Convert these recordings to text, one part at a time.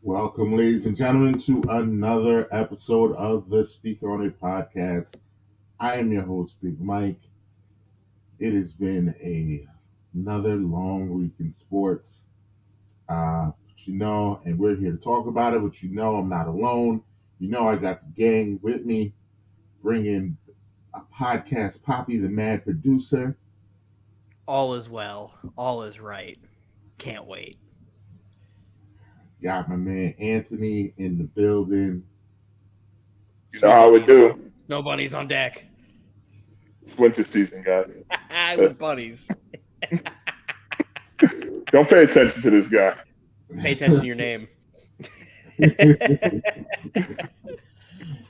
Welcome, ladies and gentlemen, to another episode of the Speak On It podcast. I am your host, Big Mike. It has been another long week in sports. And we're here to talk about it, but I'm not alone. I got the gang with me, bringing a podcast Poppy, the mad producer. All is well. All is right. Can't wait. Got my man Anthony in the building. You know how we do. Snow bunnies on deck. It's winter season, guys. With bunnies. Don't pay attention to this guy. Pay attention to your name.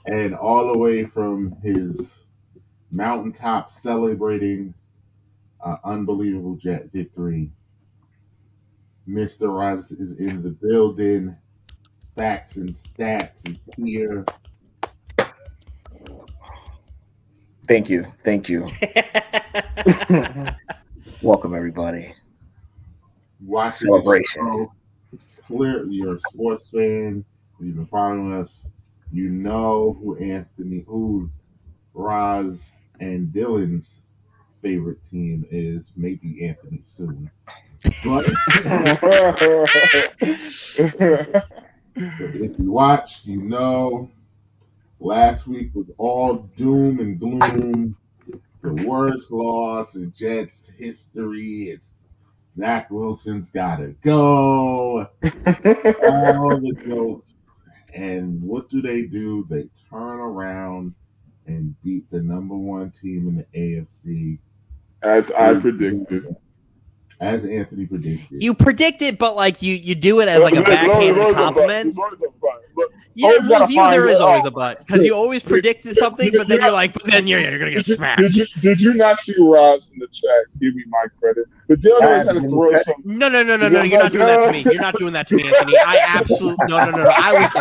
And all the way from his mountaintop celebrating unbelievable Jet victory, Mr. Ross is in the building. Facts and stats is here. Thank you. Welcome, everybody. Watching Celebration. Clearly, you're a sports fan. You've been following us. You know who Roz and Dylan's favorite team is. Maybe Anthony soon. But if you watched, last week was all doom and gloom. The worst loss in Jets history. It's Zach Wilson's gotta go. All the jokes. And what do? They turn around and beat the number one team in the AFC. As I predicted. As Anthony predicted. You predicted, but you do it as a backhanded compliment. With you, there is always a but because you always predicted something, but then you're gonna get smacked. Did you not see Roz in the chat? Give me my credit. But Dylan always had to throw some. No. You're not doing that to me. You're not doing that to me, Anthony. I absolutely no. I was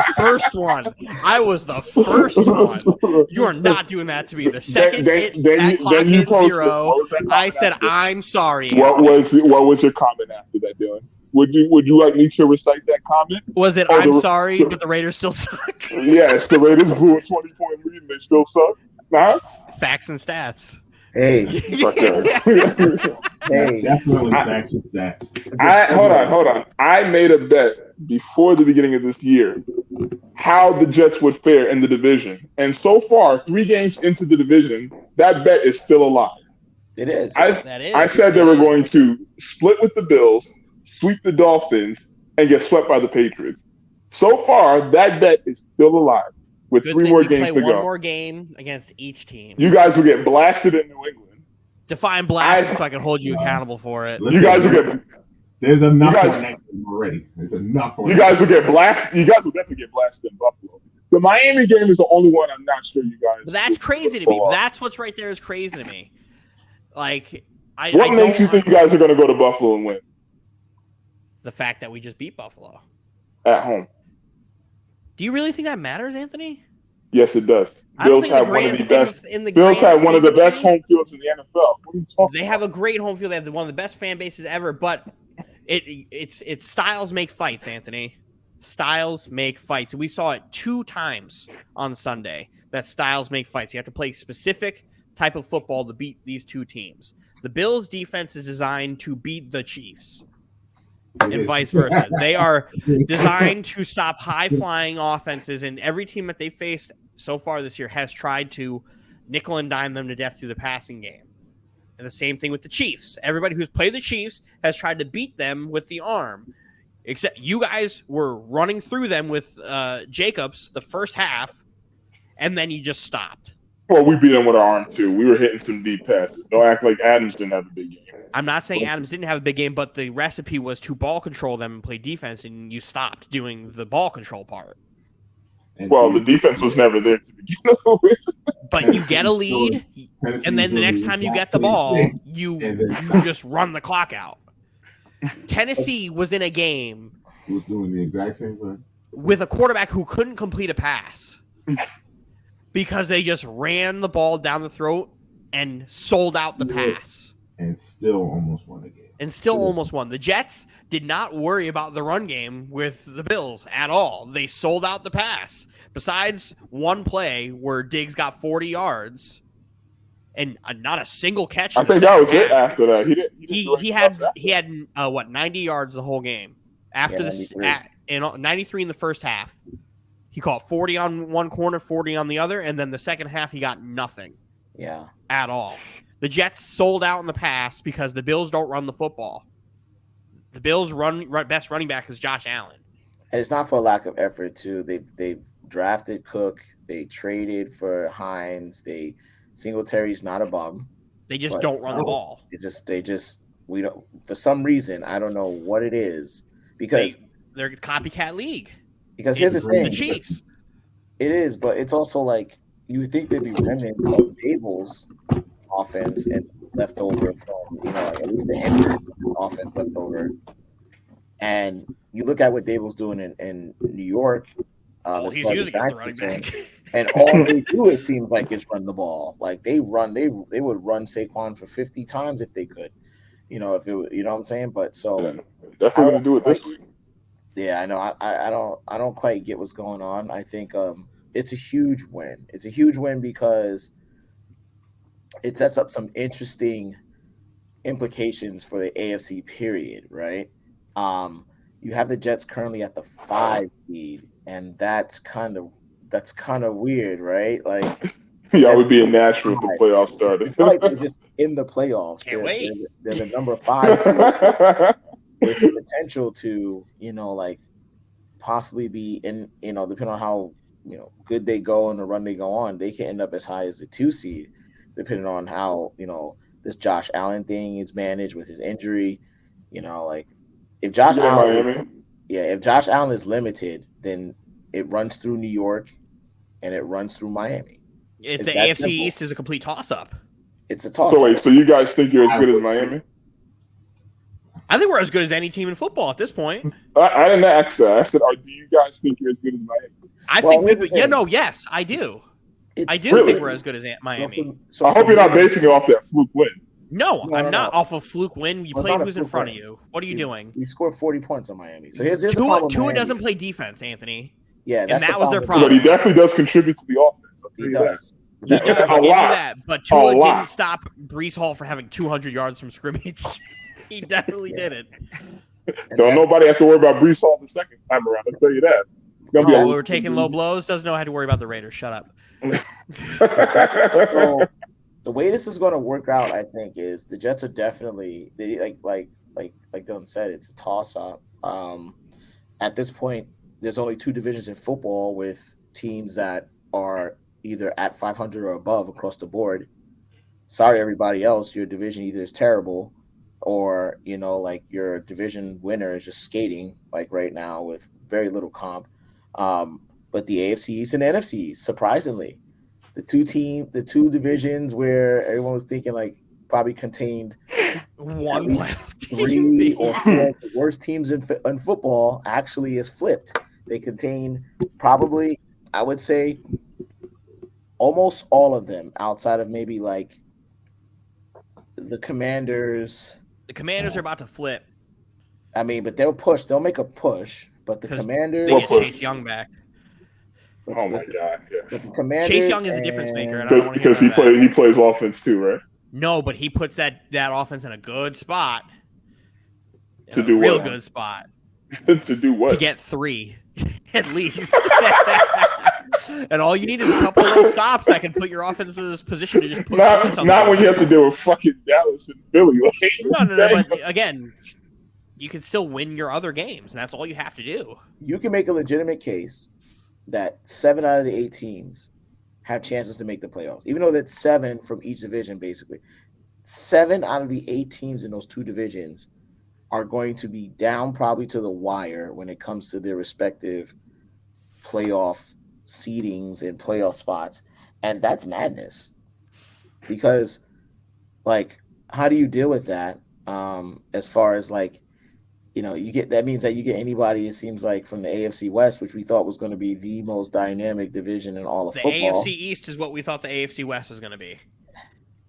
the first one. You are not doing that to me. The second that clock hit zero, I said I'm sorry. What was your comment after that, Dylan? Would you like me to recite that comment? Was it I'm sorry, but the Raiders still suck? Yes, the Raiders blew a 20-point lead and they still suck. Nah? Facts and stats. Hey. Hey. Definitely facts and stats. Hold on. I made a bet before the beginning of this year how the Jets would fare in the division. And so far, 3 games into the division, that bet is still alive. It is. I said they were going to split with the Bills, sweep the Dolphins, and get swept by the Patriots. So far, that bet is still alive with Good 3 thing more we games play to go. One more game against each team. You guys will get blasted in New England. Define blasted so I can hold you accountable for it. Listen, You guys will get. There's enough on that game already. There's enough on You guys will get blasted. You guys will definitely get blasted in Buffalo. The Miami game is the only one I'm not sure you guys. But that's crazy to me. That's what's right there is crazy to me. What makes you think you guys are going to go to Buffalo and win? The fact that we just beat Buffalo At home. Do you really think that matters, Anthony? Yes, it does. Bills have one of the best. Bills have one of the best home fields in the NFL. What are you talking They have a great home field. They have one of the best fan bases ever. But it's styles make fights, Anthony. Styles make fights. We saw it 2 times on Sunday. That styles make fights. You have to play specific type of football to beat these 2 teams. The Bills' defense is designed to beat the Chiefs. And vice versa. They are designed to stop high-flying offenses, and every team that they faced so far this year has tried to nickel and dime them to death through the passing game. And the same thing with the Chiefs. Everybody who's played the Chiefs has tried to beat them with the arm. Except you guys were running through them with Jacobs the first half, and then you just stopped. Well, we beat them with our arm, too. We were hitting some deep passes. Don't act like Adams didn't have a big game. I'm not saying Adams didn't have a big game, but the recipe was to ball control them and play defense, and you stopped doing the ball control part. Well, the defense was never there to begin with. But you get a lead, and then the next time you get the ball, you just run the clock out. Tennessee was in a game. He was doing the exact same thing. With a quarterback who couldn't complete a pass because they just ran the ball down the throat and sold out the pass. and still almost won a game. And still almost won. The Jets did not worry about the run game with the Bills at all. They sold out the pass. Besides one play where Diggs got 40 yards and not a single catch I in the think that second was it. half. After that, he didn't do He anything else had 90 yards the whole game. After this, 93 in the first half. He caught 40 on one corner, 40 on the other, and then the second half he got nothing. Yeah. At all. The Jets sold out in the pass because the Bills don't run the football. The Bills' best running back is Josh Allen. And it's not for a lack of effort too. They drafted Cook. They traded for Hines. Singletary's not a bum. They just don't run the ball. We don't, for some reason, I don't know what it is, because they're a copycat league. Because here's the thing, the Chiefs. It is, but it's also like you would think there'd be remnants of Dable's offense and leftover from, at least the end offense leftover. And you look at what Dable's doing in New York. He's using it as the running back. And all they do, it seems like, is run the ball. Like they would run Saquon for 50 times if they could. If it, you know what I'm saying? But definitely gonna do it this week. Yeah, I know. I don't quite get what's going on. I think it's a huge win. It's a huge win because it sets up some interesting implications for the AFC period, right? You have the Jets currently at the 5 seed, and that's kind of weird, right? Like, yeah, it would be a natural if the playoffs started. It's not like they're just in the playoffs. Can't wait. They're the number 5 seed with the potential to, possibly be in, depending on how, good they go and the run they go on, they can end up as high as the 2 seed, depending on how, this Josh Allen thing is managed with his injury. If Josh Allen is limited, then it runs through New York and it runs through Miami. The AFC East is a complete toss-up. It's a toss-up. So wait, so you guys think you're as good as Miami? I think we're as good as any team in football at this point. I didn't ask that. I said, do you guys think you're as good as Miami? Yes, I do. I do really think we're as good as Miami. I hope you're not basing it off that fluke win. No, I'm not off of fluke win. You play who's in front of you. What are you doing? We scored 40 points on Miami. So here's the problem. Tua doesn't play defense, Anthony. Yeah, and that was their problem. But he definitely does contribute to the offense. He does. He does. I'll give you that. But Tua didn't stop Breece Hall from having 200 yards from scrimmage. He definitely did it. Don't nobody have to worry about Breece Hall the second time around. I'll tell you that. We're taking low blows. Doesn't know how to worry about the Raiders. Shut up. So, the way this is going to work out, I think, is the Jets are definitely like Dylan said, it's a toss-up. At this point, there's only 2 divisions in football with teams that are either at 500 or above across the board. Sorry, everybody else, your division either is terrible or, your division winner is just skating right now with very little comp. But the AFC East and NFC East, surprisingly, the two divisions where everyone was thinking probably contained one 3 or 4 worst teams in football actually is flipped. They contain probably, I would say, almost all of them outside of maybe the Commanders. The Commanders are about to flip. I mean, but they'll push. They'll make a push. But the Commanders, they get Chase Young back. Oh my God! Yeah. But the Commanders, Chase Young is a difference maker, because he plays offense too, right? No, but he puts that offense in a good spot. To do real what? Good spot. To do what? To get 3, at least. And all you need is a couple of those stops that can put your offense's position to just put points on. Not when you have to deal with fucking Dallas and Philly. No. But again, you can still win your other games, and that's all you have to do. You can make a legitimate case that 7 out of the 8 teams have chances to make the playoffs, even though that's 7 from each division, basically. 7 out of the 8 teams in those 2 divisions are going to be down probably to the wire when it comes to their respective playoff seedings and playoff spots. And that's madness because how do you deal with that? As far as you get, that means that you get anybody, it seems like, from the AFC West, which we thought was going to be the most dynamic division in all of football. The AFC East is what we thought the AFC West was going to be.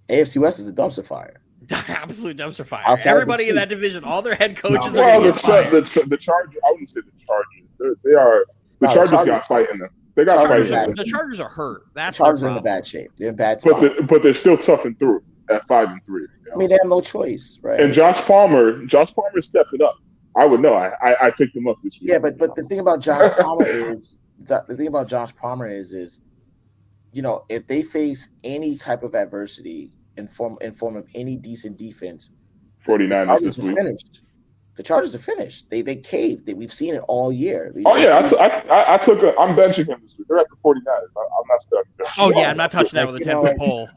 AFC West is a dumpster fire. Absolute dumpster fire. Outside Everybody the in that Chiefs. division, all their head coaches are Well, going to get fired. the Chargers. I wouldn't say the Chargers. They are the No, the Chargers Chargers- got fight in them. They got fight Chargers in are them. The Chargers are hurt. The That's their Chargers are in a problem. bad shape. They're in a bad spot. But they're still tough and through at 5-3. I mean, they have no choice, right? And Josh Palmer stepped it up. I would know. I picked him up this week. Yeah, but the thing about Josh Palmer is if they face any type of adversity in form of any decent defense, 49ers this week. Finished. The Chargers are finished. They caved. We've seen it all year. I'm benching him this week. They're at the 49ers. I'm not stuck. Oh yeah, I'm not touching that with a 10-foot pole.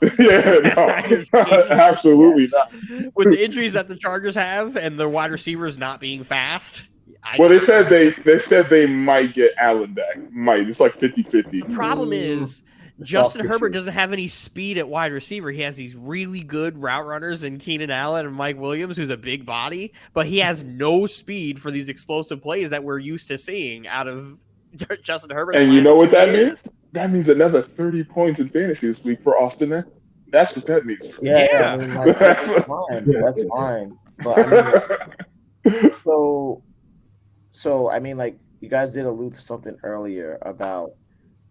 Absolutely not. With the injuries that the Chargers have and their wide receivers not being fast. They said they might get Allen back. It's like 50-50. The problem is Justin Herbert doesn't have any speed at wide receiver. He has these really good route runners in Keenan Allen and Mike Williams, who's a big body, but he has no speed for these explosive plays that we're used to seeing out of Justin Herbert. And you know what that means? That means another 30 points in fantasy this week for Austin. That's what that means. Yeah. I mean, that's fine. That's fine. But so I mean, like, you guys did allude to something earlier about,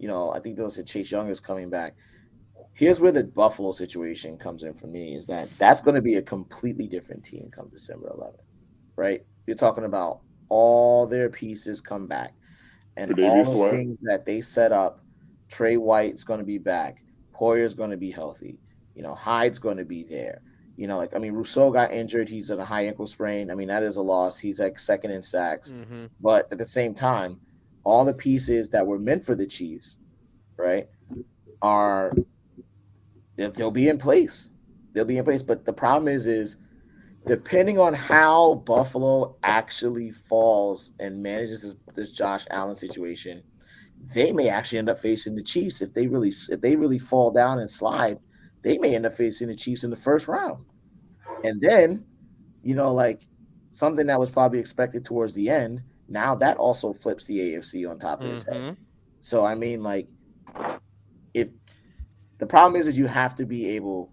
I think those said Chase Young is coming back. Here's where the Buffalo situation comes in for me, is that's going to be a completely different team come December 11th, right? You're talking about all their pieces come back and all the things that they set up. Trey White's going to be back. Poyer's going to be healthy. Hyde's going to be there. Rousseau got injured. He's in a high ankle sprain. I mean, that is a loss. He's like second in sacks. Mm-hmm. But at the same time, all the pieces that were meant for the Chiefs, right, they'll be in place. They'll be in place. But the problem is depending on how Buffalo actually falls and manages this Josh Allen situation, they may actually end up facing the Chiefs. If they really fall down and slide, they may end up facing the Chiefs in the first round. And then, something that was probably expected towards the end, now that also flips the AFC on top of its head. So, I mean, if the problem is you have to be able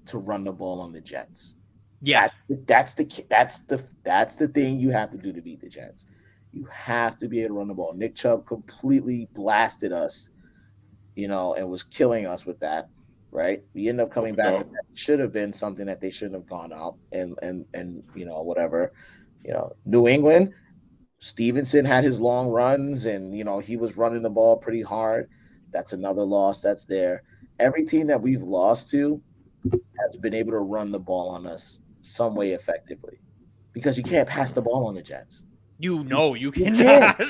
to run the ball on the Jets. Yeah. That's the thing you have to do to beat the Jets. You have to be able to run the ball. Nick Chubb completely blasted us, and was killing us with that. Right, we end up coming back. With that. Should have been something that they shouldn't have gone out and whatever. New England, Stevenson had his long runs and he was running the ball pretty hard. That's another loss that's there. Every team that we've lost to has been able to run the ball on us some way effectively, because you can't pass the ball on the Jets. You cannot.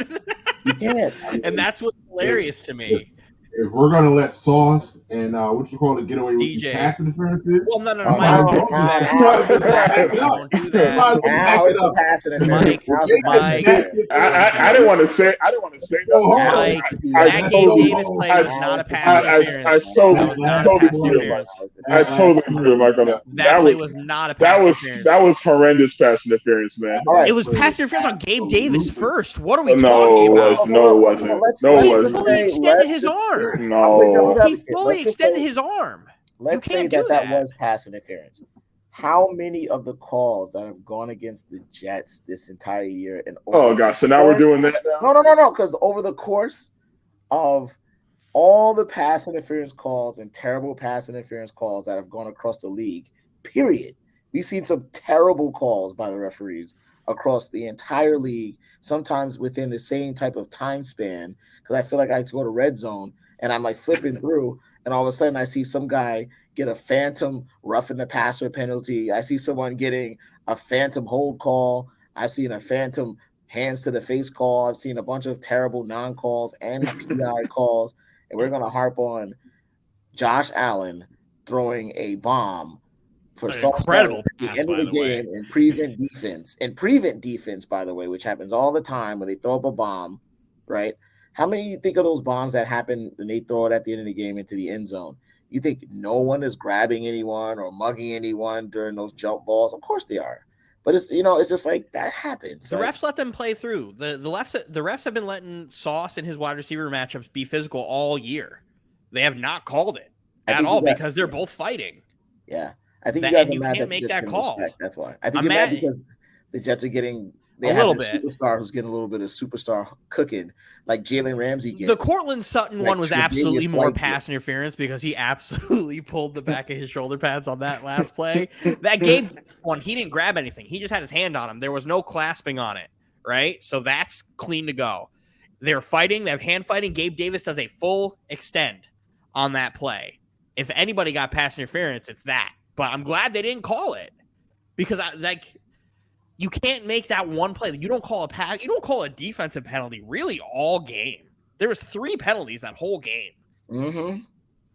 You can't. And that's what's hilarious to me. If we're gonna let Sauce and get away with DJ. these pass interferences, Well, no, Mike, don't do that. Don't do that. Now it's the pass interference. Mike, I didn't want to say. Mike, that Gabe Davis play was not a pass interference. I totally agree with Mike on that. That play was not a pass interference. That was horrendous pass interference, man. It was pass interference on Gabe Davis first. What are we talking about? No, it wasn't. He fully extended his arm. No, he fully extended his arm. Let's say that was pass interference. How many of the calls that have gone against the Jets this entire year? Oh gosh, so now we're doing that now? No, because over the course of all the pass interference calls and terrible pass interference calls that have gone across the league, period, we've seen some terrible calls by the referees across the entire league, sometimes within the same type of time span, because I feel like I go to red zone and I'm like flipping through, and all of a sudden I see some guy get a phantom roughing the passer penalty. I see someone getting a phantom hold call. I've seen a phantom hands to the face call. I've seen a bunch of terrible non-calls and PI calls, and we're going to harp on Josh Allen throwing a bomb for incredible at the end of the game in prevent defense, by the way, which happens all the time when they throw up a bomb, right? How many you think of those bombs that happen when they throw it at the end of the game into the end zone? You think no one is grabbing anyone or mugging anyone during those jump balls? Of course they are. But it's it's just like that happens. The refs let them play through. The refs have been letting Sauce and his wide receiver matchups be physical all year. They have not called it at all because they're both fighting. Yeah. I think That- you guys and are you mad can't that the make Jets that get call. respect. That's why. I think I'm you're mad mad- because the Jets are getting A little bit. superstar who's getting a little bit of superstar cooking, like Jalen Ramsey gets. The Cortland Sutton Like one was Tre'Davious absolutely more White pass gets. interference because he absolutely pulled the back of his shoulder pads on that last play. That Gabe one, he didn't grab anything. He just had his hand on him. There was no clasping on it, right? So that's clean to go. They're fighting. They have hand fighting. Gabe Davis does a full extend on that play. If anybody got pass interference, it's that. But I'm glad they didn't call it because you can't make that one play. You don't call a pass. You don't call a defensive penalty really all game. There was 3 penalties that whole game,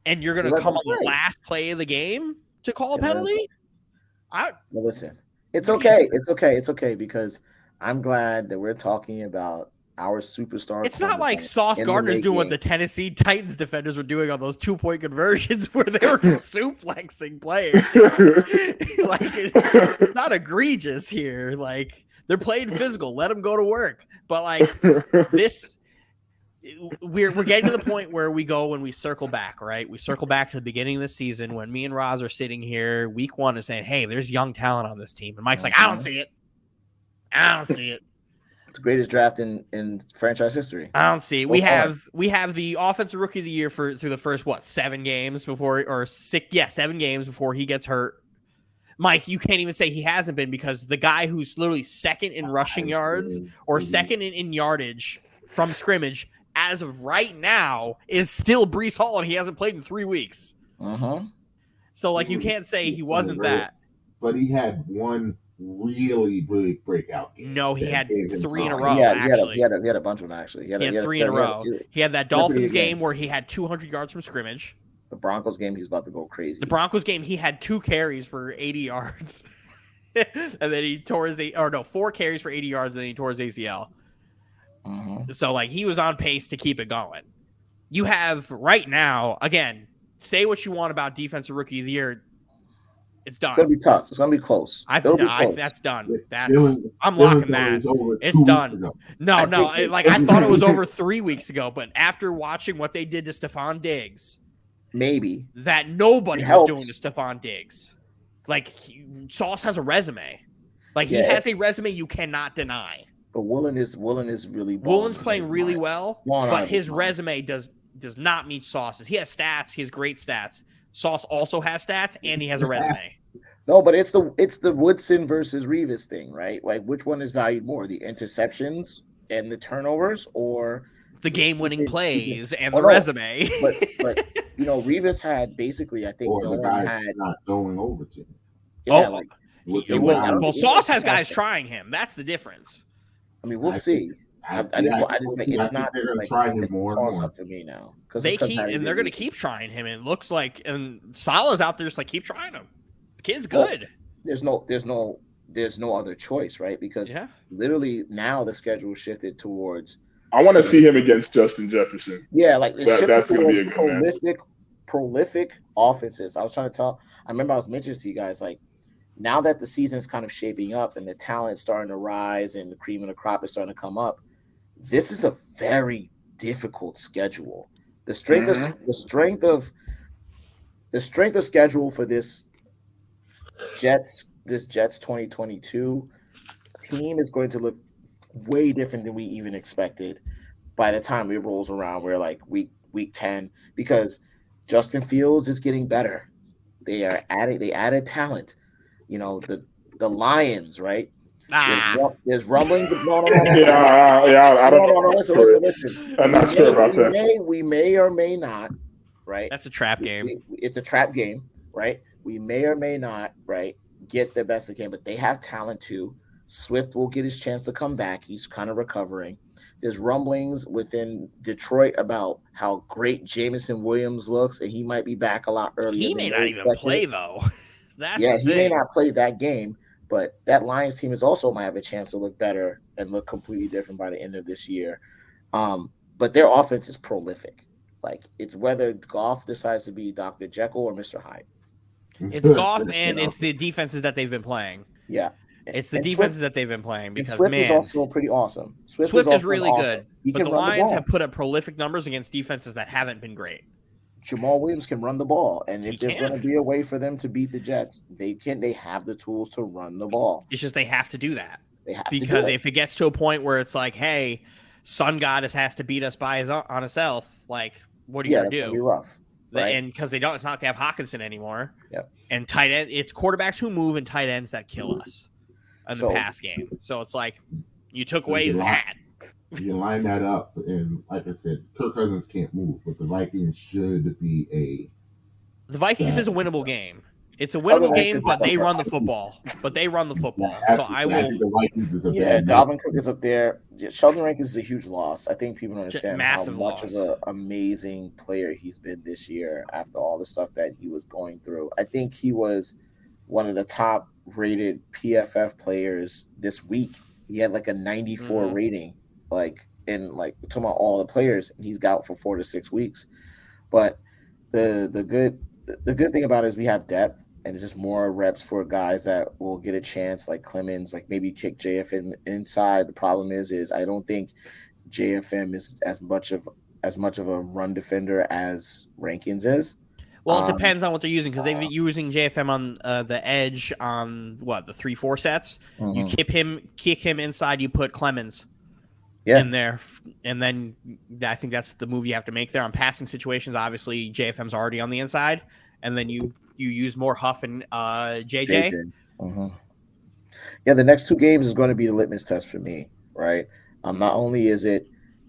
and you're gonna come on the last play of the game to call a penalty. Well, listen, it's okay. It's okay. It's okay because I'm glad that we're talking about our superstar. It's not like Sauce Gardner's doing what the Tennessee Titans defenders were doing on those 2-point conversions where they were suplexing players. Like it's not egregious here. Like they're playing physical. Let them go to work. But like this, we're getting to the point where we go and we circle back, right? We circle back to the beginning of the season when me and Roz are sitting here week 1 and saying, "Hey, there's young talent on this team," and Mike's like, "I don't see it. I don't see it." It's the greatest draft in franchise history. I don't see. We have the offensive rookie of the year through the first 7 games before or 6 7 games before he gets hurt. Mike, you can't even say he hasn't been because the guy who's literally second in rushing yards or second in yardage from scrimmage as of right now is still Breece Hall and he hasn't played in 3 weeks. So like you can't say he wasn't that. But he had one really big breakout game. No, he had 3 in a row. He had a bunch of them actually. He had 3 in a row. He had that Dolphins game where he had 200 yards from scrimmage. The Broncos game, he's about to go crazy. The Broncos game, he had 2 carries for 80 yards, and then he tore his 4 carries for 80 yards, and then he tore his ACL. So like he was on pace to keep it going. You have right now again. Say what you want about defensive rookie of the year. It's done. It's gonna be tough. It's gonna be close. That's done. I'm locking that. It's done. No. I thought it was over 3 weeks ago, but after watching what they did to Stephon Diggs, maybe that nobody was doing to Stephon Diggs. Like Sauce has a resume. Like he has a resume you cannot deny. But Woolen is really Woolen's playing really well, but his resume does not meet Sauce's. He has stats. He has great stats. Sauce also has stats, and he has a resume. No, but it's the Woodson versus Revis thing, right? Like, which one is valued more, the interceptions and the turnovers, or the game-winning plays and the resume? But Revis had basically, I think, the guy had not going over to him. Yeah, Sauce has guys trying him. That's the difference. I mean, we'll see. I just think it's not. It's like try him more and more for me now they're going to keep trying him. It looks like, and Salah's out there just like keep trying him. The kid's good. Well, there's no other choice, right? Because literally now the schedule shifted towards. I want to see him against Justin Jefferson. Yeah, like that's going to be a prolific offenses. I was trying to tell. I remember I was mentioning to you guys like. Now that the season is kind of shaping up and the talent's starting to rise and the cream of the crop is starting to come up, this is a very difficult schedule. The strength of schedule for this Jets 2022 team is going to look way different than we even expected by the time it rolls around. We're like week 10 because Justin Fields is getting better. They added talent. The Lions, right? There's rumblings. No. I don't know. Listen. I'm not sure about that. We may or may not, right? That's a trap game. It's a trap game, right? We may or may not, right, get the best they can, but they have talent too. Swift will get his chance to come back. He's kind of recovering. There's rumblings within Detroit about how great Jameson Williams looks, and he might be back a lot earlier. He may not even play though. He may not play that game, but that Lions team might have a chance to look better and look completely different by the end of this year. But their offense is prolific. Like it's whether Goff decides to be Dr. Jekyll or Mr. Hyde. It's Goff and it's the defenses that they've been playing. Yeah. It's the defenses that they've been playing because Swift is also pretty awesome. Swift is really good, but the Lions have put up prolific numbers against defenses that haven't been great. Jamal Williams can run the ball, and if He there's can. going to be a way for them to beat the Jets, they can. They have the tools to run the ball. It's just they have to do that. They have Because to do it. if it gets to a point where it's like, hey, Sun Goddess has to beat us by on himself, like, what are you Yeah, gonna that's do? going to be rough. Right? And because they don't, it's not to have Hawkinson anymore. Yep. And tight end, it's quarterbacks who move and tight ends that kill us in the pass game. So it's like you took away that. You line that up, and like I said, Kirk Cousins can't move, but the Vikings should be The Vikings is a winnable game. It's a winnable game, but they run the football. So I will. I think the Vikings is a Yeah, bad Dalvin Cook is up there. Sheldon Rankins is a huge loss. I think people don't understand Massive how much loss. of an amazing player he's been this year after all the stuff that he was going through. I think he was one of the top rated PFF players this week. He had like a 94 rating, talking about all the players, and he's out for 4 to 6 weeks. But the good thing about it is we have depth, and it's just more reps for guys that will get a chance, like Clemens, like maybe kick JFM inside. The problem is I don't think JFM is as much of a run defender as Rankins is. Well, it depends on what they're using, because they've been using JFM on the edge on the 3-4 sets. You kick him inside, you put Clemens in there, and then I think that's the move you have to make there on passing situations. Obviously, JFM's already on the inside, and then you use more Huff and JJ. Yeah, the next 2 games is going to be the litmus test for me, right? Not only is it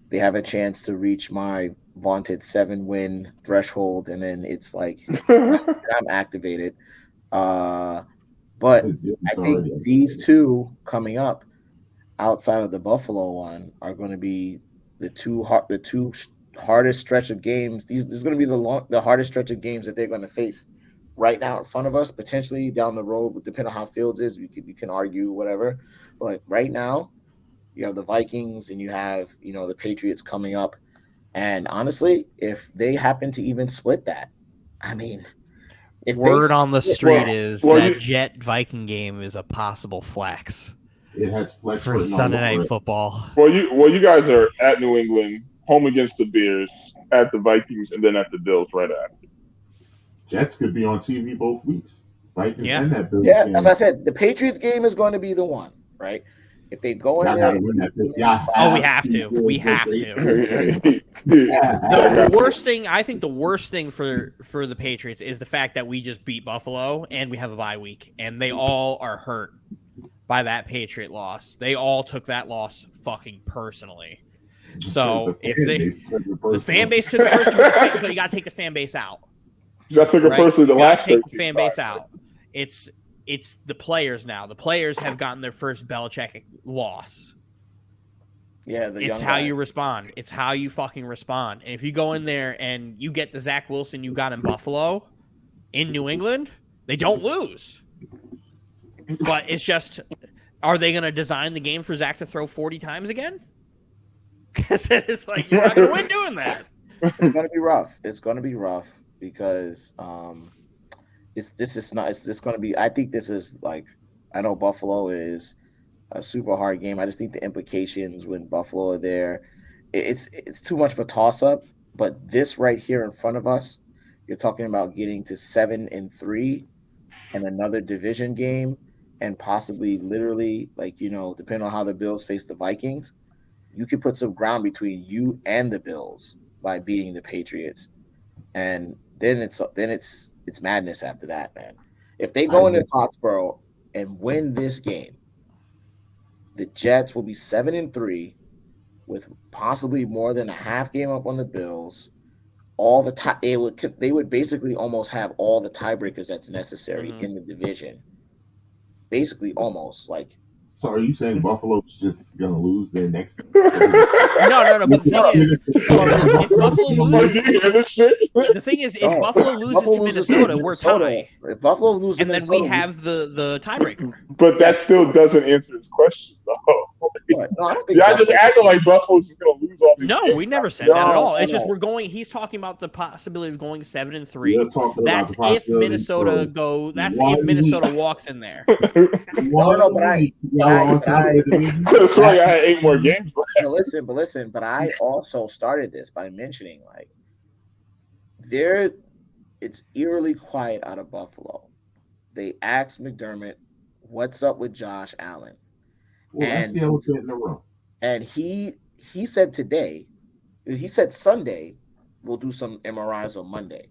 they have a chance to reach my vaunted 7-win threshold, and then it's like I'm activated. But I think these 2 coming up outside of the Buffalo one are going to be the two hardest stretch of games. This is going to be the hardest stretch of games that they're going to face right now in front of us. Potentially down the road, depending on how Fields is, we can argue whatever. But right now, you have the Vikings and you have the Patriots coming up. And honestly, if they happen to even split that, I mean, if word on the street is that Jet Viking game is a possible flex. It has flex for Sunday Night Football. Well, you guys are at New England, home against the Bears, at the Vikings, and then at the Bills right after. Jets could be on TV both weeks. Vikings yeah. and that Bills yeah, game. As I said, the Patriots game is going to be the one, right? If they go in there, we have to. We have to. The worst thing, I think, the worst thing for the Patriots is the fact that we just beat Buffalo and we have a bye week, and they all are hurt by that Patriot loss. They all took that loss fucking personally. So if the fan base took it personally, but you got to take the fan base out. You got to take it personally. The last take the fan base out. It's the players now. The players have gotten their first Belichick loss. Yeah, it's how you respond. It's how you fucking respond. And if you go in there and you get the Zach Wilson you got in Buffalo, in New England, they don't lose. But it's just, are they going to design the game for Zach to throw 40 times again? Because it's like, you're not going to win doing that. It's going to be rough. It's going to be rough because it's going to be, I think this is like, I know Buffalo is a super hard game. I just think the implications when Buffalo are there, it's too much of a toss-up. But this right here in front of us, you're talking about getting to 7-3 and another division game, and possibly literally, like, depending on how the Bills face the Vikings, you could put some ground between you and the Bills by beating the Patriots. And then it's madness after that, man. If they go into Foxborough and win this game, the Jets will be 7-3 with possibly more than a half game up on the Bills. All the they would basically almost have all the tiebreakers that's necessary in the division. Basically, almost like. So, are you saying Buffalo's just gonna lose their next? No. But the thing is, if Buffalo loses, if Buffalo loses to Minnesota, we're tied. If Buffalo loses, and then we have the tiebreaker. But that still doesn't answer his question, though. No, I don't think y'all just acting like Buffalo's just gonna lose all these games. We never said that at all. It's just he's talking about the possibility of going 7-3. That's if Minnesota if Minnesota walks in there. But I had 8 more games left. But listen, but I also started this by mentioning, like, it's eerily quiet out of Buffalo. They asked McDermott, "What's up with Josh Allen?" Well, that's And the elephant in the room. he said today, he said Sunday, we'll do some MRIs on Monday.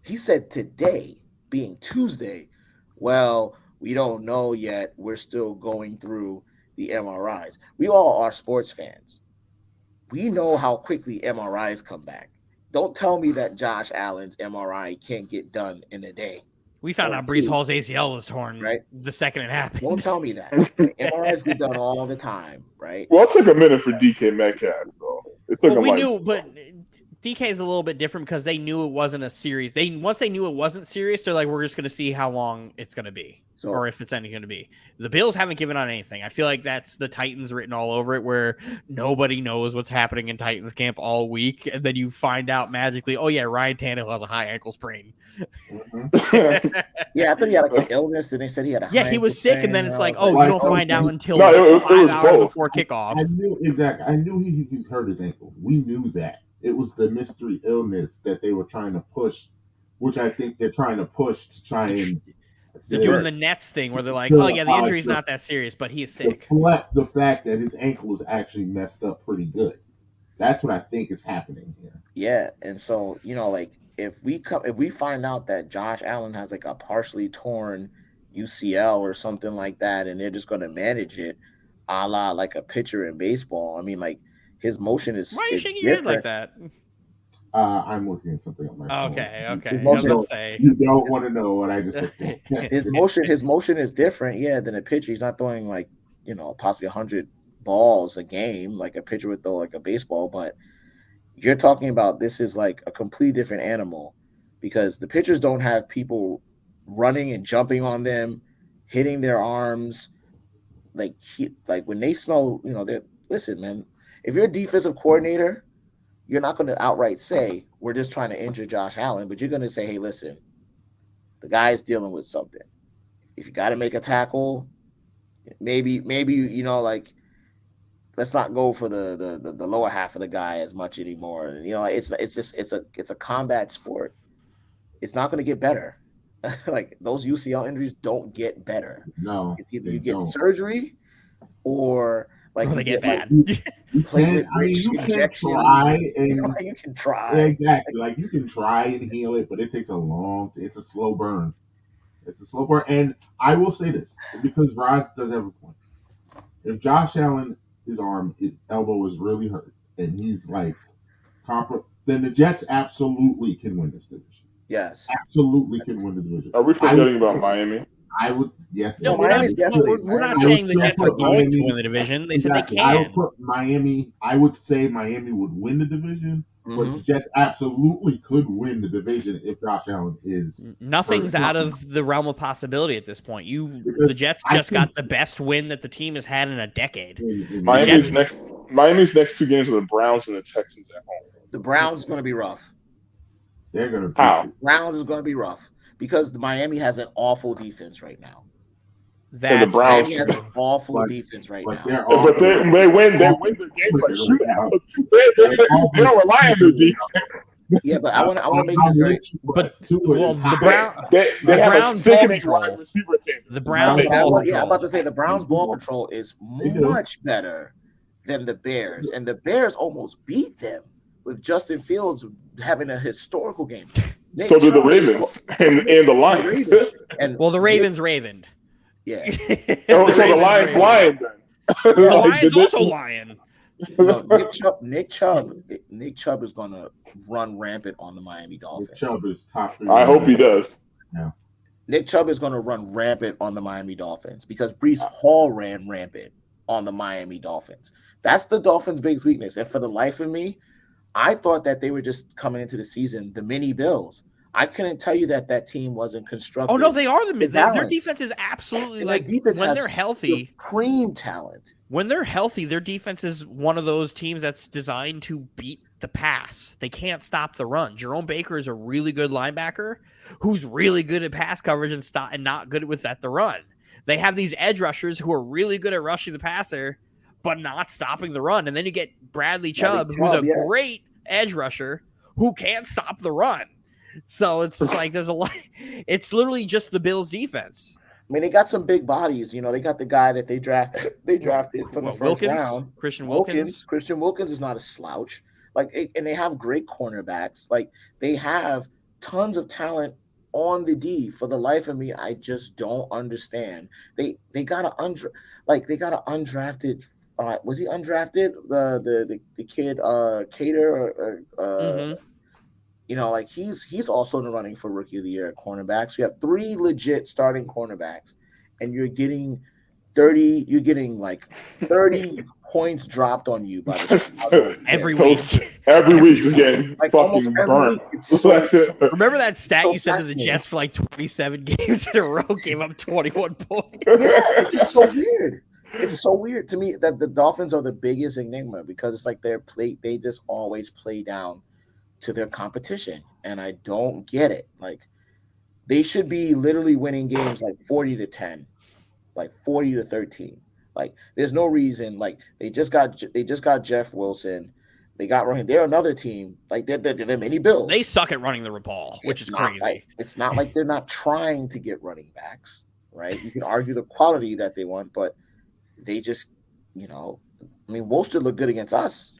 He said today, being Tuesday, well, we don't know yet. We're still going through the MRIs. We all are sports fans. We know how quickly MRIs come back. Don't tell me that Josh Allen's MRI can't get done in a day. We found or out Brees two, Hall's ACL was torn right? the second it happened. Don't tell me that. Like, MRIs get done all the time, right? Well, it took a minute for DK Metcalf, though. It took Well, him we like knew, but DK is a little bit different because they knew it wasn't a serious. Once they knew it wasn't serious, they're like, we're just going to see how long it's going to be, or if it's any going to be. The Bills haven't given on anything. I feel like that's the Titans written all over it, where nobody knows what's happening in Titans camp all week, and then you find out magically, oh yeah, Ryan Tannehill has a high ankle sprain. Yeah, I thought he had like an illness, and they said he had a he was sick, and then it's like, oh, like, you don't find out until No, it 5 was hours both. before kickoff. I knew exactly. I knew he hurt his ankle. We knew that. It was the mystery illness that they were trying to push, which I think they're trying to push to try and. They're doing the Nets thing where they're like, oh yeah, the injury's not that serious, but he is sick. Reflect the fact that his ankle was actually messed up pretty good. That's what I think is happening here. Yeah, and so like if we find out that Josh Allen has like a partially torn UCL or something like that, and they're just going to manage it, a la like a pitcher in baseball. I mean, like his motion is. Why are you shaking your head like that? I'm looking at something on my phone. Okay. His motion, you don't want to know what I just looked at. His motion is different, than a pitcher. He's not throwing like possibly 100 balls a game like a pitcher would throw like a baseball, but you're talking about this is like a completely different animal because the pitchers don't have people running and jumping on them, hitting their arms. Like when they smell, listen, man, if you're a defensive coordinator, you're not going to outright say, we're just trying to injure Josh Allen, but you're going to say, hey, listen, the guy is dealing with something. If you got to make a tackle, maybe, like, let's not go for the lower half of the guy as much anymore. It's a combat sport. It's not going to get better. Like those UCL injuries don't get better. No, it's either you get surgery or they get bad. You can try and you can try. Exactly. Like you can try and heal it, but it takes it's a slow burn. It's a slow burn. And I will say this because Roz does have a point. If Josh Allen, his elbow is really hurt and he's like then the Jets absolutely can win this division. Yes. Absolutely can win the division. Are we forgetting about Miami? I would, yes. No, we're not saying the Jets are going to win the division. They said they can. I would say Miami would win the division, but the Jets absolutely could win the division if Josh Allen is. Nothing's out of the realm of possibility at this point. The Jets just got the best win that the team has had in a decade. Miami's next 2 games are the Browns and the Texans at home. The Browns is going to be rough. They're going to. How? Browns is going to be rough. Because the Miami has an awful defense right now. The Browns has an awful defense right now. But they win their games like shootouts. They don't rely on their defense. Yeah, but I want to make this very. But the Browns sickening wide receiver team. The Browns ball control. I'm about to say the Browns ball control is much better than the Bears, and the Bears almost beat them with Justin Fields having a historical game. So did the Ravens and the Lions. The Ravens ravened. Yeah. So the Lions lion then. The Lions also lion. Nick Chubb is going to run rampant on the Miami Dolphins. Nick Chubb is top 3. I hope he does. Yeah. Nick Chubb is going to run rampant on the Miami Dolphins because Brees Hall ran rampant on the Miami Dolphins. That's the Dolphins' biggest weakness. And for the life of me, I thought that they were just coming into the season, the mini Bills. I couldn't tell you that team wasn't constructed. Oh, no, they are their defense is absolutely like when they're healthy. Supreme talent. When they're healthy, their defense is one of those teams that's designed to beat the pass. They can't stop the run. Jerome Baker is a really good linebacker who's really good at pass coverage and not good with the run. They have these edge rushers who are really good at rushing the passer, but not stopping the run. And then you get Bradley Chubb, who's a great edge rusher who can't stop the run. So it's like there's a lot. It's literally just the Bills' defense. I mean, they got some big bodies. They got the guy that they drafted from the first round. Christian Wilkins. Christian Wilkins is not a slouch. And they have great cornerbacks. Like, they have tons of talent on the D. For the life of me, I just don't understand. They got a undrafted. Was he undrafted? The kid Cater he's also in the running for Rookie of the Year at cornerback. So you have 3 legit starting cornerbacks, and you're getting 30 points dropped on you by the every week. Every week is getting fucking burnt. Remember that stat you said to the Jets for like 27 games in a row gave up 21 points? Yeah, it's just so weird. It's so weird to me that the Dolphins are the biggest enigma, because it's like they just always play down to their competition, and I don't get it. Like, they should be literally winning games like 40-10, like 40-13. Like, there's no reason. Like, they just got Jeff Wilson. They got running. They're another team. Like, they're mini Bills. They suck at running the ball, which is crazy. It's not like they're not trying to get running backs, right? You can argue the quality that they want, but they just, Wolster looked good against us.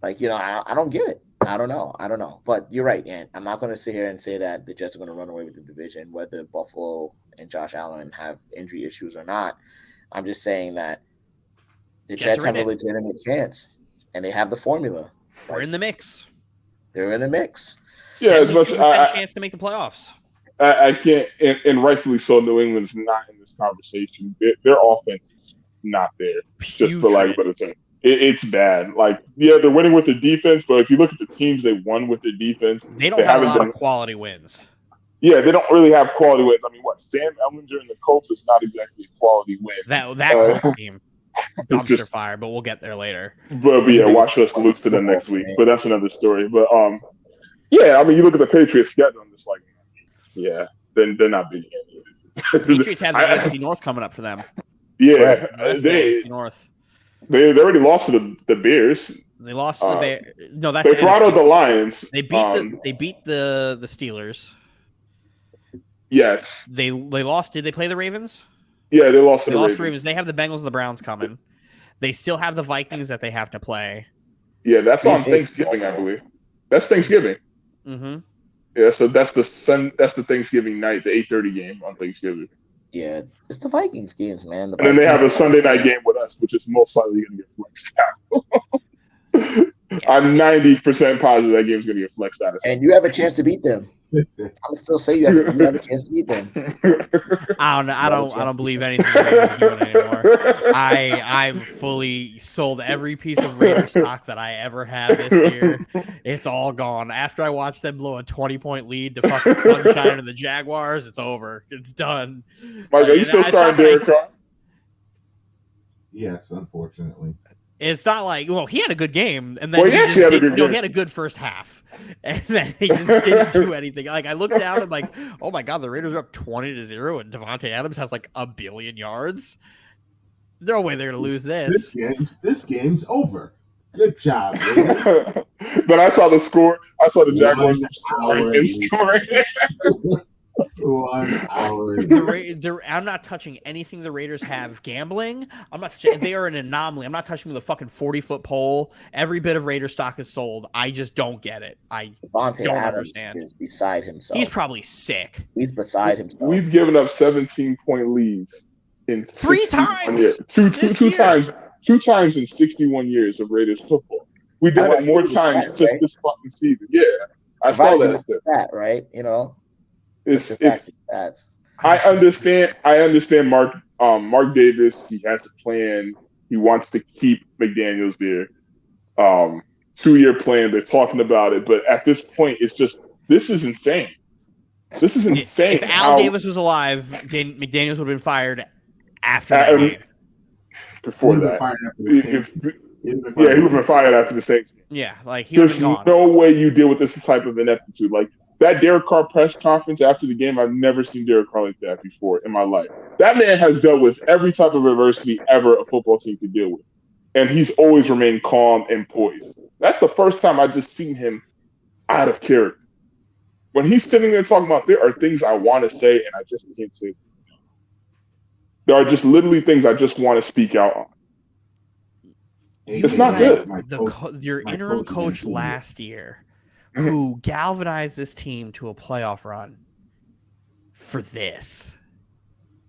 Like, I don't get it. I don't know. But you're right, and I'm not going to sit here and say that the Jets are going to run away with the division, whether Buffalo and Josh Allen have injury issues or not. I'm just saying that the Jets have a legitimate chance, and they have the formula. We're in the mix. They're in the mix. Yeah, as much chance to make the playoffs. I can't, and rightfully so. New England's not in this conversation. Their offense is not there. Just for lack of a better term. It's bad. Like, yeah, they're winning with their defense, but if you look at the teams they won with their defense, they don't have a lot of quality wins. Yeah, they don't really have quality wins. I mean, Sam Ellinger and the Colts is not exactly a quality win. That Colts team, dumpster fire, but we'll get there later. But yeah, watch us lose to them next week. But that's another story. But yeah, I mean, you look at the Patriots schedule, and it's like, yeah, they're not big yet. The Patriots have the AFC North coming up for them. Yeah, they North. They already lost to the Bears. They lost to the Bears. No, that's they brought out the Lions. They beat the Steelers. Yes. They lost. Did they play the Ravens? Yeah, they lost to the Ravens. They have the Bengals and the Browns coming. They still have the Vikings that they have to play. Yeah, that's on Thanksgiving, I believe. That's Thanksgiving. Mm-hmm. Yeah, so that's the Thanksgiving night, the 8:30 game on Thanksgiving. Yeah, it's the Vikings games, man. And then they have a Sunday night game with us, which is most likely going to get flexed out. I'm 90% positive that game's going to get flexed out. And you have a chance to beat them. I'll still say you have a chance to beat them. I don't believe anything the Raiders are doing anymore. I'm fully sold every piece of Raider stock that I ever had this year. It's all gone. After I watched them blow a 20-point lead to fucking Sunshine and the Jaguars, it's over. It's done. Mike, are you still starting Derek Carr? Yes, unfortunately. It's not like, well, he had a good game, and then he had a good first half, and then he just didn't do anything. Like, I looked down and like, oh my god, the Raiders are up 20-0, and Devontae Adams has like 1 billion yards. No way they're gonna lose this. This game's over. Good job, Raiders. But I saw the score. I saw the Jaguars scoring. 1 hour. I'm not touching anything the Raiders have gambling. I'm not touching. They are an anomaly. I'm not touching the fucking 40-foot pole. Every bit of Raider stock is sold. I just don't get it. I don't understand. Is beside himself. He's probably sick. He's beside himself. We've given up 17-point leads in 3 times. Years. Two times in 61 years of Raiders football. We've done it more times just this fucking season. Yeah, I saw that stat, right? You know. It's I understand Mark Davis, he has a plan. He wants to keep McDaniels there. 2-year plan, they're talking about it, but at this point this is insane. This is insane. If Al Davis was alive, McDaniels would have been fired after that game. Before that. He would have been fired after the Saints game. Yeah, like he would have gone. There's no way you deal with this type of ineptitude. Like that Derek Carr press conference after the game, I've never seen Derek Carr like that before in my life. That man has dealt with every type of adversity ever a football team could deal with. And he's always remained calm and poised. That's the first time I've just seen him out of character. when he's sitting there talking about there are things I want to say and I just can't say. There are just literally things I just want to speak out on. It's not good. Your interim coach last year, Mhm. who galvanized this team to a playoff run, for this.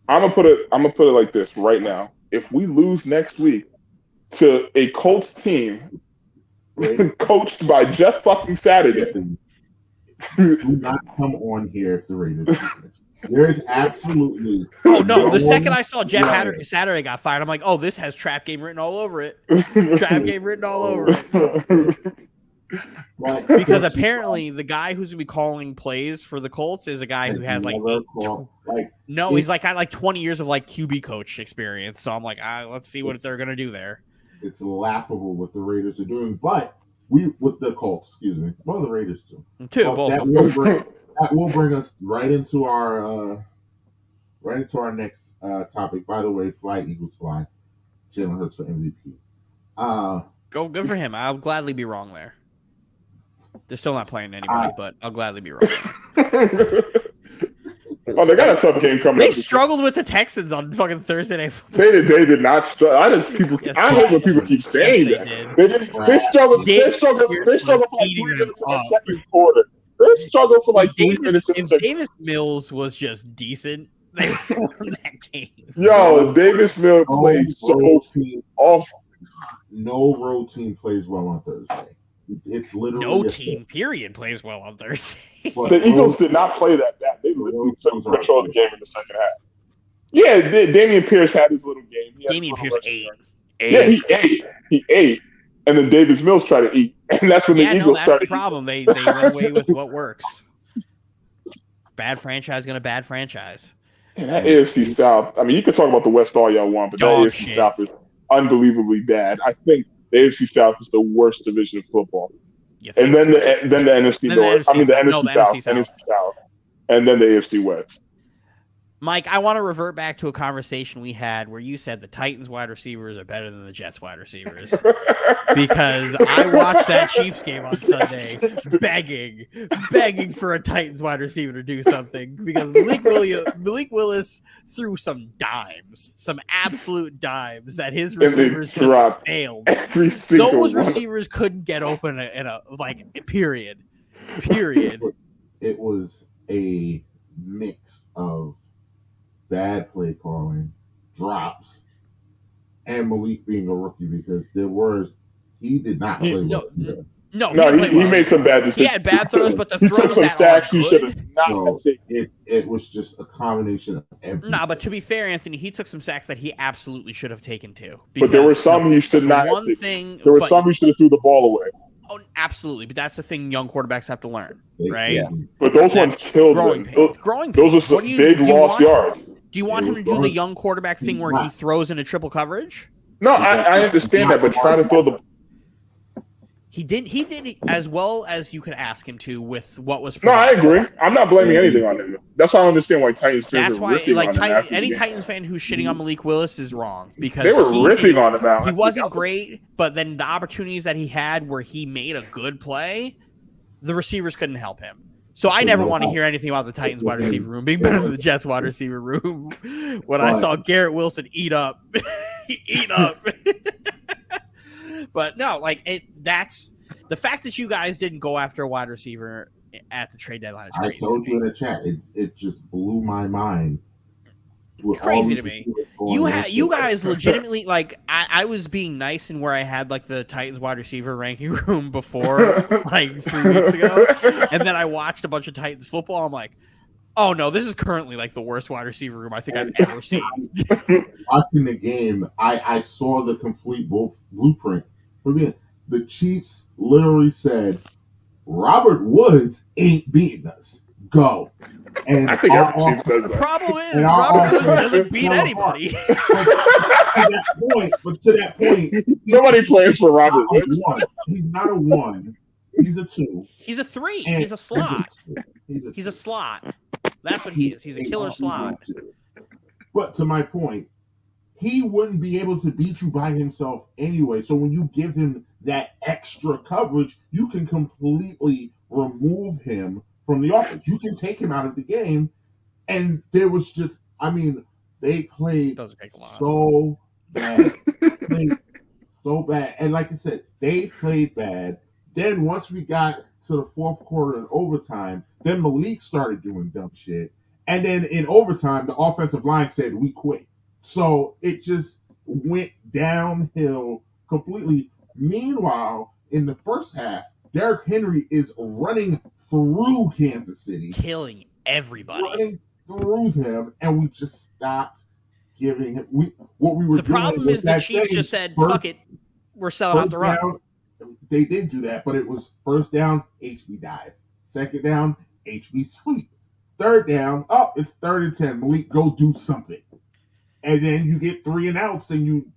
I'm gonna put it like this right now. If we lose next week to a Colts team coached by Jeff fucking Saturday, do not come on here if the Raiders lose this. There is absolutely. Oh no! The second I saw Jeff Saturday got fired, I'm like, oh, this has trap game written all over it. Trap game written all over it. Because apparently the guy who's gonna be calling plays for the Colts is a guy who has like he's like got like 20 years of like QB coach experience. So I'm like, let's see what they're gonna do there. It's laughable what the Raiders are doing, but with the Colts, excuse me, well, the Raiders too. Both. That will bring us right into our next topic. By the way, fly Eagles fly. Jalen Hurts for MVP. Good for him. I'll gladly be wrong there. They're still not playing anybody, but I'll gladly be wrong. Oh, they got a tough game coming. They struggled with the Texans on fucking Thursday night. They did not struggle. I hate when people keep saying that. They struggled. They struggled for like 3 minutes in the second quarter. They struggled for like 3 minutes. If Davis Mills was just decent, they won that game. Yo, Davis Mills played so awful. No road team plays well on Thursday. It's literally no team. Period plays well on Thursday. The Eagles did not play that bad. They literally took control of the game in the second half. Yeah, Dameon Pierce had his little game. Dameon Pierce ate. Yeah, he ate, and then Davis Mills tried to eat, and that's when the Eagles started. That's the problem. They run away with what works. Bad franchise gonna bad franchise. And that AFC South. I mean, you can talk about the West all y'all want, but that AFC South is unbelievably bad. I think the AFC South is the worst division of football. And then the NFC North. The NFC South. And then the AFC West. Mike, I want to revert back to a conversation we had where you said the Titans wide receivers are better than the Jets wide receivers. Because I watched that Chiefs game on Sunday begging for a Titans wide receiver to do something because Malik Willis threw some absolute dimes that his receivers just failed. Those receivers couldn't get open in a period. It was a mix of bad play calling, drops, and Malik being a rookie because he did not play well. He made some bad decisions. He had bad throws, but the throws took some sacks he should have not taken. It was just a combination of everything. But to be fair, Anthony, he took some sacks that he absolutely should have taken too. But there were some he should not have taken. There were some he should have threw the ball away. Oh, absolutely. But that's the thing young quarterbacks have to learn, right? Yeah. But those ones killed growing them. Pains. Growing those were some big lost yards. Do you want him to do the young quarterback thing where he throws into triple coverage? No, I understand that, but trying to throw the... He did as well as you could ask him to with what was provided. No, I agree. I'm not blaming anything on him. That's why I understand why Titans fans are ripping on him. Any Titans fan who's shitting on Malik Willis is wrong because they were ripping on him out. He wasn't great, but then the opportunities that he had where he made a good play, the receivers couldn't help him. So I never want to hear anything about the Titans wide receiver room being better than the Jets wide receiver room. When I saw Garrett Wilson eat up. But no, that's the fact that you guys didn't go after a wide receiver at the trade deadline is crazy. I told you in the chat, it just blew my mind. Crazy to me. You guys legitimately I was being nice in where I had the Titans wide receiver ranking room before 3 weeks ago, and then I watched a bunch of Titans football. I'm like, oh no, this is currently the worst wide receiver room I think I've ever seen. Watching the game, I saw the complete blueprint. The Chiefs literally said, Robert Woods ain't beating us. Go. And I think every team says that. The problem is Robert Woods doesn't beat anybody. To that point, nobody plays for Robert Woods. He's not a 1. He's a 2. He's a 3. He's a slot. He's a slot. That's what he is. He's a killer slot. But to my point, he wouldn't be able to beat you by himself anyway. So when you give him that extra coverage, you can completely remove him from the offense. You can take him out of the game, and there was just, I mean, they played Doesn't take a lot. so bad. Played so bad. And like I said, they played bad. Then once we got to the fourth quarter and overtime, then Malik started doing dumb shit. And then in overtime, the offensive line said, we quit. So it just went downhill completely. Meanwhile, in the first half, Derrick Henry is running through Kansas City, killing everybody. running through him, and we just stopped giving him. What we were The doing problem was is the that Chiefs same just said, first- "Fuck it, we're selling out the run." down, they did do that, but it was first down, HB dive. Second down, HB sweep. Third down, it's 3rd and 10. Malik, go do something. And then you get 3 and outs, and you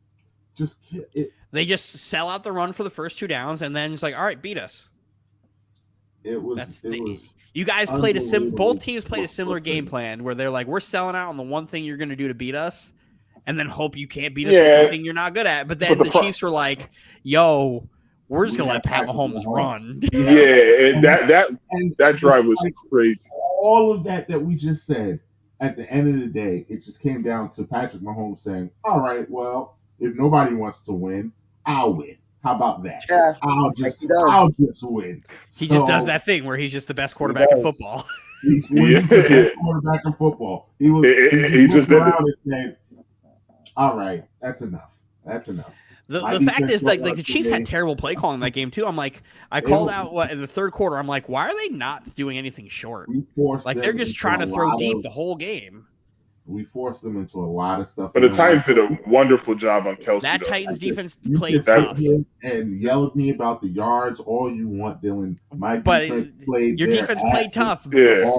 just it. They just sell out the run for the first 2 downs, and then it's like, all right, beat us. It was. You guys played both teams played a similar frustrating. game plan where they're like, we're selling out on the one thing you're going to do to beat us, and then hope you can't beat us with the thing you're not good at. But then the Chiefs were like, yo, we're just going to let Pat Mahomes run. Yeah, that drive was crazy. All of that we just said, at the end of the day, it just came down to Patrick Mahomes saying, all right, well, if nobody wants to win, I'll win. How about that? Yeah, I'll just win. He just does that thing where he's just the best quarterback in football. He's the best quarterback in football. He just around and said, all right, that's enough. That's enough. The fact is, like the Chiefs had terrible play calling in that game too. I'm like, I called out in the third quarter. I'm like, why are they not doing anything short? Like they're just trying to throw deep the whole game. We forced them into a lot of stuff. But the Titans did a wonderful job on Kelsey. That Titans defense you played tough. tough. And yell at me about the yards all you want, Dylan. Your defense played tough. Yeah.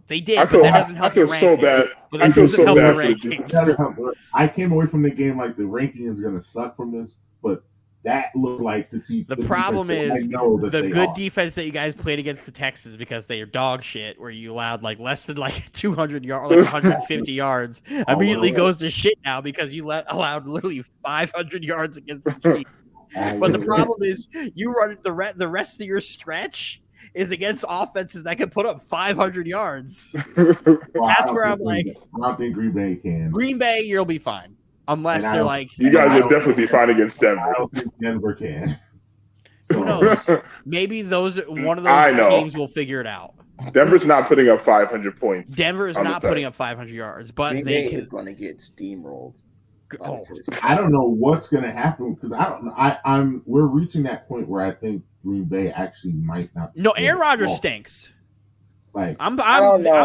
They did, but that doesn't help your ranking. So bad. I feel so bad. I came away from the game like the ranking is going to suck from this, but that looked like the team. The problem is the good defense that you guys played against the Texans, because they are dog shit, where you allowed like less than like 200 yards, like 150 yards, immediately goes to shit now because you allowed literally 500 yards against the Chiefs. But the problem is you run the rest of your stretch is against offenses that can put up 500 yards. That's where I'm like, I don't think Green Bay can. Green Bay, you'll be fine. Unless they're like, you guys will definitely be fine against Denver. I don't think Denver can. So. Who knows? Maybe one of those teams will figure it out. Denver's not putting up 500 points. Denver is not putting up 500 yards, but Green they Bay is going to get steamrolled. I don't know what's going to happen because I don't know. We're reaching that point where I think Green Bay actually might not. No, Aaron Rodgers stinks. Like I'm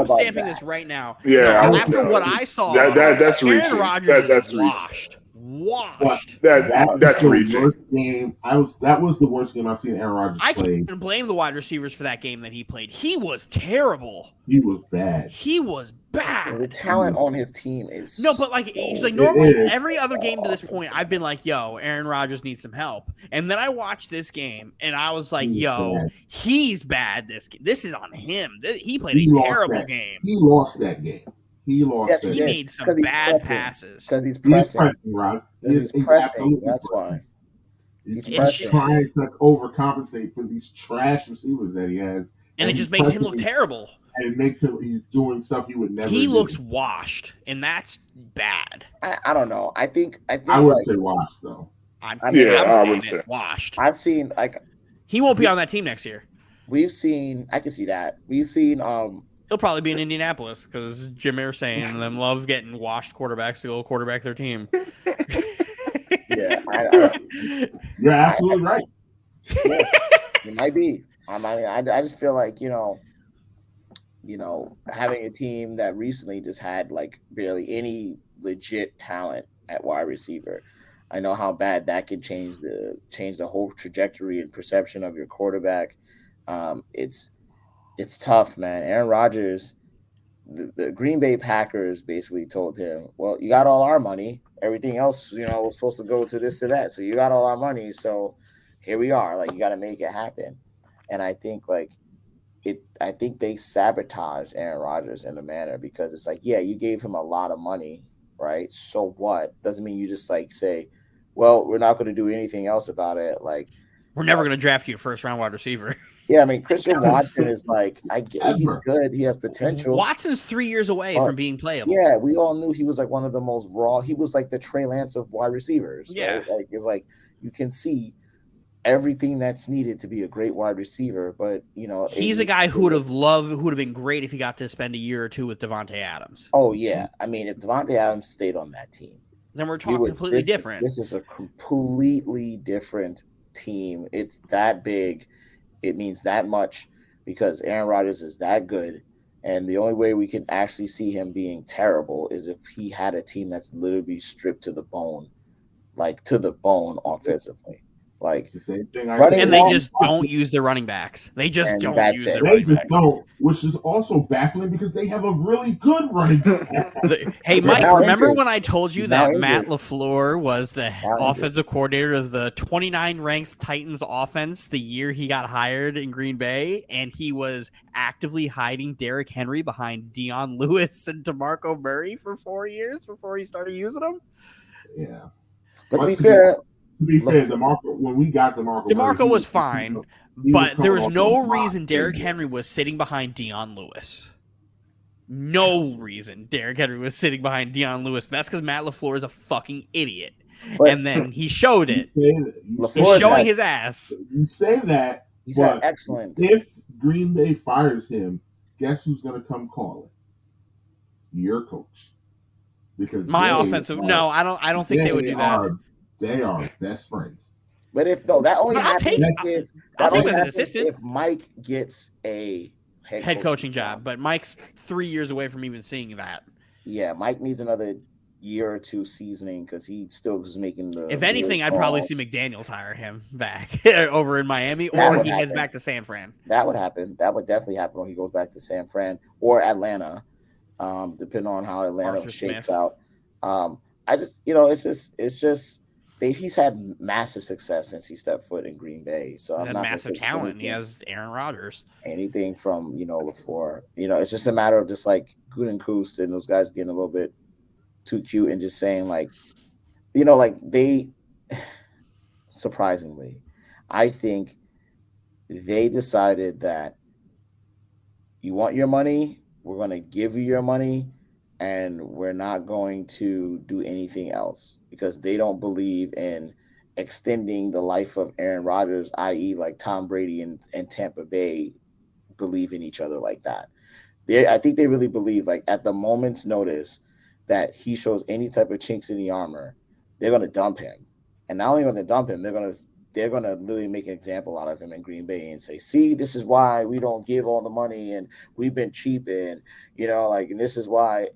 stamping this right now. Yeah. After what I saw, that's Aaron reaching. Rodgers That's is washed. That's reaching. Worst game. That was the worst game I've seen Aaron Rodgers play. I can't even blame the wide receivers for that game that he played. He was terrible. He was bad. The talent on his team is but like he's like normally every other game to this point I've been like, yo, Aaron Rodgers needs some help. And then I watched this game and I was like, he's bad. This is on him. He played a terrible game. He lost that game. He made some bad passes. Because he's pressing. He's pressing. That's why. He's trying to overcompensate for these trash receivers that he has. And it just makes him look terrible. And it makes him, he's doing stuff he would never do. He looks washed, and that's bad. I don't know. I think I would say washed, though. I would say washed. I've seen, he won't be on that team next year. I can see that. We've seen, he'll probably be in Indianapolis because Jim Irsay and them love getting washed quarterbacks to go quarterback their team. Yeah. You're absolutely right. Yeah, it might be. I just feel like, having a team that recently just had like barely any legit talent at wide receiver. I know how bad that can change the whole trajectory and perception of your quarterback. It's tough, man. Aaron Rodgers, the Green Bay Packers basically told him, well, you got all our money. Everything else, was supposed to go to this to that. So you got all our money. So here we are. Like, you got to make it happen. And I think I think they sabotaged Aaron Rodgers in a manner because it's like, yeah, you gave him a lot of money, right? So what? Doesn't mean you just like say, well, we're not going to do anything else about it. Like, we're never going to draft you a first round wide receiver. Yeah, I mean, Christian Watson is like, he's Ever. good. He has potential. Watson's 3 years away But, from being playable. Yeah, we all knew he was like one of the most raw. He was like the Trey Lance of wide receivers. Yeah. Right? Like it's like you can see everything that's needed to be a great wide receiver. But he's a guy who would have been great if he got to spend a year or two with Devontae Adams. Oh yeah, I mean, if Devontae Adams stayed on that team, then we're talking completely different. This is a completely different team. It's that big. It means that much because Aaron Rodgers is that good. And the only way we can actually see him being terrible is if he had a team that's literally stripped to the bone, like to the bone offensively. Like It's the same thing. And they just don't use their running backs. They just don't use their running backs. Don't, which is also baffling because they have a really good running back. Hey, Mike, remember when I told you that Matt LaFleur was the offensive coordinator of the 29 ranked Titans offense the year he got hired in Green Bay, and he was actively hiding Derrick Henry behind Deion Lewis and DeMarco Murray for 4 years before he started using them? Yeah. But to be fair, DeMarco, when we got DeMarco was fine, but there was no reason Derrick Henry was sitting behind Deion Lewis. No reason Derrick Henry was sitting behind Deion Lewis. But that's because Matt LaFleur is a fucking idiot. And then he showed it. He's showing his ass. You say that. He's had excellent. If Green Bay fires him, guess who's going to come call it? Your coach. Because my offensive. No, I don't think they would do that. They are best friends. But if that only happens if Mike gets a head coaching job. But Mike's 3 years away from even seeing that. Yeah, Mike needs another year or two seasoning because he still was making the. If anything, I'd probably see McDaniels hire him back over in Miami, or he heads back to San Fran. That would happen. That would definitely happen when he goes back to San Fran or Atlanta, depending on how Atlanta shakes out. I just, it's just. He's had massive success since he stepped foot in Green Bay. So he's had massive talent. He has Aaron Rodgers. Anything from before. It's just a matter of just like Gutekunst and those guys getting a little bit too cute and just saying like, they surprisingly, I think they decided that you want your money, we're going to give you your money. And we're not going to do anything else because they don't believe in extending the life of Aaron Rodgers, i.e. like Tom Brady and Tampa Bay believe in each other like that. I think they really believe like at the moment's notice that he shows any type of chinks in the armor, they're going to dump him. And not only going to dump him, they're going to literally make an example out of him in Green Bay and say, see, this is why we don't give all the money and we've been cheap and, and this is why,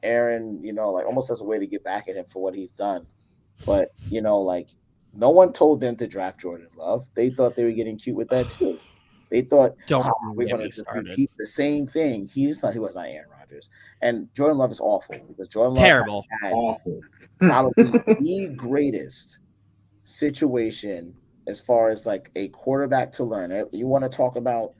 Aaron, like almost as a way to get back at him for what he's done. But, like no one told them to draft Jordan Love. They thought they were getting cute with that too. They thought we're going to just repeat the same thing. He was not Aaron Rodgers. And Jordan Love is awful because Jordan Love terrible, awful, probably the greatest situation as far as like a quarterback to learn. You want to talk about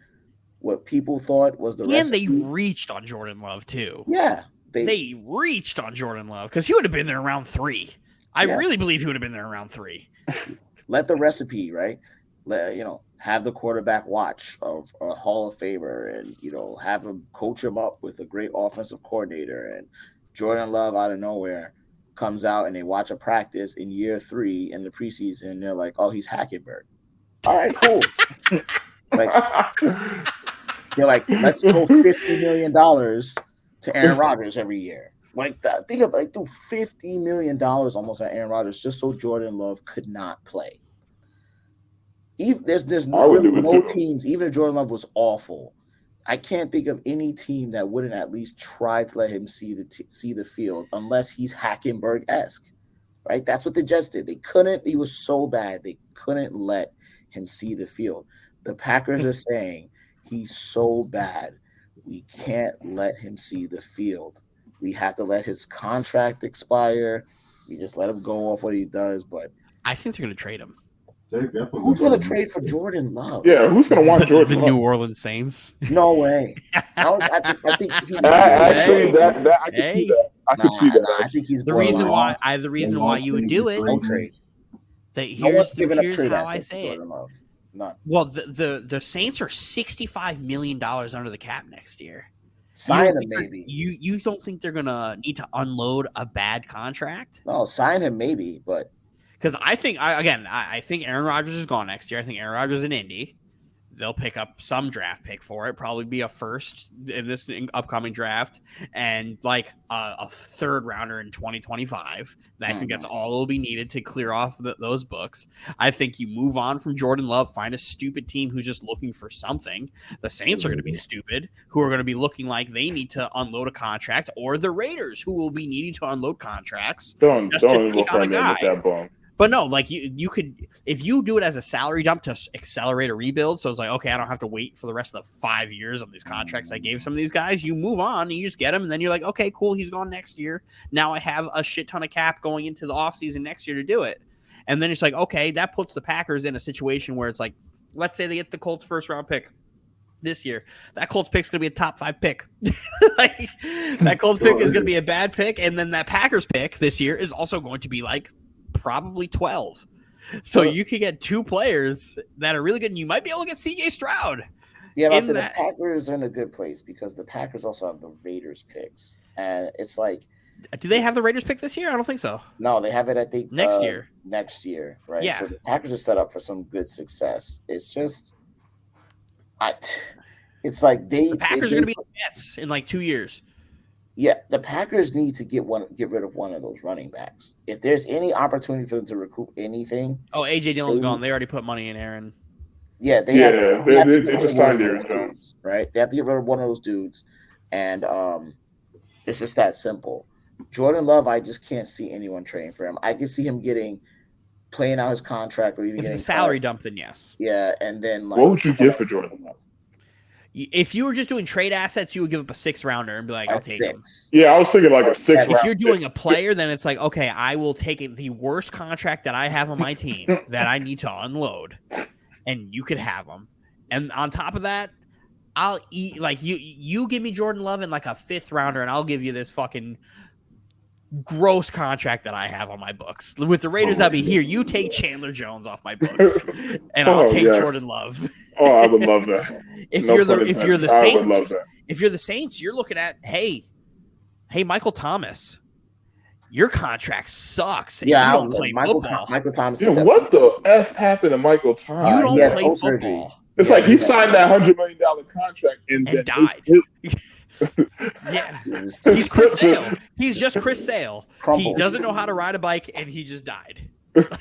what people thought was the recipe? And they reached on Jordan Love too. Yeah. They reached on Jordan Love because he would have been there around 3. I really believe he would have been there around 3. Let the recipe, right? Have the quarterback watch of a Hall of Famer and, have him coach him up with a great offensive coordinator. And Jordan Love out of nowhere comes out and they watch a practice in year 3 in the preseason. And they're like, oh, he's Hackenberg. All right, cool. They're like, let's go $50 million to Aaron Rodgers every year. Like that. Think of do $50 million almost at Aaron Rodgers just so Jordan Love could not play. There's no teams, even if Jordan Love was awful, I can't think of any team that wouldn't at least try to let him see the field unless he's Hackenberg-esque, right? That's what the Jets did. They couldn't. He was so bad they couldn't let him see the field. The Packers are saying he's so bad we can't let him see the field. We have to let his contract expire. We just let him go off what he does. But I think they're going to trade him. Who's going to trade for Jordan Love? Yeah, who's going to want Jordan Love? The New Orleans Saints. No way. I think actually I can see that. I can see that. I think he's the reason why you would do it. No trade. Here's how I say it. None. Well, the Saints are $65 million under the cap next year. Sign him maybe. You don't think they're gonna need to unload a bad contract? No, sign him maybe, but because I think Aaron Rodgers is gone next year. I think Aaron Rodgers is in Indy. They'll pick up some draft pick for it, probably be a first in this upcoming draft, and like a third rounder in 2025. And I think that's all will be needed to clear off those books. I think you move on from Jordan Love, find a stupid team who's just looking for something. The Saints are going to be stupid, who are going to be looking like they need to unload a contract, or the Raiders, who will be needing to unload contracts. Don't look for him with that bum. But no, like you could, if you do it as a salary dump to accelerate a rebuild, so it's like, okay, I don't have to wait for the rest of the 5 years of these contracts I gave some of these guys. You move on and you just get them, and then you're like, okay, cool, he's gone next year. Now I have a shit ton of cap going into the offseason next year to do it. And then it's like, okay, that puts the Packers in a situation where it's like, let's say they get the Colts first round pick this year. That Colts pick is going to be a top 5 pick. Like, that Colts pick is going to be a bad pick, and then that Packers pick this year is also going to be like probably 12. So you could get 2 players that are really good, and you might be able to get CJ Stroud. Yeah, but the Packers are in a good place because the Packers also have the Raiders picks. And it's like, do they have the Raiders pick this year? I don't think so. No, they have it, I think, next year. Next year, right? Yeah. So the Packers are set up for some good success. It's just, it's like the Packers are going to be the Jets in like 2 years. Yeah, the Packers need to get rid of one of those running backs. If there's any opportunity for them to recoup anything. Oh, AJ Dillon's gone. They already put money in Aaron. Yeah, they just signed Aaron Jones, right? They have to get rid of one of those dudes, and it's just that simple. Jordan Love, I just can't see anyone trading for him. I can see him playing out his contract, or even if getting a salary dump. Then yes. Yeah, and then what would you give for Jordan Love? If you were just doing trade assets, you would give up a 6th rounder and be like, I'll take him. Yeah, I was thinking like a 6th. If you're doing a player, then it's like, okay, I will take the worst contract that I have on my team that I need to unload, and you could have him. And on top of that, I'll eat like you give me Jordan Love and like a 5th rounder, and I'll give you this fucking gross contract that I have on my books. With the Raiders, I'll be here. You take Chandler Jones off my books, and I'll take Jordan Love. Oh, I would love that. If you're the Saints, you're looking at, hey, Michael Thomas, your contract sucks. And yeah, you don't play football. Michael Thomas. Yeah, what the F happened to Michael Thomas? You don't play football. It's like he signed that $100 million contract and died. Yeah, he's Chris Sale. He's just Chris Sale. He doesn't know how to ride a bike, and he just died.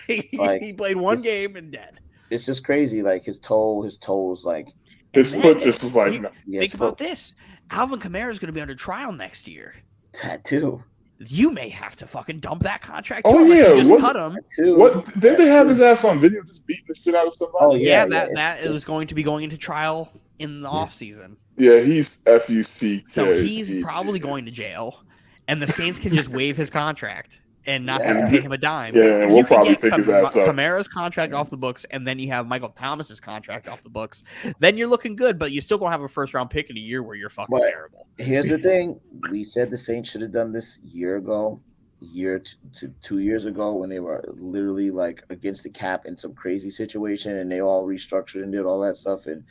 He played one game and dead. It's just crazy. Like his toes, like his foot just was like. Think about this: Alvin Kamara is going to be under trial next year. Tattoo. You may have to fucking dump that contract. Oh yeah, you just cut him. What didn't they have his ass on video just beating the shit out of somebody? Oh yeah, that is going to be going into trial in the off season. Yeah, he's FUC. So he's probably going to jail, and the Saints can just waive his contract and not have to pay him a dime. Yeah, and we'll probably pick his ass up. Kamara's contract off the books, and then you have Michael Thomas's contract off the books. Then you're looking good, but you still don't have a 1st round pick in a year where you're fucking terrible. Here's the thing: we said the Saints should have done this 2 years ago, when they were literally like against the cap in some crazy situation, and they all restructured and did all that stuff and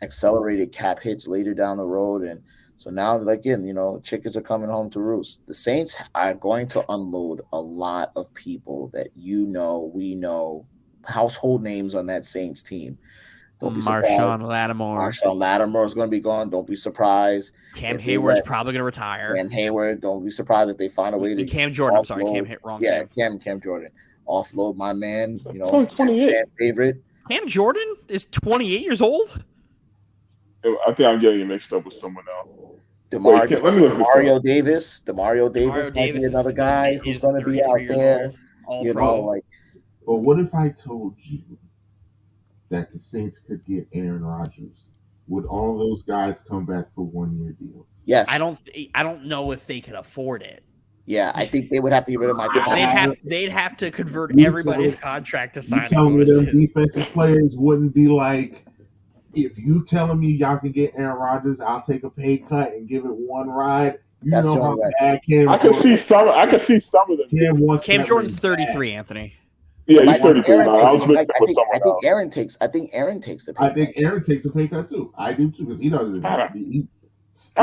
accelerated cap hits later down the road. And so now, again, chickens are coming home to roost. The Saints are going to unload a lot of people that we know, household names on that Saints team. Marshawn Lattimore. Marshawn Lattimore is going to be gone. Don't be surprised. Cam Hayward's probably going to retire. Cam Hayward. Don't be surprised if they find a way to. Cam Jordan. I'm sorry, Cam Jordan. Offload my man. 28. Fan favorite. Cam Jordan is 28 years old. I think I'm getting you mixed up with someone else. Demario Davis. Demario Davis might be another guy who's going to be out there. But what if I told you that the Saints could get Aaron Rodgers? Would all those guys come back for 1-year deals? Yes. I don't know if they could afford it. Yeah, I think they would have to get rid of Michael. They'd have to convert everybody's contract to sign. You tell me them defensive players wouldn't be like, if you telling me y'all can get Aaron Rodgers, I'll take a pay cut and give it one ride. That's how bad Cam. I can see some of them. Cam Jordan's 33, Anthony. Yeah, But he's 33 now. I was mixing him with someone else. I think Aaron takes the pay I cut. think Aaron takes a pay cut too. I do too because he doesn't. I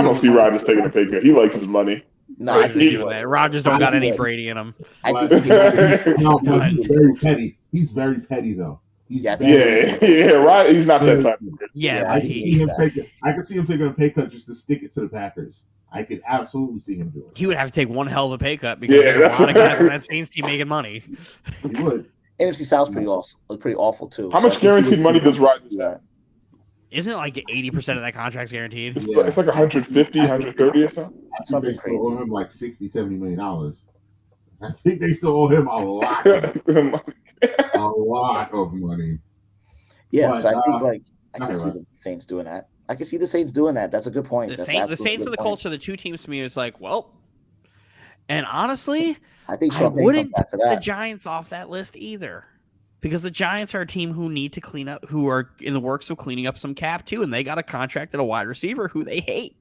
don't see Rodgers taking a pay cut. He likes his money. No, I Rodgers think ain't he doing would. that. Rodgers don't I got think any that- Brady in him. I But, think he would. no, but he's very petty. He's very petty though. He's Yeah, very, Right. He's not that type of person. Yeah, Yeah, but I can see him exactly. taking. I can see him taking a pay cut just to stick it to the Packers. I could absolutely see him doing it. he would have to take one hell of a pay cut because Yeah, there's a that's lot of guys on right. that Saints team making money. He would. NFC South's pretty awful too. How So I much think he would guaranteed see money him does Rodgers do have? that. Isn't it like 80% of that contract's guaranteed? It's, Yeah. it's like 150, 130 or something. I think Something they still owe crazy. him like $60-70 million. I think they still owe him a lot, of money. Yeah, But, so I think I okay, can see Russ. the Saints doing that. I can see the Saints doing that. That's a good point. The That's Saints absolutely a and good the point. Colts are the two teams to me. It's like, well, and honestly, I think I Sean Payton wouldn't comes back for take the that. Giants off that list either. Because the Giants are a team who need to clean up, who are in the works of cleaning up some cap too, and they got a contract at a wide receiver who they hate,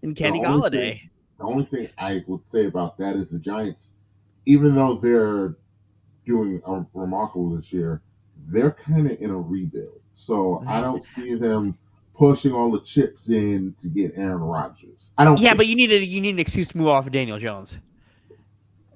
in Kenny Golladay. The only thing I would say about that is the Giants, even though they're doing remarkable this year, they're kind of in a rebuild. So I don't see them pushing all the chips in to get Aaron Rodgers. I don't. Yeah, think- but you need an excuse to move off of Daniel Jones.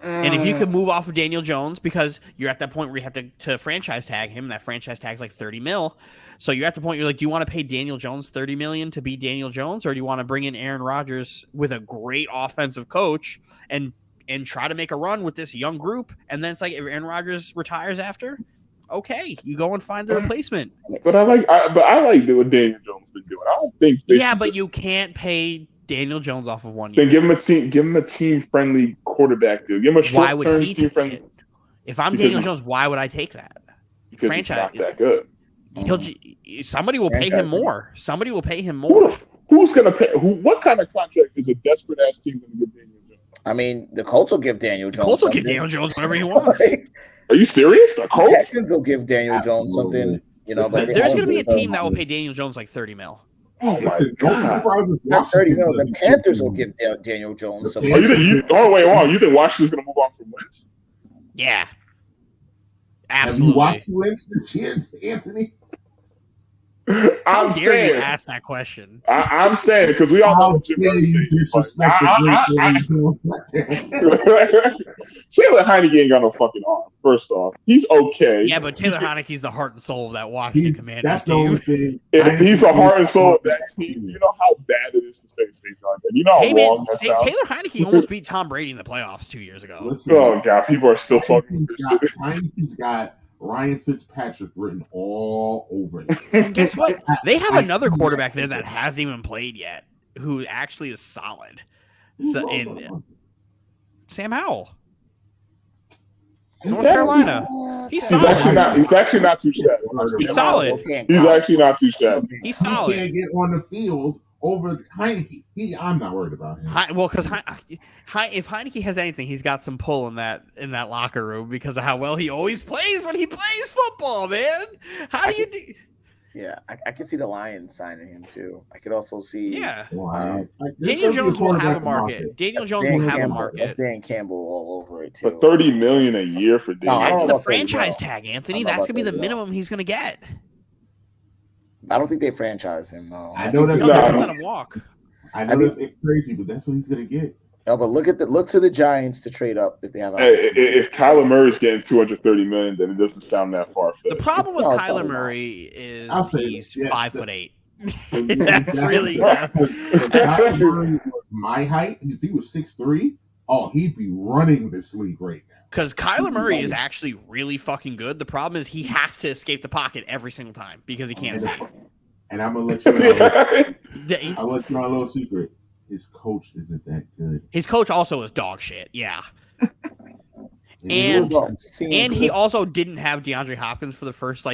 And if you could move off of Daniel Jones, because you're at that point where you have to franchise tag him, and that franchise tag's like $30 million. So you're at the point you're like, do you want to pay Daniel Jones $30 million to be Daniel Jones, or do you want to bring in Aaron Rodgers with a great offensive coach and try to make a run with this young group? And then it's like if Aaron Rodgers retires after, okay, you go and find the replacement. But I like what Daniel Jones been doing. I don't think. they Yeah, should but just- you can't pay Daniel Jones off of 1 year. Then give him a team friendly quarterback deal. Give him a Why short would term he team take friendly it? If I'm Because Daniel he- Jones, why would I take that? because Franchise- he's not that good. Somebody will pay him Franchise. more. Somebody will pay him more. Who's gonna pay? What kind of contract is a desperate ass team gonna give Daniel Jones? I mean, the Colts will give Daniel Jones. Colts will give something. Daniel Jones whatever he wants. Like, Are you serious? The Colts? Texans will give Daniel Jones Absolutely. something. You know, But but There's going to be a team that will pay Daniel Jones like $30 million. Oh my Listen, don't be god! surprised if Not 30 Washington million. The doesn't Panthers give will him- give Daniel Jones The something. Oh, you think Washington's gonna move on from Wentz? Yeah. Have you Absolutely. watched Wentz this year, Anthony? How I'm dare you saying, ask that question? I'm saying because we all know How what Jim dare Irsay you is, but disrespect the great Daniel Jones? Taylor Heineke ain't got no fucking arm. First off, he's okay. Yeah, but Taylor Heineke's the heart and soul of that Washington Commanders That's the only team. thing. He's the heart and soul of that team. You know how bad it is to stay safe on that. You know how Hey, man, wrong that sounds. Taylor Heineke almost beat Tom Brady in the playoffs 2 years ago. Listen, Oh god, people are still talking about this shit. Heineke's got Ryan Fitzpatrick written all over it. And guess what? They have I another see quarterback that. there that hasn't even played yet, who actually is solid. So, in Sam Howell, North Carolina. He's He's solid. actually not too shabby. He's solid. He's actually not too shabby. He's He solid. can't get on the field over Heineke. I'm not worried about him. Well, because if Heineke has anything, he's got some pull in that locker room because of how well he always plays when he plays football, man. How do you do? Yeah, I can see the Lions signing him too. I could also see. Yeah, Wow. Daniel Jones will have a market. Daniel Jones will Dan have a Campbell. That's market. Dan Campbell all over it too. For $30 million a year for No, I Daniel. don't That's know the about that, franchise no. tag, I Anthony. don't know That's about gonna be the that, no. minimum he's gonna get. I don't think they franchise him. No, I know that's No, No. they're not. gonna let him walk. I know that's crazy, but that's what he's gonna get. No, but look to the Giants to trade up if they have. Hey, opportunity. if Kyler Murray's getting $230 million, then it doesn't sound that far The fetched. problem with not Kyler funny. Murray is I'll say he's this, yeah, 5'8". That's really If Kyler Murray was my height, if he was 6'3", oh, he'd be running this league right now. because Kyler Murray is actually really fucking good. The problem is he has to escape the pocket every single time because he can't see. And I'm gonna let you know. The- I'll let you know a little secret. His coach isn't that good. His coach also is dog shit. Yeah. And he also didn't have DeAndre Hopkins for the first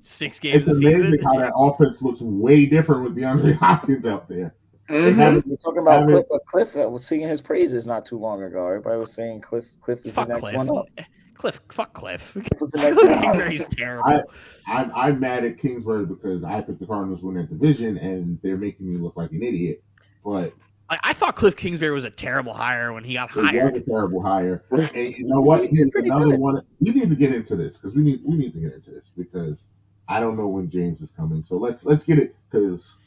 6 games it's of the amazing season. how that offense looks way different with DeAndre Hopkins out there. Mhm. We're talking about I Cliff, mean- but Cliff was singing his praises not too long ago. Everybody was saying Cliff is Fuck the next Cliff. one up. Fuck Cliff. Cliff is the next one up. Kingsbury's terrible. I'm mad at Kingsbury because I picked the Cardinals win that division and they're making me look like an idiot. But I thought Cliff Kingsbury was a terrible hire when he got It hired. was a terrible hire. And you know what? Here's another one. We need to get into this because we need to get into this because I don't know when James is coming. So let's get it because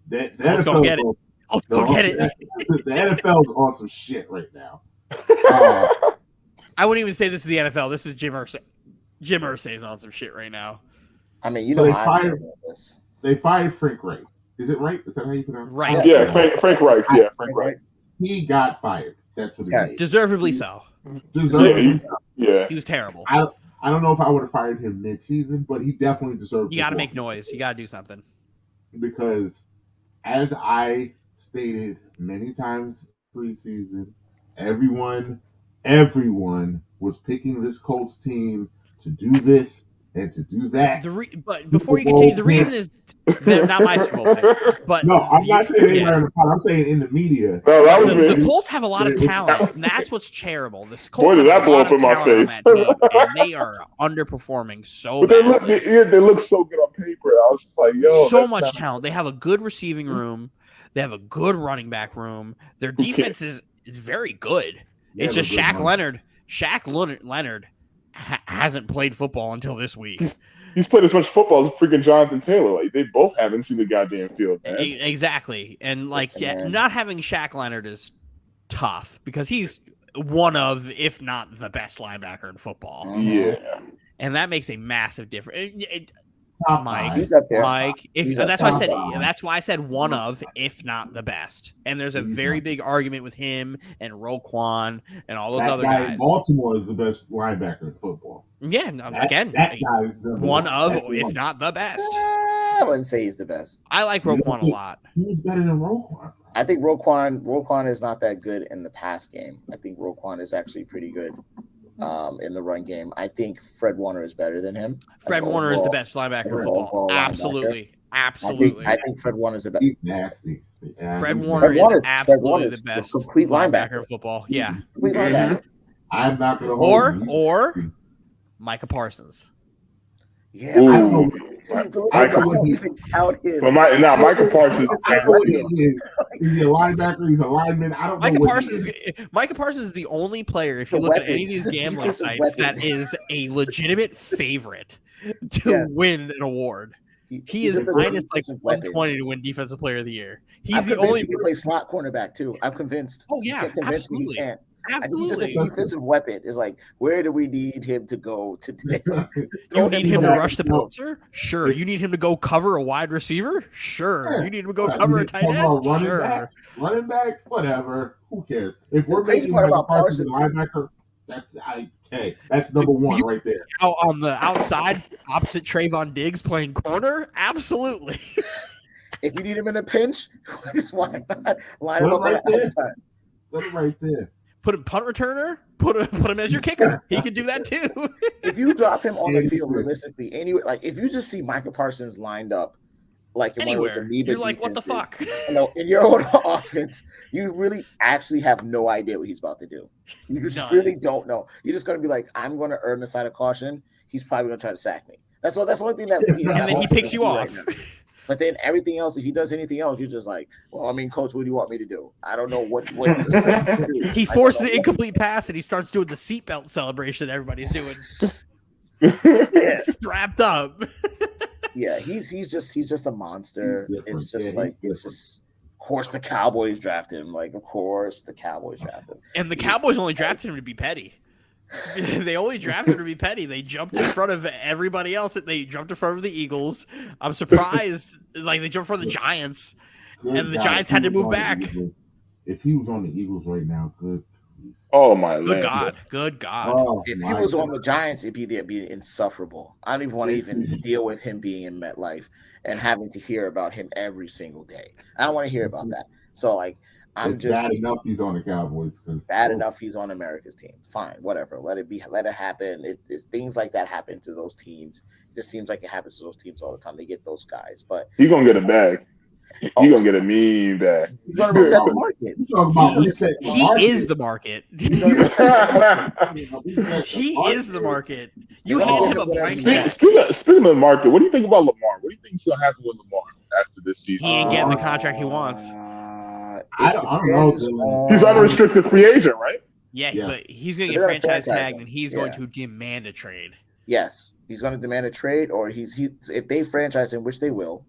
the Let's go get it. Let's go get it. The NFL's on some shit right now. I wouldn't even say this is the NFL. This is Jim Irsay. Jim Irsay's on some shit right now. I mean, So they fired Frank Wright. Is it right? Is that how you pronounce it? Right. Yeah, Frank Wright. Yeah, Frank Wright. He got fired. That's what it is. Deservedly so. Yeah. He was terrible. I don't know if I would have fired him mid-season, but he definitely deserved. You got to make noise. You got to do something. Because, as I stated many times preseason, everyone was picking this Colts team to do this and to do that. But before you continue, the reason is they're not my Super Bowl pick. But no, I'm not saying anybody in the pod. I'm saying in the media. No, that was the Colts have a lot of talent, and that's what's terrible. The Colts Boy, did have that a blow lot up of in my talent face. on that team, and they are underperforming so But badly. they look so good on paper. I was just like, yo, So much talent. They have a good receiving room. They have a good running back room. Their defense is very good. Yeah, it's just they're good Shaq Leonard. Shaq Leonard hasn't played football until this week. He's played as much football as freaking Jonathan Taylor. Like, they both haven't seen the goddamn field, man. Exactly. And like, Listen, not having Shaq Leonard is tough because he's one of, if not the best linebacker in football. Yeah. And that makes a massive difference. Top Mike, five. He's up there. Mike, He's that's up why I said top five. that's why I said one of, if not the best. And there's a very big argument with him and Roquan and all those That other guy in guys. Baltimore is the best linebacker in football. Yeah, again, that guy is the one of, that's if one. not the best. I wouldn't say he's the best. I like Roquan a lot. Who's better than Roquan? I think Roquan is not that good in the pass game. I think Roquan is actually pretty good in the run game. I think Fred Warner is better than him. Fred Warner is the best linebacker in football. Absolutely. Absolutely. I think Fred Warner is the best. He's nasty. Yeah, Fred he's Warner nasty. is absolutely the best complete linebacker linebacker in football. Yeah. Complete linebacker. I'm not going to hold him. Or Micah Parsons. Yeah, Ooh. I don't know. Out him. But Michael Parsons. Is he a linebacker? He's a lineman. I don't know. Micah Parsons is the only player, if you look at any of these gambling sites, that is a legitimate favorite to win an award. He is minus like 120 to win Defensive Player of the Year. He's the only. He can play slot cornerback too. I'm convinced. Oh yeah, absolutely. He can't. Absolutely. He's just a defensive weapon. It's like, where do we need him to go today? You need him to rush the passer? Sure. You need him to go cover a wide receiver? Sure. Yeah. You need him to go cover a tight end? Sure. Running back, whatever. Who cares? If we're crazy making part Michael about Parsons a Parsons- linebacker, that's number one right there. Out on the outside, opposite Trayvon Diggs playing corner? Absolutely. If you need him in a pinch, just why not line him Put him up right on the there. outside? Put him right there. Put him punt returner. Put him as your kicker. He could do that too. If you drop him on the field realistically, anyway, like if you just see Micah Parsons lined up like in one of Anywhere, those amoeba you're like, what the defenses, fuck? You know, in your own offense, you really actually have no idea what he's about to do. You just None. really don't know. You're just going to be like, I'm going to earn the side of caution. He's probably going to try to sack me. That's the only thing that. And then he picks you off. But then everything else, if he does anything else, you're just like, well, I mean, coach, what do you want me to do? I don't know what he's supposed to do. He forces the incomplete pass and he starts doing the seatbelt celebration that everybody's doing. Yeah. Strapped up. Yeah, he's just a monster. He's different. It's just Yeah, like he's it's just. Of course, the Cowboys drafted him. Like, of course, the Cowboys drafted him. And the Cowboys only drafted him to be petty. They only drafted him to be petty. They jumped in front of everybody else. They jumped in front of the Eagles. I'm surprised. Like, they jumped in front of the Giants. Good And the God, Giants if had he to was move on the back. Eagles- If he was on the Eagles right now, good. Oh my Good land. God. Good God. Oh, If he my was God. on the Giants, it'd be insufferable. I don't even want to even deal with him being in MetLife and having to hear about him every single day. I don't want to hear about that. So, like, I'm It's just bad enough he's on the Cowboys. bad enough he's on America's team. Fine, whatever. Let it be. Let it happen. It's things like that happen to those teams. It just seems like it happens to those teams all the time. They get those guys, but He gonna get a bag. He gonna get a mean bag. he's going to reset the market. You talking about reset the He market. is the market. He is the market. You hand him a blank check. Speaking of the market, what do you think about Lamar? What do you think is gonna happen with Lamar after this season? He ain't getting the contract he wants. I don't know. Dylan. He's unrestricted free agent, right? Yeah, Yes. but he's going to They're get gonna franchise franchise tagged, him. and he's Yeah. going to demand a trade. Yes, he's going to demand a trade, or if they franchise him, which they will,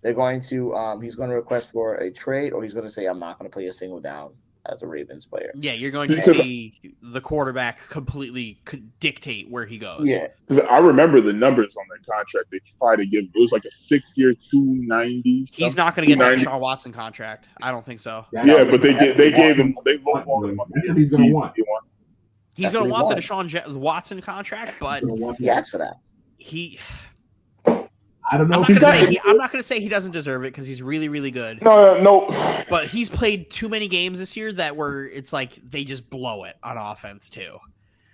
they're going to he's going to request for a trade, or he's going to say, I'm not going to play a single down as a Ravens player. Yeah, you're going to Because- see the quarterback completely dictate where he goes. Yeah, 'Cause I remember the numbers on that contract. They tried to give it was like a 6-year, 290. He's not going to get that 290. Deshaun Watson contract. I don't think so. Yeah, but they gave him they lowballed him on That's the what he's gonna guarantees want. he won. He's That's going to what want he the Deshaun Watson contract, but He's gonna want he that. asked for that. he. I don't know. I'm if not he's going to got- say I'm not going to say he doesn't deserve it because he's really, really good. No. But he's played too many games this year that where it's like they just blow it on offense too.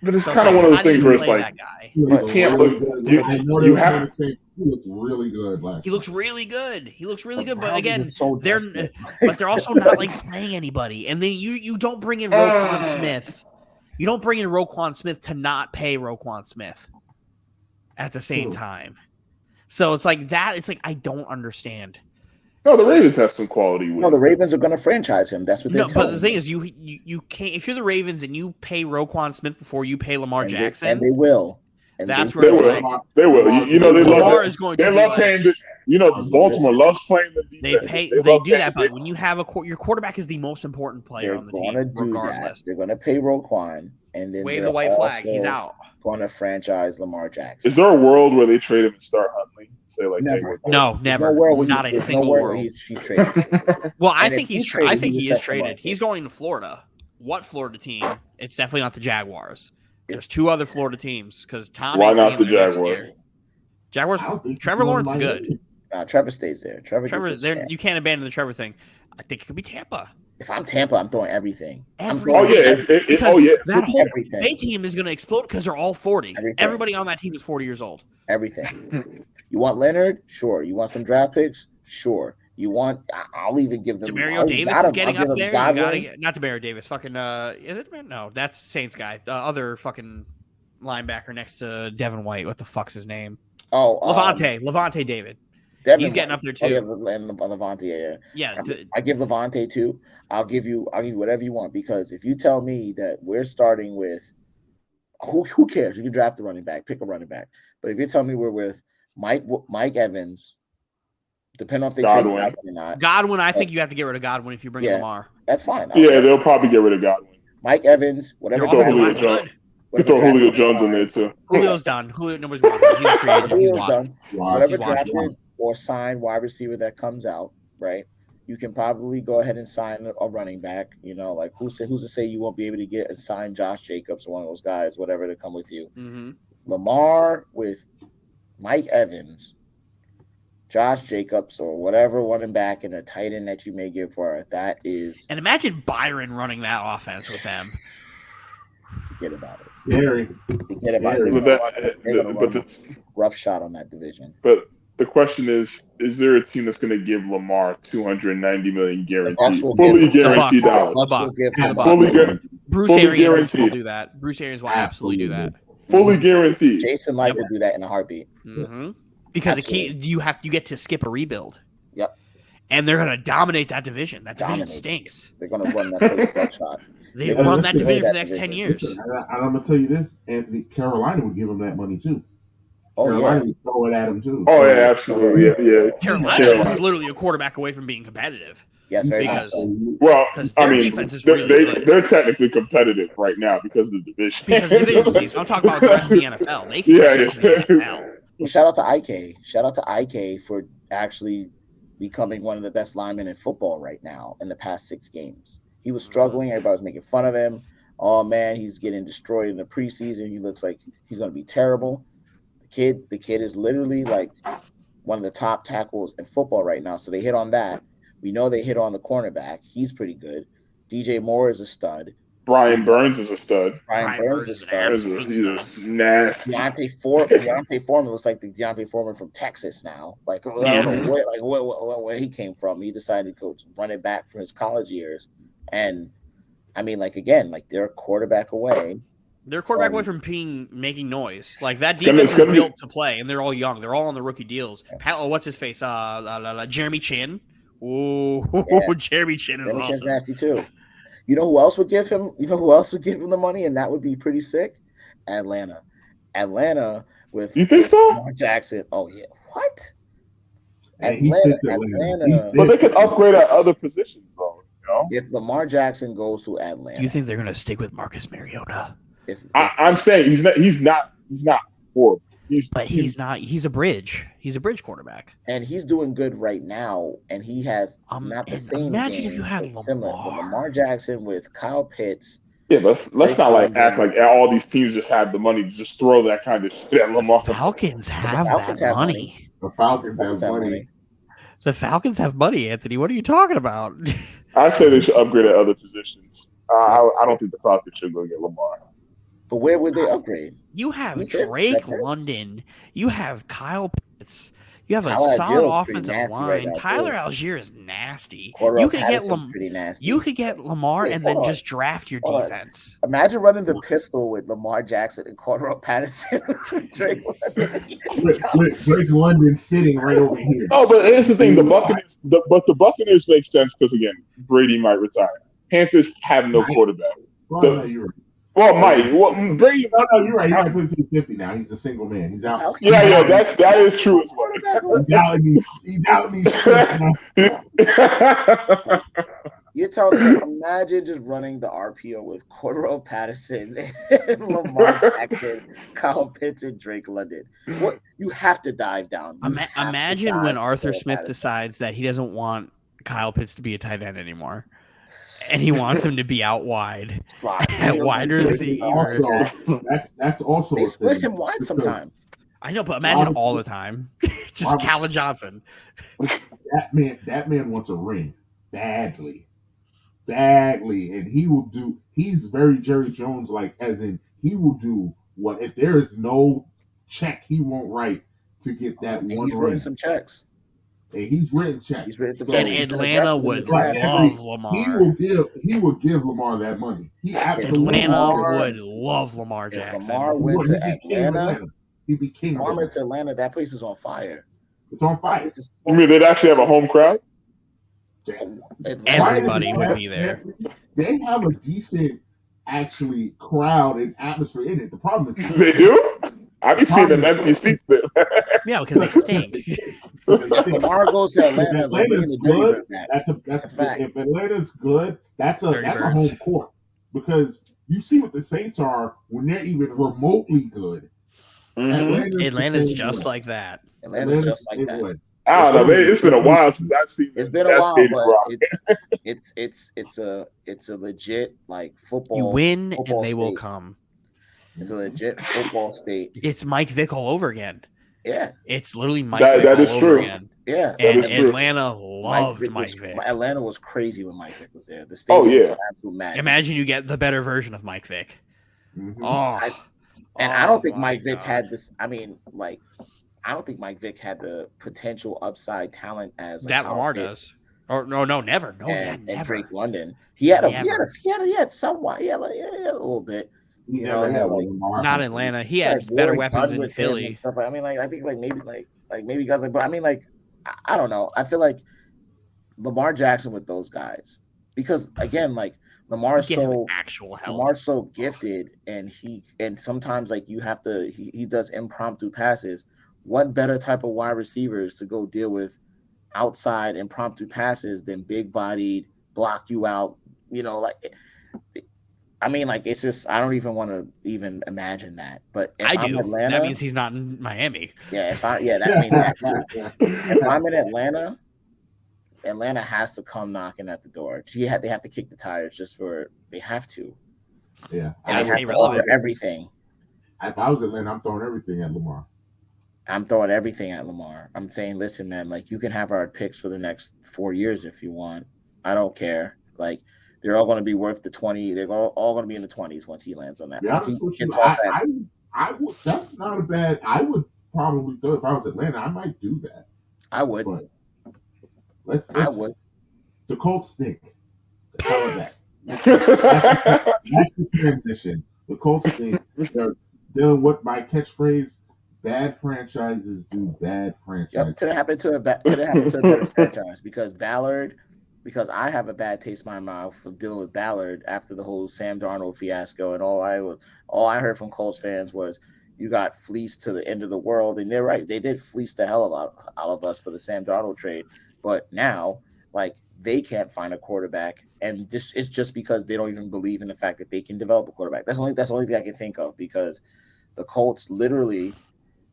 But it's So kind of like, one of those how do you things where it's play like that guy? He looks can't really look- good. you- I know you they have- were the Saints. He looks really good last. He looks really good. He looks really good, but Browns again, is so they're desperate. but they're also not like playing anybody. And then you don't bring in Roquan Smith. You don't bring in Roquan Smith to not pay Roquan Smith at the same time. So it's like that. It's like I don't understand. no, the Ravens have some quality. No, the Ravens are going to franchise him. That's what they No, tell but the him. thing is, you can't. If you're the Ravens and you pay Roquan Smith before you pay Lamar and Jackson, they will. And that's they where They it's will. like They will. You know they Lamar love is going they to be love like, paying. Baltimore loves playing the they defense. pay. love They do paying that, the but when you have your quarterback is the most important player They're on the going team, to do regardless. that. They're going to pay Roquan, and then Wave they're the white flag. He's also out. Going to franchise Lamar Jackson. Is there a world where they trade him and start Huntley? Say like, Never. hey, we're No, never. Nowhere where Not a there's single nowhere world. where he's traded. Well, I And think if he's. he's traded, I think he he would is set the traded. market. He's going to Florida. What Florida team? It's definitely not the Jaguars. There's two other Florida teams because Tom. Why ain't not being the there next Jaguars? year. Jaguars. I don't think Trevor he's Lawrence is going to good. Miami. Trevor stays there. Trevor Trevor, gets his chance. you can't abandon the Trevor thing. I think it could be Tampa. If I'm Tampa, I'm throwing everything. I'm Everything. Oh throwing yeah, Because oh yeah. that whole everything. Bay team is going to explode because they're all 40. Everything. Everybody on that team is 40 years old. Everything. You want Leonard? Sure. You want some draft picks? Sure. You want? I'll even give them. Demario Davis is getting up there. You gotta get, not Demario Davis. Fucking is it? No, that's Saints guy. The other fucking linebacker next to Devin White. What the fuck's his name? Oh, Levante David. Devin He's getting White. up there Oh, too. yeah, and Levante, yeah. Yeah, I give Levante too. I'll give you whatever you want, because if you tell me that we're starting with who cares? You can draft a running back, pick a running back. But if you tell me we're with Mike Evans, depending on if they trade Godwin. Godwin or not, Godwin. I think you have to get rid of Godwin if you bring Yeah. Lamar. that's fine. Yeah, they'll probably get rid of Godwin. Mike Evans, whatever. Your throw offensive Julio line's Jones. good. You throw Julio Jones in there too. Julio's done. Nobody's wanting him. He's a free agent. He's Julio's washed. done. Wow. Whatever He's washed. drafted or signed wide receiver that comes out, right? You can probably go ahead and sign a running back. You know, like who's to say you won't be able to get and sign Josh Jacobs or one of those guys, whatever, to come with you. Mm-hmm. Lamar with Mike Evans, Josh Jacobs, or whatever running back and a tight end that you may give for it. That is, And imagine Byron running that offense with them. forget about it. Gary. Forget about Yeah, it. But They're gonna but run rough shot on that division. the question is there a team that's going to give Lamar $290 million guaranteed, Bucks will fully give- guaranteed the dollars, Bucks will Bucks. give him Bucks. fully guaranteed, Bruce Fully Arians will guaranteed. do that. Bruce Arians will absolutely do that. fully guaranteed. Jason Light will do that in a heartbeat. Mm-hmm. Because you get to skip a rebuild. Yep. And they're gonna dominate that division. That division Dominate. stinks. They're going to run that place rough shot. They Yeah, run that listen, division for the that next 10 division. years. Listen, and I'm gonna tell you this, Anthony. Carolina would give him that money too. Oh, Carolina yeah. would throw it at him too. Oh yeah, absolutely. Yeah. Carolina is literally a quarterback away from being competitive. Yes, very much Because- so. Well, 'Cause I their mean, defense is really good. they're technically competitive right now because of the division. Because the division stinks. I'm talking about the rest of the NFL. They can Yeah, catch up to the NFL. Well, shout out to IK. Shout out to IK for actually becoming one of the best linemen in football right now in the past 6 games. He was struggling. Everybody was making fun of him. Oh man, he's getting destroyed in the preseason. He looks like he's going to be terrible. The kid is literally like one of the top tackles in football right now. So they hit on that. We know they hit on the cornerback. He's pretty good. DJ Moore is a stud. Brian Burns is a stud. Brian Burns is a stud. He's a nasty. Deontay Foreman looks like the Deontay Foreman from Texas now. Like, I don't know where he came from. He decided to go run it back for his college years. And I mean, like, again, like they're a quarterback away. They're a quarterback away from making noise. Like that gonna- defense it's gonna is be- built to play, and they're all young. They're all on the rookie deals. What's his face? Jeremy Chin Ooh, Yeah. Jeremy Chin is Jeremy Chin's awesome. nasty too. You know who else would give him? You know who else would give him the money, and that would be pretty sick. Atlanta with You think so? Lamar Jackson. Oh yeah, what? And he Atlanta, fits Atlanta. He Atlanta. But they fits. could upgrade at other positions, though. You know? If Lamar Jackson goes to Atlanta, Do you think they're gonna stick with Marcus Mariota? if I'm saying he's not horrible. But he's not. He's a bridge. He's a bridge quarterback. and he's doing good right now, and he has not the and same. imagine game, if you had but similar. But Lamar. Lamar Jackson with Kyle Pitts. Yeah, but let's not like act like all these teams just have the money to just throw that kind of shit at Lamar. The Falcons have Falcons that have money. The Falcons have money. The Falcons have money, Anthony. What are you talking about? I say they should upgrade at other positions. I don't think the Falcons should go get Lamar. But where would they upgrade? You have That's it. Drake That's it. London. You have Kyle Pitts. You have a Tyler solid Allgeier's pretty offensive nasty line. right now, Tyler too. Algier is nasty. Cordell You could get Patterson's pretty nasty. You could get Lamar Wait, and hold then on. just draft your Hold on. defense. Imagine running the pistol with Lamar Jackson and Cordell Patterson. Drake With Drake London sitting right over here. Oh, but here's the thing: the Buccaneers make sense because again, Brady might retire. Panthers have no quarterback. Well, no, you're right. Well, Mike, Brady. No, you're right. He might put 250 now. He's a single man. He's out. Yeah, that is true as well. He's out in these streets now. You're telling me, imagine just running the RPO with Cordell Patterson and Lamar Jackson, Kyle Pitts, and Drake London. What you have to dive down. Imagine when Arthur Smith decides that he doesn't want Kyle Pitts to be a tight end anymore, and he wants him to be out wide at wide receiver. Also, that's also they a split thing. him wide sometime. I know, but imagine all the time, just Calvin Johnson. That man wants a ring badly, and he will do. He's very Jerry Jones like, as in he will do what if there is no check he won't write to get that one He's ring. written some checks. And he's written checks. And Atlanta would love Lamar. He will give Lamar that money. He absolutely Atlanta would love Lamar Jackson. Lamar went to Atlanta. He'd be king. Lamar went to Atlanta. That place is on fire. It's on fire. You mean they'd actually have a home crowd? Everybody would be there. They have a decent, actually, crowd and atmosphere in it. The problem is they do. I've been seeing them empty seats there. Yeah, because they stink. If Lamar goes to Atlanta, Atlanta's good. That's a fact. If Atlanta's good, that's a Dirty Birds. home court because you see what the Saints are when they're even remotely good. Mm-hmm. Atlanta's just like that. Atlanta's just like that. I don't know. It's been a while since I've seen. It's been a while, but it's a legit like football. You win, football and they will state. come. It's a legit football state. It's Mike Vick all over again. Yeah, it's literally Mike That Vick is all true. over again. yeah. And is true. Atlanta loved Mike Vick. Atlanta was crazy when Mike Vick was there. The Oh, stadium yeah. was absolute madness. Imagine you get the better version of Mike Vick. Mhm. Oh, I don't think my Mike Vick God. had this. I mean, like, I don't think Mike Vick had the potential upside talent as that Lamar Pitt does. Or no, never. No, and never. Drake London. He had Never. somewhat. He had a little bit. He You never know, had like, Lamar. Not in Atlanta. He had Like, better Warren weapons in Gunn with him Philly. and stuff. I mean, like, I think like maybe guys like, but I mean, like, I don't know. I feel like Lamar Jackson with those guys because again, like Lamar's Get him so actual help. Lamar's so gifted, and sometimes like you have to. He does impromptu passes. What better type of wide receivers to go deal with outside impromptu passes than big bodied block you out? You know, like. I mean, like it's just I don't even want to even imagine that. But if I I'm do. Atlanta, That means he's not in Miami. yeah, that means that too. If I'm in Atlanta, Atlanta has to come knocking at the door. They have to kick the tires they have to. Yeah. And Gotta they have stay to offer relevant. everything. If I was Atlanta, I'm throwing everything at Lamar. I'm throwing everything at Lamar. I'm saying, listen, man, like you can have our picks for the next 4 years if you want. I don't care. Like they're all going to be worth the 20. They're all going to be in the 20s once he lands on that. To be Once he honest with gets you, off that, I would. That's not a bad. I would probably throw if I was Atlanta. I might do that. I would. But let's I would. The Colts stink. How is that? That's the transition. The Colts stink. They're dealing with my catchphrase. bad franchises do bad franchises. Yep, could have happened to a better franchise because I have a bad taste in my mouth for dealing with Ballard after the whole Sam Darnold fiasco, and all I heard from Colts fans was you got fleeced to the end of the world, and they're right, they did fleece the hell out of us for the Sam Darnold trade, but now like they can't find a quarterback, and this is just because they don't even believe in the fact that they can develop a quarterback. That's the only thing I can think of because the Colts literally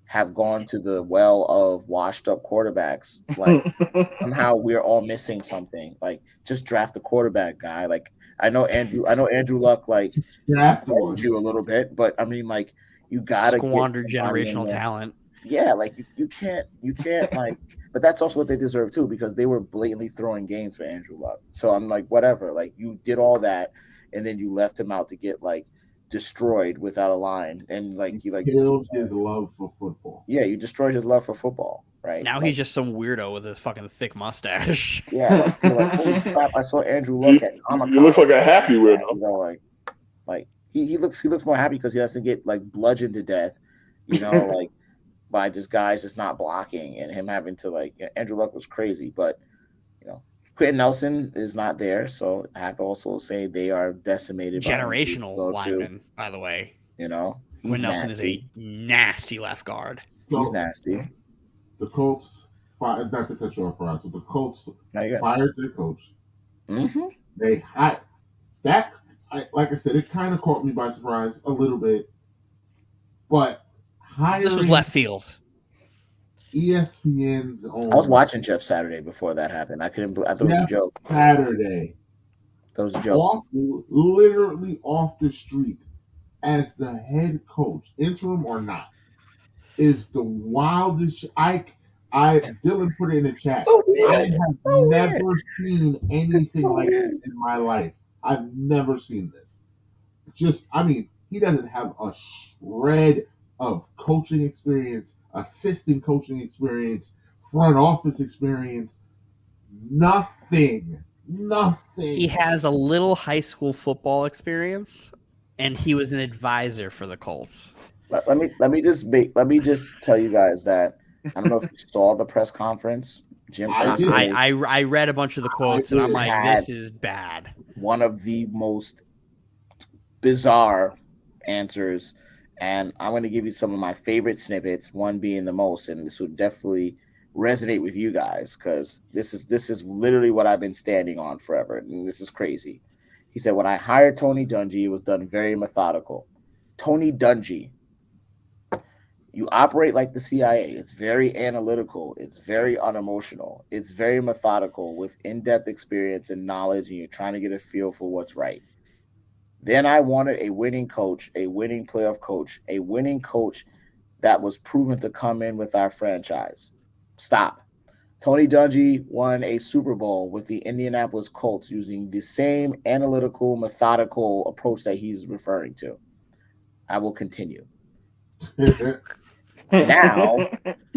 have gone to the well of washed up quarterbacks. Like somehow we're all missing something. Like just draft a quarterback guy. Like I know Andrew Luck like Draft owns one. you a little bit, but I mean like you gotta Squandered get somebody in generational there. talent. Yeah, like you can't like but that's also what they deserve too, because they were blatantly throwing games for Andrew Luck. So I'm like, whatever. Like you did all that and then you left him out to get like destroyed without a line. And like you killed his love for football. Yeah, you destroyed his love for football, right? Now like, he's just some weirdo with a fucking thick mustache. yeah, like you're like, holy crap, I saw Andrew He, Luck at Comic-Con. he looks like a happy weirdo. You know, like he looks more happy because he doesn't get like bludgeoned to death, you know, like by just guys just not blocking and him having to like Andrew Luck was crazy, but you know, Quentin Nelson is not there, so I have to also say they are decimated Generational by lineman, by the way. You know, Quinn Nelson is a nasty left guard. So, he's nasty. The Colts, not to cut you off, Ross, but the Colts fired their coach. Mm-hmm. Like I said, it kind of caught me by surprise a little bit. But this was left field. ESPN's own. I was watching Jeff Saturday before that happened. I thought it was a joke. Saturday. That was a joke. Literally off the street as the head coach, interim or not, is the wildest. Dylan put it in the chat. So weird. I have never seen anything like this in my life. I've never seen this. He doesn't have a shred of coaching experience, assistant coaching experience, front office experience. Nothing. He has a little high school football experience, and he was an advisor for the Colts. Let me just tell you guys that I don't know if you saw the press conference. Jim, I read a bunch of the quotes, and I'm like, this is bad. One of the most bizarre answers, and I'm going to give you some of my favorite snippets. One being the most, and this would definitely resonate with you guys because this is literally what I've been standing on forever, and this is crazy. He said, when I hired Tony Dungy, it was done very methodical. Tony Dungy, you operate like the CIA. It's very analytical. It's very unemotional. It's very methodical with in-depth experience and knowledge, and you're trying to get a feel for what's right. Then I wanted a winning coach, a winning playoff coach, a winning coach that was proven to come in with our franchise. Stop. Tony Dungy won a Super Bowl with the Indianapolis Colts using the same analytical, methodical approach that he's referring to. I will continue. Now,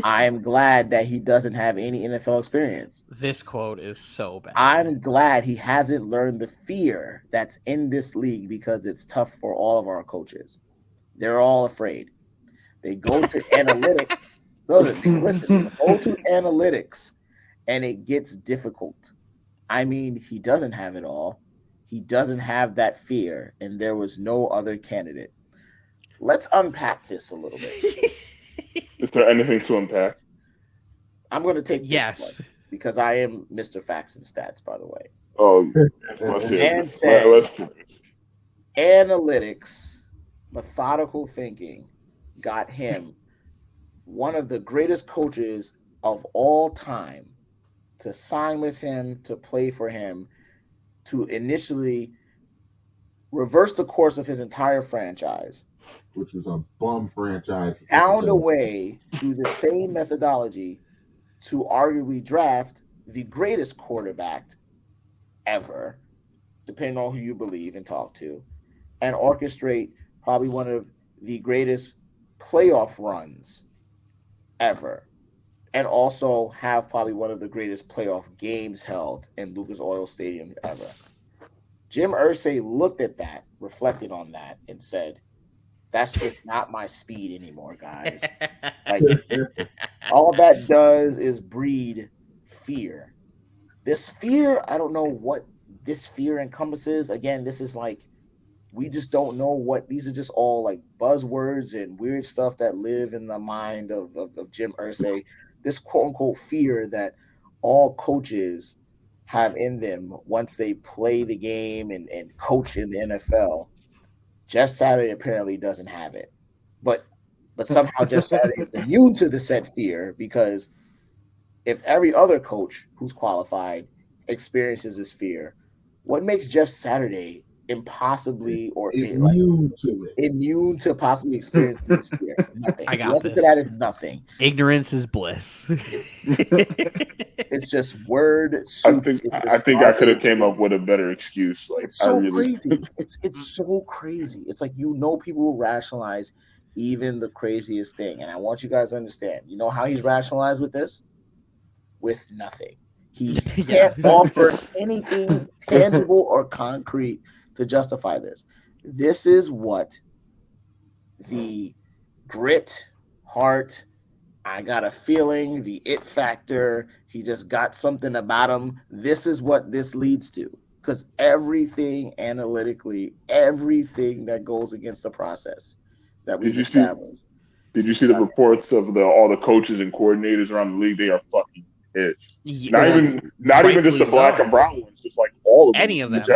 I'm glad that he doesn't have any NFL experience. This quote is so bad. I'm glad he hasn't learned the fear that's in this league because it's tough for all of our coaches. They're all afraid. They go to analytics. Listen, go to analytics, and it gets difficult. I mean, he doesn't have it all. He doesn't have that fear, and there was no other candidate. Let's unpack this a little bit. Is there anything to unpack? I'm going to take this one because I am Mr. Facts and Stats, by the way. Oh, let's hear and said, analytics, methodical thinking got him one of the greatest coaches of all time to sign with him, to play for him, to initially reverse the course of his entire franchise. Which was a bum franchise. Found a way through the same methodology to arguably draft the greatest quarterback ever, depending on who you believe and talk to, and orchestrate probably one of the greatest playoff runs ever, and also have probably one of the greatest playoff games held in Lucas Oil Stadium ever. Jim Irsay looked at that, reflected on that, and said, That's just not my speed anymore, guys. Like, all that does is breed fear. This fear, I don't know what this fear encompasses. Again, this is like, we just don't know what these are, just all like buzzwords and weird stuff that live in the mind of Jim Irsay. This quote unquote fear that all coaches have in them once they play the game and coach in the NFL. Jeff Saturday apparently doesn't have it. But somehow Jeff Saturday is immune to the said fear, because if every other coach who's qualified experiences this fear, what makes Jeff Saturday impossibly immune to it? Immune to possibly experiencing this fear? Nothing. I got the answer this. to that is nothing. Ignorance is bliss. It's just word I soup. think I could have came up with a better excuse. Like, It's so I really, crazy. It's so crazy. It's like, people will rationalize even the craziest thing. And I want you guys to understand, you know how he's rationalized with this? With nothing. He can't offer anything tangible or concrete to justify this. This is what the grit, heart, I got a feeling, the it factor, he just got something about him. This is what this leads to. Because everything analytically, everything that goes against the process that we've established. Did you see the reports of all the coaches and coordinators around the league? They are fucking pissed. Not even just the black and brown ones, just like all of them. Any of them. It's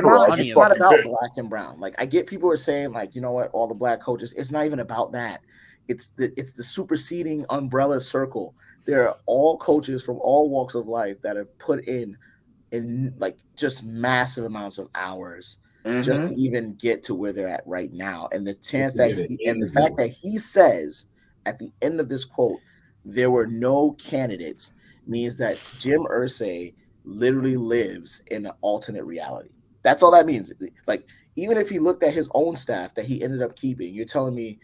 not about black and brown. Like, I get people are saying, like, you know what, all the black coaches. It's not even about that. It's the superseding umbrella circle. There are all coaches from all walks of life that have put in like just massive amounts of hours just to even get to where they're at right now. And the chance that the fact that he says at the end of this quote, there were no candidates, means that Jim Irsay literally lives in an alternate reality. That's all that means. Like, even if he looked at his own staff that he ended up keeping, you're telling me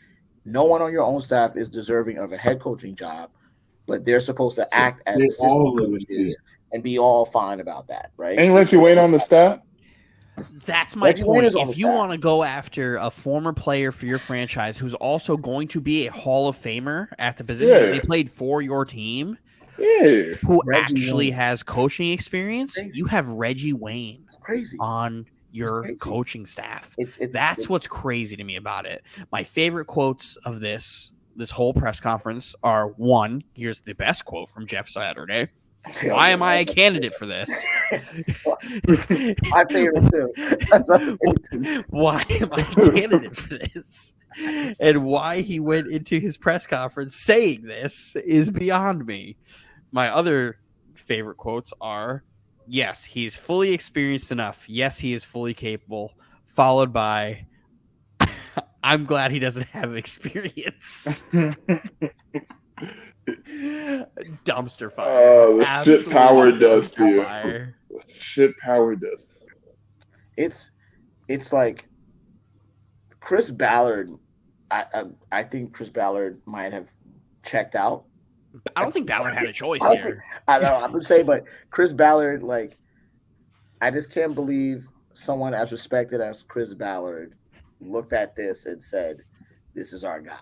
no one on your own staff is deserving of a head coaching job, but they're supposed to act as assistant coaches and be all fine about that, right? Ain't Reggie Wayne on the staff? That's my point. If you want to go after a former player for your franchise who's also going to be a Hall of Famer at the position that they played for your team, who actually has coaching experience, you have Reggie Wayne on your coaching staff. That's what's crazy to me about it. My favorite quotes of this whole press conference are, one, here's the best quote from Jeff Saturday. Why am I a candidate for this? My favorite too. Why am I a candidate for this? And why he went into his press conference saying this is beyond me. My other favorite quotes are, yes, he's fully experienced enough. Yes, he is fully capable. Followed by, I'm glad he doesn't have experience. Dumpster fire. Shit power does to you. Shit power does. It's like Chris Ballard. I think Chris Ballard might have checked out. I don't think Ballard had a choice here. I know. I would say, but Chris Ballard, like, I just can't believe someone as respected as Chris Ballard looked at this and said, "This is our guy."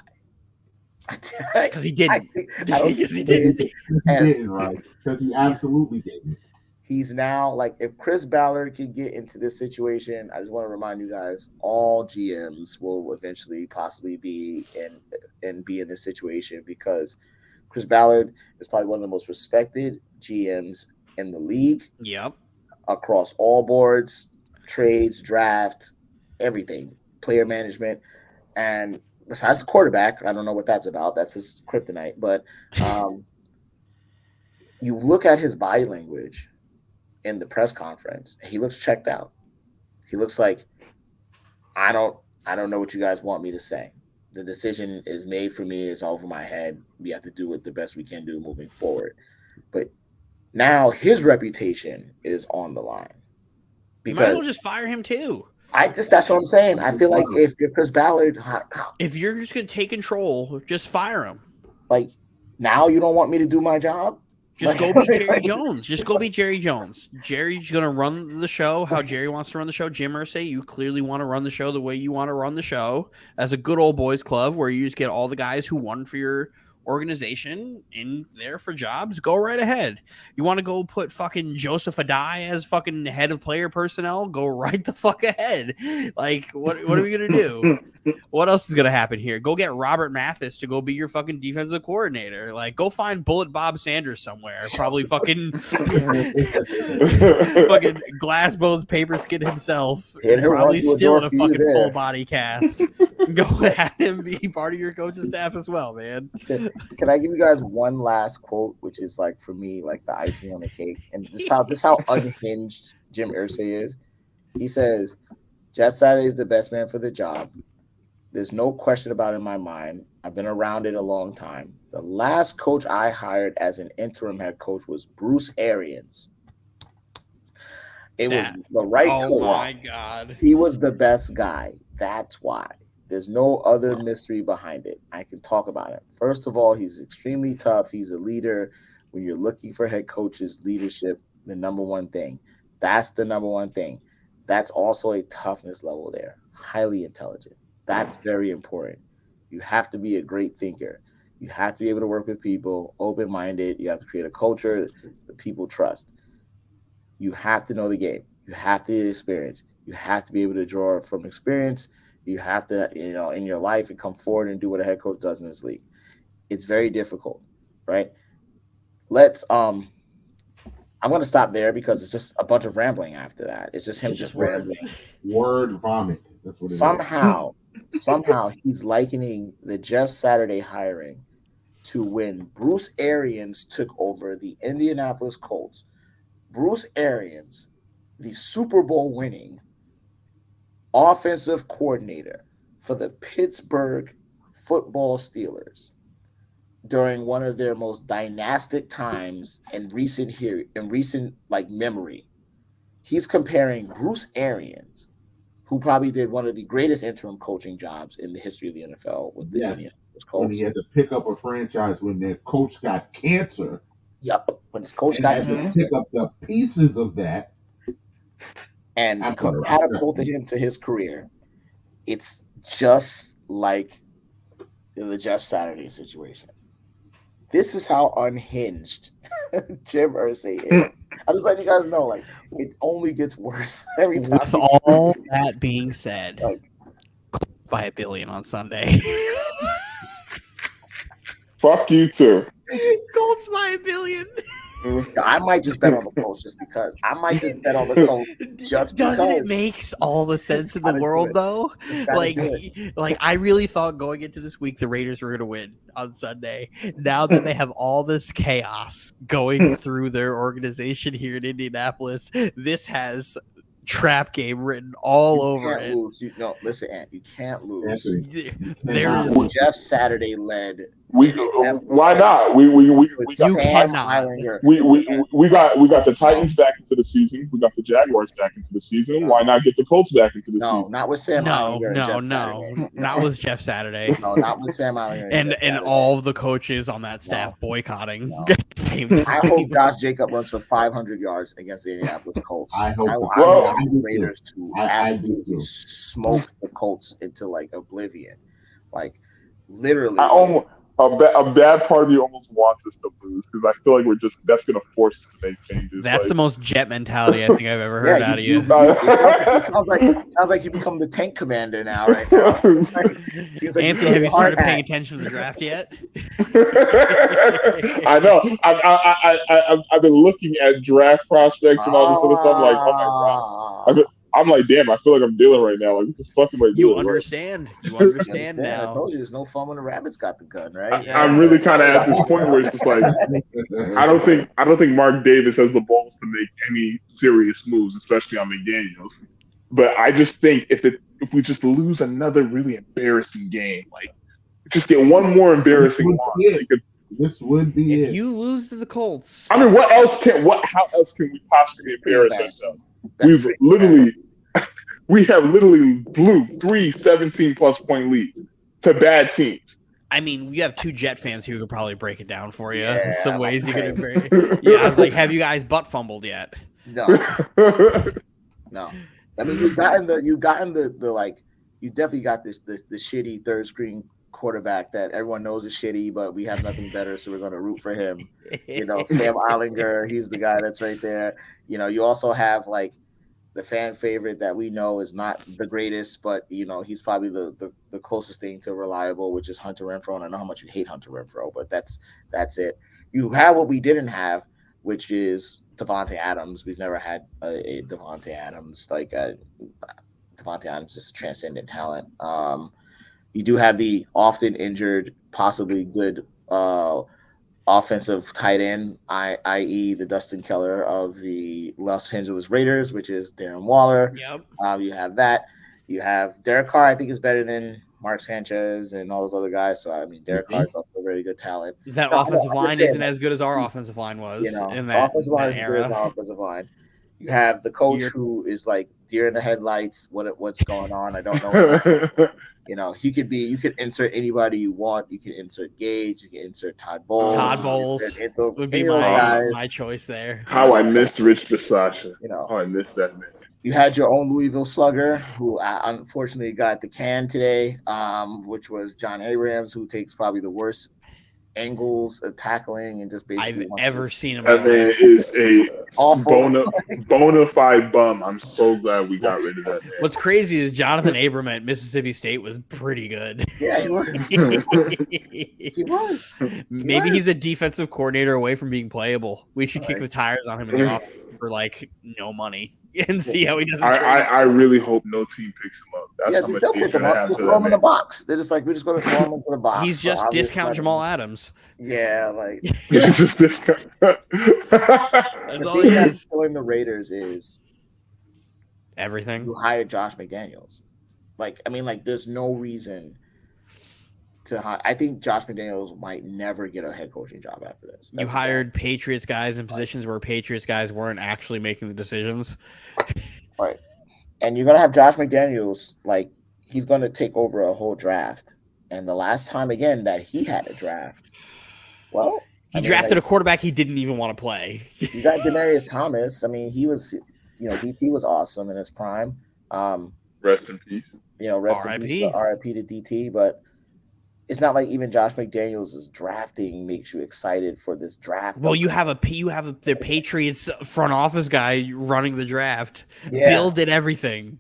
Because he didn't. Because he didn't, right? Because he absolutely didn't. He's now, like, if Chris Ballard can get into this situation, I just want to remind you guys, all GMs will eventually possibly be in this situation, because Chris Ballard is probably one of the most respected GMs in the league. Yep. Across all boards, trades, draft, everything, player management. And besides the quarterback, I don't know what that's about. That's his kryptonite. But you look at his body language in the press conference, he looks checked out. He looks like, I don't know what you guys want me to say. The decision is made for me. It's over my head. We have to do it the best we can do moving forward. But now his reputation is on the line. You might as well just fire him too. That's what I'm saying. I feel like if you're Chris Ballard, if you're just going to take control, just fire him. Like, now you don't want me to do my job? Just go be Jerry Jones. Just go be Jerry Jones. Jerry's going to run the show how Jerry wants to run the show. Jim Irsay, you clearly want to run the show the way you want to run the show as a good old boys club where you just get all the guys who won for your organization in there for jobs. Go right ahead. You want to go put fucking Joseph Adai as fucking head of player personnel? Go right the fuck ahead. Like, what are we going to do? What else is going to happen here? Go get Robert Mathis to go be your fucking defensive coordinator. Like, go find Bullet Bob Sanders somewhere. Probably fucking fucking glass bones paper skin himself. Probably still in a fucking full body cast. Go have him be part of your coaching staff as well, man. Can I give you guys one last quote, which is like for me, like the icing on the cake, and this how unhinged Jim Irsay is. He says, "Jeff Saturday is the best man for the job. There's no question about it in my mind. I've been around it a long time. The last coach I hired as an interim head coach was Bruce Arians. It was the right coach. Oh my God. He was the best guy. That's why. There's no other mystery behind it. I can talk about it. First of all, he's extremely tough. He's a leader. When you're looking for head coaches, leadership, the number one thing. That's the number one thing. That's also a toughness level there. Highly intelligent. That's very important. You have to be a great thinker. You have to be able to work with people, open-minded. You have to create a culture that people trust. You have to know the game. You have to get experience. You have to be able to draw from experience. You have to, in your life and come forward and do what a head coach does in this league. It's very difficult, right? I'm going to stop there because it's just a bunch of rambling after that. It's just him just rambling. Word vomit. That's what it is. Somehow he's likening the Jeff Saturday hiring to when Bruce Arians took over the Indianapolis Colts. Bruce Arians, the Super Bowl winning offensive coordinator for the Pittsburgh Football Steelers during one of their most dynastic times in recent memory. He's comparing Bruce Arians, who probably did one of the greatest interim coaching jobs in the history of the NFL with the Indianapolis Colts. When he had to pick up a franchise when their coach got cancer. Yep. When his coach got cancer. To pick up the pieces of that. And catapulted him to his career. It's just like the Jeff Saturday situation. This is how unhinged Jim Irsay is. I'm just letting you guys know, like, it only gets worse every time. With all that being said, by $1 billion on Sunday. Fuck you too. Colts by $1 billion. I might just bet on the Colts just because. Doesn't it make all the sense in the world though? Like I really thought going into this week the Raiders were going to win on Sunday. Now that they have all this chaos going through their organization here in Indianapolis, this has trap game written all over it. Lose. Listen, Ant, you can't lose. There is Jeff Saturday led. Why not? We got the Titans back into the season. We got the Jaguars back into the season. Why not get the Colts back into the season? No, not with Sam. No, not with Jeff Saturday. No, not with Sam Allen. And all of the coaches on that staff boycotting at the same time. I hope Josh Jacobs runs for 500 yards against the Indianapolis Colts. I hope. I want the Raiders to absolutely smoke the Colts into like oblivion, like literally. A bad part of me almost wants us to lose because I feel like that's going to force us to make changes. That's the most Jet mentality I think I've ever heard out of you. It sounds like you become the tank commander now, right? Anthony, have you started paying attention to the draft yet? I know. I've been looking at draft prospects and all this other stuff. I'm like, oh my god. I'm like, damn, I feel like I'm dealing right now. Like, what the fuck am I doing? You understand. Right? You understand now. I told you there's no fun when the rabbit's got the gun, right? I'm really kind of at this point where it's just like, I don't think Mark Davis has the balls to make any serious moves, especially on McDaniels. But I just think if we just lose another really embarrassing game, like just get one more embarrassing loss. This would be if you lose to the Colts. I mean, how else can we possibly embarrass ourselves? We have literally blew 3 17-plus point leads to bad teams. I mean, you have two Jet fans who could probably break it down for you. Yeah, Some ways you okay. could break. Yeah, I was like, have you guys butt fumbled yet? No, no. I mean, you've gotten the like, you definitely got the shitty third screen quarterback that everyone knows is shitty, but we have nothing better, so we're going to root for him. Sam Ollinger, he's the guy that's right there. You also have like the fan favorite that we know is not the greatest, but he's probably the closest thing to reliable, which is Hunter Renfrow. And I know how much you hate Hunter Renfrow, but that's it. You have what we didn't have, which is Devontae Adams. We've never had a Devontae Adams. Devontae Adams is a transcendent talent. You do have the often injured, possibly good offensive tight end, i.e. the Dustin Keller of the Los Angeles Raiders, which is Darren Waller. Yep. You have that. You have Derek Carr, I think is better than Mark Sanchez and all those other guys. So, I mean, Derek Carr is also a very good talent. That offensive line isn't as good as our offensive line was in that, offensive line that is era. good as our offensive line. You have the coach who is like deer in the headlights. What's going on? I don't know. You could insert anybody you want. You can insert Gage. You can insert Todd Bowles. Todd Bowles would be my choice there. How I missed Rich Bisaccia. Oh, I missed that man. You had your own Louisville slugger, who unfortunately got the can today, which was John Abrams, who takes probably the worst angles of tackling and just basically I've ever seen him. That man is a bona fide bum. I'm so glad we got rid of that man. What's crazy is Jonathan Abram at Mississippi State was pretty good. Yeah, he was. He was. Maybe he's a defensive coordinator away from being playable. We should kick the tires on him in the off for like no money and see how he does. I really hope no team picks him up. That's just don't pick him up. Just throw him in the box. They're just like, we're just going to throw him into the box. He's just discount Jamal Adams. Yeah, like he's just discount. That's all he is. Killing the Raiders is everything. You hired Josh McDaniels. There's no reason to. I think Josh McDaniels might never get a head coaching job after this. You hired Patriots guys in positions where Patriots guys weren't actually making the decisions. Right. And you're going to have Josh McDaniels, he's going to take over a whole draft. And the last time, again, that he had a draft, he drafted a quarterback he didn't even want to play. You got Demaryius Thomas. I mean, he was, DT was awesome in his prime. Rest in peace. Rest in peace. RIP to DT. But it's not like even Josh McDaniels' drafting makes you excited for this draft. Well, you have the Patriots front office guy running the draft. Yeah. Build everything.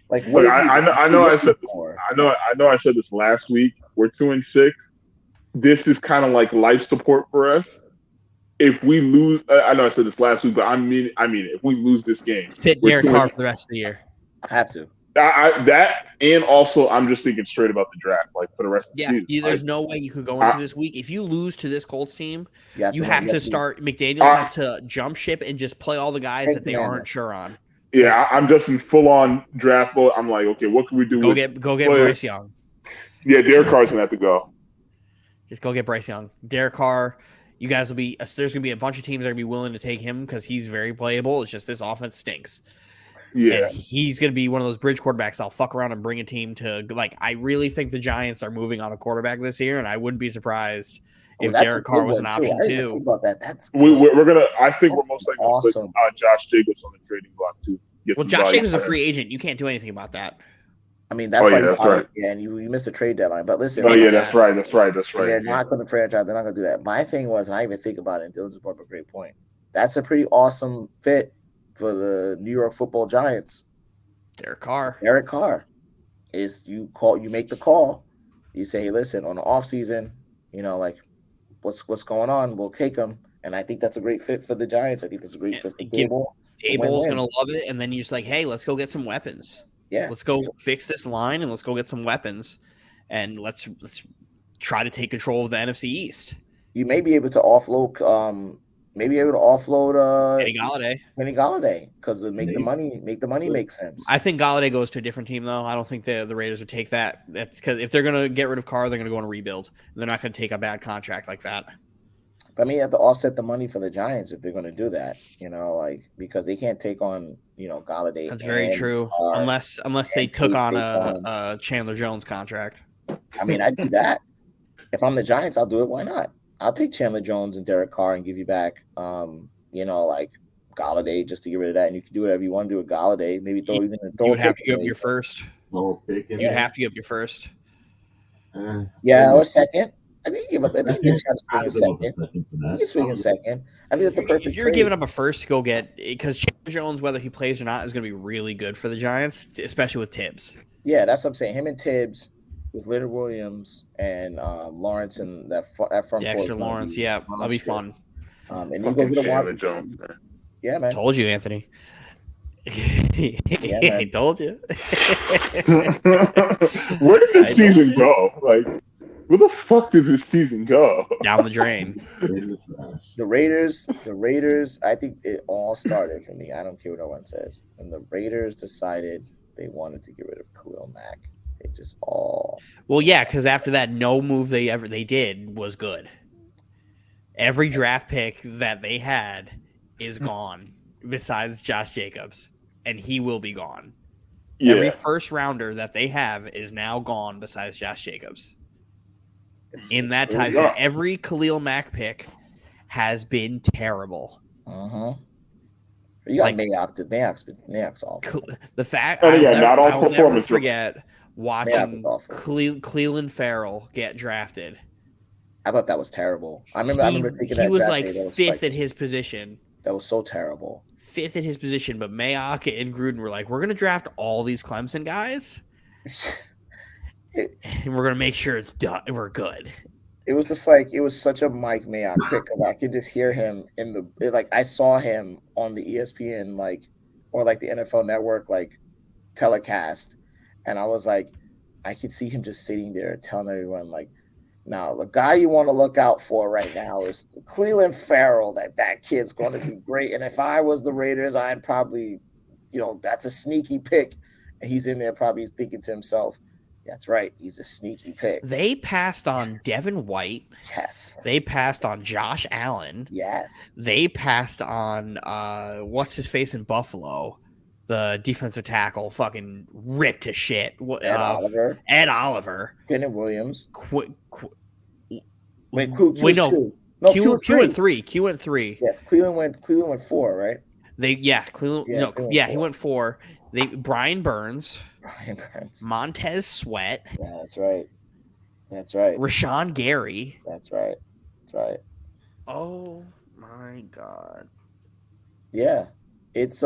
Like, I know I said this. I know I said this last week. We're 2-6. This is kind of like life support for us. If we lose, I know I said this last week, but I mean, if we lose this game, sit Derek Carr for the rest of the year. I have to. That and also I'm just thinking straight about the draft, for the rest of the season. There's no way you could go into this week. If you lose to this Colts team, you have to start. McDaniels has to jump ship and just play all the guys that they aren't sure on. Yeah, I'm just in full on draft mode. I'm like, okay, what can we do? Go get Bryce Young. Yeah, Derek Carr's gonna have to go. Just go get Bryce Young. Derek Carr. You guys will be. There's gonna be a bunch of teams that are gonna be willing to take him because he's very playable. It's just this offense stinks. Yeah, and he's going to be one of those bridge quarterbacks. I'll fuck around and bring a team to I really think the Giants are moving on a quarterback this year, and I wouldn't be surprised if Derek Carr was an option too. About that. That's we're gonna. I think we're most likely going to put Josh Jacobs on the trading block too. Well, Josh Jacobs is a free agent. You can't do anything about that. I mean, that's why that's right. Yeah, and you missed the trade deadline. But listen, that's right. They're not going to franchise. They're not going to do that. My thing was, and I even think about it. And Dylan just brought up a great point. That's a pretty awesome fit for the New York Football Giants. Derek Carr is you make the call. You say, hey, listen, on the off season, what's going on? We'll take him. And I think that's a great fit for the Giants. I think that's a great fit for Dable. Dable's going to love it. And then you're just like, hey, let's go get some weapons. Yeah. Let's go fix this line and let's go get some weapons. And let's try to take control of the NFC East. You may be able to offload Kenny Galladay because make the money make sense. I think Galladay goes to a different team though. I don't think the Raiders would take that. That's because if they're going to get rid of Carr, they're going to go on a rebuild. They're not going to take a bad contract like that. But I mean, you have to offset the money for the Giants if they're going to do that. Because they can't take on Galladay. That's very true. Unless they took on a Chandler Jones contract. I I mean, I'd do that. If I'm the Giants, I'll do it. Why not? I'll take Chandler Jones and Derek Carr and give you back, like Galladay just to get rid of that. And you can do whatever you want to do with Galladay. Maybe throw You a would have pick to give up away. your first. No picking. You'd have to give up your first. Yeah, or second. I think you give up. I think you can I'd swing give up a second. second for You that. can swing a second. I think that's a perfect If you're trade. giving up a first to go get, because Chandler Jones, whether he plays or not, is going to be really good for the Giants, especially with Tibbs. Yeah, that's what I'm saying. Him and Tibbs with Leonard Williams and Lawrence and that front Dexter four. Lawrence, yeah, that'll be fun. And you go get a Chandler wide. Jones, man. Yeah, man. Told you, Anthony. I told you. Where did this season go? Like, where the fuck did this season go? Down the drain. In the trash. The Raiders, I think it all started for me. I don't care what no one says. When the Raiders decided they wanted to get rid of Khalil Mack, it just all. Well, yeah, because after that, no move they did was good. Every draft pick that they had is gone, besides Josh Jacobs, and he will be gone. Yeah. Every first rounder that they have is now gone, besides Josh Jacobs. In that time, every Khalil Mack pick has been terrible. You got Mayock's awful. The fact And again, not all I'll never performance. forget watching Mayock Cleveland Farrell get drafted. I thought that was terrible. I remember thinking that he was draft like day, that was fifth at his position. That was so terrible. Fifth at his position, but Mayock and Gruden were like, we're going to draft all these Clemson guys, and we're going to make sure it's done. We're good. It was just like, it was such a Mike Mayock pick because I could just hear him I saw him on the ESPN or the NFL Network telecast, and I was like, I could see him just sitting there telling everyone now, the guy you want to look out for right now is the Cleveland Farrell. That kid's going to be great. And if I was the Raiders, I'd probably, that's a sneaky pick. And he's in there probably thinking to himself, that's right, he's a sneaky pick. They passed on Devin White. Yes. They passed on Josh Allen. Yes. They passed on what's his face in Buffalo, the defensive tackle, fucking ripped to shit. Ed Oliver. Quinnen Williams. Q went three. Q went three. Yes, Cleveland went 4, right? Cleveland. He went 4. Brian Burns. Montez Sweat. Yeah, that's right. Rashawn Gary. That's right. Oh my God. Yeah. It's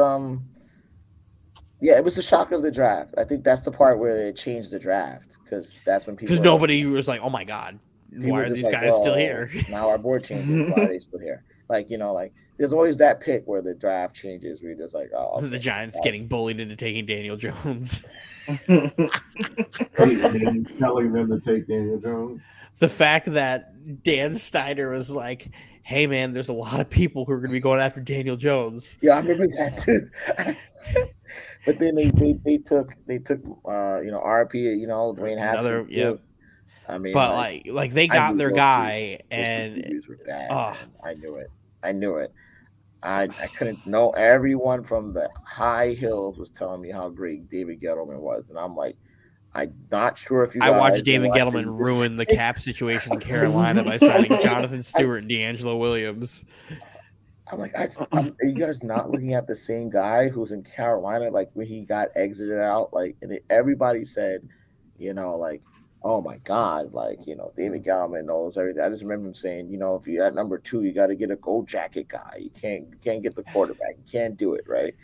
it was the shock of the draft. I think that's the part where it changed the draft because that's when people. Because nobody was like, "Oh my God, why are these guys still here?" Now our board changes. Why are they still here? There's always that pick where the draft changes. Where you're just like, oh, okay, the Giants getting bullied into taking Daniel Jones. Telling them to take Daniel Jones. The fact that Dan Snyder was like, "Hey man, there's a lot of people who are going to be going after Daniel Jones." Yeah, I remember that too. But then they took RP, Dwayne Haskins. Yep. I mean, but they got their guy, and I knew it. I couldn't know. Everyone from the high hills was telling me how great David Gettleman was, and I'm like, I'm not sure if you. I watched David Gettleman ruin the cap situation in Carolina by signing Jonathan Stewart and D'Angelo Williams. I'm like, are you guys not looking at the same guy who's in Carolina? When he got exited out, and everybody said, oh my God, David Gettleman knows everything. I just remember him saying, if you're at number 2, you got to get a gold jacket guy. You can't get the quarterback. You can't do it, right?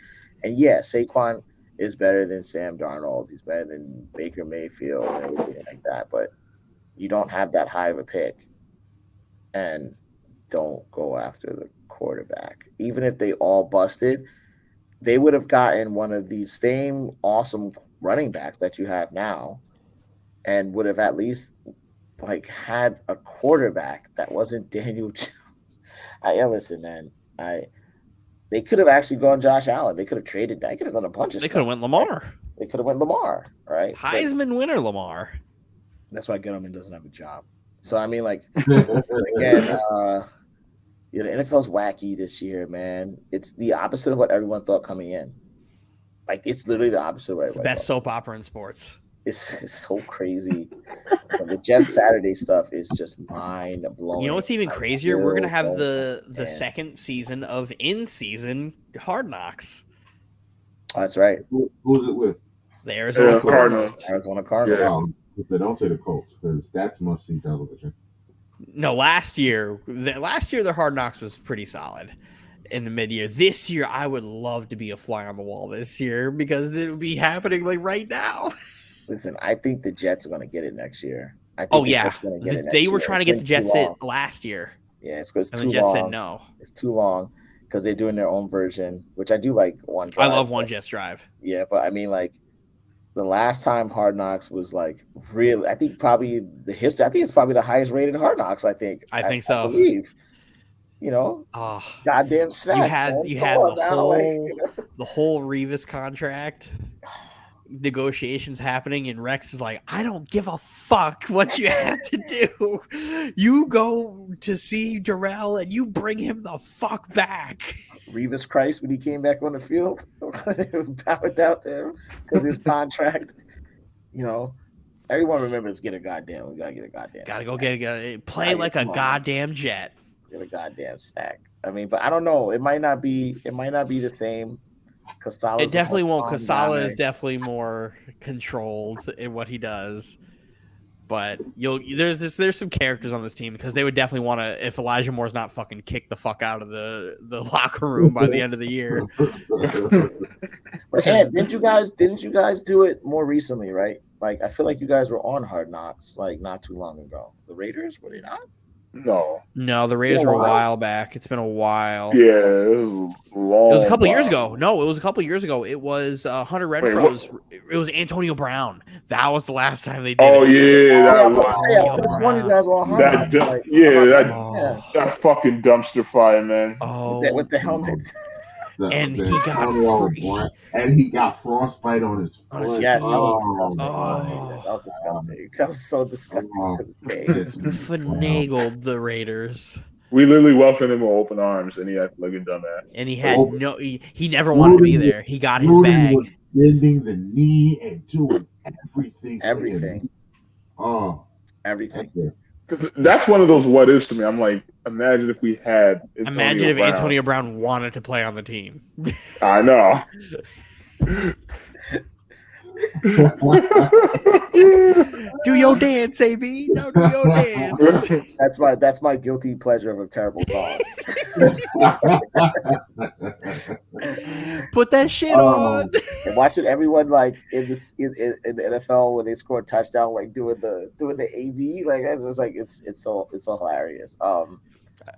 And yeah, Saquon is better than Sam Darnold. He's better than Baker Mayfield and everything like that. But you don't have that high of a pick, and don't go after the quarterback. Even if they all busted, they would have gotten one of these same awesome running backs that you have now, and would have at least had a quarterback that wasn't Daniel Jones. Listen, man, they could have actually gone Josh Allen. They could have traded that. They could have done a bunch of stuff. They could have went Lamar. They could have went Lamar, right? Heisman winner Lamar. That's why Gettleman doesn't have a job. So I mean, again, the NFL's wacky this year, man. It's the opposite of what everyone thought coming in. It's literally the opposite of what everyone Best thought. soap opera in sports. It's so crazy. But the Jets Saturday stuff is just mind blowing. You know what's even crazier? We're gonna have the second season of in-season Hard Knocks. Oh, that's right. Who's it with? The Arizona Cardinals. Arizona Cardinals. If they don't say the Colts, because that's must-see television. No, last year the Hard Knocks was pretty solid in the mid-year. This year, I would love to be a fly on the wall this year because it would be happening like right now. Listen, I think the Jets are going to get it next year. They were trying to get the Jets it last year. Yeah, it's because the Jets said no. It's too long because they're doing their own version, which I do like. One Drive, I love One Jets Drive. Yeah, but I mean, like the last time Hard Knocks was like really, I think probably the history. I think it's probably the highest rated Hard Knocks. I think so. I believe. You know, goddamn snap. You had the whole Revis contract negotiations happening, and Rex is like, I don't give a fuck what you have to do. You go to see Darrell and you bring him the fuck back. Revis Christ, when he came back on the field, bowed down to him because his contract, you know, everyone remembers we gotta get a goddamn play like a goddamn Jet. Get a goddamn stack. I mean, but I don't know. It might not be the same. It definitely won't. Casala is definitely more controlled in what he does. But there's some characters on this team because they would definitely want to, if Elijah Moore's not fucking kicked the fuck out of the locker room by the end of the year. But Ed, didn't you guys do it more recently, right? Like I feel like you guys were on Hard Knocks like not too long ago. The Raiders, were they not? No, the Raiders were a while back. It's been a while. Yeah, it was long. It was a couple years ago. No, it was a couple years ago. It was Hunter Renfro's. It was Antonio Brown. That was the last time they did it. Yeah, this one you guys were on that fucking dumpster fire, man. With the helmet. And he got frostbite on his foot. Yeah, that was disgusting. That was so disgusting to this day. Finagled the Raiders. We literally welcomed him with open arms, and he acted like a dumbass. And he had he never wanted to be there. He got his bag. Was bending the knee and doing everything. Everything. Because that's one of those what ifs to me. I'm like, imagine if we had Antonio Brown wanted to play on the team. I know. Do your dance, AB. No, do your dance. That's my guilty pleasure of a terrible song. Put that shit on. And watching everyone like in the NFL when they score a touchdown, like doing the AB, like it's like it's so hilarious.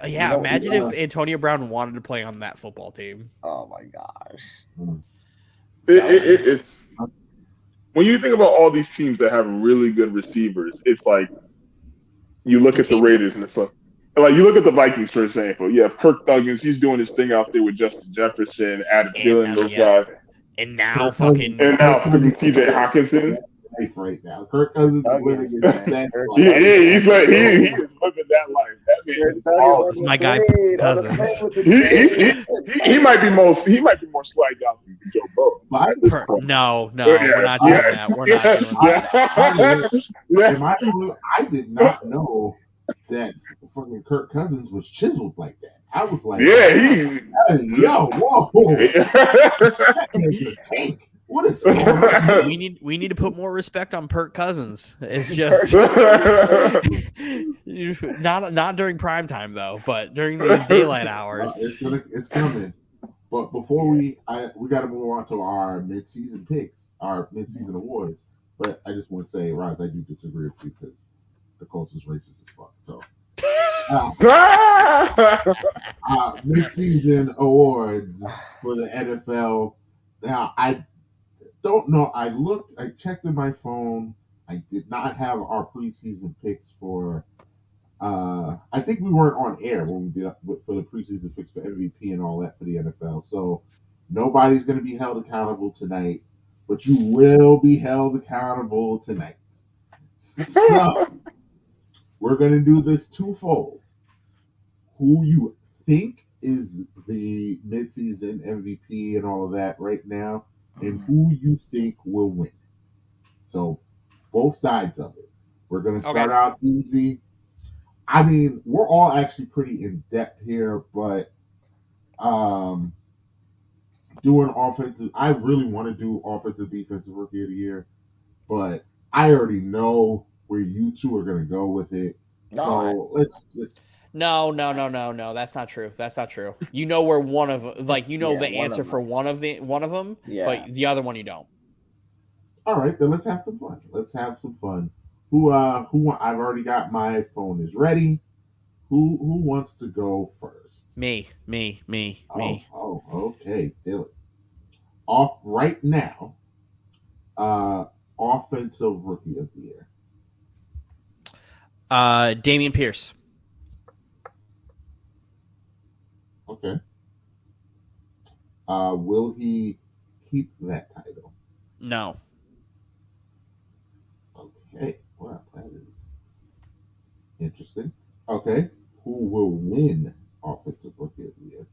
Imagine if Antonio Brown wanted to play on that football team. Oh my gosh. It's when you think about all these teams that have really good receivers, it's like you look at the Raiders and it's like you look at the Vikings, for example. You have Kirk Cousins, he's doing his thing out there with Justin Jefferson, Adam Thielen, those guys. And now fucking TJ Hawkinson. Right now, Kirk Cousins is living he's living that life. That's my guy, Cousins. He might be more slagged out than Joe Burrow. No, we're not doing that. We're not doing that. I did not know that fucking Kirk Cousins was chiseled like that. I was like, whoa, that is a tank. What is going on? We need to put more respect on Kirk Cousins. It's just not during prime time though, but during these daylight hours. It's coming. But before we got to move on to our mid-season picks, our mid-season awards. But I just want to say, Roz, I do disagree with you because the Colts is racist as fuck. So mid-season awards for the NFL. Now I don't know. I checked in my phone. I did not have our preseason picks for. I think we weren't on air when we did for the preseason picks for MVP and all that for the NFL. So nobody's going to be held accountable tonight, but you will be held accountable tonight. So we're going to do this twofold. Who you think is the midseason MVP and all of that right now, and who you think will win. So both sides of it. We're going to start out easy. I mean, we're all actually pretty in depth here, but doing offensive, I really want to do offensive defensive rookie of the year, but I already know where you two are going to go with it. So let's just. No. That's not true. That's not true. You know where one of the answer for one of them, but the other one you don't. All right, then let's have some fun. Who I've already got my phone is ready. Who wants to go first? Me. Oh, okay, Dylan. Off right now. Offensive rookie of the year. Damian Pierce. Okay. Will he keep that title? No. Okay. Well, that is interesting. Okay. Who will win offensive rookie of the year?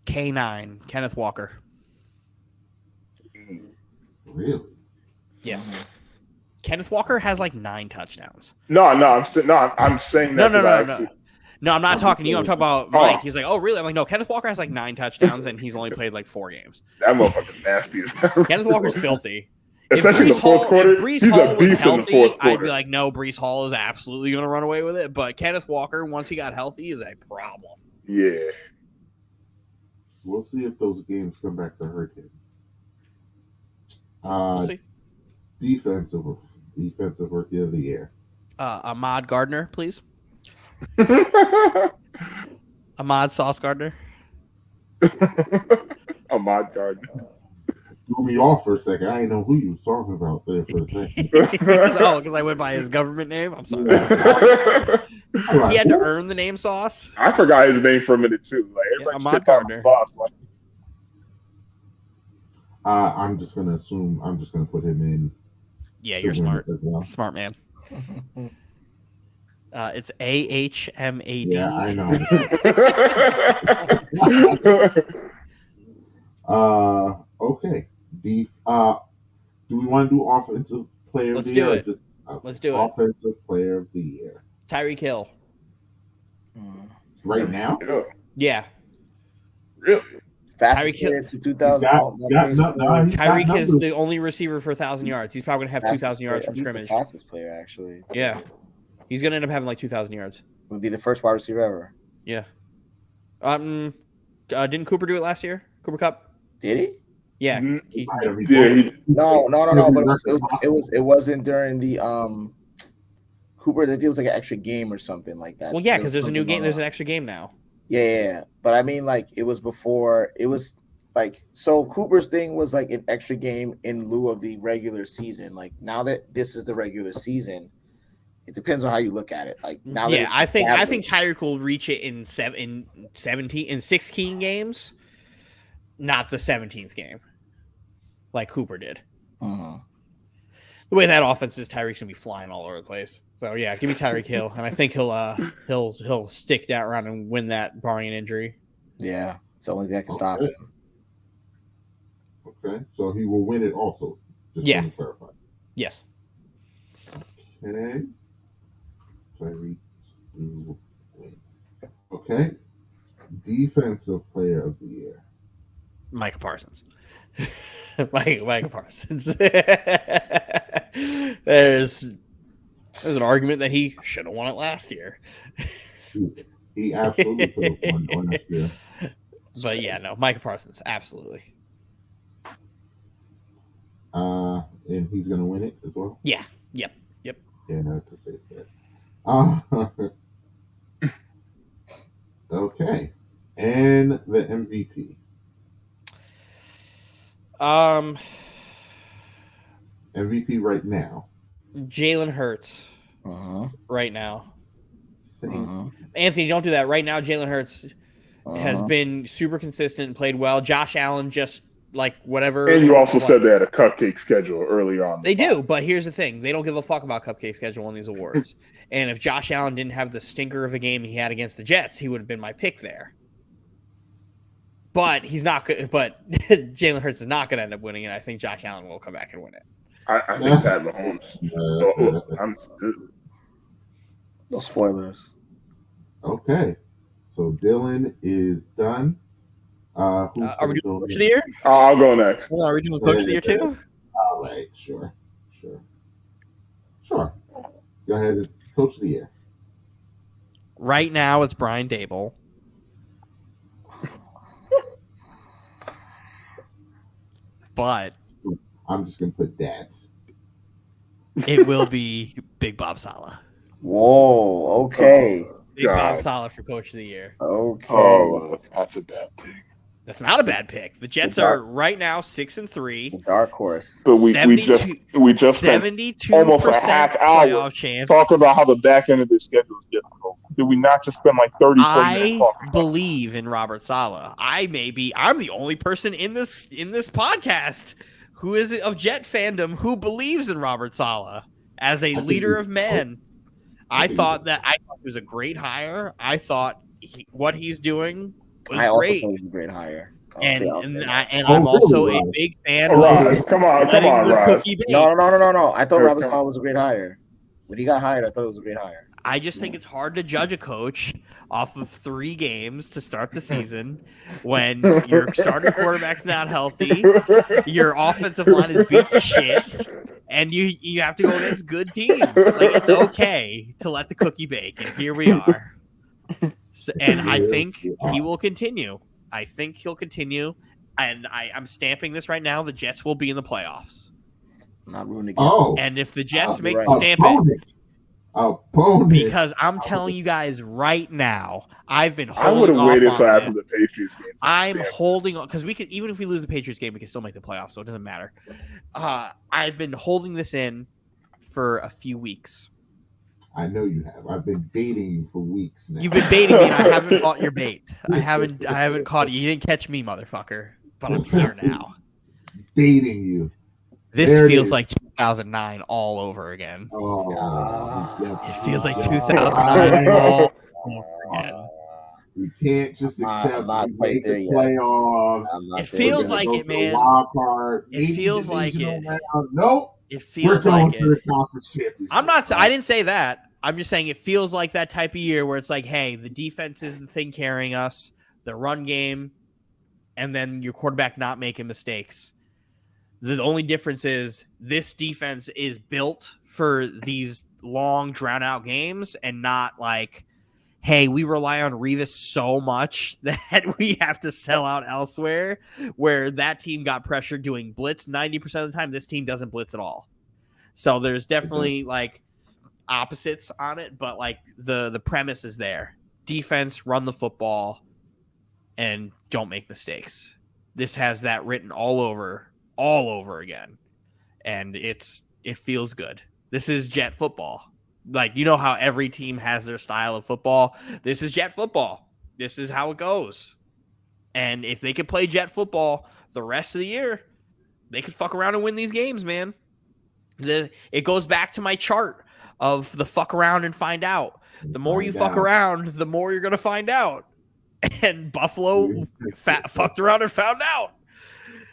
K9, Kenneth Walker. Really? Yes. Kenneth Walker has like 9 touchdowns. I'm saying that. No, I'm not talking to you. I'm talking about Mike. He's like, oh, really? I'm like, no, Kenneth Walker has like 9 touchdowns, and he's only played like 4 games. That motherfucker's nasty as hell. Kenneth Walker's filthy. Especially in the fourth quarter. If Breece Hall was in the healthy, fourth quarter. I'd be like, no, Breece Hall is absolutely going to run away with it. But Kenneth Walker, once he got healthy, is a problem. Yeah. We'll see if those games come back to hurt him. We'll see. Defensive rookie of the year. Ahmad Gardner, please. Ahmad Sauce Gardner. Ahmad Gardner. Threw me off for a second. I didn't know who you was talking about there for a second. Because I went by his government name. I'm sorry. He had to earn the name Sauce. I forgot his name for a minute too. Like Ahmad Gardner. Sauce. Like. I'm just gonna put him in. Yeah, you're smart. Smart man. It's AHMAD. Yeah, I know. Okay. Do we want to do offensive player of the year? Let's do it. Let's do it. Offensive player of the year. Tyreek Hill. Right now? Yeah. Really? Fastest player to 2,000. Tyreek is the only receiver for 1,000 yards. He's probably going to have 2,000 yards from scrimmage. He's the fastest player, actually. Yeah. He's going to end up having like 2,000 yards. Would be the first wide receiver ever. Yeah. Didn't Cooper do it last year? Cooper Cup? Did he? Yeah. No. But it wasn't during the Cooper. It was like an extra game or something like that. Well, yeah, because there's a new game. There's an extra game now. Yeah. But I mean, like, it was before. It was like, so Cooper's thing was like an extra game in lieu of the regular season. Like, now that this is the regular season, it depends on how you look at it. Like, now that I think Tyreek will reach it in 16 games, not the 17th game, like Cooper did. The way that offense is, Tyreek's gonna be flying all over the place. So yeah, give me Tyreek Hill, and I think he'll stick that around and win that, barring an injury. Yeah, it's the only thing that can stop him. Okay, so he will win it also. Just to clarify. Yes. Okay. Tyreek will win. Okay. Defensive player of the year. Micah Parsons. Micah Parsons. There's an argument that he should have won it last year. He absolutely could have won last year. But yeah, no, Micah Parsons, absolutely. And he's gonna win it as well. Yeah. Yep. Yeah, that's a safe bet. Okay, and the MVP. MVP right now. Jalen Hurts. Right now. Anthony, don't do that. Right now, Jalen Hurts has been super consistent and played well. Josh Allen just like whatever. And you also said they had a cupcake schedule earlier on. They do, but here's the thing. They don't give a fuck about cupcake schedule on these awards. And if Josh Allen didn't have the stinker of a game he had against the Jets, he would have been my pick there. But he's not good. But Jalen Hurts is not going to end up winning it. I think Josh Allen will come back and win it. I think Pat Mahomes. No spoilers. Okay. So Dylan is done. Who's Are we gonna doing go coach of next? the year? I'll go next. Are we doing coach of the year too? All right, sure. Go ahead. It's coach of the year. Right now, it's Brian Dable. But I'm just gonna put Dabs. it will be Big Bob Sala. Whoa. Okay. Big Bob God. Sala for coach of the year. Okay. Oh, that's a bad take. That's not a bad pick. The Jets are right now 6-3. The dark horse. But we just spent 72% almost a half hour playoff chance. talking about how the back end of the schedule is difficult. Did we not just spend like 30 minutes I talking about believe in Robert Saleh. I'm the only person in this podcast who is of Jet fandom who believes in Robert Saleh as a leader of men. I thought he was a great hire. I thought what he's doing was I also great. thought he was a great hire. And Oh, I'm also really, a Raj? big fan Raj, of come on, letting the Raj. cookie bake. No. I thought Here, Robert come Saleh was a great hire. When he got hired, I thought it was a great hire. I just think it's hard to judge a coach off of 3 games to start the season when your starting quarterback's not healthy, your offensive line is beat to shit, and you have to go against good teams. Like, it's okay to let the cookie bake, and here we are. So, and I think he will continue. I think he'll continue, and I'm stamping this right now. The Jets will be in the playoffs. I'm not rooting against him. And if the Jets you're right. stamp it, Opponent. because I'm telling you guys right now, I've been I holding would have off waited on till this. after the Patriots game. I'm holding on because we could, even if we lose the Patriots game, we can still make the playoffs, so it doesn't matter. I've been holding this in for a few weeks. I know you have. I've been baiting you for weeks now. You've been baiting me, and I haven't caught your bait. I haven't caught you. You didn't catch me, motherfucker. But I'm here now. Baiting you. This There it feels is. like 2009 all over again. Oh, It feels like yeah. 2009 all over again. We can't just accept I'm not we quite make there the yet. playoffs. I'm not It there feels yet. like Go it, to the man. Wild card. It maybe feels like divisional it. round. Nope. It We're feels going like to it. the conference championship. I'm not. I didn't say that. I'm just saying it feels like that type of year where it's like, hey, the defense is the thing carrying us, the run game, and then your quarterback not making mistakes. The only difference is this defense is built for these long, drawn-out games and not like, hey, we rely on Revis so much that we have to sell out elsewhere, where that team got pressured doing blitz 90% of the time. This team doesn't blitz at all. So there's definitely like opposites on it, but like the premise is there. Defense, run the football, and don't make mistakes. This has that written all over again. And it feels good. This is Jet football. Like, you know how every team has their style of football? This is Jet football. This is how it goes. And if they could play Jet football the rest of the year, they could fuck around and win these games, man. It goes back to my chart of the fuck around and find out. The more you fuck around, the more you're going to find out. And Buffalo fucked around and found out.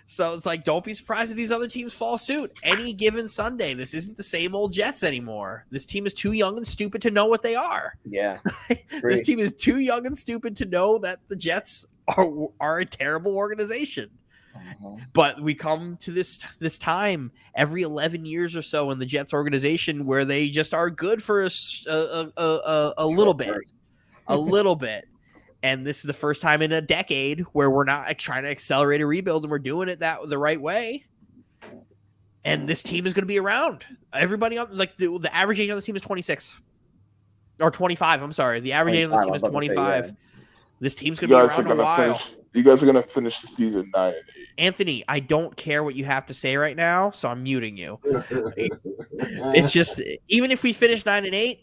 So it's like, don't be surprised if these other teams fall suit any given Sunday. This isn't the same old Jets anymore. This team is too young and stupid to know what they are. Yeah. This team is too young and stupid to know that the Jets are a terrible organization. But we come to this time every 11 years or so in the Jets organization where they just are good for a little bit. And this is the first time in a decade where we're not trying to accelerate a rebuild and we're doing it the right way. And this team is going to be around. Everybody on the average age on this team is 26 or 25. I'm sorry. The average age on this team is 25. This team's going to be around a while. You guys are going to finish the season 9-8. Anthony, I don't care what you have to say right now, so I'm muting you. It's just, even if we finish 9-8,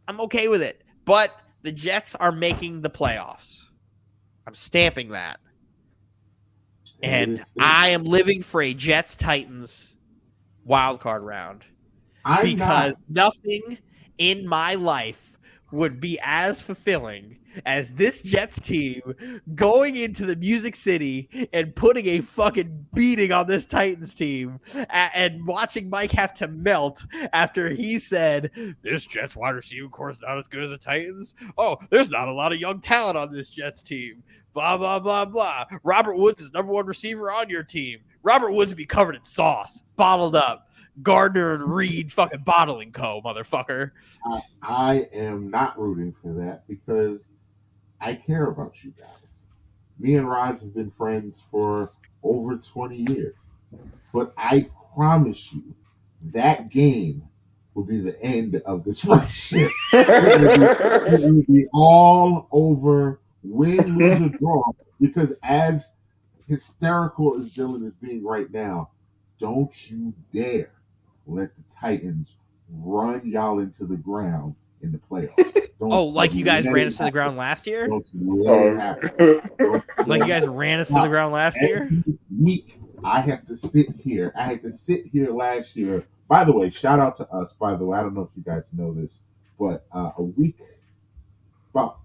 I'm okay with it. But the Jets are making the playoffs. I'm stamping that. And I am living for a Jets-Titans wildcard round. Because nothing in my life would be as fulfilling as this Jets team going into the Music City and putting a fucking beating on this Titans team and watching Mike have to melt after he said, this Jets wide receiver core is not as good as the Titans. Oh, there's not a lot of young talent on this Jets team. Blah, blah, blah, blah. Robert Woods is number one receiver on your team. Robert Woods would be covered in sauce, bottled up. Gardner and Reed fucking bottling co, motherfucker. I am not rooting for that because I care about you guys. Me and Roz have been friends for over 20 years. But I promise you, that game will be the end of this friendship. It will be all over, win, lose, or draw. Because as hysterical as Dylan is being right now, don't you dare let the Titans run y'all into the ground in the playoffs. Like you guys ran us to the ground last year? Don't let it happen. Like you guys ran us to the ground last year? Week, I had to sit here last year. By the way, shout out to us, by the way. I don't know if you guys know this, but about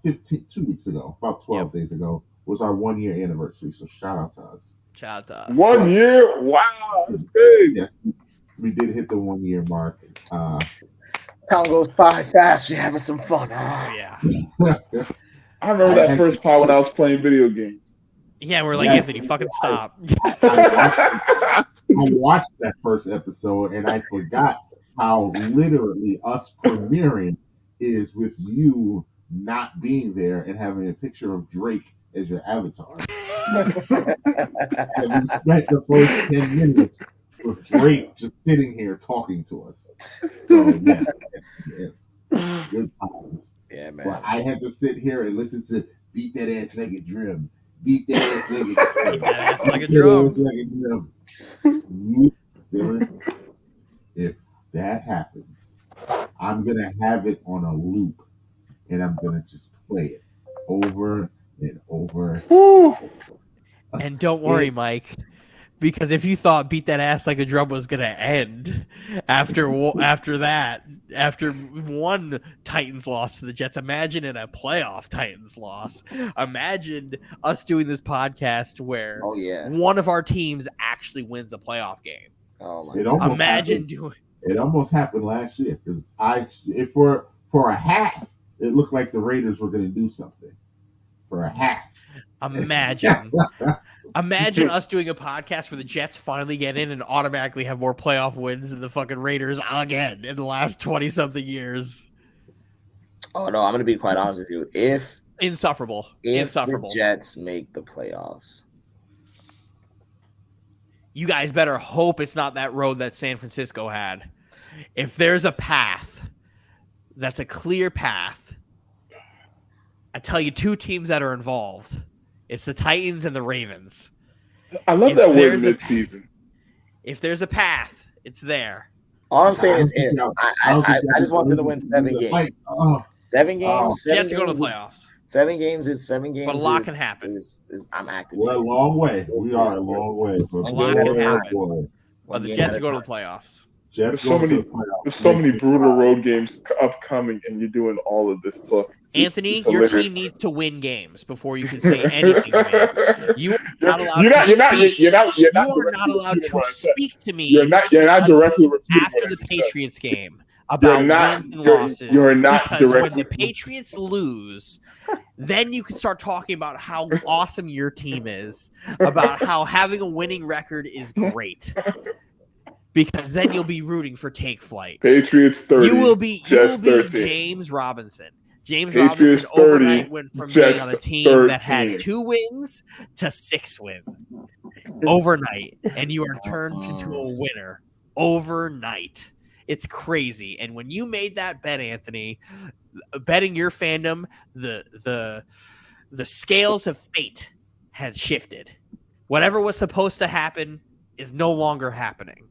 2 weeks ago, about 12 days ago, was our 1 year anniversary. So shout out to us. Shout out to us. 1 year? Wow, that's big. Yes, we did hit the 1 year mark. Time goes by fast. You're having some fun. Yeah. I remember that first part when I was playing video games. Yeah, we're like, yes, Anthony, fucking stop. I watched that first episode and I forgot how literally us premiering is with you not being there and having a picture of Drake as your avatar. And we spent the first 10 minutes with Drake just sitting here talking to us. So, yeah, yes, good times. Yeah, man. But I had to sit here and listen to Beat That Ass Like a Drum. Beat that ass like a drum. Beat that ass like a drum. You, Dylan, if that happens, I'm going to have it on a loop and I'm going to just play it over and over. And don't worry, Mike, because if you thought Beat That Ass Like a Drum was going to end after one Titans loss to the Jets, imagine in a playoff Titans loss. Imagine us doing this podcast where one of our teams actually wins a playoff game. Oh my God. Imagine doing it. Almost happened last year because for a half, it looked like the Raiders were going to do something. For a half. Imagine us doing a podcast where the Jets finally get in and automatically have more playoff wins than the fucking Raiders again in the last 20-something years. Oh, no, I'm going to be quite honest with you. Insufferable. The Jets make the playoffs, you guys better hope it's not that road that San Francisco had. If there's a path that's a clear path, I tell you 2 teams that are involved. It's the Titans and the Ravens. I love that word mid-season. If there's a path, it's there. All I'm saying is I just wanted to win 7 games. 7 games. Jets are going to the playoffs. 7 games is 7 games. But a lot can happen. I'm active. We're a long way. We are a long way. A lot can happen. But the Jets are going to the playoffs. There's so many brutal road games upcoming, and you're doing all of this stuff. Anthony, your team needs to win games before you can say anything. You are not allowed to speak to me. You're not directly after the Patriots game about wins and losses. Because when the Patriots lose, then you can start talking about how awesome your team is, about how having a winning record is great. Because then you'll be rooting for Take Flight. Patriots 30. You will be James Robinson. James Robinson overnight went from being on a team that had 2 wins to 6 wins overnight, and you are turned into a winner overnight. It's crazy. And when you made that bet, Anthony, betting your fandom, the scales of fate had shifted. Whatever was supposed to happen is no longer happening.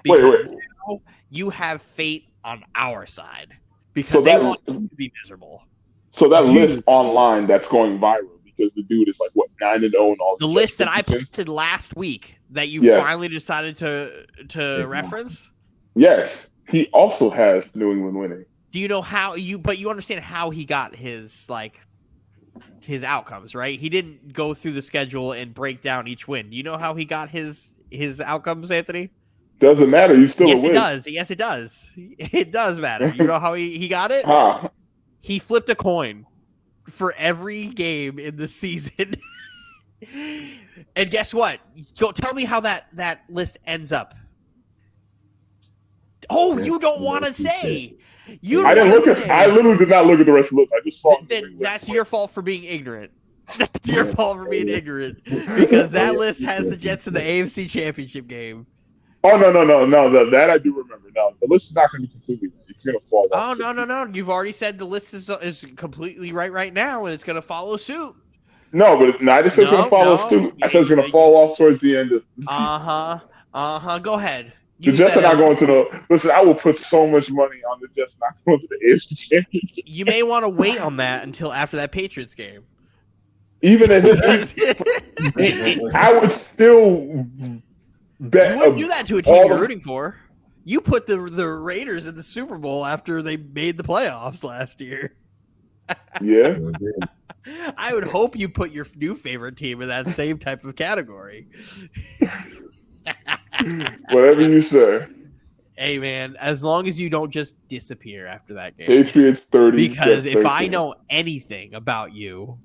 Because now you have fate on our side because they want you to be miserable. So that list online that's going viral because the dude is like 9-0 and all. The list that I posted last week that you finally decided to reference. Yes, he also has New England winning. Do you know how but you understand how he got his outcomes, right? He didn't go through the schedule and break down each win. Do you know how he got his outcomes, Anthony? Doesn't matter. You still Yes, win. it does. Yes, it does. It does matter. You know how he got it? Huh. He flipped a coin for every game in the season. And guess what? Go tell me how that list ends up. Oh, you don't want to say. You I don't didn't want look to at. say. I literally did not look at the rest of the list. I just saw. Then that's your fault for being ignorant. That's your fault for being ignorant because that list has the Jets in the AFC Championship game. Oh no! That I do remember. No, the list is not going to be completely right. It's going to fall off. Oh no! You've already said the list is completely right now, and it's going to follow suit. No, but no, I just said it's going to follow suit. I said it's going to fall off towards the end of. Go ahead. The Jets are not going to the. Listen, I will put so much money on the Jets not going to the AFC Championship. You may want to wait on that until after that Patriots game. Even if I would still bet. You wouldn't do that to a team you're rooting for. You put the Raiders in the Super Bowl after they made the playoffs last year. Yeah. I would hope you put your new favorite team in that same type of category. Whatever you say. Hey, man, as long as you don't just disappear after that game. Patriots 30. Because if I know anything about you,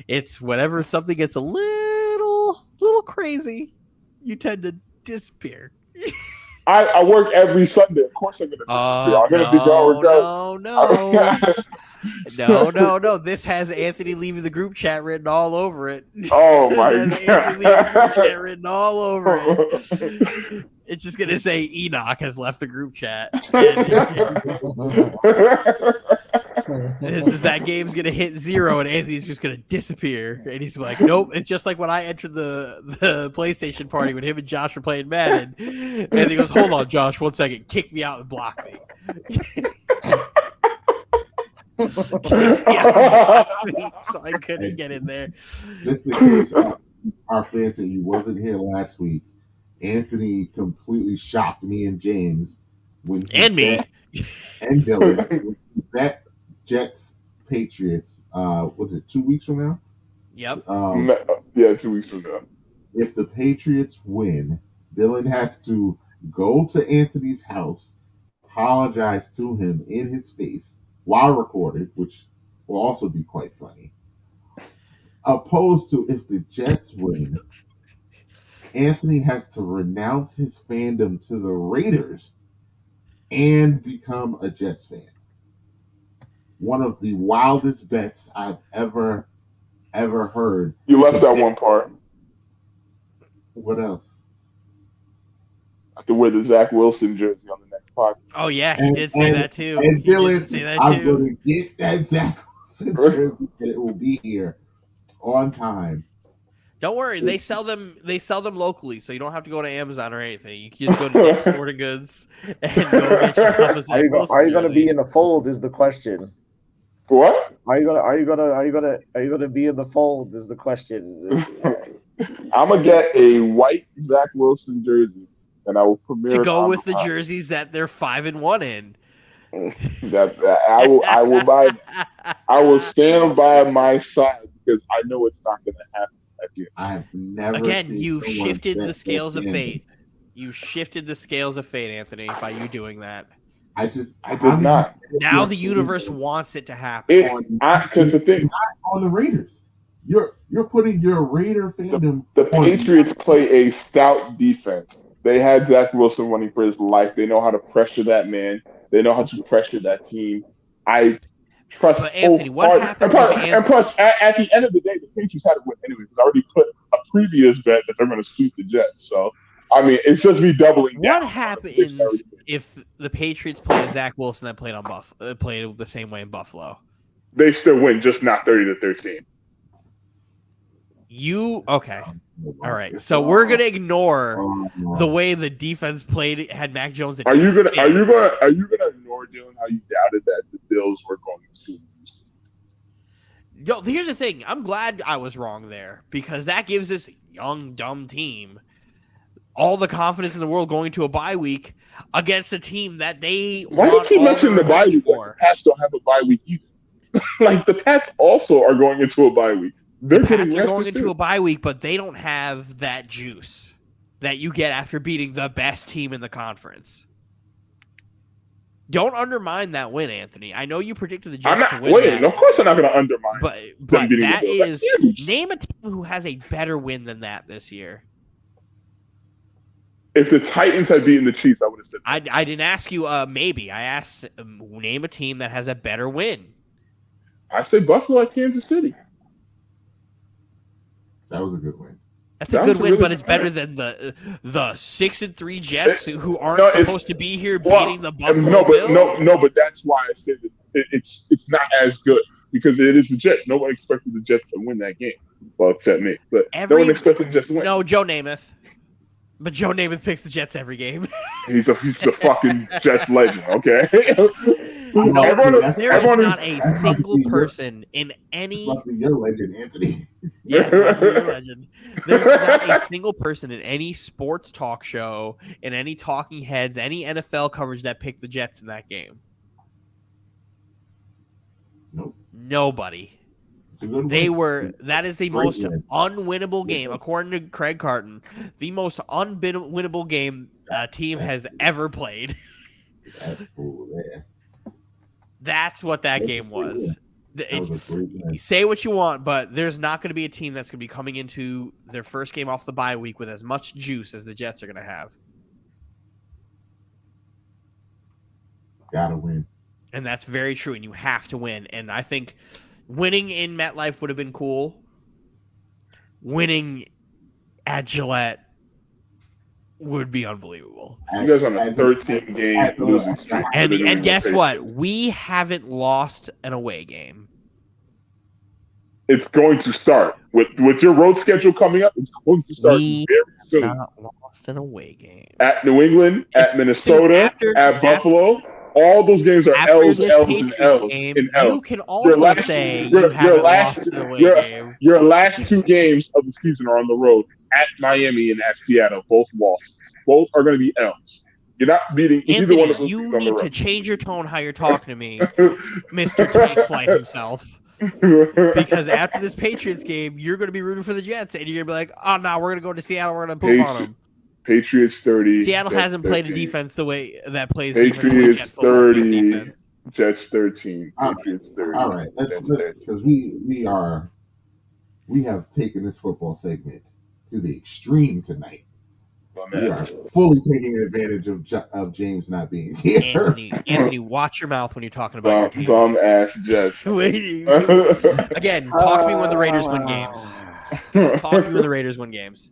it's whenever something gets a little crazy, you tend to disappear. I work every Sunday. Of course I'm going to disappear. I'm going to be going No. This has Anthony leaving the group chat written all over it. Oh, my God. Anthony leaving the group chat written all over it. It's just going to say Enoch has left the group chat. That game's going to hit 0 and Anthony's just going to disappear. And he's like, nope. It's just like when I entered the PlayStation party when him and Josh were playing Madden. And he goes, hold on, Josh, 1 second. Kick me out and block me. So I couldn't get in there. Just in case our fans said he wasn't here last week, Anthony completely shocked me and James when and me and Dylan when he bet Jets Patriots. Was it 2 weeks from now? Yep. 2 weeks from now. If the Patriots win, Dylan has to go to Anthony's house, apologize to him in his face while recorded, which will also be quite funny. Opposed to if the Jets win, Anthony has to renounce his fandom to the Raiders and become a Jets fan. One of the wildest bets I've ever heard. You left that one part. What else? I have to wear the Zach Wilson jersey on the next podcast. Oh yeah, he did say that too. And Dylan, I'm too. going to get that Zach Wilson jersey, and it will be here on time. Don't worry, they sell them locally, so you don't have to go to Amazon or anything. You can just go to Dick's Sporting Goods and go get yourself a Zach Wilson Are you going to jersey. be in the fold? Is the question. What? Are you gonna be in the fold? Is the question. I'm gonna get a white Zach Wilson jersey, and I will premiere to go with the jerseys that they're 5-1 in. That I will buy. I will stand by my side because I know it's not going to happen. I have never. Again, you shifted the scales of fate. You shifted the scales of fate, Anthony, by you doing that. I did not. Now the universe wants it to happen. Because the thing on the Raiders, you're putting your Raider fandom. The Patriots play a stout defense. They had Zach Wilson running for his life. They know how to pressure that man. They know how to pressure that team. I trust. But Anthony, what happens? And plus, at the end of the day, the Patriots had to win anyway because I already put a previous bet that they're going to sweep the Jets. So, I mean, it's just me doubling down. What happens if the Patriots play a Zach Wilson that played played the same way in Buffalo? They still win, just not 30-13. Okay. All right. So we're gonna ignore the way the defense played had Mac Jones. Are you gonna ignore Dylan how you doubted that the Bills were going to lose? Yo, here's the thing. I'm glad I was wrong there because that gives this young dumb team all the confidence in the world going to a bye week against a team that they Why do you want keep all the mentioning the bye revenge week? Like the for. Pats don't have a bye week either. Like the Pats also are going into a bye week. The They're getting Pats are rested going into too. a bye week, but they don't have that juice that you get after beating the best team in the conference. Don't undermine that win, Anthony. I know you predicted the I'm Jets to not win waiting. that, Of course, I'm not going to undermine them but beating the that Bills. That's is huge. name a team who has a better win than that this year. If the Titans had beaten the Chiefs, I would have said that. I didn't ask you maybe. I asked name a team that has a better win. I say Buffalo at Kansas City. That was a good win. That's a That good was a win, really but good it's better win. than the 6-3 Jets who aren't No, it's supposed to be here well, beating the Buffalo no, but Bills. no, but that's why I said that it's not as good because it is the Jets. No one expected the Jets to win that game, well, except me. But no one expected the Jets to win. No, Joe Namath. But Joe Namath picks the Jets every game. He's a fucking Jets legend. Okay. No, Everyone, there is everyone not a single person in It's any. about to be your legend, Anthony. Yeah, it's about to be your legend. There's not a single person in any sports talk show, in any talking heads, any NFL coverage that picked the Jets in that game. Nope. Nobody. It's a good They win. were. That is the Great most win. unwinnable game, according to Craig Carton. The most unwinnable game a team has ever played. That's cool, man. That's what that game was. That was a great win. Say what you want, but there's not going to be a team that's going to be coming into their first game off the bye week with as much juice as the Jets are going to have. Gotta win. And that's very true, and you have to win. And I think winning in MetLife would have been cool. Winning at Gillette would be unbelievable. You guys on a 13-game losing streak. And guess what? We haven't lost an away game. It's going to start with your road schedule coming up. It's going to start very soon. Not lost an away game At New England, at Minnesota, at Buffalo. All those games are L's, L's, and L's. Game, L's. you can also say you haven't lost an away game. Your last two games of the season are on the road at Miami and at Seattle. Both lost. Both are going to be L's. You're not beating either one of those you teams on the need road. to change your tone how you're talking to me, Mr. Take Flight himself. Because after this Patriots game, you're going to be rooting for the Jets, and you're going to be like, oh, no, we're going to go to Seattle. We're going to poop on them. Patriots 30. Seattle Jets hasn't 13. played a defense the way that plays Patriots defense 30. Jets 13. Patriots 30. All right. Let's because we have taken this football segment to the extreme tonight. We are fully taking advantage of James not being here. Anthony, watch your mouth when you're talking about your team. Bum ass Jets. Again, talk to me when the Raiders win games. Talk to me when the Raiders win games.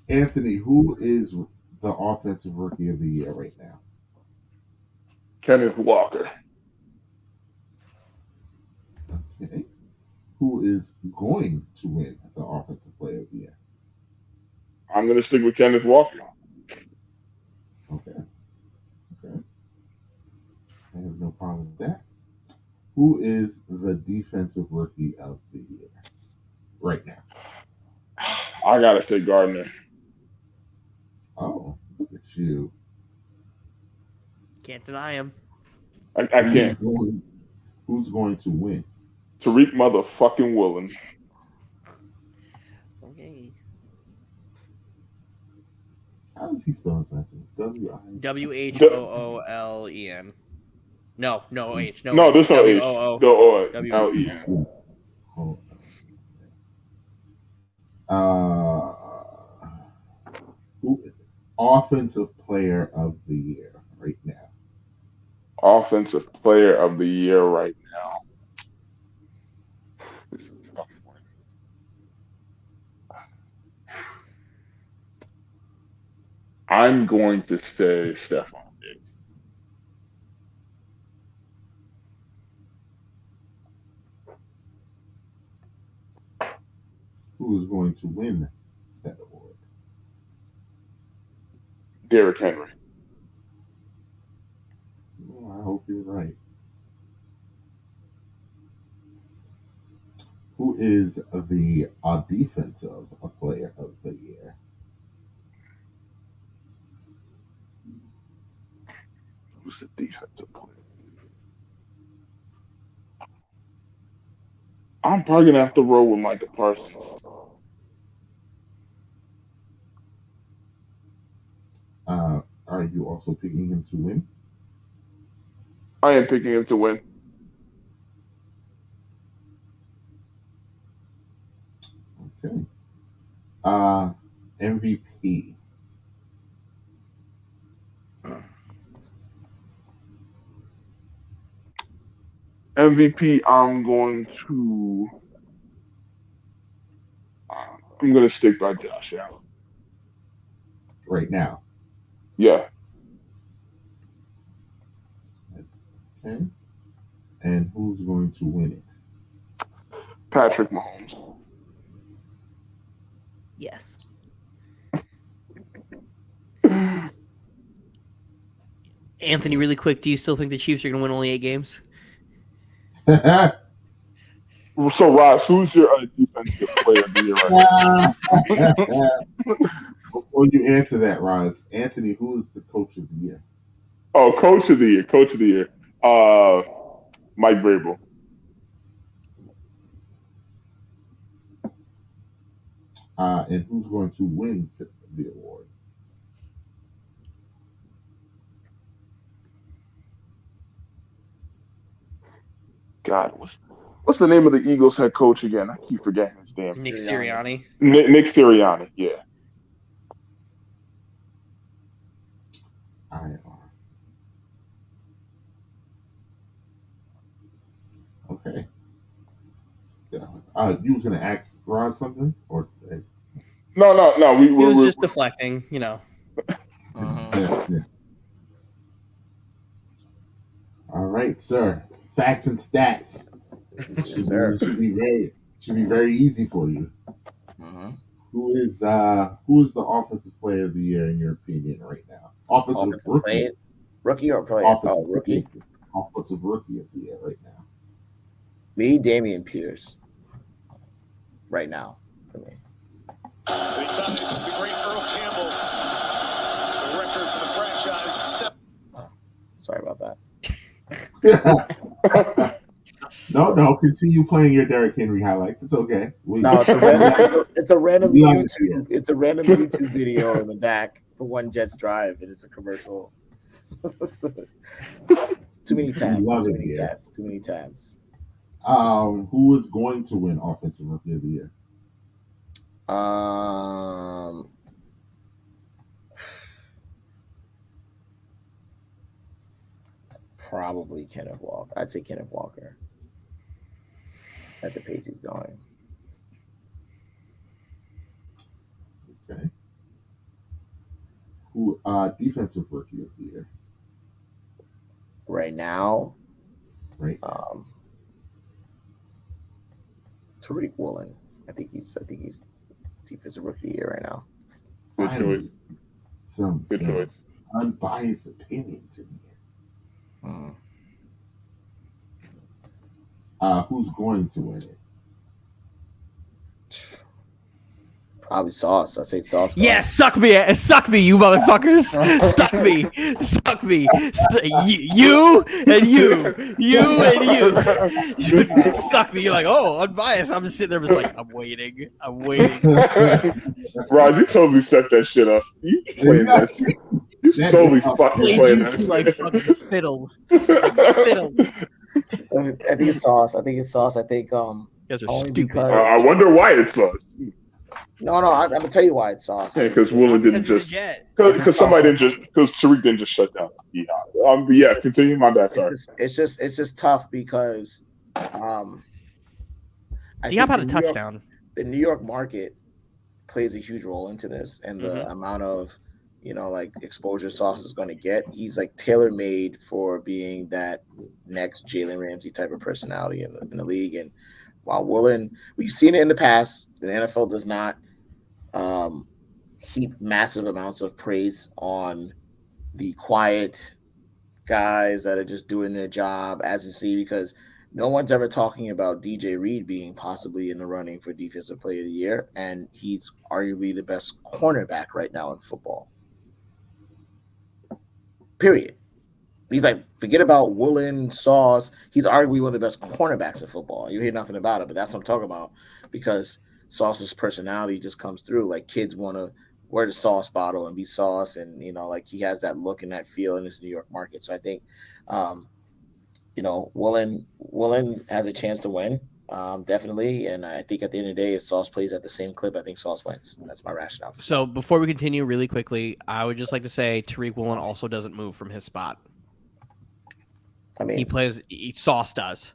Anthony, who is the offensive rookie of the year right now? Kenneth Walker. Okay. Who is going to win the offensive player of the year? I'm going to stick with Kenneth Walker. Okay. I have no problem with that. Who is the defensive rookie of the year right now? I got to say Gardner. Oh, look at you. Can't deny him. I can't. Who's going to win? Tariq motherfucking Woolen. Okay. How does he spell his last name? WHOOLEN. No H. No, there's no H. WOOLEN. Offensive player of the year right now. Offensive player of the year right now. This is a tough one. I'm going to say Stephon Diggs. Who is going to win that award? Derrick Henry. Oh, I hope you're right. Who is the defensive player of the year? Who's the defensive player? I'm probably gonna have to roll with Micah Parsons. Are you also picking him to win? I am picking him to win. Okay. MVP. MVP. I'm gonna stick by Josh Allen. Right now. Yeah. Okay. And who's going to win it? Patrick Mahomes. Yes. Anthony, really quick, do you still think the Chiefs are going to win only 8 games? So, Ross, who's your defensive player of the year right now? Before you answer that, Roz, Anthony, who is the coach of the year? Oh, coach of the year. Coach of the year. Mike Vrabel. And who's going to win the award? God, what's the name of the Eagles head coach again? I keep forgetting his damn Nick name. Sirianni. Nick Sirianni. Yeah. IR. Okay. You was gonna ask Roz something, or No. He was just deflecting, you know. Yeah. All right, sir. Facts and stats. Should be very easy for you. Mm-hmm. Who is the offensive player of the year in your opinion right now? Offensive rookie. Rookie or player? Rookie. Offensive rookie of the year right now. Me, Damian Pierce. Right now, for me. Anytime the great Earl Campbell, the record for the franchise. Sorry about that. No. Continue playing your Derrick Henry highlights. It's okay. No, it's a random YouTube. It's a random YouTube video in the back for one Jets drive, and it's a commercial. Too many tabs. Who is going to win Offensive Rookie of the Year? Probably Kenneth Walker. I'd say Kenneth Walker. At the pace he's going. Okay. Who Defensive Rookie of the Year? Right now. Right. Tariq Woolen. I think he's Defensive Rookie of the Year right now. Good choice. Some unbiased opinions in here. Who's going to win it? Probably Sauce. I say Sauce. Yeah, suck me, you motherfuckers. Suck me. You and you. Suck me. You're like, oh, unbiased. I'm just sitting there, just like, I'm waiting. Raj, you totally set that shit up. You playing that shit. You totally fucking playing that shit. Like fucking fiddles. I think it's Sauce. I think only because I wonder why it's Sauce. No, I'm gonna tell you why it's Sauce. Yeah, because Woolen didn't just because Tariq didn't just shut down. Yeah, continue. My bad. Sorry. It's just tough because Diop had a touchdown. The New York market plays a huge role into this, and the amount of like exposure Sauce is going to get. He's like tailor made for being that next Jalen Ramsey type of personality in the league. And while Woolen, we've seen it in the past, the NFL does not heap massive amounts of praise on the quiet guys that are just doing their job, as you see, because no one's ever talking about DJ Reed being possibly in the running for Defensive Player of the Year, and he's arguably the best cornerback right now in football. Period. He's like, forget about Woolen, Sauce. He's arguably one of the best cornerbacks in football. You hear nothing about it, but that's what I'm talking about because Sauce's personality just comes through. Like kids want to wear the Sauce bottle and be Sauce, and like he has that look and that feel in this New York market. So I think, Woolen has a chance to win, definitely. And I think at the end of the day, if Sauce plays at the same clip, I think Sauce wins. That's my rationale. So before we continue, really quickly, I would just like to say Tariq Woolen also doesn't move from his spot. I mean, He plays. Sauce does.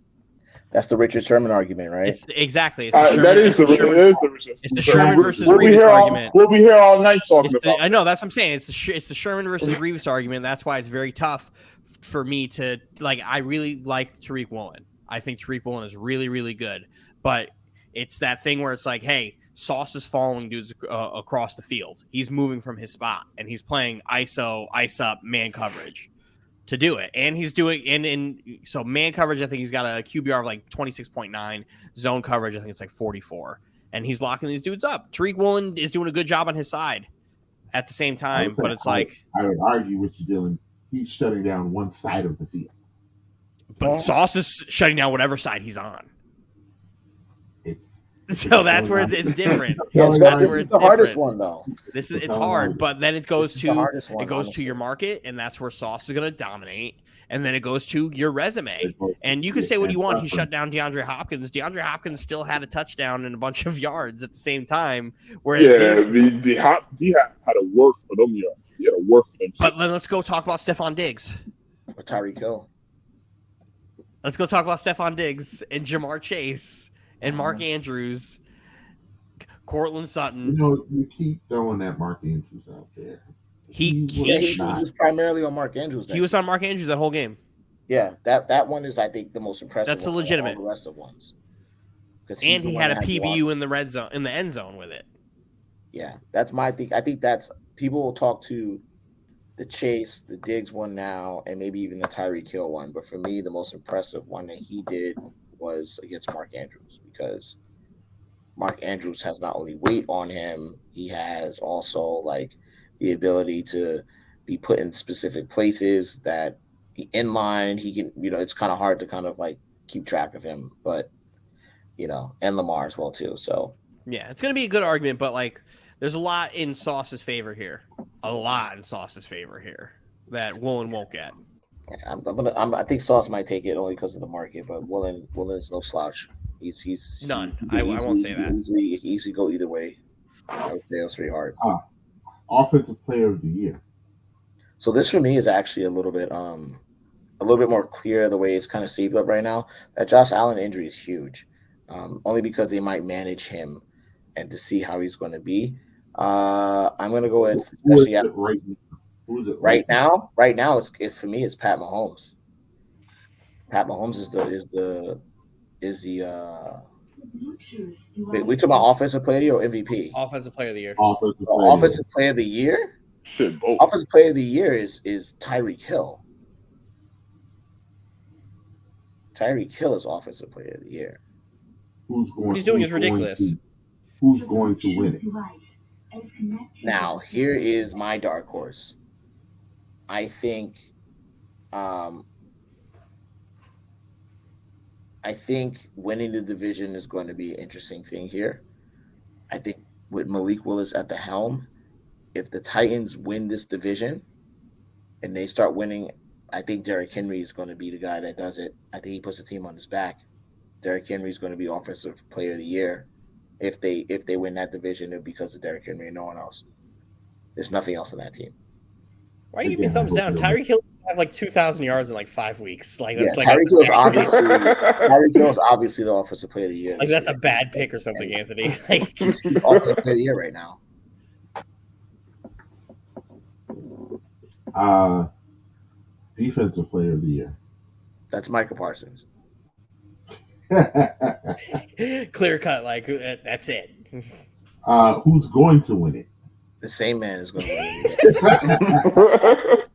That's the Richard Sherman argument, right? Exactly. It's the Sherman, that is the Sherman versus we'll Revis argument. We'll be here all night talking about. I know that's what I'm saying. It's the Sherman versus Revis argument. That's why it's very tough for me to like. I really like Tariq Woolen. I think Tariq Woolen is really, really good. But it's that thing where it's like, hey, Sauce is following dudes across the field. He's moving from his spot and he's playing ISO, ice up, man coverage to do it. And he's doing so man coverage, I think he's got a QBR of like 26.9. Zone coverage, I think it's like 44. And he's locking these dudes up. Tariq Woolen is doing a good job on his side at the same time, but it's like I would argue with you, Dylan. He's shutting down one side of the field. But Sauce is shutting down whatever side he's on. That's where it's different. Yeah, this is the hardest one though. It's hard, but then it goes to your market, and that's where Sauce is going to dominate. And then it goes to your resume. And you can say what you want. He shut down DeAndre Hopkins. DeAndre Hopkins still had a touchdown and a bunch of yards at the same time. Whereas he had to work for them yards. He had to work for them. But then let's go talk about Stephon Diggs. Or Tyreek Hill. Let's go talk about Stephon Diggs and Jamar Chase and Mark Andrews, Cortland Sutton. You keep throwing that Mark Andrews out there. He was primarily on Mark Andrews. He was on Mark Andrews that whole game. Yeah, that one is, I think, the most impressive. That's a legitimate. The rest of ones. And he had a PBU in the red zone, in the end zone with it. Yeah, that's my thing. I think that's people will talk to the Chase, the Diggs one now, and maybe even the Tyreek Hill one. But for me, the most impressive one that he did was against Mark Andrews, because Mark Andrews has not only weight on him, he has also like the ability to be put in specific places that in line he can, it's kind of hard to kind of like keep track of him, but and Lamar as well too. So yeah, it's gonna be a good argument, but like there's a lot in Sauce's favor here. That Woolen won't get. I think Sauce might take it only because of the market, but Woolen is no slouch. He's none. I won't say that. He easily go either way. I would say it was pretty hard. Offensive Player of the Year. So this for me is actually a little bit more clear the way it's kind of saved up right now. That Josh Allen injury is huge, only because they might manage him and to see how he's going to be. I'm going to go with especially Who is it right now? Right now, it's for me. It's Pat Mahomes. Pat Mahomes is the. We talk about offensive player of the year or MVP? Offensive player of the year. Offensive player of the year. Shit, both. Offensive player of the year is Tyreek Hill. Tyreek Hill is offensive player of the year. What he's doing is ridiculous. Who's going to win it? Now, here is my dark horse. I think winning the division is going to be an interesting thing here. I think with Malik Willis at the helm, if the Titans win this division and they start winning, I think Derrick Henry is going to be the guy that does it. I think he puts the team on his back. Derrick Henry is going to be offensive player of the year. If they win that division, it'll be because of Derrick Henry and no one else. There's nothing else on that team. Why are you giving me thumbs down? Tyreek Hill have like 2,000 yards in like 5 weeks. Like that's Tyreek Hill is obviously the offensive player of the year. Like that's a bad pick or something, Anthony. He's the offensive player of the year right now. Defensive Player of the Year. That's Micah Parsons. Clear cut, like that's it. Who's going to win it? The same man is going to win it.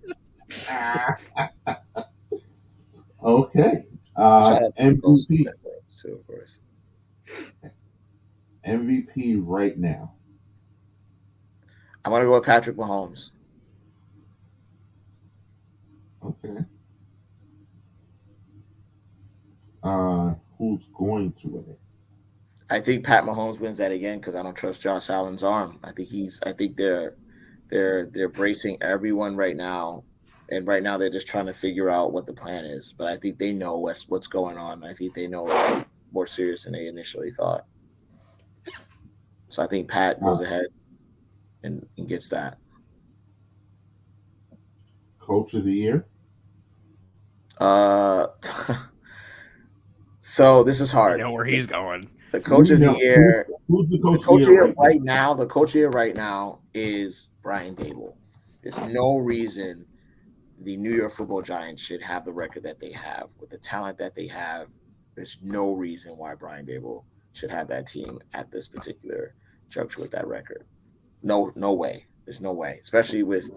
Okay. MVP. So, of course. MVP right now. I'm going to go with Patrick Mahomes. Okay. Who's going to win it? I think Pat Mahomes wins that again because I don't trust Josh Allen's arm. I think they're bracing everyone right now, and right now they're just trying to figure out what the plan is. But I think they know what's going on. I think they know it's more serious than they initially thought. So I think Pat Uh, goes ahead and gets that. Coach of the year? Uh, so this is I hard. know where he's going. The coach We of the know year, who's the the coach of the coach of the year year right now. right now, the coach of the year right now is Brian Dable. There's no reason the New York Football Giants should have the record that they have with the talent that they have. There's no reason why Brian Dable should have that team at this particular juncture with that record. No way. There's no way, especially with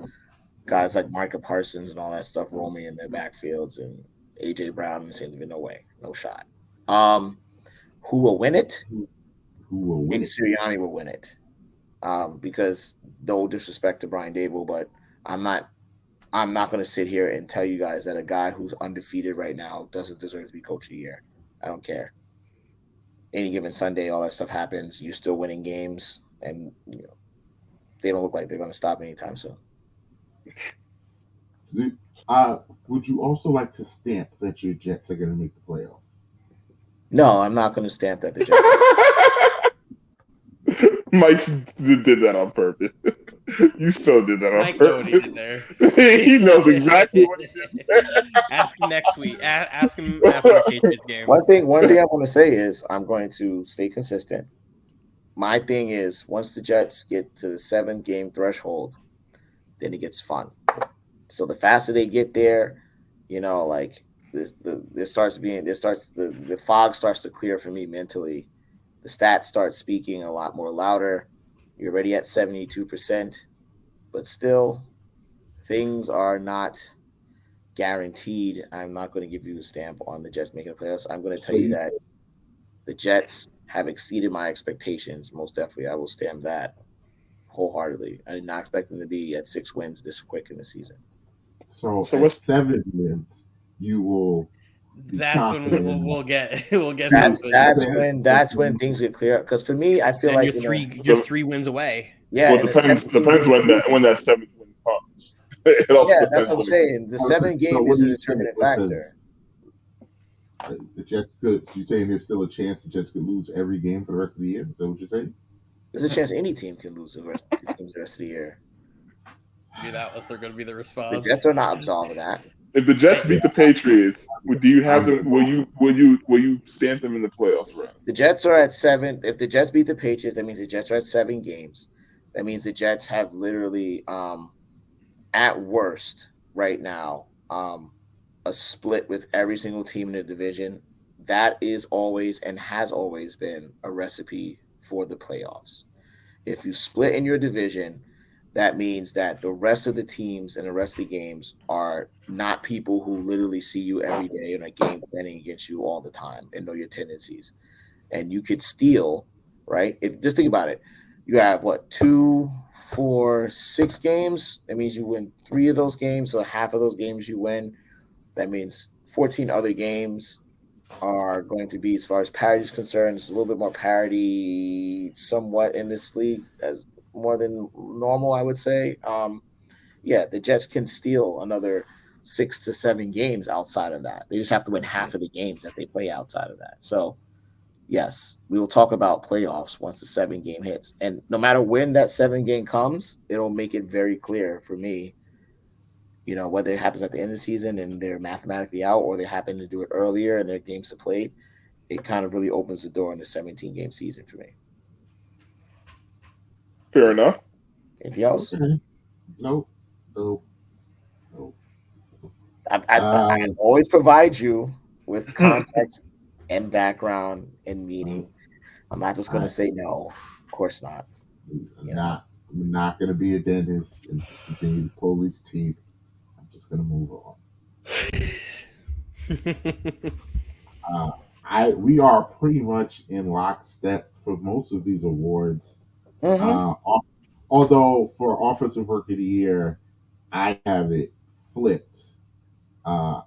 guys like Micah Parsons and all that stuff roaming in their backfields and AJ Brown and St. No way, no shot. Um, who will win it? Who will Nick win it? Sirianni will win it. Because no disrespect to Brian Dable, but I'm not I'm not going to sit here and tell you guys that a guy who's undefeated right now doesn't deserve to be coach of the year. I don't care. Any given Sunday, all that stuff happens. You're still winning games, and they don't look like they're going to stop anytime soon. Would you also like to stamp that your Jets are going to make the playoffs? No, I'm not going to stamp that the Jets. Mike did that on purpose. You still did that on Mike know what he purpose. did there. He knows exactly what he did there. Ask him next week. Ask him after the Patriots game. One thing I want to say is I'm going to stay consistent. My thing is once the Jets get to the 7-game threshold, then it gets fun. So the faster they get there, like the fog starts to clear for me mentally. The stats start speaking a lot more louder. You're already at 72%, but still things are not guaranteed. I'm not going to give you a stamp on the Jets making the playoffs. I'm going to tell you that the Jets have exceeded my expectations. Most definitely, I will stamp that wholeheartedly. I did not expect them to be at 6 wins this quick in the season. So So at what's 7 wins, you will be That's when confident. we'll get we'll get That's something. that's when things get clear. Because for me, I feel Then like you're 3 wins away. yeah, well, in a depends 17 game when season. that seventh win comes. It also Yeah, that's depends what I'm when it comes. saying. The 7 game what is do a you say? determining What factor. the Jets could? You saying there's still a chance the Jets could lose every game for the rest of the year? Is that what you're saying? There's a chance any team can lose the rest of the year. That was going to be the The response. Jets are not absolved of that. If the Jets beat the Patriots, do you have them? Will you stamp them in the playoffs round? The Jets are at 7. If the Jets beat the Patriots, that means the Jets are at 7 games. That means the Jets have literally, at worst, right now, a split with every single team in the division. That is always and has always been a recipe for the playoffs. If you split in your division, that means that the rest of the teams and the rest of the games are not people who literally see you every day in a game planning against you all the time and know your tendencies. And you could steal, right? If just think about it, you have what 2, 4, 6 games. That means you win 3 of those games, so half of those games you win. That means 14 other games are going to be, as far as parity is concerned, it's a little bit more parity somewhat in this league, as more than normal, I would say. Yeah, the Jets can steal another 6 to 7 games outside of that. They just have to win half of the games that they play outside of that. So, yes, we will talk about playoffs once the 7 game hits. And no matter when that 7 game comes, it'll make it very clear for me, whether it happens at the end of the season and they're mathematically out or they happen to do it earlier and their games to play. It kind of really opens the door in the 17-game season for me. Fair enough. Anything else? Okay. No. No. No. I always provide you with context and background and meaning. I'm not just going to say no. Of course not. I'm not going to be a dentist and continue to pull his teeth. I'm just going to move on. We are pretty much in lockstep for most of these awards. Mm-hmm. Although for offensive rookie of the year, I have it flipped. I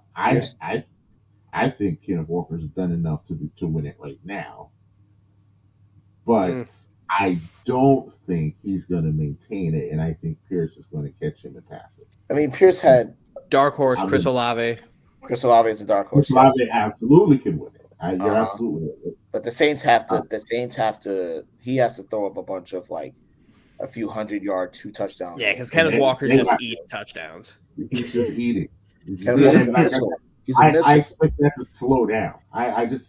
I think Kenneth Walker's done enough to win it right now, but I don't think he's going to maintain it, and I think Pierce is going to catch him and pass it. I mean, Pierce had Dark horse, Chris Olave. Chris Olave is a dark horse. Chris Olave absolutely can win it. You're Uh-huh. absolutely right. But the Saints have to. The Saints have to. He has to throw up a bunch of like a few 100-yard, 2 touchdowns. Yeah, because Kenneth Walker just eats touchdowns. He's just eating. Kenneth Walker's a missile. He's a missile. I expect that to slow down.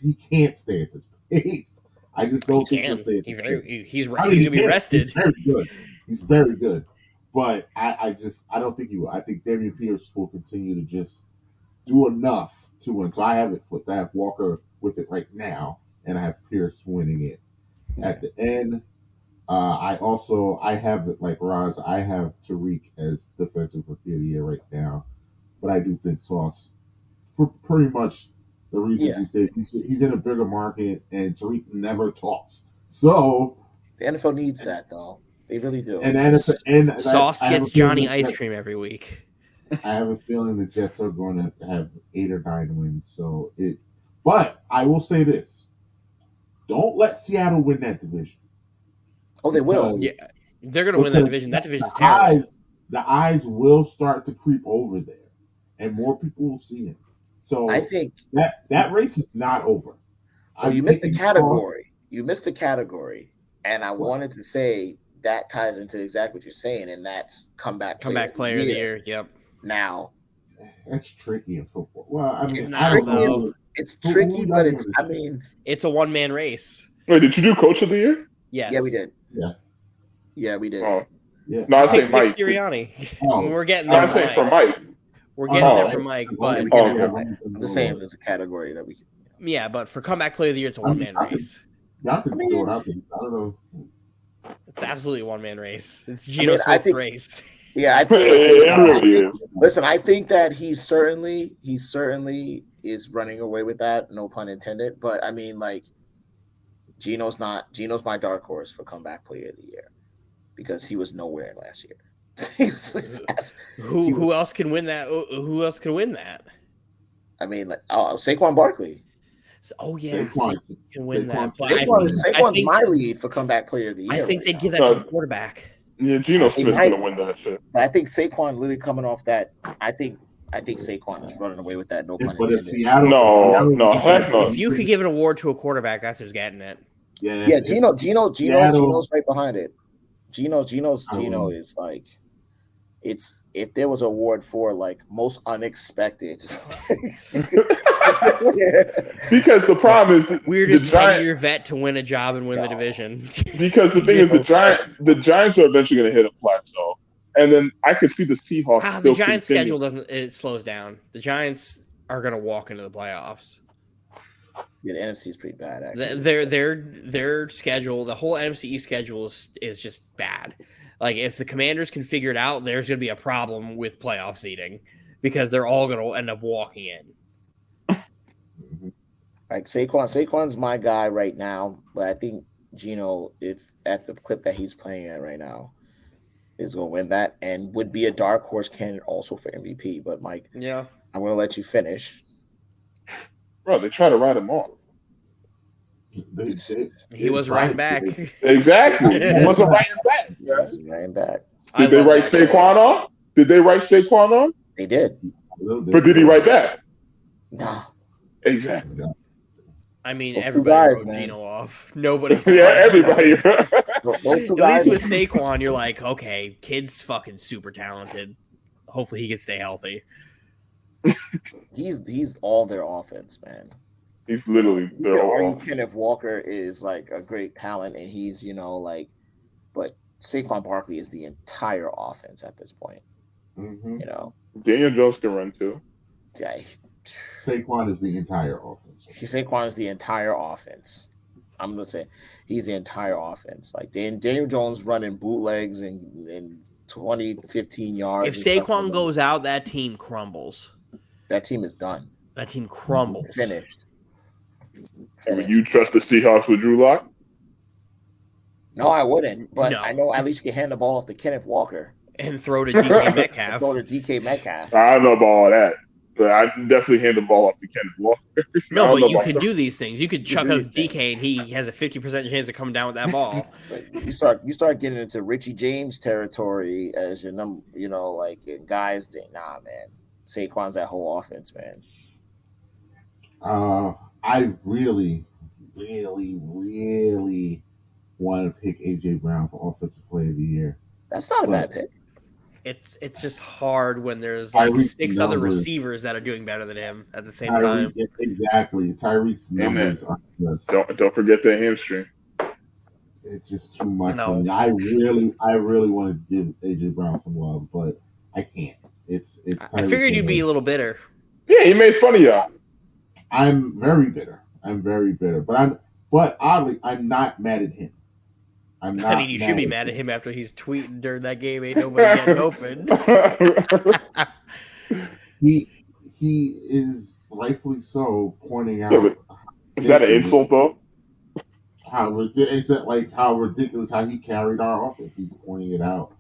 He can't stay at this pace. I just don't think he'll stay at this pace. He's going to be rested. He's very good. He's very good. But I don't think he will. I think Damian Pierce will continue to just do enough to win. So I have it flipped. I have Walker with it right now, and I have Pierce winning it at the end. I have it like Roz. I have Tariq as defensive rookie of the year right now, but I do think Sauce, for pretty much the reason you say he's in a bigger market, and Tariq never talks. So the NFL needs that, though. They really do. And Sauce gets Johnny ice cream every week. I have a feeling the Jets are going to have 8 or 9 wins. But I will say this: don't let Seattle win that division. Oh, they will. Yeah, they're going to win that division. That division's terrible. The eyes will start to creep over there, and more people will see him. So I think that race is not over. Well, you missed the category. You missed the category, and I wanted to say that ties into exactly what you're saying, and that's comeback player of the year. Yep. Now, that's tricky in football. Well, I mean, it's tricky, but it's a one-man race. Wait, did you do coach of the year? Yes. Yeah, we did. Yeah, we did. Oh. Yeah. No, I say Mike. Sirianni. Oh. We're getting there. I say for Mike. We're getting there for Mike, but I'm just saying there's a category that we can. Yeah, but for comeback player of the year, it's a one-man race. Y'all can throw it out there. I don't know. It's absolutely a one-man race. It's Geno Smith's race. Yeah, I think. Listen, I think that he certainly is running away with that. No pun intended. But I mean, like, Geno's my dark horse for comeback player of the year because he was nowhere last year. Who else can win that? Who else can win that? I mean, like, Saquon Barkley. Oh yeah, Saquon can win that. But Saquon's my lead for comeback player of the year. I think they'd give that to the quarterback. Yeah, Geno Smith's gonna win that shit. But I think Saquon literally coming off that. I think Saquon is running away with that. No pun intended. Heck no. If you could give an award to a quarterback, that's who's getting it. Yeah. Geno's right behind it. Geno is like, it's if there was an award for like most unexpected. Because the problem is weirdest 10-year vet to win a job and win the division. Because the thing is the Giants are eventually going to hit a plateau, and then I could see the Seahawks. The Giants' schedule it slows down. The Giants are going to walk into the playoffs. Yeah, the NFC is pretty bad. Actually, their schedule, the whole NFC East schedule is just bad. Like if the Commanders can figure it out, there's going to be a problem with playoff seeding because they're all going to end up walking in. Like Saquon's my guy right now, but I think Geno, if at the clip that he's playing at right now, is going to win that and would be a dark horse candidate also for MVP. But Mike, I'm going to let you finish. Bro, they try to ride him off. He was riding back. Exactly. He wasn't riding back. He wasn't riding back. Did they write Saquon off? They did. But did he write back? No. Exactly. I mean, everybody wrote Geno off. Nobody. Everybody. Those two guys. At least with Saquon, you're like, okay, kid's fucking super talented. Hopefully he can stay healthy. He's all their offense, man. He's literally their offense. Kenneth Walker is like a great talent, and he's but Saquon Barkley is the entire offense at this point. Mm-hmm. Daniel Jones can run too. Yeah. Saquon is the entire offense. Saquon is the entire offense. I'm gonna say he's the entire offense. Like Daniel Jones running bootlegs and 20, 15 yards. If Saquon goes out, that team crumbles. That team is done. That team crumbles. Finished. Would you trust the Seahawks with Drew Lock? No, I wouldn't. But I know at least you can hand the ball off to Kenneth Walker and throw to DK Metcalf. Throw to DK Metcalf. I don't know about all that. But I definitely hand the ball off to Kenneth Walker. No, I don't but know you about can that. do these things. You could chuck do up these things. DK and he has a 50% chance of coming down with that ball. But you start getting into Richie James territory as your number, like guys. Nah, man. Saquon's that whole offense, man. I really, really, really want to pick AJ Brown for Offensive Player of the Year. That's not a bad pick. It's just hard when there's like Tyreek's 6 other numbers. receivers that are doing better than him at the same time. Exactly. Tyreek's Amen. numbers are just Don't forget that hamstring. it's just too much No. for me. I really want to give AJ Brown some love, but I can't. It's I Tyreek figured you'd Hill. be a little bitter. Yeah, he made fun of y'all. I'm very bitter. But oddly, I'm not mad at him. I'm not. I mean, you should be mad at him after he's tweeting during that game. Ain't nobody getting open. He is rightfully so pointing out. Yeah, but is that an insult though? How ridiculous how he carried our offense. He's pointing it out.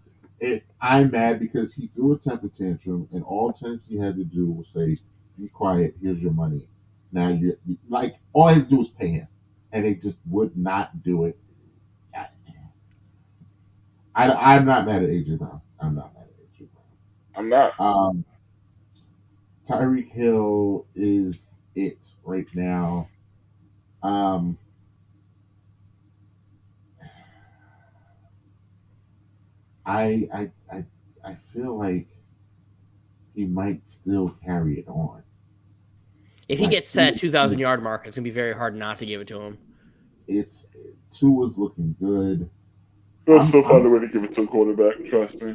I'm mad because he threw a temper tantrum, and all Tennessee had to do was say, "Be quiet. Here's your money." Now you like all I had to do was pay him, and they just would not do it. I'm not mad at AJ Brown. I'm not mad at AJ Brown. I'm not. Tyreek Hill is it right now. I feel like he might still carry it on. If he gets to that 2,000 yard mark, it's gonna be very hard not to give it to him. It's Tua's looking good. We'll still find a way to give it to a quarterback. Trust me.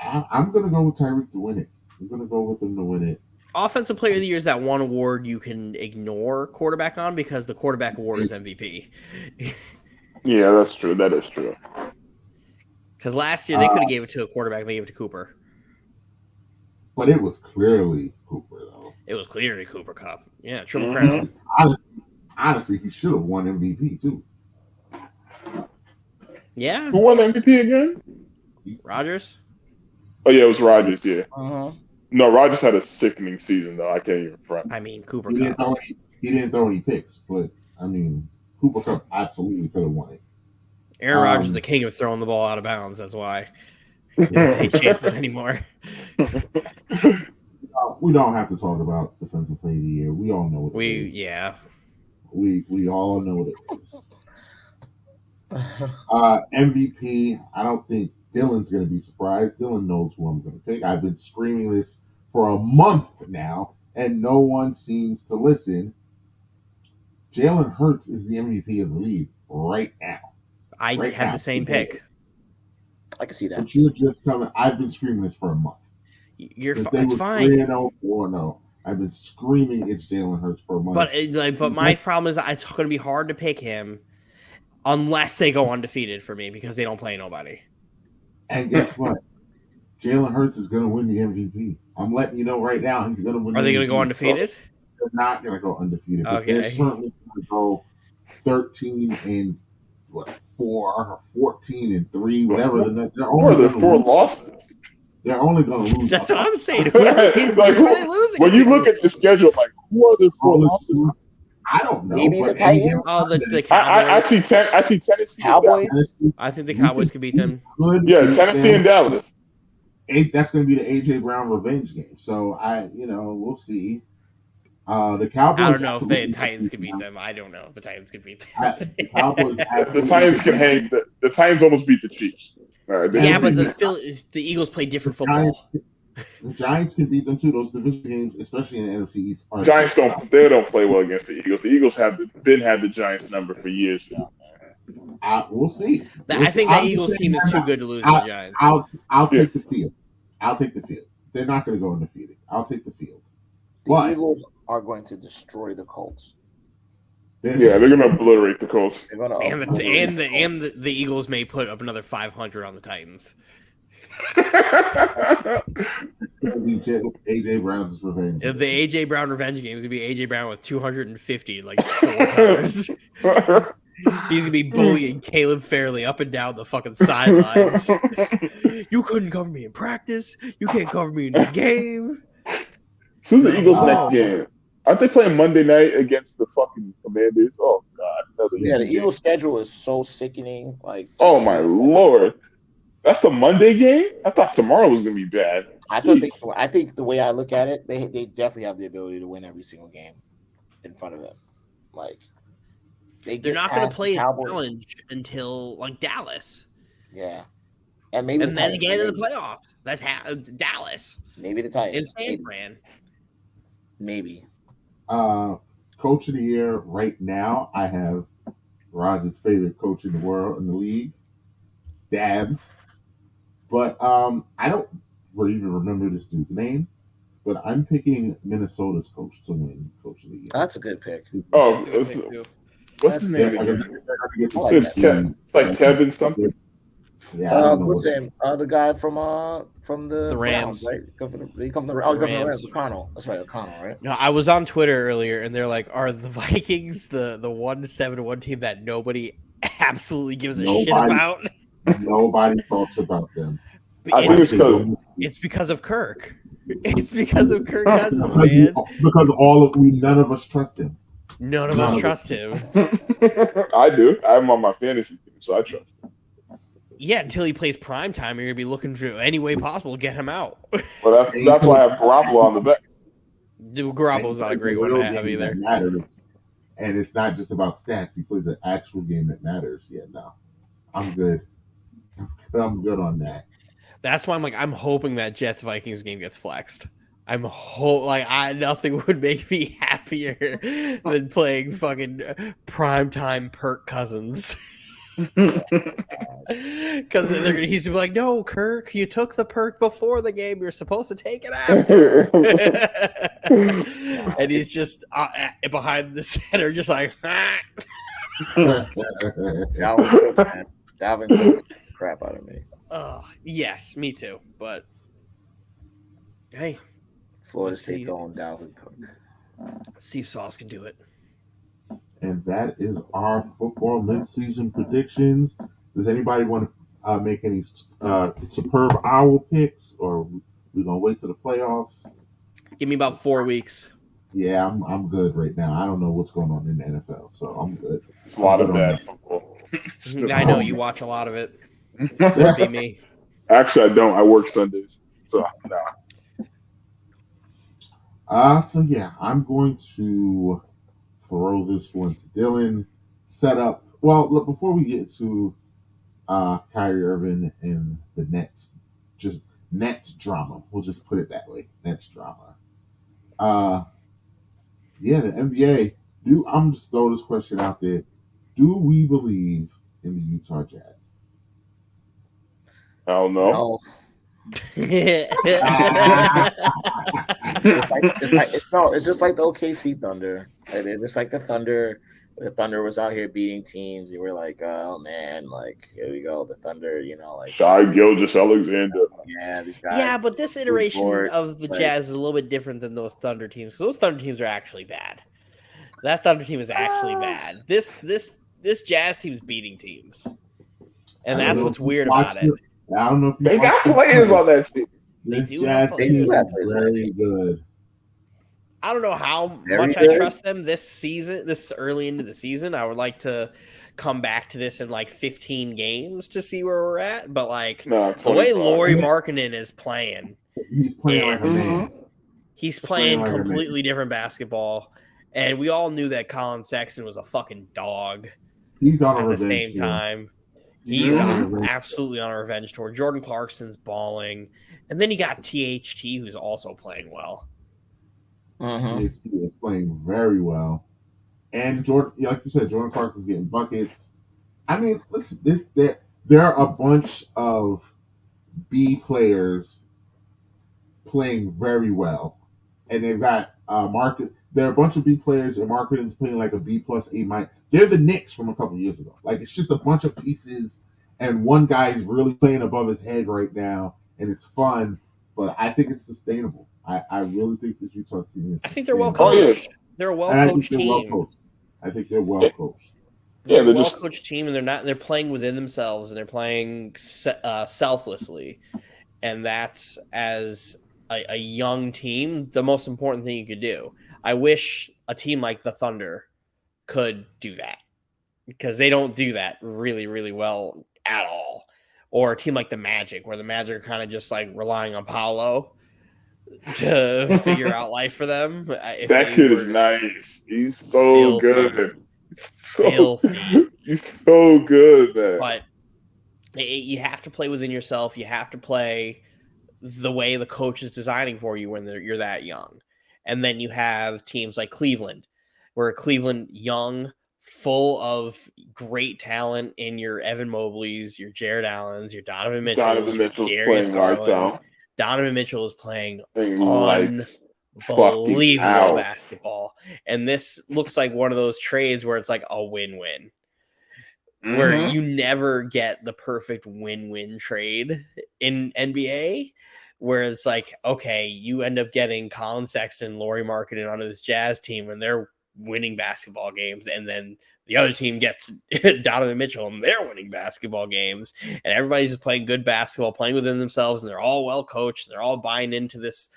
I'm gonna go with Tyreek to win it. I'm gonna go with him to win it. Offensive Player of the Year is that one award you can ignore quarterback on because the quarterback award is MVP. Yeah, that's true. That is true. Because last year they could have gave it to a quarterback, they gave it to Cooper. But it was clearly Cooper, though. It was clearly Cooper Cup. Yeah, triple crown. Honestly, he should have won MVP too. Yeah. Who won the MVP again? Rodgers? Oh yeah, it was Rodgers. Yeah. Uh-huh. No, Rodgers had a sickening season though. I can't even front. I mean, Cooper He didn't Cup. throw any picks, but I mean, Cooper Cup absolutely could have won it. Aaron Rodgers is the king of throwing the ball out of bounds. That's why he doesn't take chances anymore. We don't have to talk about Defensive Player of the Year. We all know what it is. Yeah. We all know what it is. MVP, I don't think Dylan's going to be surprised. Dylan knows who I'm going to pick. I've been screaming this for a month now, and no one seems to listen. Jalen Hurts is the MVP of the league right now. I had the same pick. I can see that. But you're just coming. I've been screaming this for a month. It's fine. 3-0, 4-0. I've been screaming it's Jalen Hurts for a month. But my problem is it's going to be hard to pick him unless they go undefeated for me because they don't play nobody. And guess what? Jalen Hurts is going to win the MVP. I'm letting you know right now he's going to win. Are they going to go undefeated? They're not going to go undefeated. But Okay. they're certainly going to go 13-4 or 14-3, whatever. They're only the 4 losses. They're only going to lose. That's what I'm saying. Who are they losing when you to? look at the schedule, like who are the 4 losses? I don't know. Maybe the Titans. Oh, the Cowboys. I see Tennessee. Cowboys. I think the Cowboys could beat them. Yeah, Tennessee and Dallas. That's going to be the AJ Brown revenge game. So we'll see. The Cowboys. I don't know if the Titans could beat them. I don't know if the Titans could beat them. The Cowboys. The Titans can hang. The Titans almost beat the Chiefs. Yeah, but the Eagles play different football. The Giants can beat them too. Those division games, especially in the NFC East. Giants don't play well against the Eagles. The Eagles have the Giants number for years now. We'll see. I think the Eagles team is too good to lose to the Giants. I'll take the field. I'll take the field. They're not going to go undefeated. I'll take the field. The Eagles are going to destroy the Colts. Yeah, they're going to obliterate the Colts. And the Eagles may put up another 500 on the Titans. AJ Brown's revenge. If the AJ Brown revenge game is gonna be AJ Brown with 250 like 4 times. He's gonna be bullying Caleb Fairley up and down the fucking sidelines. You couldn't cover me in practice. You can't cover me in the game. Who's the Eagles' next Oh. game? Aren't they playing Monday night against the fucking Commanders? Oh God, another Yeah, the easy game. Eagles' schedule is so sickening. Like, Oh my lord, that's the Monday game. I thought tomorrow was gonna be bad. I think the way I look at it, they definitely have the ability to win every single game in front of them. Like, they They're get not going to past the play a Cowboys. challenge until like Dallas, Yeah, and maybe and the then Titans, again in the maybe. playoffs. That's Dallas Maybe the in Titans. San Maybe. Fran. Maybe. Coach of the year right now, I have Roz's favorite coach in the world in the league, Dabs. But I don't even remember this dude's name. But I'm picking Minnesota's coach to win Coach of the Year. That's a good pick. Oh, That's a good pick too. what's his name They're again? gonna get the I like It's, team. it's like Kevin something. Yeah, I don't know What's what his name? The guy from the Rams. Browns, right? He come from the Rams. Rams. O'Connell. That's right, O'Connell, right? No, I was on Twitter earlier, and they're like, "Are the Vikings the 1-7-1 team that nobody absolutely gives a shit about?" Nobody talks about them. But I think it's because it's because of Kirk. It's because of Kirk Cousins, man. Because none of us trust him. None of us trust him. I do. I'm on my fantasy team, so I trust him. Yeah, until he plays prime time, you're gonna be looking for any way possible to get him out. But that's why I have Garoppolo on the bench. Garoppolo's not a great one to have either. That matters, and it's not just about stats. He plays an actual game that matters. Yeah, no, I'm good. I'm good on that. That's why I'm hoping that Jets Vikings game gets flexed. Nothing would make me happier than playing fucking primetime Kirk Cousins. Because he's gonna be like, "No, Kirk, you took the perk before the game. You're supposed to take it after." And he's just behind the center, just like, Dalvin Cook's crap out of me. yes, me too. But hey, Florida let's State see. going Dalvin Cook. Let's see if Sauce can do it. And that is our football midseason predictions. Does anybody want to make any superb owl picks, or we gonna wait till the playoffs? Give me about 4 weeks. Yeah, I'm good right now. I don't know what's going on in the NFL, so I'm good. It's a lot of bad football. I know you watch a lot of it. Could be me. Actually, I don't. I work Sundays, so nah. So yeah, I'm going to throw this one to Dylan. Set up. Well, look, before we get to Kyrie Irving and the Nets, just Nets drama. We'll just put it that way. Nets drama. Yeah, the NBA. I'm just throw this question out there. Do we believe in the Utah Jazz? Hell no. No. It's just like the OKC Thunder. Like, they're just like the Thunder. The Thunder was out here beating teams, and we're like, oh man, like here we go, the Thunder. Shai Gilgeous-Alexander. Yeah, these guys. Yeah, but this iteration board, of the like- Jazz is a little bit different than those Thunder teams because those Thunder teams are actually bad. That Thunder team is actually bad. This Jazz team is beating teams, and that's what's weird about it. I don't know if They got players on that team. This They do Jazz have team players. is very good. I don't know how Very much good. I trust them this season, this early into the season. I would like to come back to this in like 15 games to see where we're at. But No, the way 25. Lauri Markkanen is playing, He's playing like a man. he's playing like a man. completely different basketball. And we all knew that Colin Sexton was a fucking dog He's on a at the revenge same tour. time. He's Mhm. absolutely on a revenge tour. Jordan Clarkson's balling. And then you got THT, who's also playing well. Mhm. He is playing very well. And Jordan, like you said, Jordan Clarkson's getting buckets. I mean, listen, there are a bunch of B players playing very well, and they've got market. There are a bunch of B players, and Markkanen playing like a B plus A minus. They're the Knicks from a couple years ago. Like, it's just a bunch of pieces, and one guy is really playing above his head right now, and it's fun. But I think it's sustainable. I really think this Utah team is. I think they're well sustainable. coached. They're a well And I think coached they're team. well coached. I think they're well coached. They're they're a well just- coached team, and they're playing within themselves, and they're playing selflessly, and that's as a young team, the most important thing you could do. I wish a team like the Thunder could do that because they don't do that really, really well at all. Or a team like the Magic, where the Magic are kind of just like relying on Paolo to figure out life for them. If That they kid is were nice. He's so filthy, good. filthy. He's so good, man. But you have to play within yourself. You have to play the way the coach is designing for you when you're that young. And then you have teams like Cleveland, where Cleveland young, full of great talent in your Evan Mobleys, your Jared Allens, your Donovan Mitchells, Donovan Mitchell's Darius playing lights Garland. out. Donovan Mitchell is playing Lights fucking unbelievable out. basketball. And this looks like one of those trades where it's like a win-win. Where you never get the perfect win-win trade in NBA, where it's like, okay, you end up getting Colin Sexton, Lauri Markkanen onto this Jazz team, and they're winning basketball games, and then the other team gets Donovan Mitchell, and they're winning basketball games, and everybody's just playing good basketball, playing within themselves, and they're all well coached, and they're all buying into this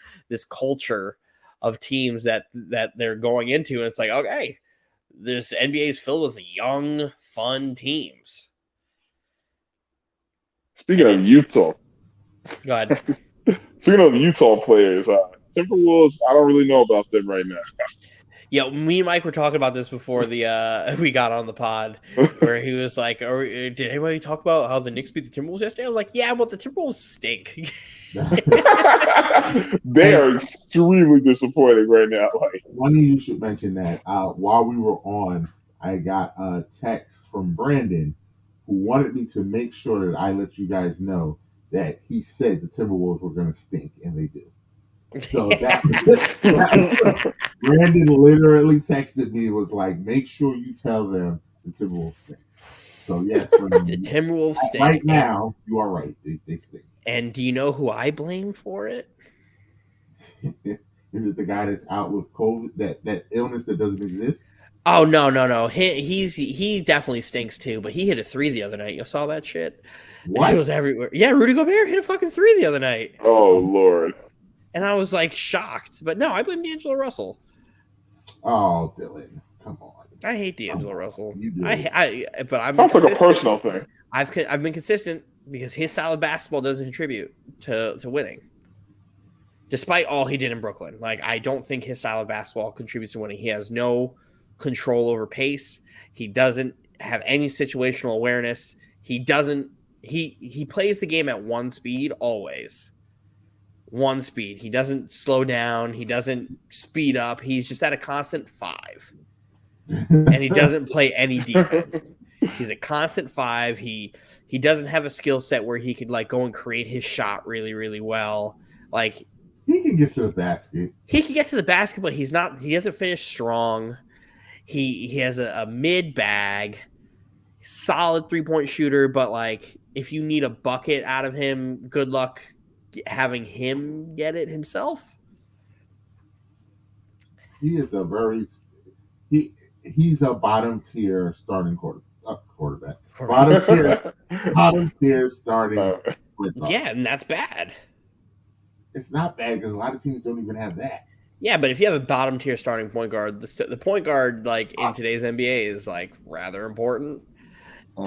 culture of teams that they're going into, and it's like, okay, this NBA is filled with young, fun teams. Speaking of Utah. Go ahead. Speaking of Utah players, Timberwolves, I don't really know about them right now. Yeah, me and Mike were talking about this before we got on the pod, where he was like, did anybody talk about how the Knicks beat the Timberwolves yesterday? I was like, yeah, but the Timberwolves stink. They are extremely disappointing right now. Like, funny you should mention that. While we were on, I got a text from Brandon who wanted me to make sure that I let you guys know that he said the Timberwolves were going to stink, and they do. So that Brandon literally texted me, was like, make sure you tell them the Timberwolves stink. So yes, Brandon, the Timberwolves stink. Right now, you are right. They stink. And do you know who I blame for it? Is it the guy that's out with COVID, that illness that doesn't exist? Oh no. He definitely stinks too, but he hit a 3 the other night. You saw that shit? What? It was everywhere. Yeah, Rudy Gobert hit a fucking 3 the other night. Oh Lord. And I was like shocked. But no, I blame D'Angelo Russell. Oh, Dylan, come on. I hate D'Angelo Russell. You do. But I'm sounds like a personal thing. I've been consistent because his style of basketball doesn't contribute to winning. Despite all he did in Brooklyn. Like, I don't think his style of basketball contributes to winning. He has no control over pace. He doesn't have any situational awareness. He plays the game at one speed always. One speed. He doesn't slow down. He doesn't speed up. He's just at a constant 5. And he doesn't play any defense. He's a constant 5. He doesn't have a skill set where he could like go and create his shot really, really well. Like, he can get to the basket. He can get to the basket, but he doesn't finish strong. He has a mid bag, solid 3-point shooter, but like if you need a bucket out of him, good luck having him get it himself. He is he's a bottom tier starting quarterback. Bottom tier starting. Yeah, and that's bad. It's not bad because a lot of teams don't even have that. Yeah, but if you have a bottom tier starting point guard, the point guard like in today's NBA is like rather important.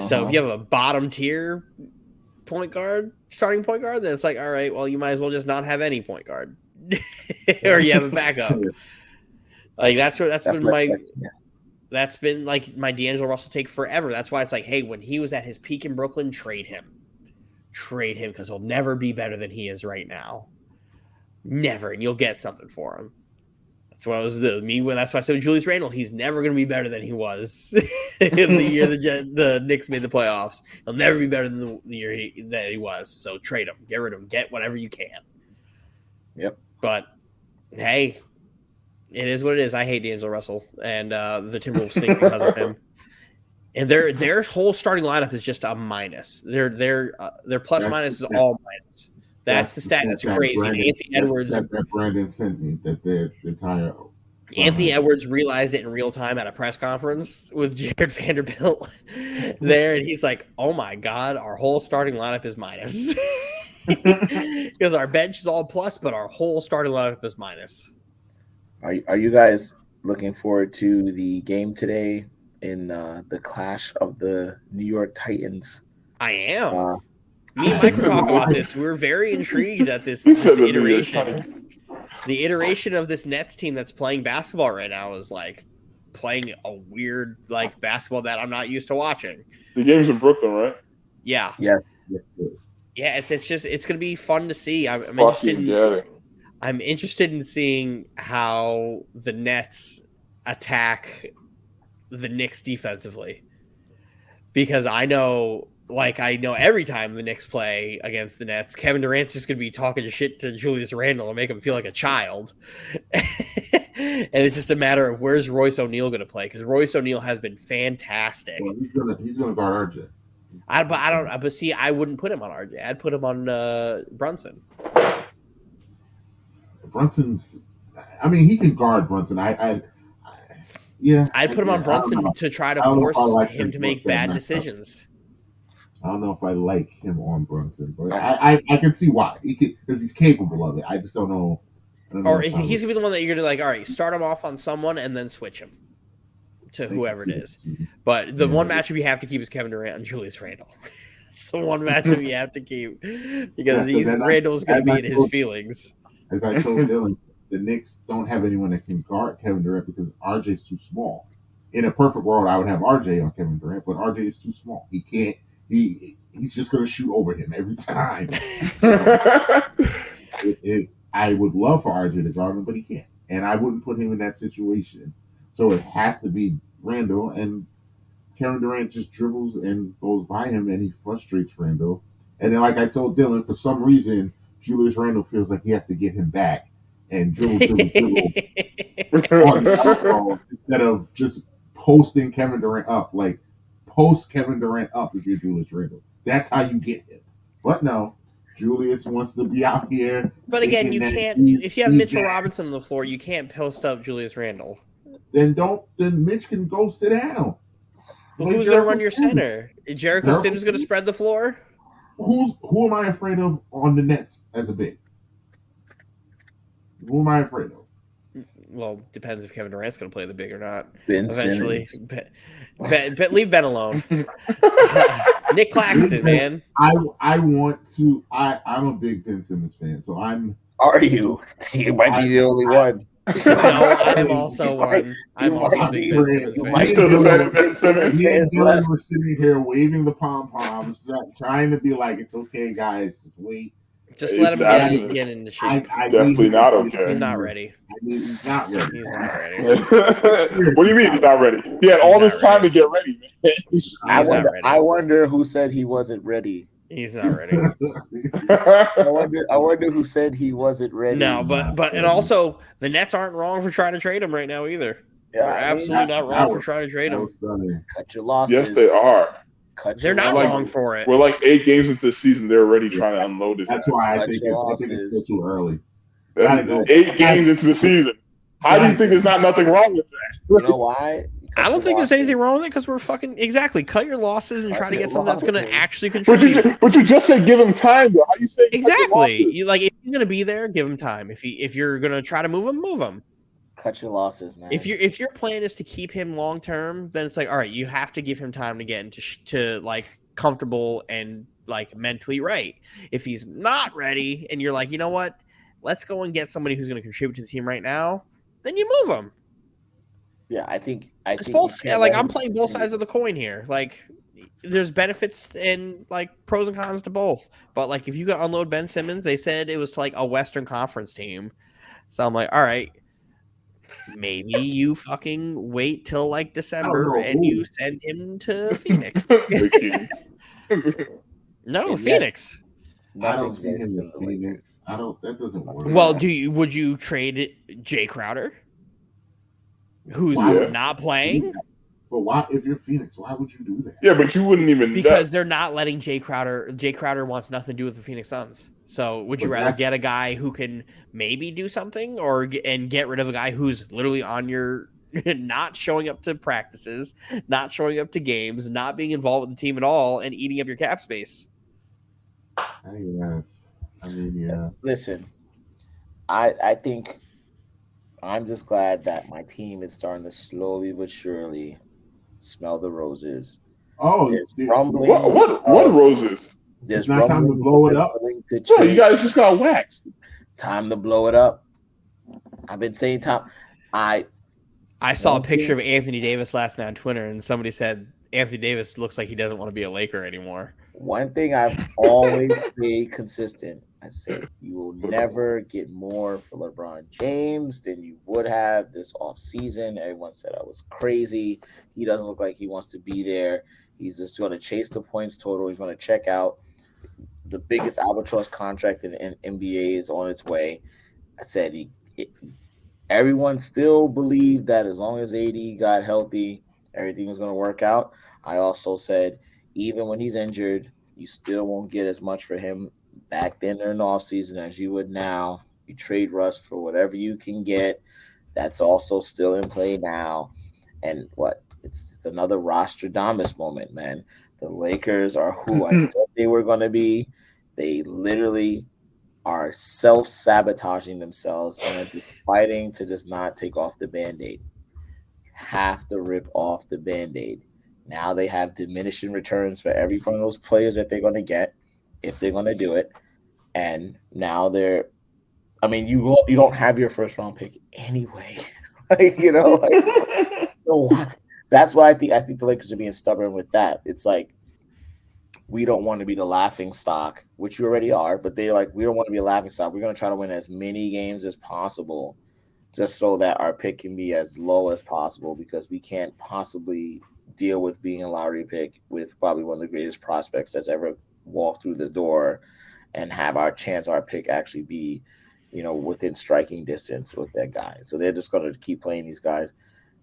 So if you have a bottom tier starting point guard, then it's like, all right, well, you might as well just not have any point guard, or you have a backup. Like that's been like my D'Angelo Russell take forever. That's why it's like, hey, when he was at his peak in Brooklyn, trade him because he'll never be better than he is right now. Never, and you'll get something for him. That's what I was that's why I said Julius Randle, he's never going to be better than he was in the year the Knicks made the playoffs. He'll never be better than the year that he was. So trade him, get rid of him, get whatever you can. Yep. But hey, it is what it is. I hate D'Angelo Russell, and the Timberwolves stink because of him. And their whole starting lineup is just a minus. Their plus minus is all minus. That's the stat. That's crazy. Anthony Edwards. That Brandon sent me. That their entire. Anthony Edwards realized it in real time at a press conference with Jared Vanderbilt there, and he's like, "Oh my god, our whole starting lineup is minus." Because our bench is all plus, but our whole starting lineup is minus. Are you guys looking forward to the game today in the clash of the New York Titans? I am. Uh, Me and Mike were talking about this. We were very intrigued at this You said the New York iteration. Times. The iteration of this Nets team that's playing basketball right now is like playing a weird like basketball that I'm not used to watching. The game's in Brooklyn, right? Yeah, yes. yeah. It's gonna be fun to see. I'm Fucking interested. get it. I'm interested in seeing how the Nets attack the Knicks defensively, because I know every time the Knicks play against the Nets, Kevin Durant's just going to be talking shit to Julius Randle and make him feel like a child. And it's just a matter of where's Royce O'Neal going to play, because Royce O'Neal has been fantastic. Well, he's gonna guard RJ. But see, I wouldn't put him on RJ. I'd put him on Brunson. Brunson's. I mean, he can guard Brunson. Yeah. I'd put him on Brunson to try to force him to make bad decisions. I don't know if I like him on Brunson, but I can see why. He could, because he's capable of it. I just don't know. Or he's gonna be the one that you're gonna like. All right, start him off on someone and then switch him to whoever it is. But the one matchup you have to keep is Kevin Durant and Julius Randle. It's the one matchup you have to keep because Randle's gonna be in his feelings. As I told Dylan, the Knicks don't have anyone that can guard Kevin Durant because RJ's too small. In a perfect world, I would have RJ on Kevin Durant, but RJ is too small. He can't. He's just going to shoot over him every time. I would love for RJ to guard him, but he can't, and I wouldn't put him in that situation. So it has to be Randle, and Kevin Durant just dribbles and goes by him, and he frustrates Randle. And then, like I told Dylan, for some reason, Julius Randle feels like he has to get him back and dribble instead of just posting Kevin Durant up. Like, post Kevin Durant up if you're Julius Randle. That's how you get him. But no, Julius wants to be out here. But again, you can't. If you have Mitchell Robinson on the floor, you can't post up Julius Randle. Then Mitch can go sit down. Well, who's going to run your center? Jericho Sims going to spread the floor? Who am I afraid of on the Nets as a big? Who am I afraid of? Well, depends if Kevin Durant's going to play the big or not. Ben Eventually, Simmons. leave Ben alone. Nick Claxton, man. I want to. I'm a big Ben Simmons fan, so I'm. Are you? You might be the only one. No, I'm also one. I'm also a big Ben Simmons fan. Me and Dylan were sitting here waving the pom poms, trying to be like, "It's okay, guys, just wait." Just let him get into shape. Definitely not okay. He's not ready. He's not ready. He's not ready. What do you mean he's not ready? He had all this time to get ready, man. I wonder who said he wasn't ready. He's not ready. I wonder who said he wasn't ready. No, but and also the Nets aren't wrong for trying to trade him right now either. They're absolutely not wrong for trying to trade him. Cut your losses. Yes, they are. They're not wrong for it. We're like 8 games into the season. They're already trying to unload his. That's why I think it's still too early. 8 games into the season. How do you think there's not nothing wrong with that? You know why? I don't think there's anything wrong with it because we're fucking cut your losses and try to get something that's going to actually contribute. But you just said give him time, though. How you say exactly? You like if he's going to be there, give him time. If you're going to try to move him, move him. Cut your losses, man. If your plan is to keep him long term, then it's like, all right, you have to give him time to get into like comfortable and like mentally right. If he's not ready, and you're like, you know what, let's go and get somebody who's going to contribute to the team right now, then you move him. Yeah, I think both. Like I'm playing both sides of the coin here. Like there's benefits and like pros and cons to both. But like if you got unload Ben Simmons, they said it was to like a Western Conference team. So I'm like, all right. Maybe you fucking wait till like December and you send him to Phoenix. No, Phoenix. I don't see him in Phoenix. That doesn't work. Well, would you trade Jay Crowder? Who's not playing? But why, if you're Phoenix, why would you do that? Yeah, but you wouldn't even because they're not letting Jay Crowder. Jay Crowder wants nothing to do with the Phoenix Suns. So would you rather get a guy who can maybe do something, and get rid of a guy who's literally on your not showing up to practices, not showing up to games, not being involved with the team at all, and eating up your cap space? I guess. I mean, yeah. Listen, I think I'm just glad that my team is starting to slowly but surely smell the roses. Oh, There's dude, rumblings What of roses? it's there's not time to rumblings that blow it they're up. willing to Bro, you trade. guys just got waxed. Time to blow it up. I've been saying time. I saw a One picture thing, of Anthony Davis last night on Twitter, and somebody said Anthony Davis looks like he doesn't want to be a Laker anymore. one thing I've always stayed consistent. I said you will never get more for LeBron James than you would have this offseason. Everyone said I was crazy. He doesn't look like he wants to be there. He's just going to chase the points total. He's going to check out. The biggest albatross contract in the NBA is on its way. I said everyone still believed that as long as AD got healthy, everything was going to work out. I also said even when he's injured, you still won't get as much for him back then in the offseason as you would now. You trade Russ for whatever you can get. That's also still in play now. And what? It's another Rostradamus moment, man. The Lakers are who I said they were going to be. They literally are self-sabotaging themselves and are just fighting to just not take off the band-aid. Have to rip off the band-aid. Now they have diminishing returns for every one of those players that they're going to get if they're going to do it. And now they're I mean, you don't have your first round pick anyway. So that's why I think the Lakers are being stubborn with that. It's like we don't want to be the laughing stock, which you already are, but they're like, we don't want to be a laughing stock. We're going to try to win as many games as possible just so that our pick can be as low as possible because we can't possibly deal with being a lottery pick with probably one of the greatest prospects that's ever walked through the door and have our pick actually be, within striking distance with that guy. So they're just going to keep playing these guys.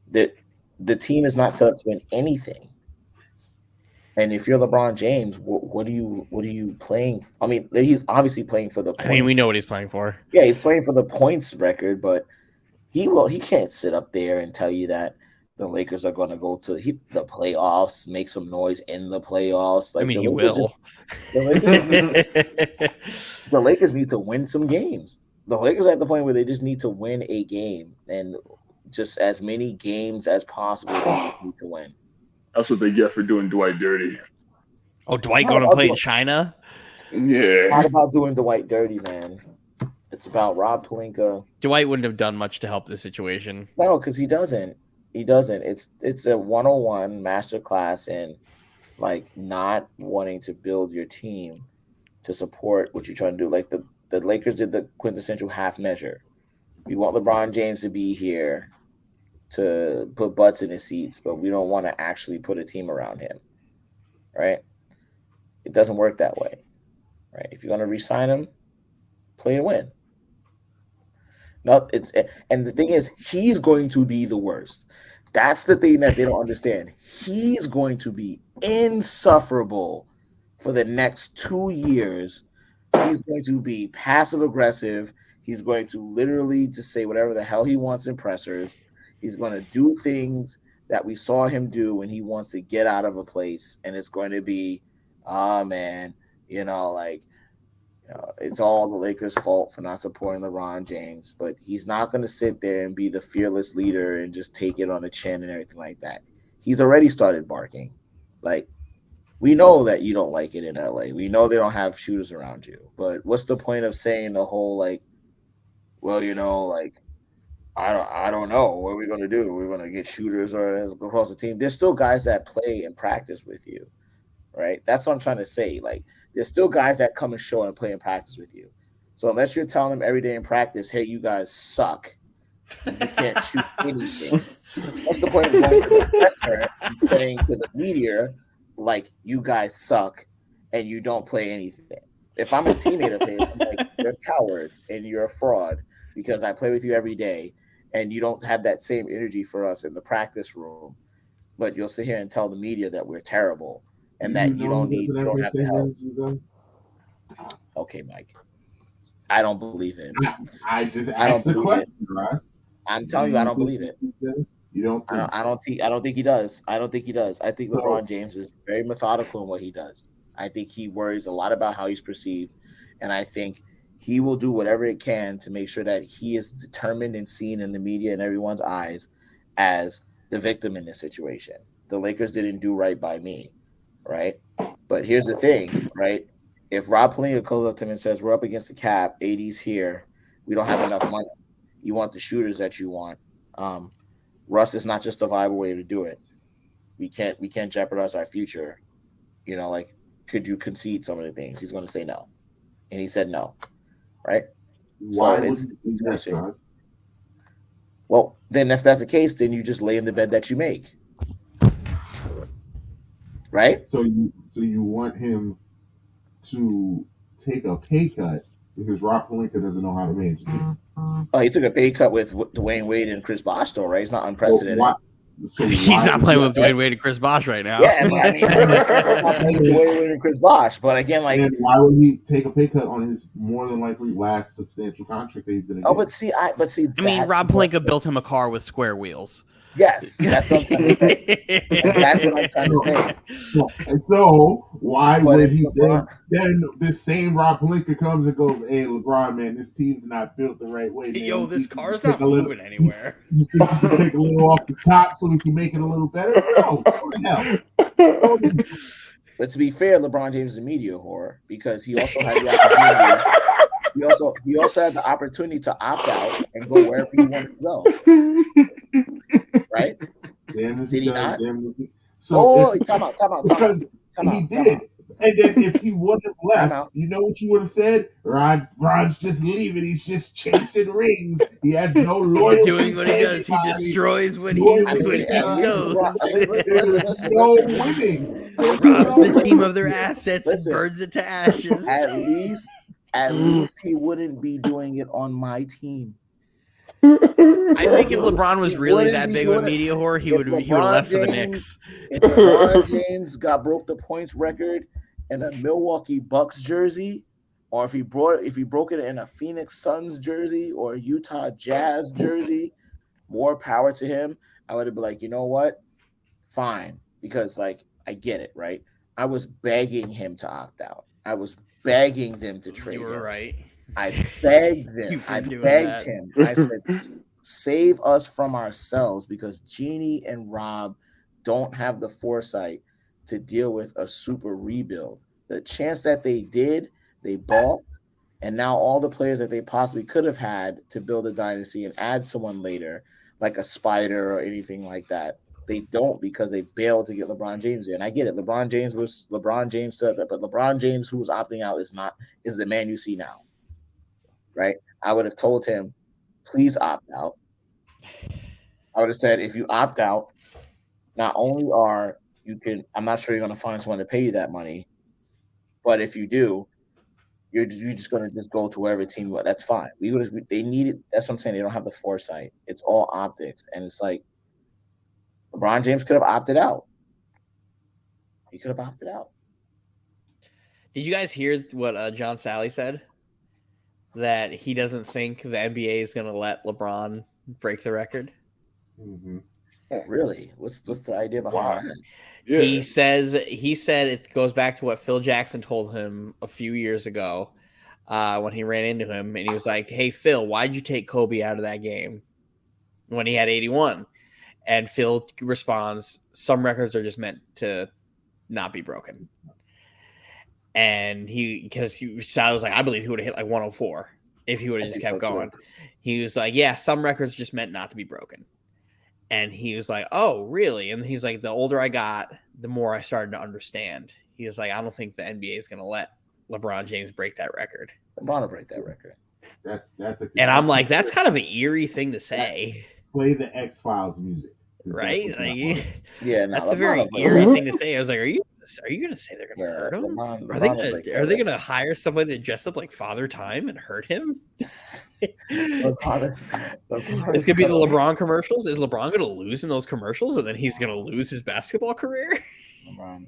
The team is not set up to win anything. And if you're LeBron James, what are you playing? I mean, he's obviously playing for the points. I mean, we know what he's playing for. Yeah, he's playing for the points record, but he can't sit up there and tell you that the Lakers are going to go to the playoffs, make some noise in the playoffs. Like I mean, the he Lakers will. the Lakers need to win some games. The Lakers are at the point where they just need to win a game, and just as many games as possible they just need to win. That's what they get for doing Dwight dirty. Oh, Dwight going to play in China? Yeah. Not about doing Dwight dirty, man. It's about Rob Pelinka. Dwight wouldn't have done much to help the situation. No, because he doesn't. He doesn't. It's a 101 masterclass in like not wanting to build your team to support what you're trying to do. Like the Lakers did the quintessential half measure. We want LeBron James to be here to put butts in his seats, but we don't want to actually put a team around him. Right? It doesn't work that way. Right? If you're going to re-sign him, play to win. No, and the thing is, he's going to be the worst. That's the thing that they don't understand. He's going to be insufferable for the next 2 years. He's going to be passive aggressive. He's going to literally just say whatever the hell he wants in pressers. He's going to do things that we saw him do when he wants to get out of a place, and it's going to be, man, it's all the Lakers' fault for not supporting LeBron James, but he's not going to sit there and be the fearless leader and just take it on the chin and everything like that. He's already started barking. Like, we know that you don't like it in LA. We know they don't have shooters around you, but what's the point of saying the whole like, well, I don't know what we're going to do. We're going to get shooters or across the team. There's still guys that play and practice with you. Right? That's what I'm trying to say. Like, there's still guys that come and show and play and practice with you. So unless you're telling them every day in practice, hey, you guys suck, you can't shoot anything. What's the point of going to the presser and saying to the media, like, you guys suck and you don't play anything? If I'm a teammate of his, I'm like, you're a coward and you're a fraud because I play with you every day and you don't have that same energy for us in the practice room, but you'll sit here and tell the media that we're terrible. And that you don't have to help. Okay, Mike. I don't believe it. I just asked the question, Russ. I'm telling you, I don't believe it. You don't? I don't think he does. I don't think he does. I think LeBron James is very methodical in what he does. I think he worries a lot about how he's perceived, and I think he will do whatever it can to make sure that he is determined and seen in the media and everyone's eyes as the victim in this situation. The Lakers didn't do right by me, right? But here's the thing, right? If Rob Pelinka calls up to him and says, we're up against the cap, 80's here, we don't have enough money. You want the shooters that you want. Russ is not just a viable way to do it. We can't jeopardize our future. You know, like, could you concede some of the things? He's going to say no. And he said no, right? Why So would it's you do that, Josh? well, then if that's the case, then you just lay in the bed that you make. Right? So you want him to take a pay cut because Rob Pelinka doesn't know how to manage a team. Oh, he took a pay cut with Dwayne Wade and Chris Bosh, though, right? It's not unprecedented. He's not playing with Dwayne Wade and Chris Bosh right now. Yeah, I mean, not playing with Dwayne Wade and Chris Bosh, but again, like, and why would he take a pay cut on his more than likely last substantial contract that he's going to get? Oh, but see, I mean, Rob Pelinka built him a car with square wheels. Yes, that's what I'm trying to say. That's what I'm trying to say. And so, why would he then this same Rob Pelinka comes and goes, hey, LeBron, man, this team's not built the right way, man. Yo, this car's not moving anywhere. You think you can take a little off the top so we can make it a little better? No, hell. But to be fair, LeBron James is a media whore because he also had the opportunity. He also had the opportunity to opt out and go wherever he wanted to go. Right? Did he not? So time out. He did. And then if he wouldn't have left, you know what you would have said? Rod's just leaving. He's just chasing rings. He has no loyalty. He's doing what he does. He destroys when he goes. No winning. Robs the team of their assets and burns it to ashes. At least he wouldn't be doing it on my team. I think if LeBron was really that big of a media whore, he would have left for the Knicks. If LeBron James broke the points record in a Milwaukee Bucks jersey, or if he broke it in a Phoenix Suns jersey or a Utah Jazz jersey, more power to him. I would have been like, you know what? Fine. Because, like, I get it, right? I was begging him to opt out. I was begging them to trade him. You were right. I begged them. I begged him. I said, save us from ourselves because Jeannie and Rob don't have the foresight to deal with a super rebuild. The chance that they did, they balked. And now all the players that they possibly could have had to build a dynasty and add someone later, like a Spider or anything like that, they don't because they bailed to get LeBron James in. I get it. LeBron James said that, but LeBron James, who's opting out, is the man you see now. Right? I would have told him, please opt out. I would have said, if you opt out, not only I'm not sure you're going to find someone to pay you that money, but if you do, you're just going to just go to wherever team you want. That's fine. They need it. That's what I'm saying. They don't have the foresight. It's all optics. And it's like, LeBron James could have opted out. He could have opted out. Did you guys hear what John Sally said? That he doesn't think the NBA is going to let LeBron break the record. Mm-hmm. Really? What's the idea behind that? Yeah. He said it goes back to what Phil Jackson told him a few years ago when he ran into him, and he was like, "Hey Phil, why'd you take Kobe out of that game when he had 81?" And Phil responds, "Some records are just meant to not be broken." And Sally was like, I believe he would have hit like 104 if he would have just kept going. He was like, yeah, some records just meant not to be broken. And he was like, oh, really? And he's like, the older I got, the more I started to understand. He was like, I don't think the NBA is going to let LeBron James break that record. LeBron will break that record. And I'm like, that's kind of an eerie thing to say. Play the X-Files music. Right? Like, yeah, that's a very eerie thing to say. I was like, are you going to say they're going to hurt him? Are they going to hire somebody to dress up like Father Time and hurt him? It's going to be the LeBron commercials. Is LeBron going to lose in those commercials and then he's going to lose his basketball career? LeBron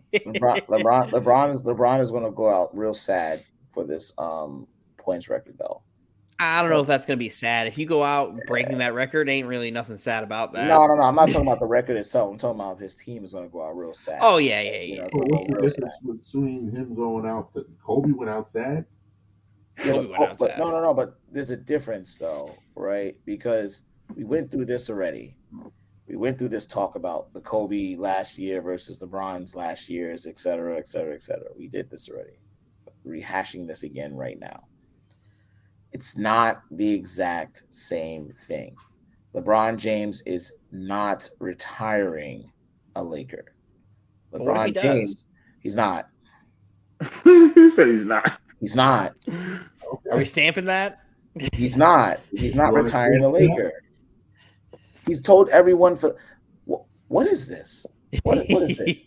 is going to go out real sad for this points record though. I don't know if that's going to be sad. If you go out breaking that record, ain't really nothing sad about that. No. I'm not talking about the record itself. I'm talking about his team is going to go out real sad. Oh, yeah. What's the difference between him going out? Kobe went out sad? Kobe went out but sad. no. But there's a difference, though, right? Because we went through this already. We went through this talk about the Kobe last year versus LeBron's last year's, et cetera, et cetera, et cetera. We did this already. Rehashing this again right now. It's not the exact same thing. LeBron James is not retiring a Laker. But what if he LeBron does? James, he's not. He said he's not. He's not. Are we stamping that? He's not. He's not You wanna retiring a say that? Laker. He's told everyone for what is this? What is this?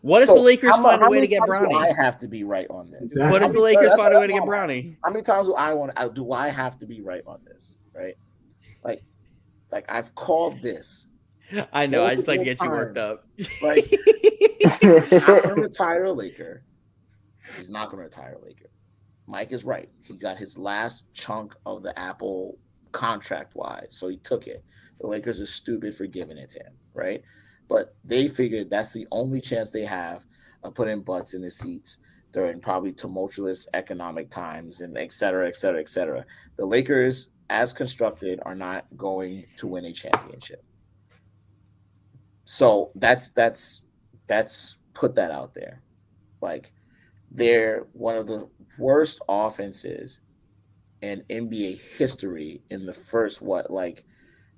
What if So, the Lakers how find a way many to get times do Bronny? I have to be right on this. Exactly. What if the Lakers find a way to get Bronny? How many times do I have to be right on this? Right? Like I've called this. I know. I just like to get you multiple worked up. Like he's not gonna retire a Laker. He's not gonna retire a Laker. Mike is right. He got his last chunk of the apple contract wise, so he took it. The Lakers are stupid for giving it to him, right? But they figured that's the only chance they have of putting butts in the seats during probably tumultuous economic times and et cetera, et cetera, et cetera. The Lakers, as constructed, are not going to win a championship. So that's put that out there. Like they're one of the worst offenses in NBA history in the first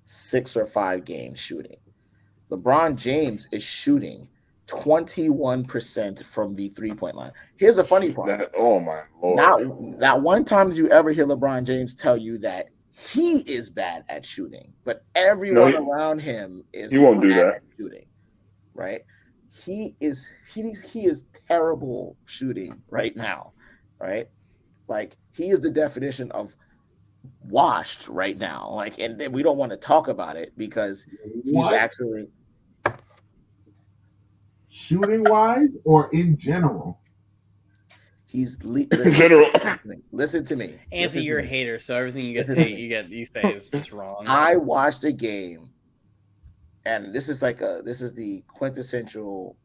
6 or 5 games shooting. LeBron James is shooting 21% from the 3-point line. Here's the funny part. Oh my Lord. Not one time did you ever hear LeBron James tell you that he is bad at shooting, but everyone around him is he won't do bad that. at shooting, right? He is terrible shooting right now, right? Like he is the definition of washed right now. Like, and we don't want to talk about it because he's actually shooting wise or in general? Listen to me. Anthony, you're a hater, so everything you say is just wrong. I watched a game, and this is the quintessential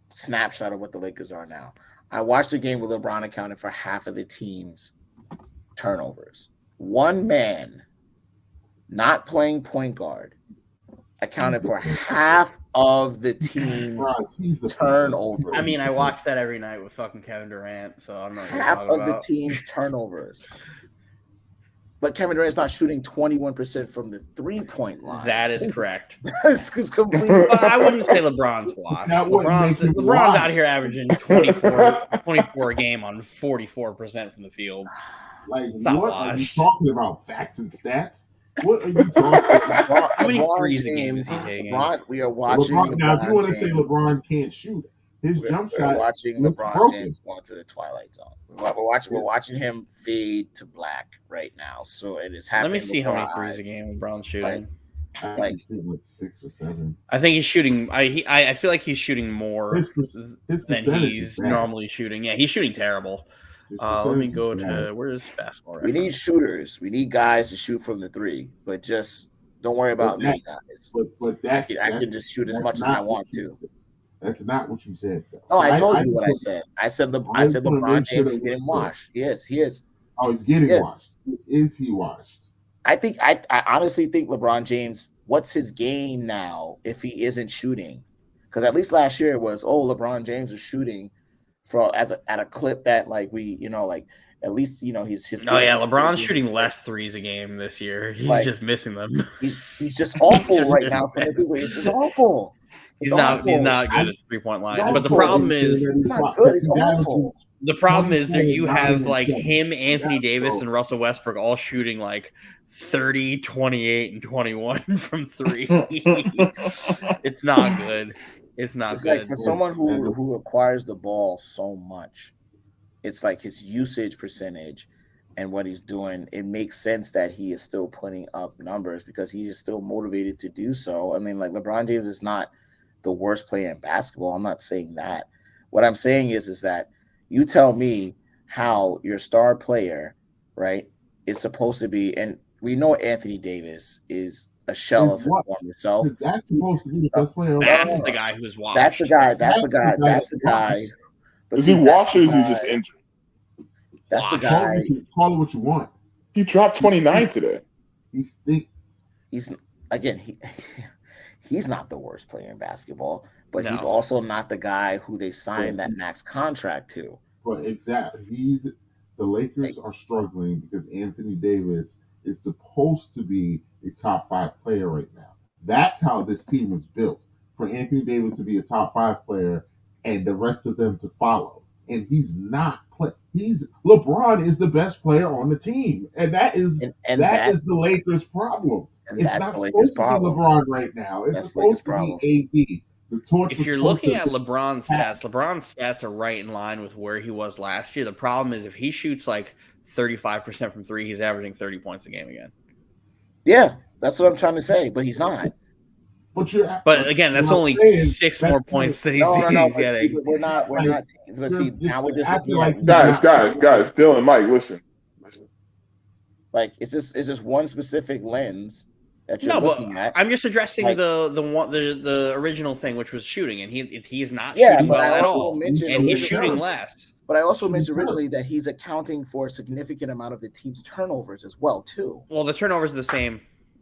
snapshot of what the Lakers are now. I watched a game where LeBron accounted for half of the team's turnovers. One man not playing point guard accounted for half of the team's turnovers. I mean, I watch that every night with fucking Kevin Durant, so I'm not half of the team's turnovers. But Kevin Durant's not shooting 21% from the 3-point line. That is correct. That's completely. I wouldn't say LeBron's washed. LeBron's out here averaging 24 a game on 44% from the field. Like, what are you talking about? Facts and stats? What are you talking about? How many threes a game is he taking? We are watching. Now, if you want to say LeBron can't shoot, his jump shot. We're watching LeBron James going to the twilight zone. We're watching him fade to black right now. So it is happening. Let me see how many threes a game LeBron's shooting. Like 6 or 7. I think he's shooting. I feel like he's shooting more than he's normally shooting. Yeah, he's shooting terrible. Let me go to where's basketball reference? We need shooters. We need guys to shoot from the 3, but just don't worry about me, guys. But I can just shoot as much as I want to. That's not what you said, though. No, I told you what I said. I said LeBron James is getting washed. Yes, he is. Oh, he's getting washed. Is he washed? I honestly think LeBron James, what's his gain now if he isn't shooting? Because at least last year it was, LeBron James is shooting at a clip that at least he's LeBron's shooting less threes a game this year. He's just missing them. He's just awful right now. It's just awful. He's not good at the 3-point line. But the problem is the problem is that you have him, Anthony Davis, and Russell Westbrook all shooting 30, 28, and 21 from 3. It's not good. It's good. Like for someone who acquires the ball so much, it's like his usage percentage and what he's doing, it makes sense that he is still putting up numbers because he is still motivated to do so. I mean, LeBron James is not the worst player in basketball. I'm not saying that. What I'm saying is that you tell me how your star player, right, is supposed to be, and we know Anthony Davis is a shell of his former self. That's supposed to be the best player. That's the guy who's washed. That's the guy. That's the guy. Is he washed or is he just injured? That's the Wash. guy. Call it what you want. He dropped 29 today. He's Again, he's not the worst player in basketball, but he's No. also not the guy who they signed that max contract to. But exactly, the Lakers are struggling because Anthony Davis is supposed to be a top 5 player right now. That's how this team is built, for Anthony Davis to be a top 5 player and the rest of them to follow. And he's not. LeBron is the best player on the team, and that is the Lakers' problem. And It's that's not the Lakers' supposed to be problem. LeBron right now. It's That's the Lakers' supposed to problem. be AD. The torch If was you're supposed looking to at LeBron's stats are right in line with where he was last year. The problem is if he shoots like 35% from three, he's averaging 30 points a game again. Yeah, that's what I'm trying to say, but he's not. But again, that's only 6 more points that he's getting. We're not teams. But see, now we're just looking at guys, Dylan, Mike, listen. Like it's just one specific lens that you're looking at. I'm just addressing the original thing, which was shooting, and he's not shooting well at all, and he's shooting less. But I also mentioned originally that he's accounting for a significant amount of the team's turnovers as well, too. Well, the turnovers are the same.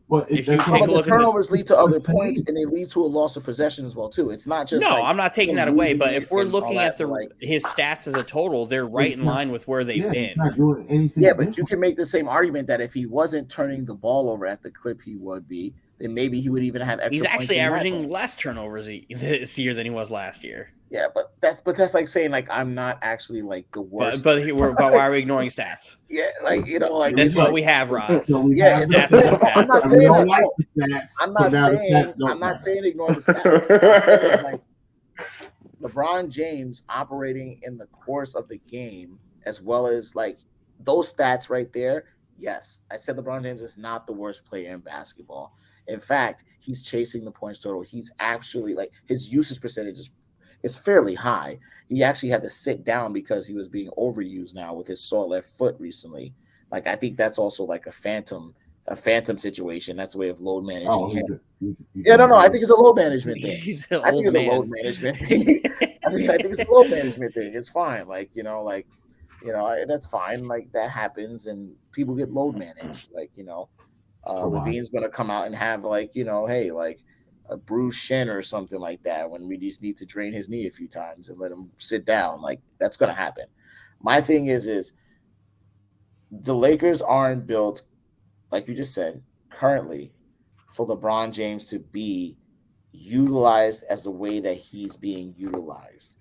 But if you take a look, the turnovers lead to other points, and they lead to a loss of possession as well, too. It's not just I'm not taking that away. But if we're looking at his stats as a total, they're right in line with where they've been. Not doing anything. Yeah, but you can make the same argument that if he wasn't turning the ball over at the clip he would be, then maybe he would even have extra. He's actually averaging less turnovers this year than he was last year. Yeah, but that's like saying like I'm not actually like the worst. But why are we ignoring stats? Yeah, that's what we have, Roz. Stats. I'm not saying I'm not saying ignore the stats. It's like LeBron James operating in the course of the game, as well as like those stats right there. Yes, I said LeBron James is not the worst player in basketball. In fact, he's chasing the points total. He's actually like his usage percentage is fairly high. He actually had to sit down because he was being overused now with his sore left foot recently. Like I think that's also like a phantom situation. That's a way of load managing him. I think it's a load management thing. I think it's a load management thing. I think it's a load management thing. It's fine. That's fine. Like that happens and people get load managed. Levine's going to come out and have hey, like a bruised shin or something like that when we just need to drain his knee a few times and let him sit down. Like that's going to happen. My thing is the Lakers aren't built, like you just said, currently for LeBron James to be utilized as the way that he's being utilized.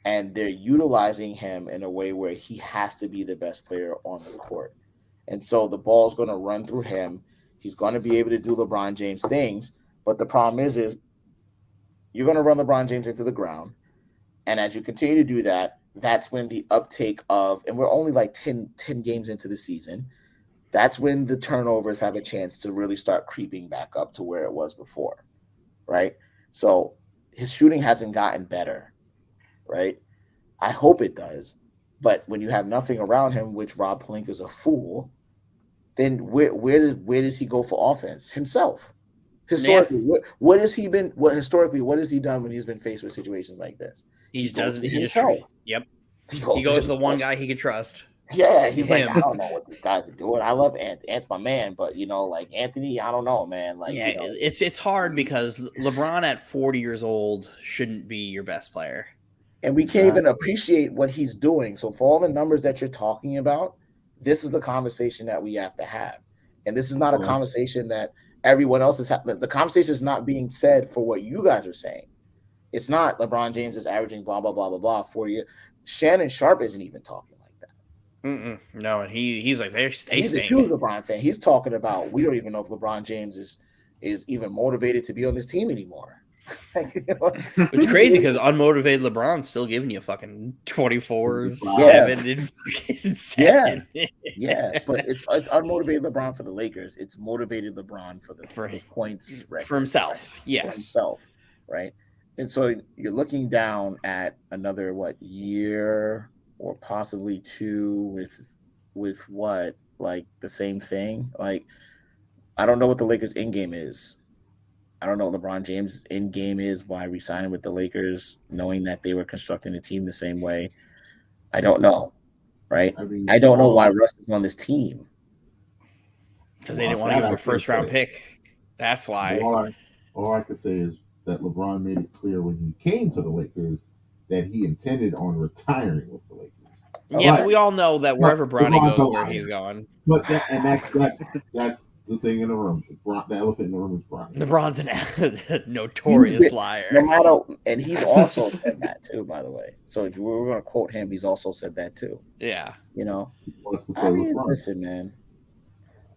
And they're utilizing him in a way where he has to be the best player on the court. And so the ball's going to run through him. He's going to be able to do LeBron James things. But the problem is you're going to run LeBron James into the ground. And as you continue to do that, that's when the uptake of, and we're only like 10 games into the season, that's when the turnovers have a chance to really start creeping back up to where it was before, right? So his shooting hasn't gotten better, right? I hope it does. But when you have nothing around him, which Rob Pelinka's a fool, then where does he go for offense? Himself. Historically, what has he done when he's been faced with situations like this? He goes to the one guy he can trust. Yeah, he's like, I don't know what these guys are doing. I love Ant's my man, but like Anthony, I don't know, man. Like, it's hard because LeBron at 40 years old shouldn't be your best player, and we can't even appreciate what he's doing. So for all the numbers that you're talking about, this is the conversation that we have to have, and this is not a conversation that everyone else is having. The conversation is not being said for what you guys are saying. It's not LeBron James is averaging blah blah blah blah blah for you. Shannon Sharp isn't even talking like that. No, and he's like he's a huge LeBron fan. He's talking about we don't even know if LeBron James is even motivated to be on this team anymore. It's crazy because unmotivated LeBron's still giving you fucking 24, 7, and 7. Yeah, but it's unmotivated LeBron for the Lakers. It's motivated LeBron for the points record, for himself. Right? Yes, for himself, right? And so you're looking down at another year or possibly 2 with what, like the same thing. Like I don't know what the Lakers' in game is. I don't know what LeBron James' in game is. Why resigning with the Lakers, knowing that they were constructing the team the same way. I don't know, right? I mean, I don't know why Russ is on this team. Because they didn't want to give him a first round pick. That's why. All I can say is that LeBron made it clear when he came to the Lakers that he intended on retiring with the Lakers. Yeah, but we all know that wherever Bronny goes, where he's going. But that's the thing in the room. The elephant in the room is Bronny. LeBron's a notorious liar. No matter, and he's also said that too, by the way. So if we were going to quote him, he's also said that too. Yeah. You know, I mean, listen, man.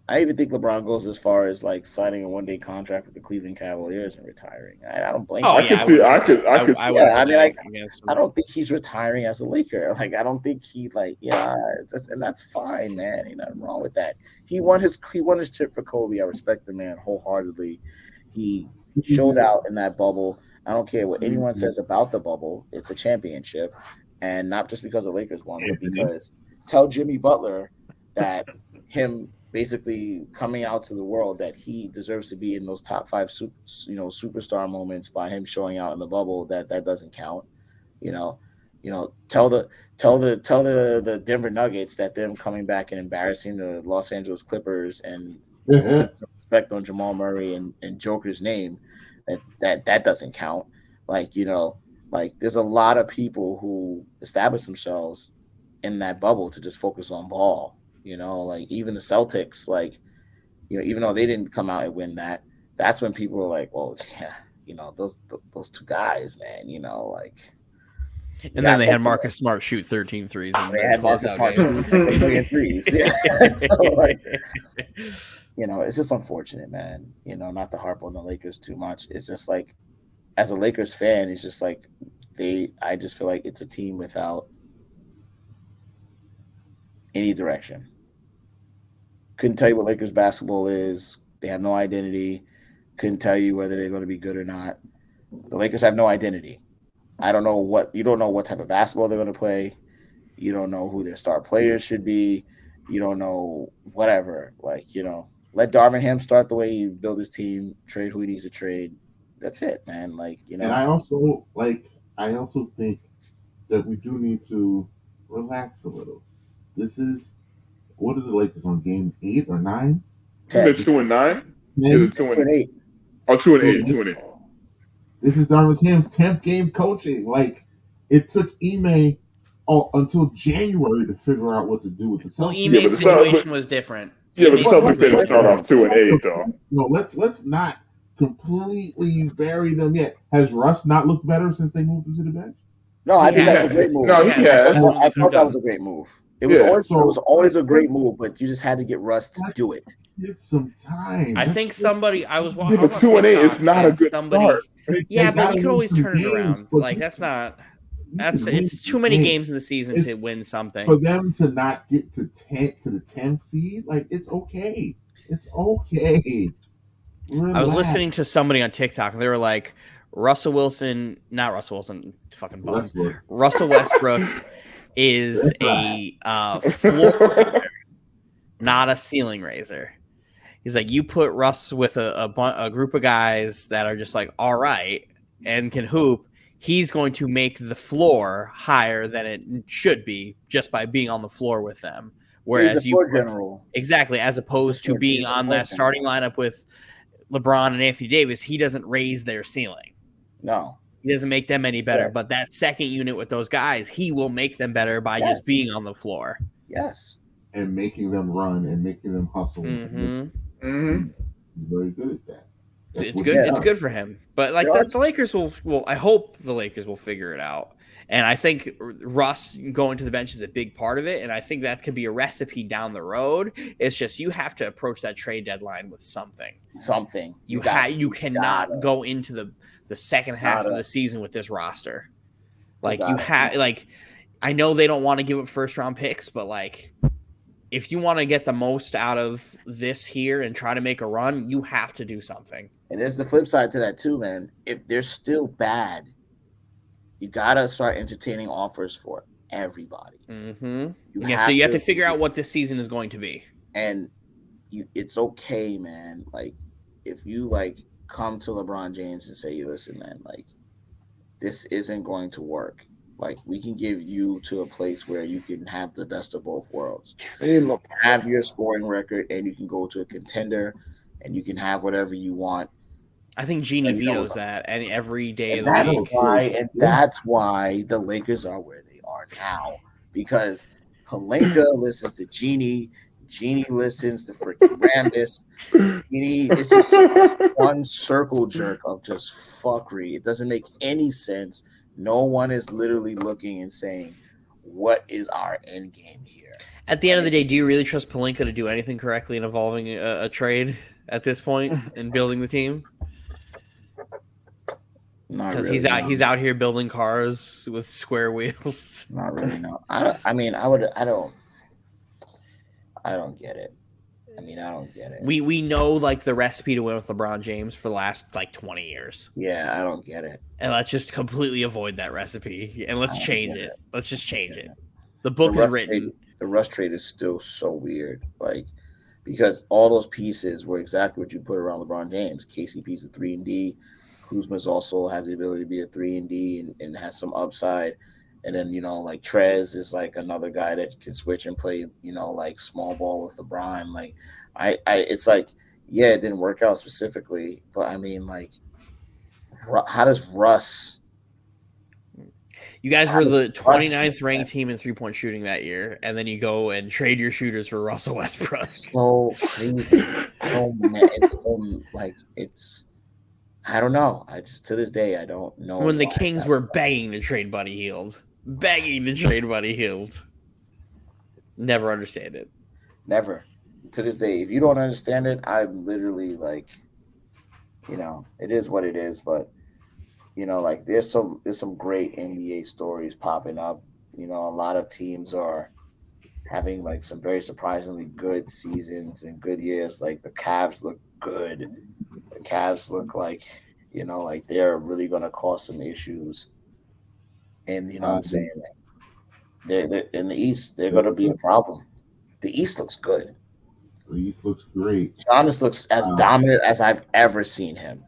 I even think LeBron goes as far as like signing a one-day contract with the Cleveland Cavaliers and retiring. I don't blame him. I could. I don't think he's retiring as a Laker. Like, I don't think he and that's fine, man. Ain't nothing wrong with that. He won his chip for Kobe. I respect the man wholeheartedly. He showed out in that bubble. I don't care what anyone says about the bubble. It's a championship, and not just because the Lakers won, but because tell Jimmy Butler that him basically coming out to the world that he deserves to be in those top 5 superstar moments by him showing out in the bubble, that doesn't count. Tell the Denver Nuggets that them coming back and embarrassing the Los Angeles Clippers and put some respect on Jamal Murray and Joker's name, that doesn't count. Like there's a lot of people who establish themselves in that bubble to just focus on ball. Like even the Celtics, even though they didn't come out and win that's when people were like, well, yeah, those 2 guys, man, And then they had Marcus Smart shoot 13 threes. And they had Marcus Smart shoot 13 threes. Yeah. So, it's just unfortunate, man. Not to harp on the Lakers too much. It's just like, as a Lakers fan, it's just like I just feel like it's a team without any direction. Couldn't tell you what Lakers basketball is. They have no identity. Couldn't tell you whether they're going to be good or not. The Lakers have no identity. You don't know what type of basketball they're going to play. You don't know who their star players should be. You don't know whatever. Let Darvin Ham start the way he built his team, trade who he needs to trade. That's it, man. And I also think that we do need to relax a little. This is, what are the Lakers on, game 8 or 9? 10. They're 2-9. Yeah, 2-8. Oh, 2-8. 2-8. This is Darvin Ham's 10th game coaching. It took Ime until January to figure out what to do with the Celtics. Well, Ime's situation was different. Yeah, but the Celtics didn't start off 2-8 though. No, let's not completely bury them yet. Has Russ not looked better since they moved him to the bench? No, I think that's a great move. No, he has. I thought that was a great move. It was always a great move, but you just had to get Russ to do it. Get some time. I think I was watching. But 2-8 is not a good start. Yeah, but you can always turn it around. It's too many games in the season to win something. For them to not get to the 10th seed, it's okay. It's okay. Relax. I was listening to somebody on TikTok, and they were like, Russell Westbrook is a floor, not a ceiling raiser. He's like, you put Russ with a group of guys that are just like, all right, and can hoop, he's going to make the floor higher than it should be just by being on the floor with them. Whereas exactly, as opposed to being on that starting lineup with LeBron and Anthony Davis, he doesn't raise their ceiling. No. He doesn't make them any better. Yeah. But that second unit with those guys, he will make them better by just being on the floor. Yes. And making them run and making them hustle. Mm-hmm. Mm-hmm. He's very good at that. It's good. It's good for him. But the Lakers will. I hope the Lakers will figure it out. And I think Russ going to the bench is a big part of it. And I think that could be a recipe down the road. It's just you have to approach that trade deadline with something. You cannot go into the second half of the season with this roster. I know they don't want to give up first round picks, but if you want to get the most out of this here and try to make a run, you have to do something. And there's the flip side to that too, man. If they're still bad, you gotta start entertaining offers for everybody. Mm-hmm. You have to figure out what this season is going to be. And it's okay, man. If you come to LeBron James and say, listen, man, this isn't going to work. Like we can give you to a place where you can have the best of both worlds. Hey, look. Have your scoring record, and you can go to a contender, and you can have whatever you want. I think Genie And, you know, vetoes that any every day of And the that's week. why, and that's why the Lakers are where they are now, because Pelinka listens to Genie, Genie listens to freaking Rambis. Genie, it's just one circle jerk of just fuckery. It doesn't make any sense. No one is literally looking and saying, "What is our end game here?" At the end of the day, do you really trust Palinka to do anything correctly in evolving a trade at this point in building the team? Not Because really. he's out here building cars with square wheels. Not really. No. I mean, I don't get it. I mean, I don't get it. We know like the recipe to win with LeBron James for the last like 20 years. Yeah, I don't get it. And let's just completely avoid that recipe and let's change it. Let's just change it. The The book is Russ written. trade, the Russ trade is still so weird. Like, because all those pieces were exactly what you put around LeBron James. KCP's a 3-and-D. Kuzma's also has the ability to be a 3-and-D and has some upside. And then, you know, like Trez is like another guy that can switch and play, you know, like small ball with LeBron. Like, it's like, yeah, it didn't work out specifically, but I mean, like, how does Russ? You guys were the 29th ranked team in 3-point shooting that year, and then you go and trade your shooters for Russell Westbrook. So crazy. It's so like it's. I don't know. I just to this day I don't know. When the Kings were begging to trade Buddy Hield, never understand it. Never. To this day, if you don't understand it, I'm literally like, you know, it is what it is. But you know, like there's some great NBA stories popping up. You know, a lot of teams are having like some very surprisingly good seasons and good years. Like the Cavs look good. The Cavs look like, you know, like they're really gonna cause some issues. And you know what I'm saying? Like, they're in the East, they're gonna be a problem. The East looks good. The East looks great. Giannis looks as dominant as I've ever seen him.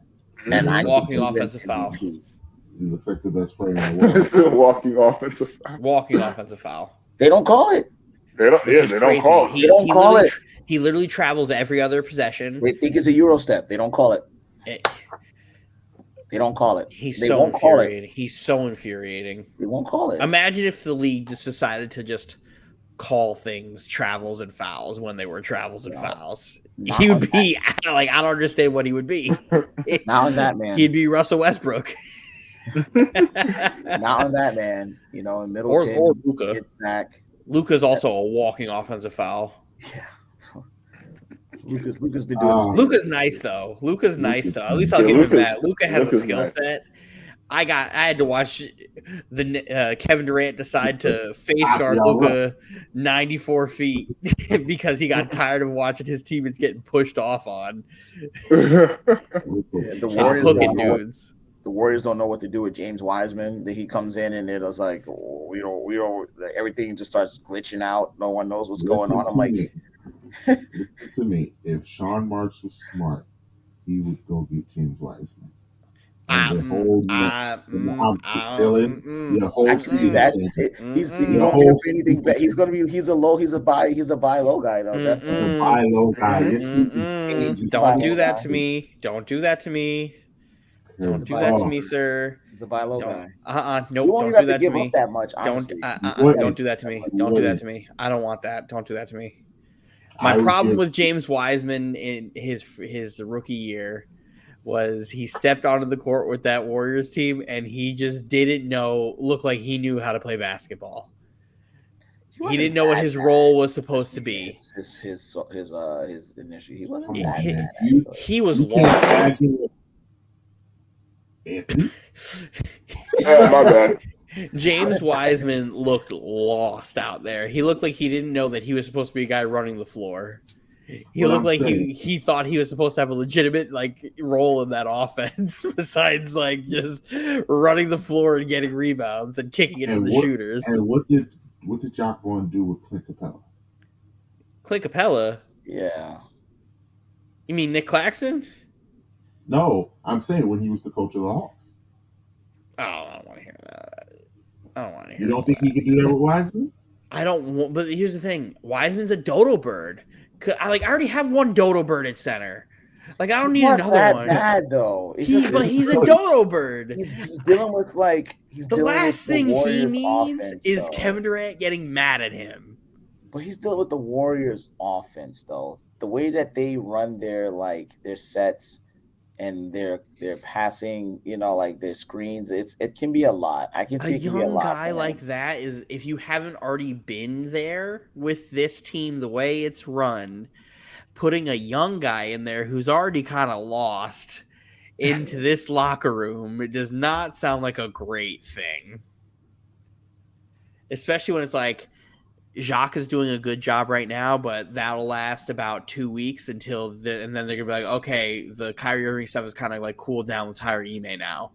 And I Walking offensive foul. He looks like the best player in the world. Walking offensive foul. Walking offensive foul. They don't call it. They don't. Yeah, they don't call it. They don't call it. He literally travels every other possession. They think it's a Euro step. They don't call it. They don't call it. He's They so won't call it. infuriating. He's so infuriating. They won't call it. Imagine if the league just decided to just call things travels and fouls when they were travels and fouls. He would be like, I don't understand what he would be. Not on that, man. He'd be Russell Westbrook. Not on that, man. You know, in Middleton, or Luka. It's back. Luka's also a walking offensive foul. Yeah. Luka's been doing this. Luka's nice though. Luka's nice though. At least I'll give him that. Luka has a skill set. I had to watch the Kevin Durant decide to face guard Luka 94 feet because he got tired of watching his teammates getting pushed off on. The Warriors don't know what to do with James Wiseman. Then he comes in and it was like, we don't. Everything just starts glitching out. No one knows what's going on. I'm like, listen to me. If Sean Marks was smart, he would go get James Wiseman. And the whole he's a buy low guy though. Definitely buy low guy. Don't do that to me. Don't do that to me. Don't do that to me, sir. He's a buy low guy. Nope. Don't do that to me. That much, honestly. Don't do that to me. Don't do that to me. I don't want that. Don't do that to me. My problem with James Wiseman in his rookie year was he stepped onto the court with that Warriors team and he just didn't look like he knew how to play basketball. He didn't know what his role was supposed to be. His initial, he wasn't he was lost. My bad. James Wiseman looked lost out there. He looked like he didn't know that he was supposed to be a guy running the floor. He looked like he thought he was supposed to have a legitimate role in that offense besides just running the floor and getting rebounds and kicking it to the shooters. And what did Jock Vaughn do with Clint Capella? Clint Capella? Yeah. You mean Nick Claxton? No, I'm saying when he was the coach of the Hawks. Oh, I don't want to hear that. I don't want to hear. You don't think he can do that with Wiseman? I don't want, but here's the thing: Wiseman's a dodo bird. I already have one dodo bird at center. Like I don't need not another that one. bad though. But he's a dodo bird. He's dealing with The last thing he needs offense, is though. Kevin Durant getting mad at him. But he's dealing with the Warriors offense though. The way that they run their sets and their passing, like their screens, it can be a lot. I can see A it can be a young lot guy for him. like that is, if you haven't already been there with this team the way it's run, putting a young guy in there who's already kind of lost into this locker room, it does not sound like a great thing. Especially when it's like Jacques is doing a good job right now, but that'll last about 2 weeks and then they're gonna be like, okay, the Kyrie Irving stuff is kind of like cooled down with Tyre Ime now.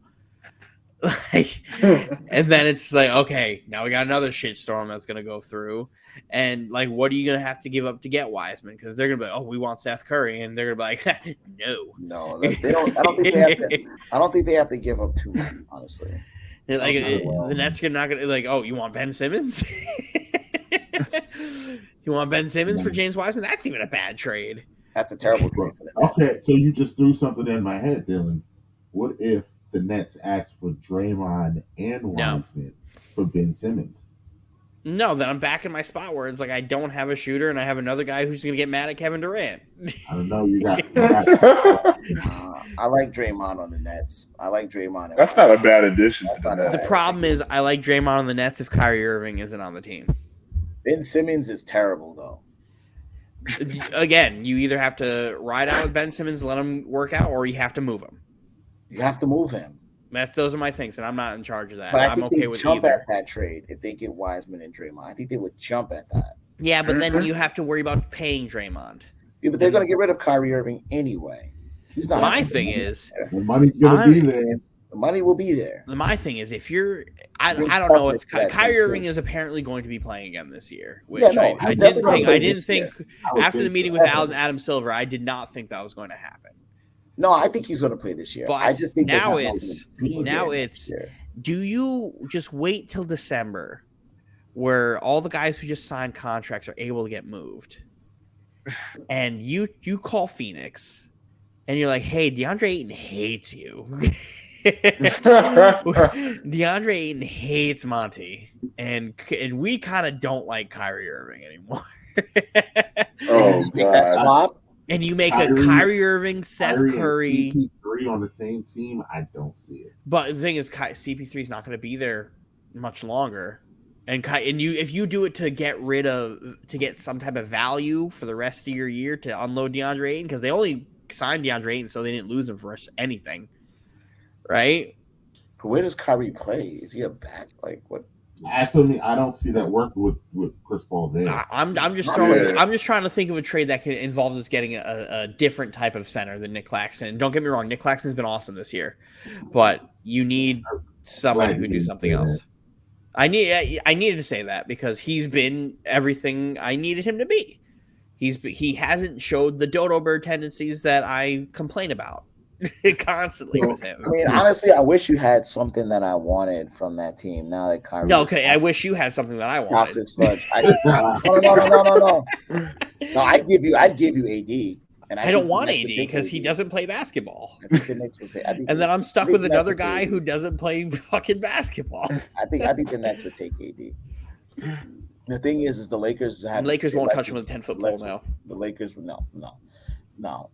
And then it's like, okay, now we got another shitstorm that's gonna go through, and like, what are you gonna have to give up to get Wiseman? Because they're gonna be like, oh, we want Seth Curry, and they're gonna be like, no, they don't. I don't think they have to. I don't think they have to give up too much, honestly. Like the Nets are not gonna like, oh, you want Ben Simmons? You want Ben Simmons for James Wiseman? That's even a bad trade. That's a terrible trade for the Nets. Okay, so you just threw something in my head, Dylan. What if the Nets asked for Draymond and Wiseman for Ben Simmons? No, then I'm back in my spot where it's like I don't have a shooter and I have another guy who's going to get mad at Kevin Durant. I don't know. You got I like Draymond on the Nets. I like Draymond. That's not a bad addition to the Nets. The problem is I like Draymond on the Nets if Kyrie Irving isn't on the team. Ben Simmons is terrible, though. Again, you either have to ride out with Ben Simmons, let him work out, or you have to move him. You have to move him. Those are my things, and I'm not in charge of that. But I I'm think okay they with jump either. at that trade if they get Wiseman and Draymond. I think they would jump at that. Yeah, but then you have to worry about paying Draymond. Yeah, but they're going to get rid of Kyrie Irving anyway. He's not. My thing is, the money's going to be there. The money will be there. My thing is, if you're, I don't know. It's Kyrie Irving is apparently going to be playing again this year, which I didn't think after the meeting with Adam Silver, I did not think that was going to happen. No, I think he's going to play this year. But I just think now do you just wait till December, where all the guys who just signed contracts are able to get moved, and you call Phoenix, and you're like, hey, DeAndre Ayton hates you. DeAndre Ayton hates Monty, and we kind of don't like Kyrie Irving anymore. Oh God! And you make a Kyrie Irving, Seth Curry, and CP3 on the same team. I don't see it. But the thing is, CP3 is not going to be there much longer, and if you do it to get some type of value for the rest of your year to unload DeAndre Ayton, because they only signed DeAndre Ayton so they didn't lose him for anything. Right? Where does Kyrie play? Is he a back? Like what? Actually, I don't see that work with Chris Paul there. I'm just trying to think of a trade that involves us getting a different type of center than Nick Claxton. And don't get me wrong, Nick Claxton's been awesome this year, but you need somebody who can do something else. I needed to say that because he's been everything I needed him to be. He hasn't showed the dodo bird tendencies that I complain about constantly with him. I mean, honestly, I wish you had something that I wanted from that team. Now that Kyrie, no, okay, I wish you had something that I wanted. Toxic sludge. No. I'd give you AD, and I don't want AD because he doesn't play basketball. I think the Knicks would pay. And then I'm stuck with another guy who doesn't play fucking basketball. I think the Nets would take AD. The thing is the Lakers won't touch him with a 10-foot pole now. The Lakers, no,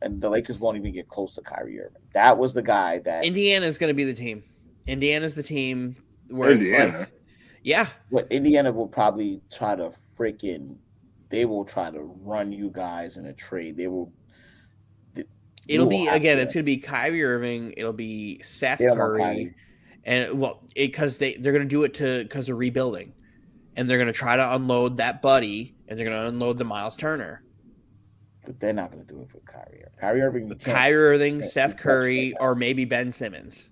and the Lakers won't even get close to Kyrie Irving. That was the guy that Indiana is going to be the team. Indiana's the team where Indiana. It's like, yeah. But Indiana will probably try to they will try to run you guys in a trade. They will. It'll be again. It's going to be Kyrie Irving. It'll be Seth Curry, and because they're going to do it because they're rebuilding, and they're going to try to unload that Buddy, and they're going to unload the Miles Turner. But they're not going to do it for Kyrie. Kyrie Irving, Seth Curry, or maybe Ben Simmons.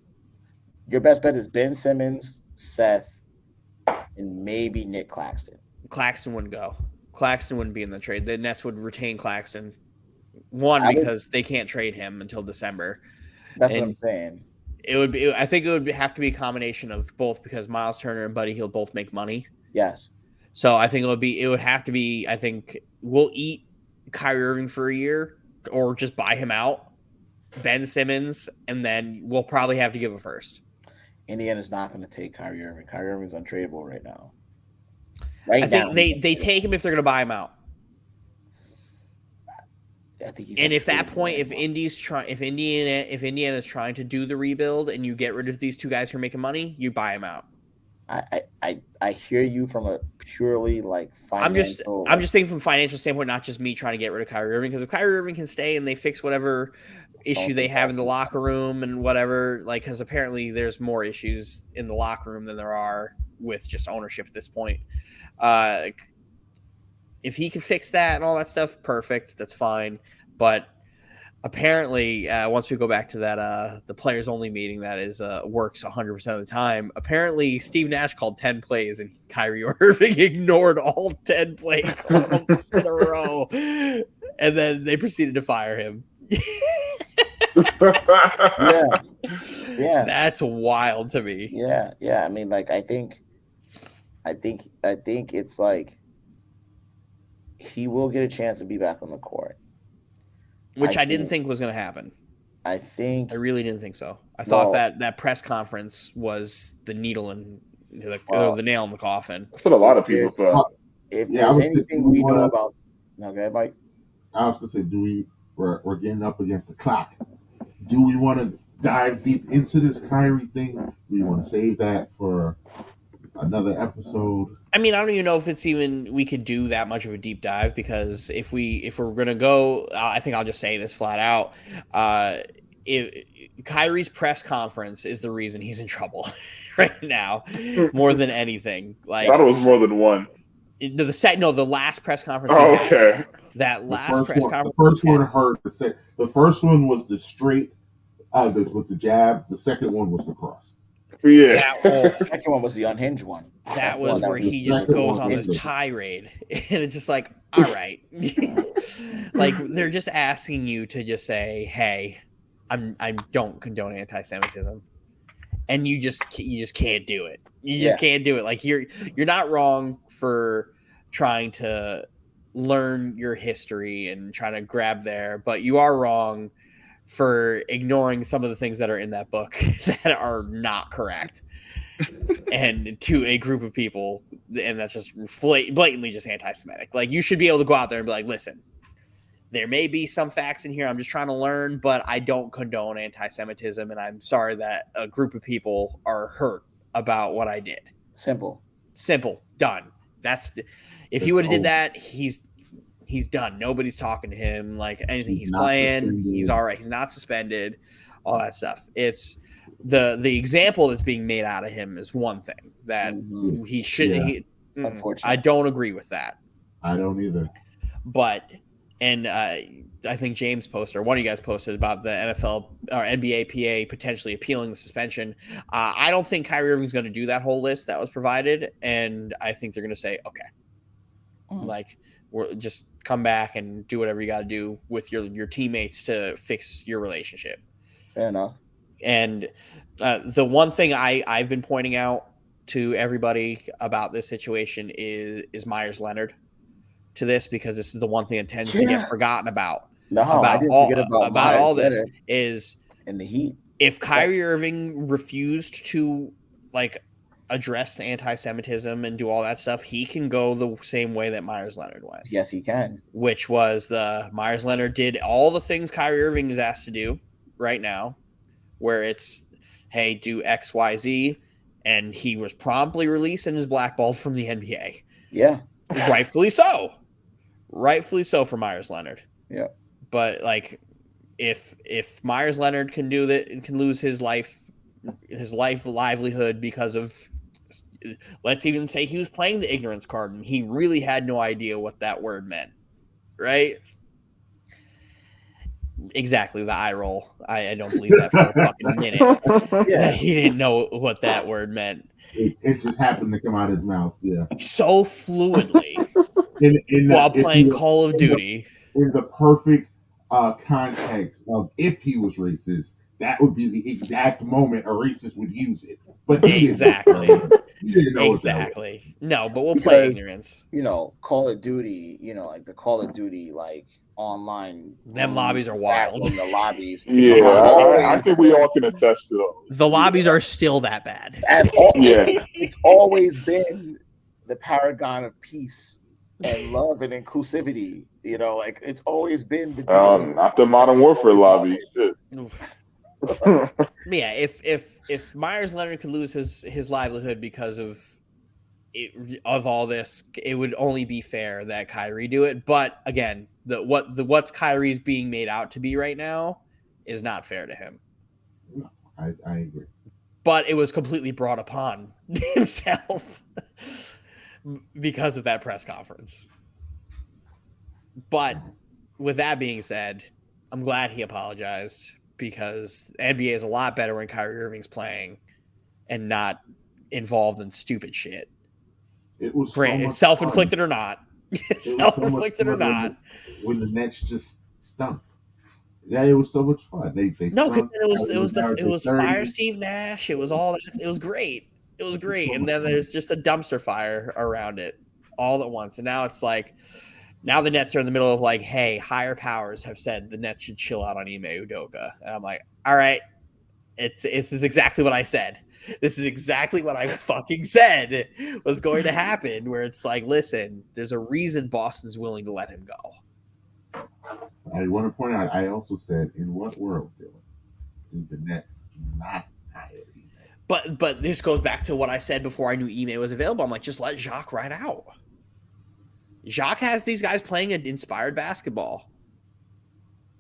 Your best bet is Ben Simmons, Seth, and maybe Nick Claxton. Claxton wouldn't go. Claxton wouldn't be in the trade. The Nets would retain Claxton. Because they can't trade him until December. That's what I'm saying. I think it would have to be a combination of both because Miles Turner and Buddy Hield both make money. Yes. So I think it would have to be. I think we'll eat Kyrie Irving for a year or just buy him out, Ben Simmons, and then we'll probably have to give a first. Indiana's not going to take Kyrie Irving. Kyrie Irving's untradeable right now. I think they take him if they're going to buy him out. I think he's And if that untradeable point, right now. if Indiana is trying to do the rebuild and you get rid of these two guys who are making money, you buy him out. I hear you from a purely like financial. I'm just thinking from a financial standpoint, not just me trying to get rid of Kyrie Irving. Because if Kyrie Irving can stay and they fix whatever issue they have in the locker room and whatever, like, because apparently there's more issues in the locker room than there are with just ownership at this point. If he can fix that and all that stuff, perfect. That's fine. But apparently, once we go back to that, the players only meeting that is works 100% of the time. Apparently, Steve Nash called 10 plays and Kyrie Irving ignored all 10 play calls in a row, and then they proceeded to fire him. Yeah, that's wild to me. Yeah. I mean, like, I think it's like he will get a chance to be back on the court. Which I didn't think was going to happen. I really didn't think so. I thought that press conference was the needle in the nail in the coffin. That's what a lot of people thought. If there's anything we know about, okay, Mike. I was going to say, we're getting up against the clock. Do we want to dive deep into this Kyrie thing? Do we want to save that for another episode? I mean, I don't even know if we could do that much of a deep dive, because if we're gonna go, I think I'll just say this flat out. Kyrie's press conference is the reason he's in trouble right now, more than anything. Like, I thought it was more than one. The last press conference. Oh, okay. That last press conference. The first one hurt. The first one was the straight. Was the jab. The second one was the cross. Yeah. The second one was the unhinged one. That was where he just goes on this tirade, and it's just like, all right, like they're just asking you to just say, "Hey, I don't condone anti-Semitism," and you just can't do it. You just can't do it. Like, you're not wrong for trying to learn your history and trying to grab there, but you are wrong for ignoring some of the things that are in that book that are not correct, and to a group of people, and that's just blatantly just anti-Semitic. Like, you should be able to go out there and be like, listen, there may be some facts in here, I'm just trying to learn, but I don't condone anti-Semitism, and I'm sorry that a group of people are hurt about what I did. Simple, done. If he would have did that, he's done. Nobody's talking to him. Like, anything he's playing, suspended. He's all right. He's not suspended. All that stuff. It's the example that's being made out of him is one thing that he shouldn't. Yeah. Unfortunately, I don't agree with that. I don't either. But I think James posted, or one of you guys posted, about the NFL or NBA PA potentially appealing the suspension. I don't think Kyrie Irving's going to do that whole list that was provided, and I think they're going to say, okay, like, we're just come back and do whatever you got to do with your teammates to fix your relationship. Fair enough. And the one thing I've been pointing out to everybody about this situation is Myers Leonard to this, because this is the one thing that tends to get forgotten about. No, I didn't forget about all this is in the Heat. If Kyrie Irving refused to, like, address the anti-Semitism and do all that stuff, he can go the same way that Myers Leonard went. Yes, he can. Which was Myers Leonard did all the things Kyrie Irving is asked to do right now, where it's, hey, do X, Y, Z, and he was promptly released and is blackballed from the NBA. Yeah. Rightfully so for Myers Leonard. Yeah. But, like, if Myers Leonard can do that and can lose his livelihood because of, let's even say he was playing the ignorance card and he really had no idea what that word meant, right? Exactly, the eye roll. I don't believe that for a fucking minute. Yeah, he didn't know what that word meant. It just happened to come out of his mouth. Yeah, so fluidly while playing Call of Duty. In the perfect context of if he was racist, that would be the exact moment a racist would use it. But Exactly. He didn't know Exactly. No, but we'll play ignorance. Call of Duty, like the Call of Duty, like online. Them lobbies are wild. The lobbies. Yeah, I think we all can attest to those. The lobbies are still that bad. It's always been the paragon of peace and love and inclusivity. Like it's always been the not the Modern Warfare lobby. Shit. Yeah, if Myers Leonard could lose his livelihood because of all this, it would only be fair that Kyrie do it. But again, what's Kyrie's being made out to be right now is not fair to him. No, I agree. But it was completely brought upon himself because of that press conference. But with that being said, I'm glad he apologized, because the NBA is a lot better when Kyrie Irving's playing and not involved in stupid shit. It was self-inflicted or not. Self-inflicted or not. When the Nets just stunk. Yeah, it was so much fun. They no, because it was Fire Steve Nash. It was all that. It was great. It was great. And then there's just a dumpster fire around it all at once. And now it's like, now the Nets are in the middle of like, hey, higher powers have said the Nets should chill out on Ime Udoka. And I'm like, all right, it's exactly what I said. This is exactly what I fucking said was going to happen, where it's like, listen, there's a reason Boston's willing to let him go. I want to point out, I also said, in what world, Dylan, do the Nets not hire Ime? But this goes back to what I said before I knew Ime was available. I'm like, just let Jacques ride out. Jacques has these guys playing an inspired basketball,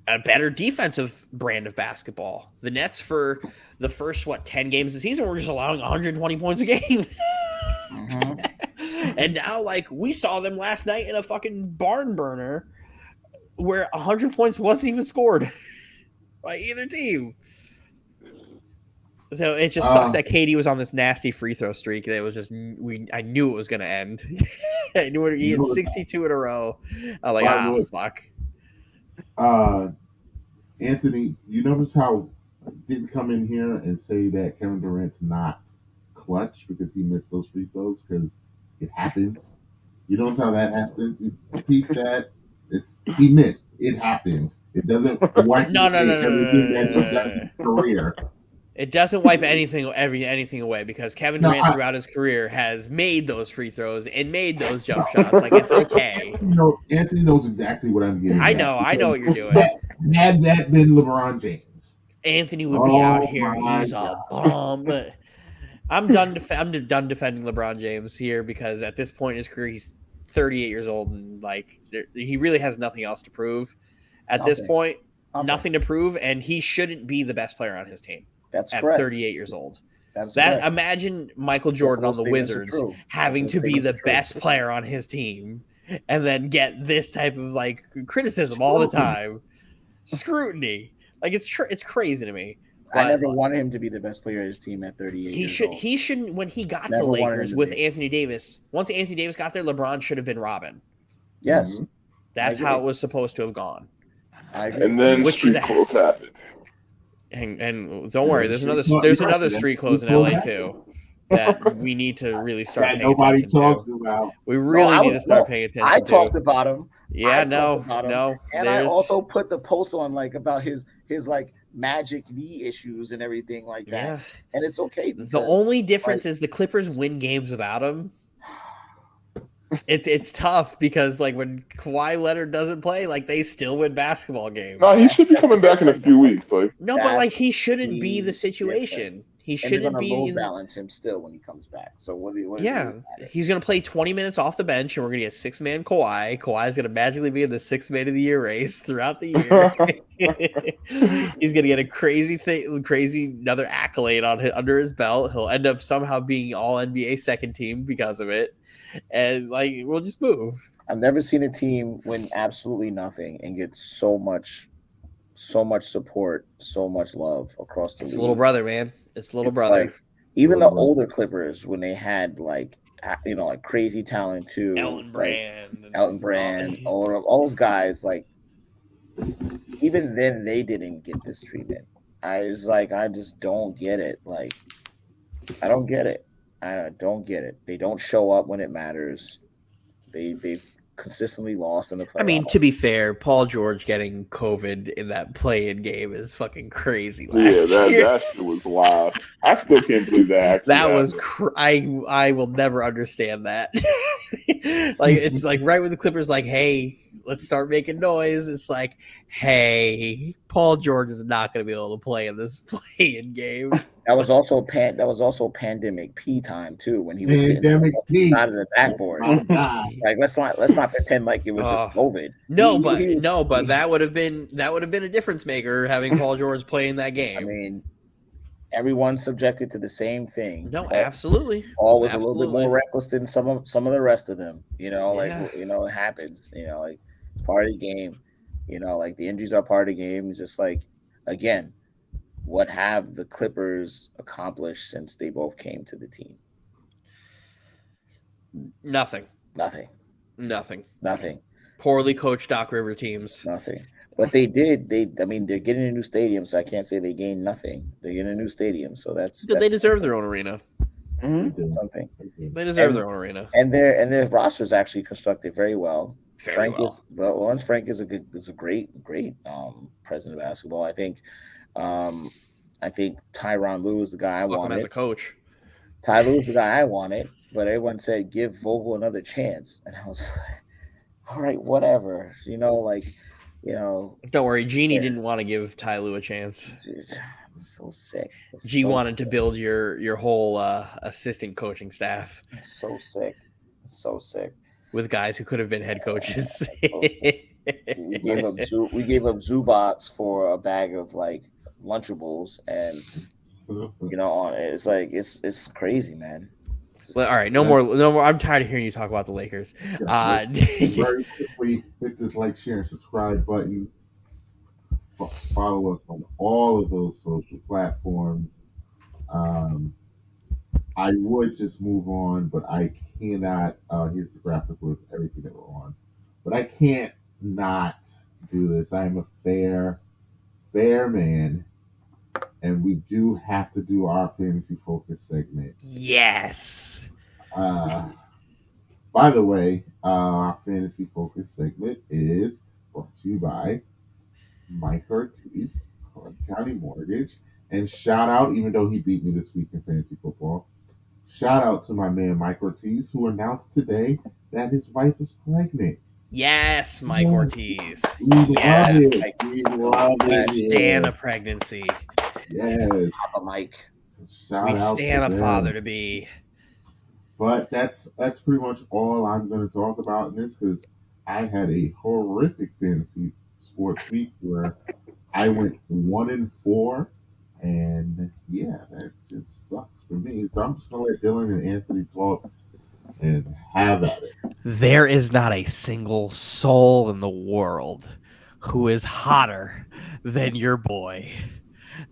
a better defensive brand of basketball. The Nets, for the first 10 games of the season, were just allowing 120 points a game. And now, like, we saw them last night in a fucking barn burner where 100 points wasn't even scored by either team. So it just sucks that KD was on this nasty free throw streak. That was just, I knew it was going to end. I knew he had 62 in a row. I was like, fuck. Anthony, you notice how I didn't come in here and say that Kevin Durant's not clutch because he missed those free throws, because it happens. You notice how that happened? You repeat that. He missed. It happens. It doesn't wipe everything that he's done in his career. It doesn't wipe anything away, because Kevin Durant throughout his career has made those free throws and made those jump shots. Like, it's okay. Anthony knows exactly what I'm getting. I know what you're doing. Had that been LeBron James, Anthony would be out here. He's a bum. I'm done defending LeBron James here, because at this point in his career, he's 38 years old, and like he really has nothing else to prove. At this point, nothing to prove, and he shouldn't be the best player on his team. That's at correct. 38 years old. Correct. Imagine Michael Jordan on the Wizards having to be the best player on his team, and then get this type of like criticism all the time, scrutiny. Like, it's crazy to me. But I never wanted him to be the best player of his team at 38. He shouldn't. When he got to the Lakers with Anthony Davis, once Anthony Davis got there, LeBron should have been Robin. Yes, that's how it was supposed to have gone. I agree. And then street clothes happened. And don't worry, there's another street clothes in LA too that we need to really start paying nobody attention talks to. about. We really need to start paying attention. I talked about him. Yeah, and I also put the post on like about his like magic knee issues and everything like that. Yeah. And it's okay. The only difference is the Clippers win games without him. It's tough, because like when Kawhi Leonard doesn't play, like they still win basketball games. No, he should be coming back in a few weeks. Like, no, but like he shouldn't be the situation. He shouldn't be low balance him still when he comes back. So what he's going to play 20 minutes off the bench, and we're going to get 6-man Kawhi. Kawhi's going to magically be in the 6th man of the year race throughout the year. He's going to get a crazy another accolade under his belt. He'll end up somehow being all NBA second team because of it. And like, we'll just move. I've never seen a team win absolutely nothing and get so much support, so much love across the league. It's little brother, man. It's little brother. Like, even the older Clippers, when they had like crazy talent too, Elton Brand, all those guys, like even then they didn't get this treatment. I just don't get it. Like, I don't get it. I don't get it. They don't show up when it matters. They've consistently lost in the playoffs. I mean, to be fair, Paul George getting COVID in that play-in game is fucking crazy last year. That shit was wild. I still can't believe that. That was I will never understand that. Like, it's like right when the Clippers like, hey, let's start making noise. It's like, hey, Paul George is not going to be able to play in this play-in game. That was also pandemic P time too, when he was Pandemic hitting P. out of the backboard. Oh, God. Like, let's not pretend like it was just COVID. But that would have been a difference maker having Paul George play in that game. I mean, everyone's subjected to the same thing. No, absolutely. Paul was a little bit more reckless than some of the rest of them. You know, it happens. You know, like, it's part of the game. You know, like, the injuries are part of the game. It's just like, again, what have the Clippers accomplished since they both came to the team? Nothing. Poorly coached Doc River teams. Nothing. But they did. They're getting a new stadium, so I can't say they gained nothing. They're getting a new stadium, so that's they deserve their own arena. Something. They deserve their own arena. And their roster is actually constructed very well. Frank is a great president of basketball. I think Tyronn Lue is the guy I wanted as a coach. Ty Lue is the guy I wanted, but everyone said give Vogel another chance, and I was like, all right, whatever. Don't worry, Jeannie didn't want to give Ty Lue a chance. So sick. G wanted to build your whole assistant coaching staff. So sick. With guys who could have been head coaches. We gave up Zubox for a bag of like Lunchables, and it's like it's crazy, man. Well, all right, no more. I'm tired of hearing you talk about the Lakers. Very quickly, hit this like, share, and subscribe button. Follow us on all of those social platforms. I would just move on, but I cannot. Here's the graphic with everything that we're on, but I can't not do this. I am a fair man, and we do have to do our fantasy focus segment. Yes. By the way, our fantasy focus segment is brought to you by Mike Ortiz, Clark County Mortgage, and shout out, even though he beat me this week in fantasy football, shout out to my man Mike Ortiz, who announced today that his wife is pregnant. Yes, Mike Ortiz. We love it. We stand a pregnancy. Yes. Papa Mike. We stand a father to be. But that's pretty much all I'm going to talk about in this, because I had a horrific fantasy sports week where I went 1-4, and yeah, that just sucks for me. So I'm just going to let Dylan and Anthony talk and have at it. There is not a single soul in the world who is hotter than your boy.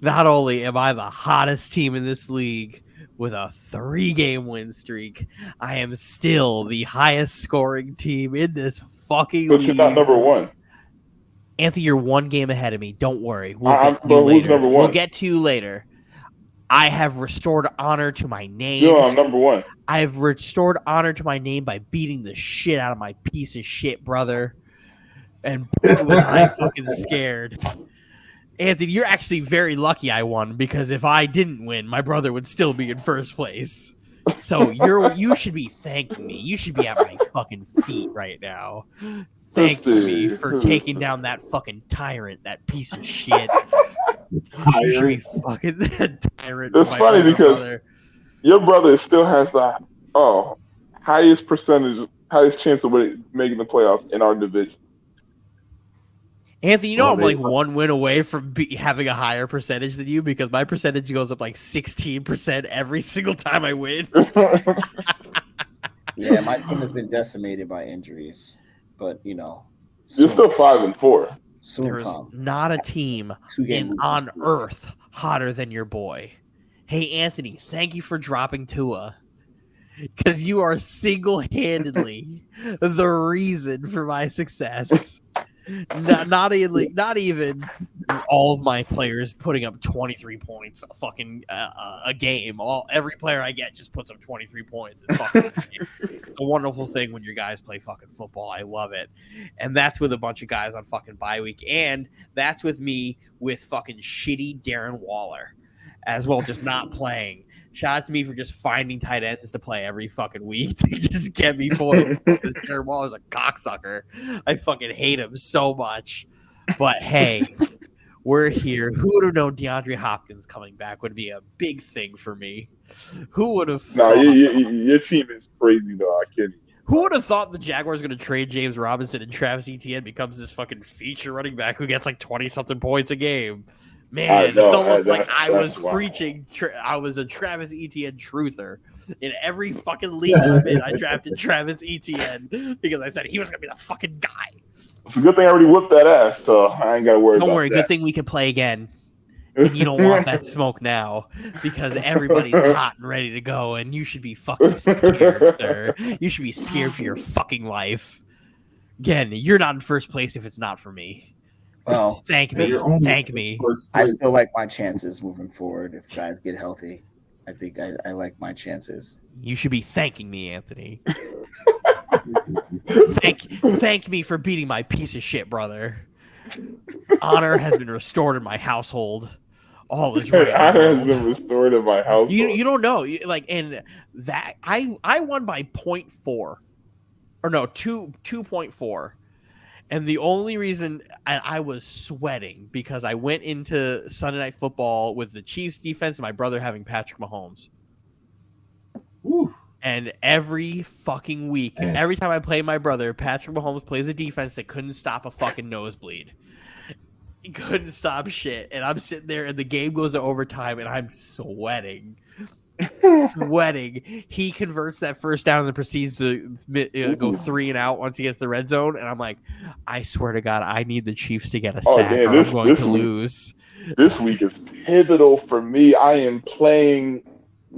Not only am I the hottest team in this league with a 3-game win streak, I am still the highest scoring team in this fucking league. But you're not number one. Anthony, you're 1 game ahead of me. Don't worry. Who's number one? We'll get to you later. I have restored honor to my name. No, I'm number one. I have restored honor to my name by beating the shit out of my piece of shit brother. And boy, was I fucking scared. Anthony, you're actually very lucky I won, because if I didn't win, my brother would still be in first place. So you should be thanking me. You should be at my fucking feet right now. Thanking me for taking down that fucking tyrant, that piece of shit. You should be fucking tyrant. It's funny because your brother still has the highest chance of making the playoffs in our division. Anthony, I'm like 1 win away from having a higher percentage than you, because my percentage goes up like 16% every single time I win. Yeah, my team has been decimated by injuries, but you're still 5-4. There's not a team on earth hotter than your boy. Hey, Anthony, thank you for dropping Tua, because you are single-handedly the reason for my success. Not even all of my players putting up 23 points a game. Every player I get just puts up 23 points. It's a wonderful thing when your guys play fucking football. I love it. And that's with a bunch of guys on fucking bye week. And that's with me with fucking shitty Darren Waller as well, just not playing. Shout out to me for just finding tight ends to play every fucking week to just get me points. Because Darren Waller's a cocksucker. I fucking hate him so much. But hey, we're here. Who would have known DeAndre Hopkins coming back would be a big thing for me? Who would have thought? Your team is crazy, though. I kid you. Who would have thought the Jaguars going to trade James Robinson and Travis Etienne becomes this fucking feature running back who gets like 20-something points a game? Man, it's almost like I was preaching. I was a Travis Etienne truther. In every fucking league I'm in, I drafted Travis Etienne because I said he was going to be the fucking guy. It's a good thing I already whooped that ass, so I ain't got to worry about that. Don't worry, good thing we can play again. And you don't want that smoke now because everybody's hot and ready to go, and you should be fucking scared, sir. You should be scared for your fucking life. Again, you're not in first place if it's not for me. Well, thank me. Thank me. I still like my chances moving forward if guys get healthy. I think I like my chances. You should be thanking me, Anthony. Thank me for beating my piece of shit brother. Honor has been restored in my household. All is right. Honor has been restored in my household. You don't know, and that I won by 0.4, or no 2.4, and the only reason I was sweating because I went into Sunday Night Football with the Chiefs defense and my brother having Patrick Mahomes. Woo. And every fucking week, every time I play my brother, Patrick Mahomes plays a defense that couldn't stop a fucking nosebleed. He couldn't stop shit. And I'm sitting there and the game goes to overtime and I'm sweating. He converts that first down and then proceeds to go 3 and out once he gets the red zone. And I'm like, I swear to God, I need the Chiefs to get a sack or I'm going to lose. This week is pivotal for me. I am playing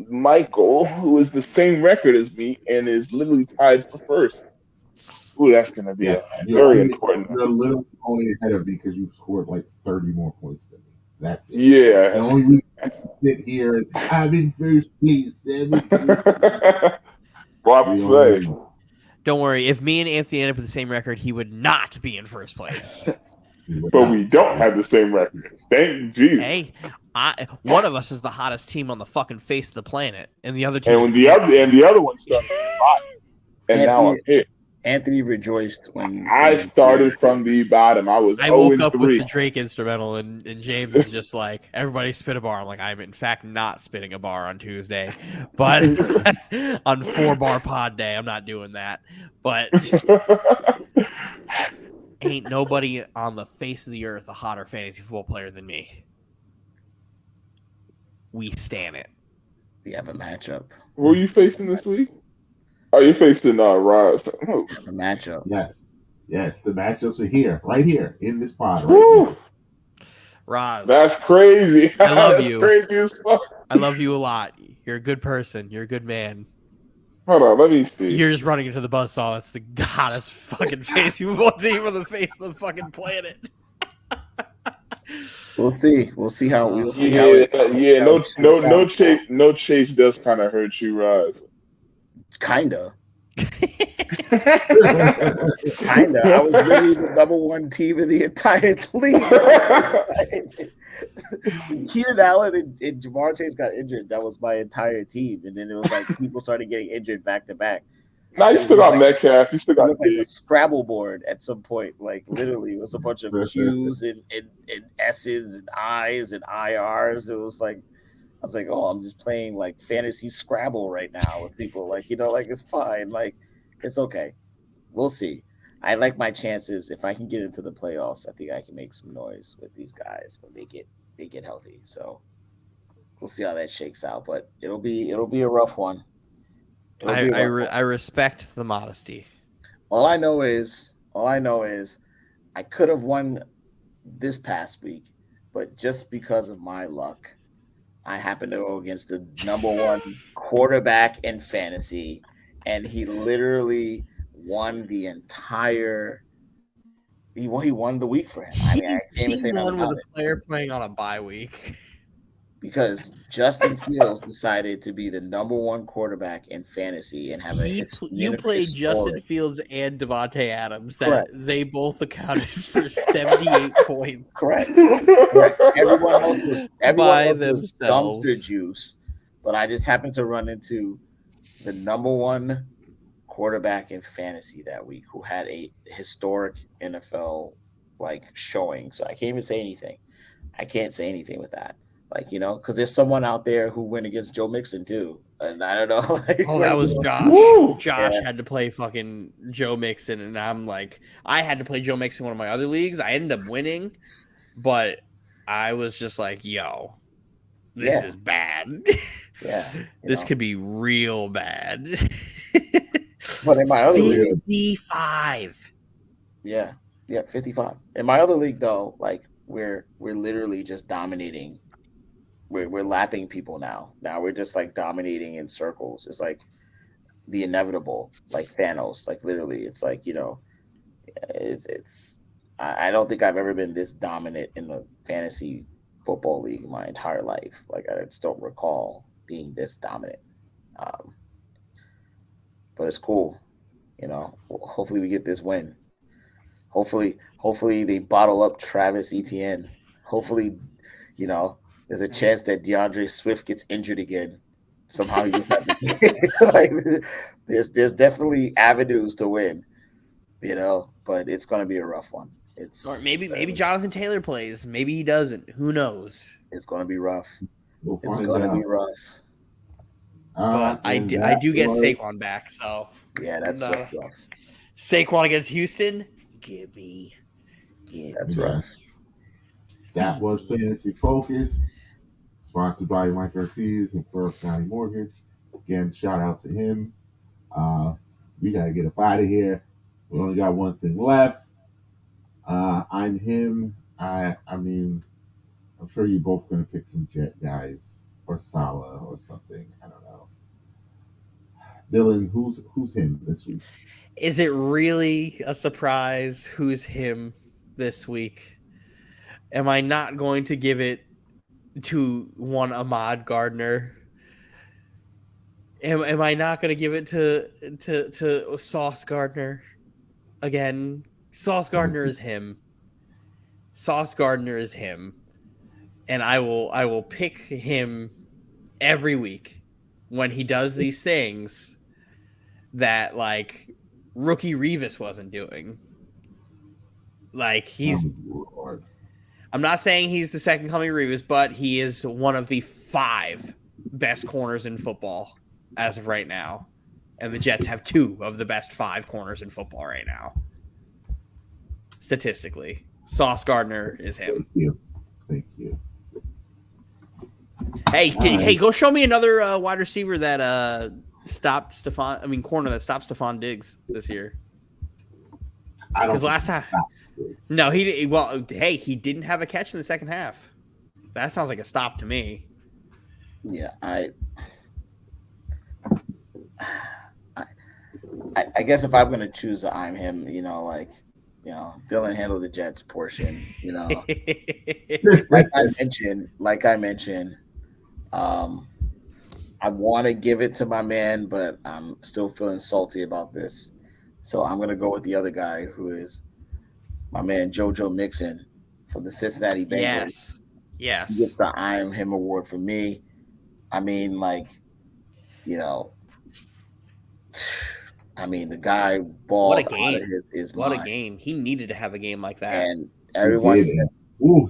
Michael, who is the same record as me and is literally tied for first. Ooh, that's going to be very important. You're literally only ahead of me because you scored like 30 more points than me. That's it. Yeah. That's the only reason I can sit here and I'm in first place. Well, don't worry. If me and Anthony end up with the same record, he would not be in first place. But we don't have the same record. Thank Jesus. Hey, one of us is the hottest team on the fucking face of the planet, and the other team. And when the other one started, and now I'm here. Anthony rejoiced when I started from the bottom. I woke up with the Drake instrumental, and James is just like, everybody spit a bar. I'm like, I'm in fact not spitting a bar on Tuesday, but on 4-bar pod day, I'm not doing that. But ain't nobody on the face of the earth a hotter fantasy football player than me. We stand it. We have a matchup. Who are you facing this week? Oh, you're facing Roz. Oh. A matchup. Yes. The matchups are here, right here in this pod. Right Roz, that's crazy. I love you. Crazy as fuck. I love you a lot. You're a good person. You're a good man. Hold on, let me see. You're just running into the buzzsaw. That's the hottest fucking fantasy football team on the face of the fucking planet. We'll see. We'll see how we will see how. No chase does kind of hurt you, Roz. It's kinda. I was literally the #1 team in the entire league. Keenan Allen and Jamar Chase got injured. That was my entire team, and then it was like people started getting injured back to back. Now you still got Metcalf. You still got like a Scrabble board at some point. Like literally, it was a bunch of Q's and S's and I's and IRs. It was like. I was like, oh, I'm just playing like fantasy Scrabble right now with people. Like, like it's fine. Like, it's okay. We'll see. I like my chances. If I can get into the playoffs, I think I can make some noise with these guys when they get healthy. So we'll see how that shakes out. But it'll be a rough one. I respect the modesty. All I know is I could have won this past week, but just because of my luck, I happened to go against the #1 quarterback in fantasy, and he literally won the entire He won the week for him. I mean, I can't even say nothing won with about a it player playing on a bye week. because Justin Fields decided to be the number one quarterback in fantasy and have You played Justin historic. Fields and Devontae Adams. That Correct. they both accounted for 78 points Correct. Correct. Everyone else was by dumpster themselves. juice, but I just happened to run into the number one quarterback in fantasy that week who had a historic NFL showing. So I can't even say anything. I can't say anything with that. Because there's someone out there who went against Joe Mixon too. And I don't know. Oh, that was Josh. Woo! Josh Yeah. had to play fucking Joe Mixon, and I'm like, I had to play Joe Mixon in one of my other leagues. I ended up winning, but I was just like, yo, this Yeah. is bad. Yeah. This could be real bad. But in my other league, 55. yeah, 55. In my other league, though, we're literally just dominating. We're lapping people now. Now we're just dominating in circles. It's like the inevitable, like Thanos. Like literally, it's it's. I don't think I've ever been this dominant in a fantasy football league in my entire life. Like I just don't recall being this dominant. Um, but it's cool. Hopefully we get this win. Hopefully they bottle up Travis Etienne. Hopefully, there's a chance that DeAndre Swift gets injured again. Somehow he gets out the there's definitely avenues to win, but it's gonna be a rough one. Or maybe Jonathan Taylor plays. Maybe he doesn't. Who knows? It's gonna be rough. We'll It's find gonna out. be rough. But I do get Saquon back, so Yeah, that's rough. Saquon against Houston. Give me. That's rough. That was Fantasy Focus, sponsored by Mike Ortiz and First County Mortgage. Again, shout out to him. We gotta get up out of here. We only got one thing left. I'm him. I mean, I'm sure you're both gonna pick some Jet guys or Salah or something. I don't know. Dylan, who's him this week? Is it really a surprise who's him this week? Am I not going to give it to one Ahmad Gardner? Am I not going to give it to Sauce Gardner again? Sauce Gardner is him. Sauce Gardner is him, and I will pick him every week when he does these things that rookie Revis wasn't doing. I'm not saying he's the second coming of Revis, but he is one of the 5 best corners in football as of right now. And the Jets have 2 of the best 5 corners in football right now. Statistically. Sauce Gardner is him. Thank you. Hey, go show me another wide receiver that corner that stopped Stephon Diggs this year. Because last time, no, he didn't have a catch in the second half. That sounds like a stop to me. Yeah, I guess if I'm gonna choose, I'm him. Dylan handled the Jets portion. Like I mentioned, I want to give it to my man, but I'm still feeling salty about this. So I'm gonna go with the other guy, who is my man JoJo Mixon from the Cincinnati Bengals. Yes. He gets the I Am Him award for me. I mean, the guy balled. What a game! What a game! He needed to have a game like that. And everyone,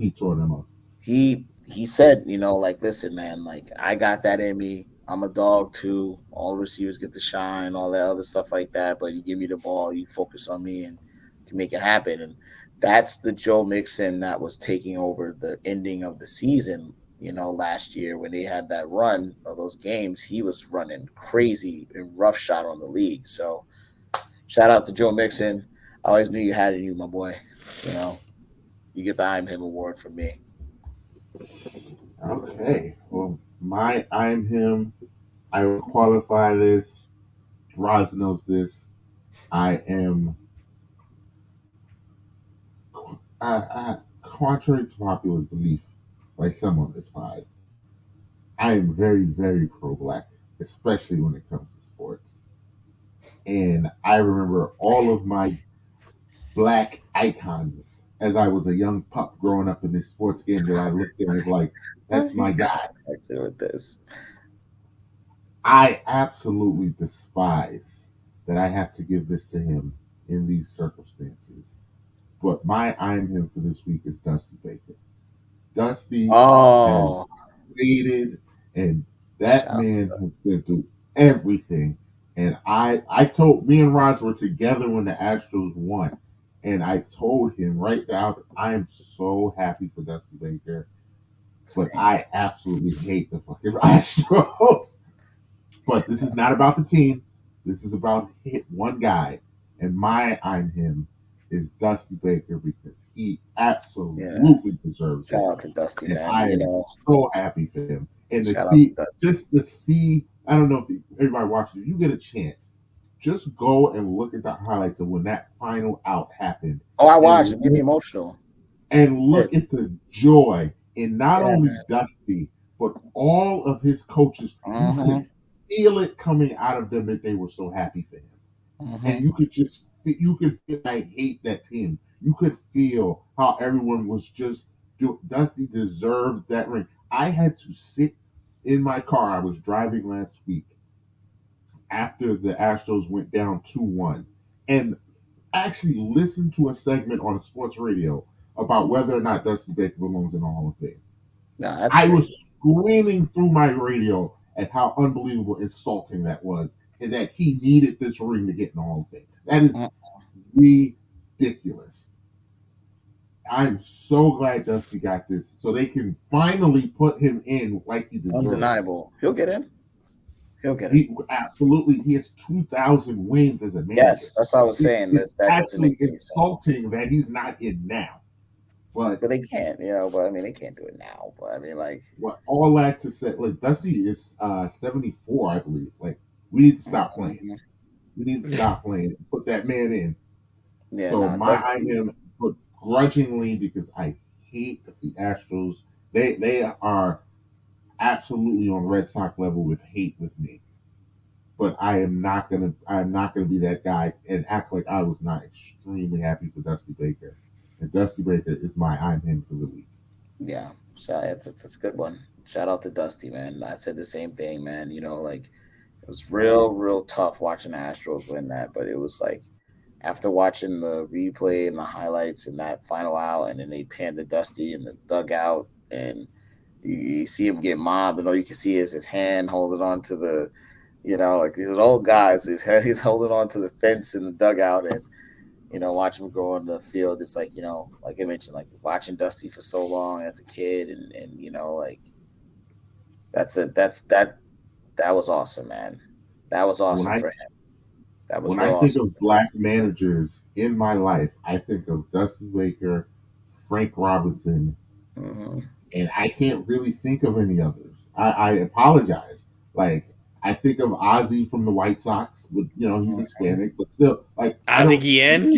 he tore them up. He said, listen, man, I got that in me. I'm a dog too. All receivers get to shine, all that other stuff like that. But you give me the ball, you focus on me, and can make it happen. And that's the Joe Mixon that was taking over the ending of the season. Last year when they had that run of those games, he was running crazy and roughshod on the league. So shout out to Joe Mixon. I always knew you had it in you, my boy. You get the I'm Him award from me. Okay. Well, I'm him. I will qualify this. Roz knows this. I am Contrary to popular belief by some on this pod, I am very, very pro-black, especially when it comes to sports. And I remember all of my black icons as I was a young pup growing up in this sports game that I looked at and was like, that's my guy. With this. I absolutely despise that I have to give this to him in these circumstances. But my I'm him for this week is Dusty Baker. Dusty has Oh, waited, and shout that out to man has Dusty. been through everything. And I told me and Raj were together when the Astros won, and I told him right now I am so happy for Dusty Baker, but I absolutely hate the fucking Astros. But this is not about the team. This is about one guy, and my I'm him is Dusty Baker because he absolutely deserves Shout it. out to Dusty, And man. I You am know, so happy for him. And to shout out to see, Dusty. just to see, I don't know if everybody watching, if you get a chance, just go and look at the highlights of when that final out happened. Oh, I watched. It And made me emotional. and look at the joy in not Yeah, only man. Dusty, but all of his coaches. You could feel it coming out of them that they were so happy for him. And you could feel, I hate that team. You could feel how everyone was just, Dusty deserved that ring. I had to sit in my car. I was driving last week after the Astros went down 2-1 and actually listen to a segment on a sports radio about whether or not Dusty Baker belongs in the Hall of Fame. Nah, that's I crazy. was screaming through my radio at how unbelievable insulting that was and that he needed this ring to get in the Hall of Fame. That is ridiculous. I'm so glad Dusty got this so they can finally put him in like he deserves. Undeniable. He'll get in. He'll get in. He absolutely, he has 2,000 wins as a manager. Yes, that's what I was saying. It's that doesn't actually make any sense. insulting that he's not in now. But they can't, But I mean, they can't do it now. But I mean, like, what all that to say, like Dusty is 74, I believe. Like we need to stop playing. We need to stop playing. Put that man in. Yeah, so nah, my Dusty. I'm him, but grudgingly because I hate the Astros. They are absolutely on Red Sox level with hate with me. But I'm not gonna be that guy and act like I was not extremely happy for Dusty Baker. And Dusty Baker is my I'm him for the week. Yeah, so it's a good one. Shout out to Dusty, man. I said the same thing, man. Like it was real tough watching the Astros win that, but it was like after watching the replay and the highlights and that final out, and then they panned to Dusty in the dugout, and you see him get mobbed, and all you can see is his hand holding on to the, like these old guys, he's holding on to the fence in the dugout, and watch him go on the field. It's like, like I mentioned, like watching Dusty for so long as a kid, and like that was awesome, man. That was awesome for him. That was when I think awesome. of black managers in my life, I think of Dusty Baker, Frank Robinson, and I can't really think of any others. I apologize. Like I think of Ozzie from the White Sox, but he's Hispanic, but still, like Ozzie Guillen.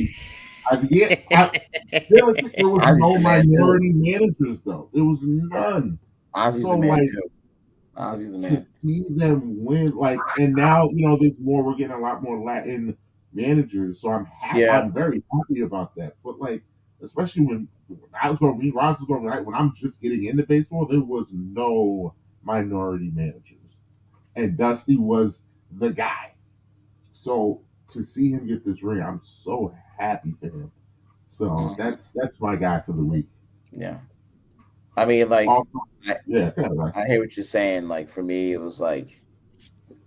There was no minority managers though. There was none. Ozzie's the man too. Ozzie's the man. To see them win, and now there's more. We're getting a lot more Latin managers, so I'm happy. Yeah. I'm very happy about that. But especially when I was going, Ross was going right when I'm just getting into baseball, there was no minority managers, and Dusty was the guy. So to see him get this ring, I'm so happy for him. So that's my guy for the week. Yeah. I mean, like, also, I hear what you're saying. Like, for me, it was like,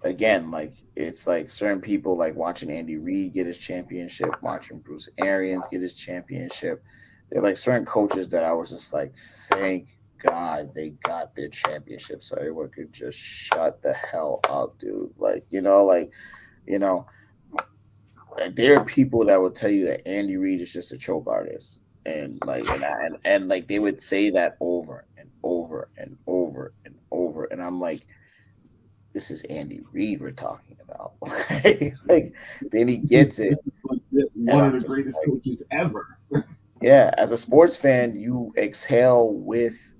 again, like, it's like certain people, like watching Andy Reid get his championship, watching Bruce Arians get his championship. They're like certain coaches that I was just like, thank God they got their championship so everyone could just shut the hell up, dude. Like, there are people that will tell you that Andy Reid is just a choke artist. And like and like they would say that over and over and over and over, and I'm like, this is Andy Reid we're talking about. Like then he gets it. One of the greatest coaches ever. Yeah, as a sports fan, you exhale with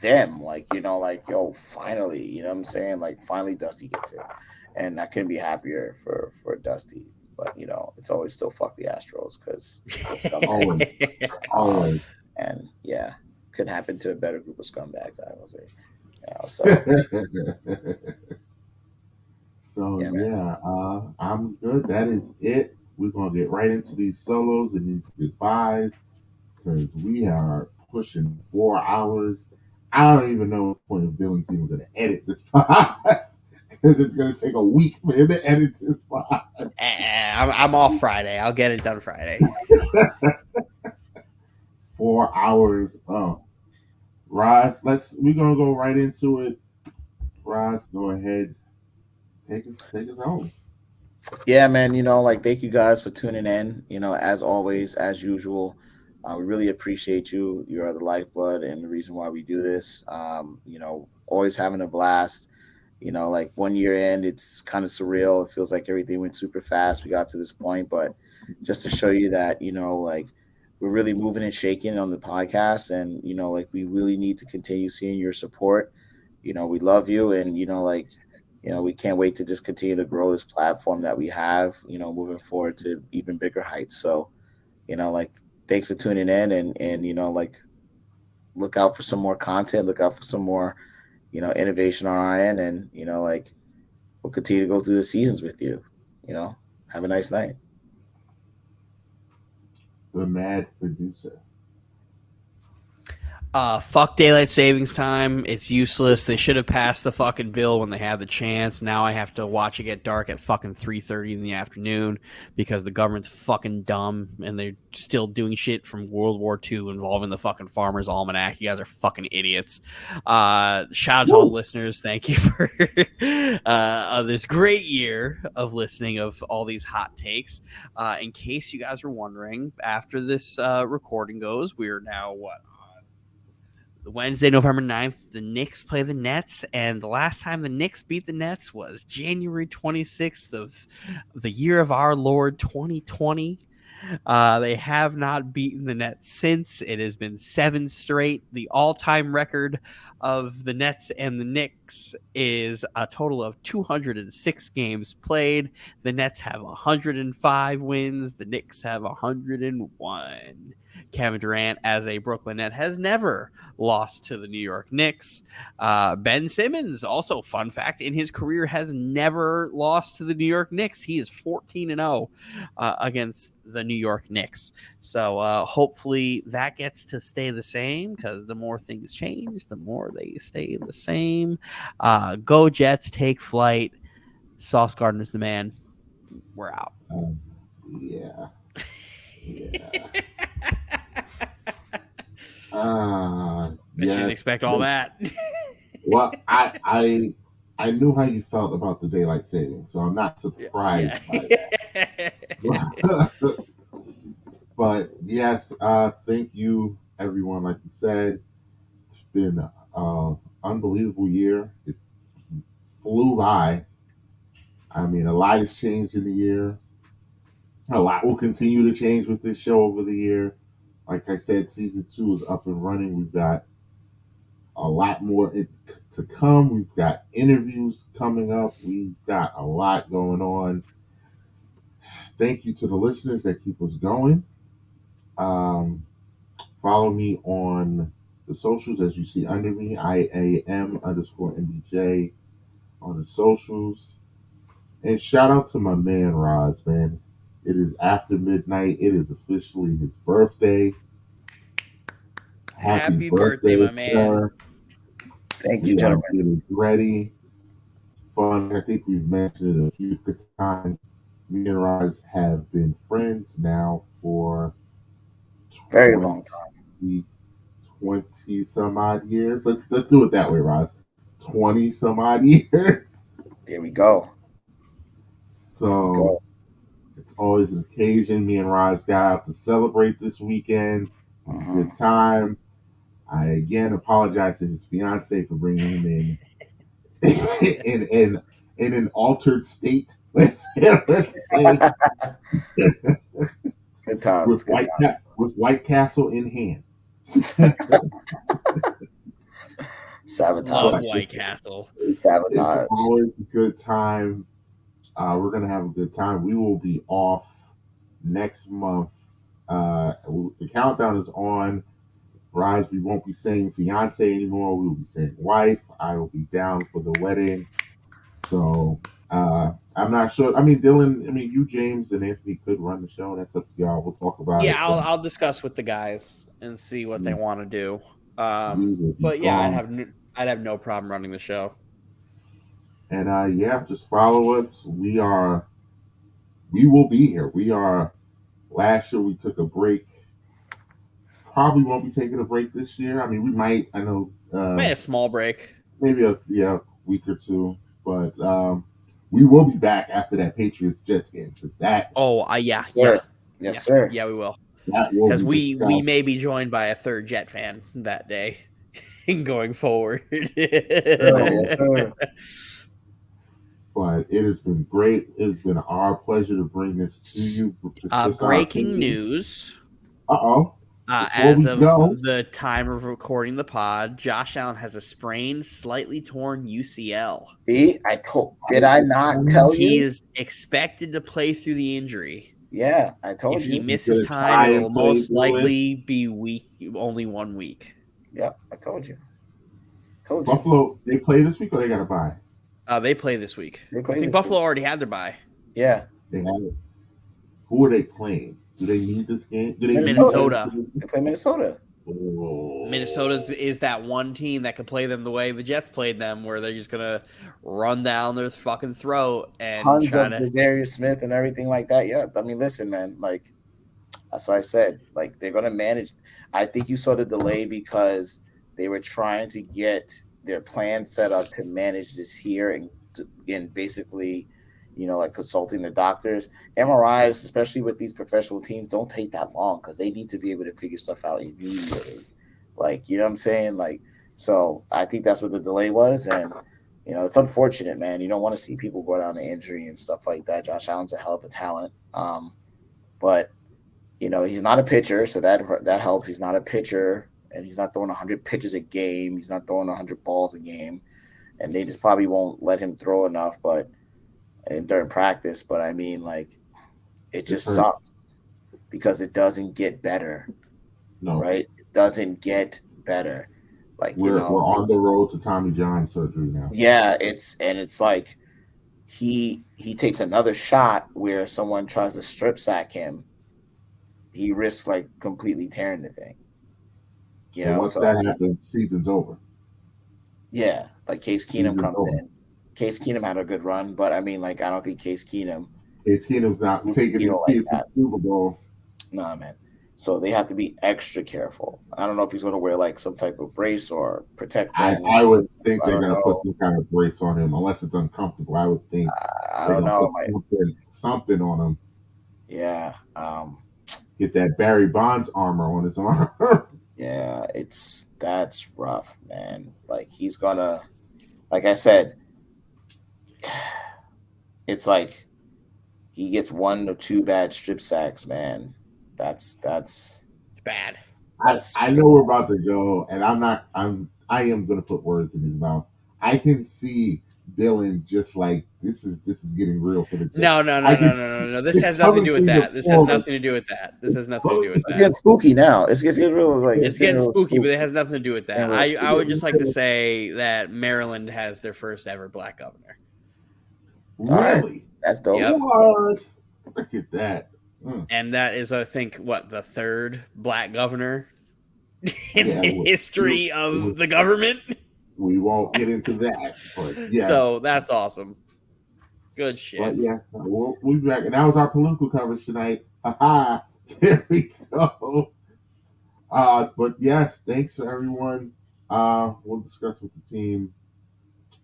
them, like like yo, finally, you know what I'm saying? Like finally, Dusty gets it, and I couldn't be happier for Dusty. But it's always still fuck the Astros because scumbags. Always, always. And yeah, could happen to a better group of scumbags, I will say. So So yeah, man. yeah, I'm good. That is it. We're gonna get right into these solos and these goodbyes because we are pushing 4 hours. I don't even know what point of Dylan's even gonna edit this pod because it's gonna take a week for him to edit this pod. I'm off Friday. I'll get it done Friday. 4 hours. Oh, Roz, we're gonna go right into it. Roz, go ahead. Take us home. Yeah, man. Like thank you guys for tuning in. As always, as usual, we really appreciate you. You are the lifeblood and the reason why we do this. Always having a blast. Like 1 year in, it's kind of surreal. It feels like everything went super fast. We got to this point, but just to show you that, like we're really moving and shaking on the podcast, and like we really need to continue seeing your support. We love you, and like we can't wait to just continue to grow this platform that we have. Moving forward to even bigger heights. So, like thanks for tuning in, and like look out for some more content. Look out for some more innovation on our end, and like we'll continue to go through the seasons with you. Have a nice night. The mad producer. Fuck daylight savings time. It's useless. They should have passed the fucking bill when they had the chance. Now I have to watch it get dark at fucking 3:30 in the afternoon because the government's fucking dumb and they're still doing shit from World War II involving the fucking Farmer's Almanac. You guys are fucking idiots. Shout out to all the listeners. Thank you for this great year of listening of all these hot takes. In case you guys are wondering, after this recording goes, we're now Wednesday, November 9th, the Knicks play the Nets, and the last time the Knicks beat the Nets was January 26th of the year of our Lord 2020. They have not beaten the Nets since. It has been 7 straight. The all-time record of the Nets and the Knicks is a total of 206 games played. The Nets have 105 wins. The Knicks have 101. Kevin Durant, as a Brooklyn Net, has never lost to the New York Knicks. Ben Simmons, also fun fact, in his career has never lost to the New York Knicks. He is 14-0 against the New York Knicks. So hopefully that gets to stay the same because the more things change, the more they stay the same. Go Jets, take flight. Sauce Gardner's the man. We're out. Yeah. Yeah. I yes. shouldn't expect all that. Well, I knew how you felt about the daylight savings, so I'm not surprised by that. But yes, thank you, everyone. Like you said, it's been an unbelievable year. It flew by. I mean, a lot has changed in the year. A lot will continue to change with this show over the year. Like I said, season 2 is up and running. We've got a lot more to come. We've got interviews coming up. We've got a lot going on. Thank you to the listeners that keep us going. Follow me on the socials as you see under me, IAM_MBJ on the socials. And shout out to my man Roz, man. It is after midnight. It is officially his birthday. Happy birthday, my man. sir. Thank you, gentlemen. It is ready. Fun. I think we've mentioned it a few times. Me and Roz have been friends now for Very long time. 20 some odd years. Let's do it that way, Roz. 20 some odd years. There we go. So it's always an occasion. Me and Roz got out to celebrate this weekend. It was a good time. I again apologize to his fiance for bringing him in in an altered state. Let's say Good times. with White Castle in hand. Sabotage. Love White Castle. It's Sabotage. always a good time. We're gonna have a good time. We will be off next month. The countdown is on. Rise, we won't be saying fiance anymore. We will be saying wife. I will be down for the wedding. So I'm not sure. I mean, Dylan. I mean, you, James, and Anthony could run the show. That's up to y'all. We'll talk about it. Yeah, I'll discuss with the guys and see what they want to do. We will be But yeah, gone. I'd have no problem running the show. And yeah, just follow us. We will be here. We are. Last year we took a break. Probably won't be taking a break this year. I mean, we might. I know. Maybe a small break. Maybe a week or two, but we will be back after that Patriots Jets game because that. Oh, yeah, Sir. yeah, Yes, sir. Yeah, we will. Because we may be joined by a third Jet fan that day, going forward. Yes, sir. But it has been great. It has been our pleasure to bring this to you. Breaking news. As of the time of recording the pod, Josh Allen has a sprained, slightly torn UCL. See, did I not tell you? He is expected to play through the injury. Yeah, I told you. you. If he misses time, it will most likely be only 1 week. Yep, I told you. Buffalo, they play this week or they got to bye? They play this week. I think Buffalo already had their bye. Yeah. They have it. Who are they playing? Do they need this game? Minnesota. They play Minnesota. Oh. Minnesota is that one team that could play them the way the Jets played them, where they're just gonna run down their fucking throat and tons of Desarius Smith and everything like that. Yeah, I mean, listen, man, like that's what I said. Like they're gonna manage. I think you saw the delay because they were trying to get their plan set up to manage this here and basically, like consulting the doctors. MRIs, especially with these professional teams, don't take that long because they need to be able to figure stuff out immediately. Like, you know what I'm saying? Like, so I think that's what the delay was. And, it's unfortunate, man. You don't want to see people go down to injury and stuff like that. Josh Allen's a hell of a talent. But, he's not a pitcher, so that helps. He's not a pitcher, and he's not throwing 100 pitches a game. He's not throwing 100 balls a game. And they just probably won't let him throw enough, during practice, but I mean, like, it just sucks because it doesn't get better. No, right? It doesn't get better. Like we're on the road to Tommy John surgery now. Yeah, it's like he takes another shot where someone tries to strip sack him. He risks like completely tearing the thing. Once that happens, season's over. Yeah, like Case Keenum comes in. Case Keenum had a good run, but I mean, like, I don't think Case Keenum's not taking his team to the Super Bowl. Nah, man. So they have to be extra careful. I don't know if he's going to wear like some type of brace or protector. I would think they're going to put some kind of brace on him, unless it's uncomfortable. I would think I don't know. Put something on him. Yeah. Get that Barry Bonds armor on his arm. Yeah, that's rough, man. Like he's gonna, like I said. It's like he gets 1 or 2 bad strip sacks, man. That's bad. I know we're about to go, and I am gonna put words in his mouth. I can see Dylan just like this is getting real for the Jets. No. This has nothing to do with that. This has nothing to do with that. It's getting spooky now. It's getting real like it's getting spooky, but it has nothing to do with that. I would just like to say that Maryland has their first ever black governor. Really? That's dope. Yep. Look at that. And that is, I think, the third black governor in the history of the government. We won't get into that, but yeah. So that's awesome. Good shit. But yeah, so we'll be back. And that was our political coverage tonight. Haha. There we go. But yes, thanks to everyone. We'll discuss with the team,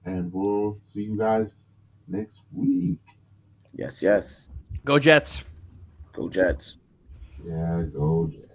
and we'll see you guys next week. Yes. Go Jets. Go Jets. Yeah, go Jets.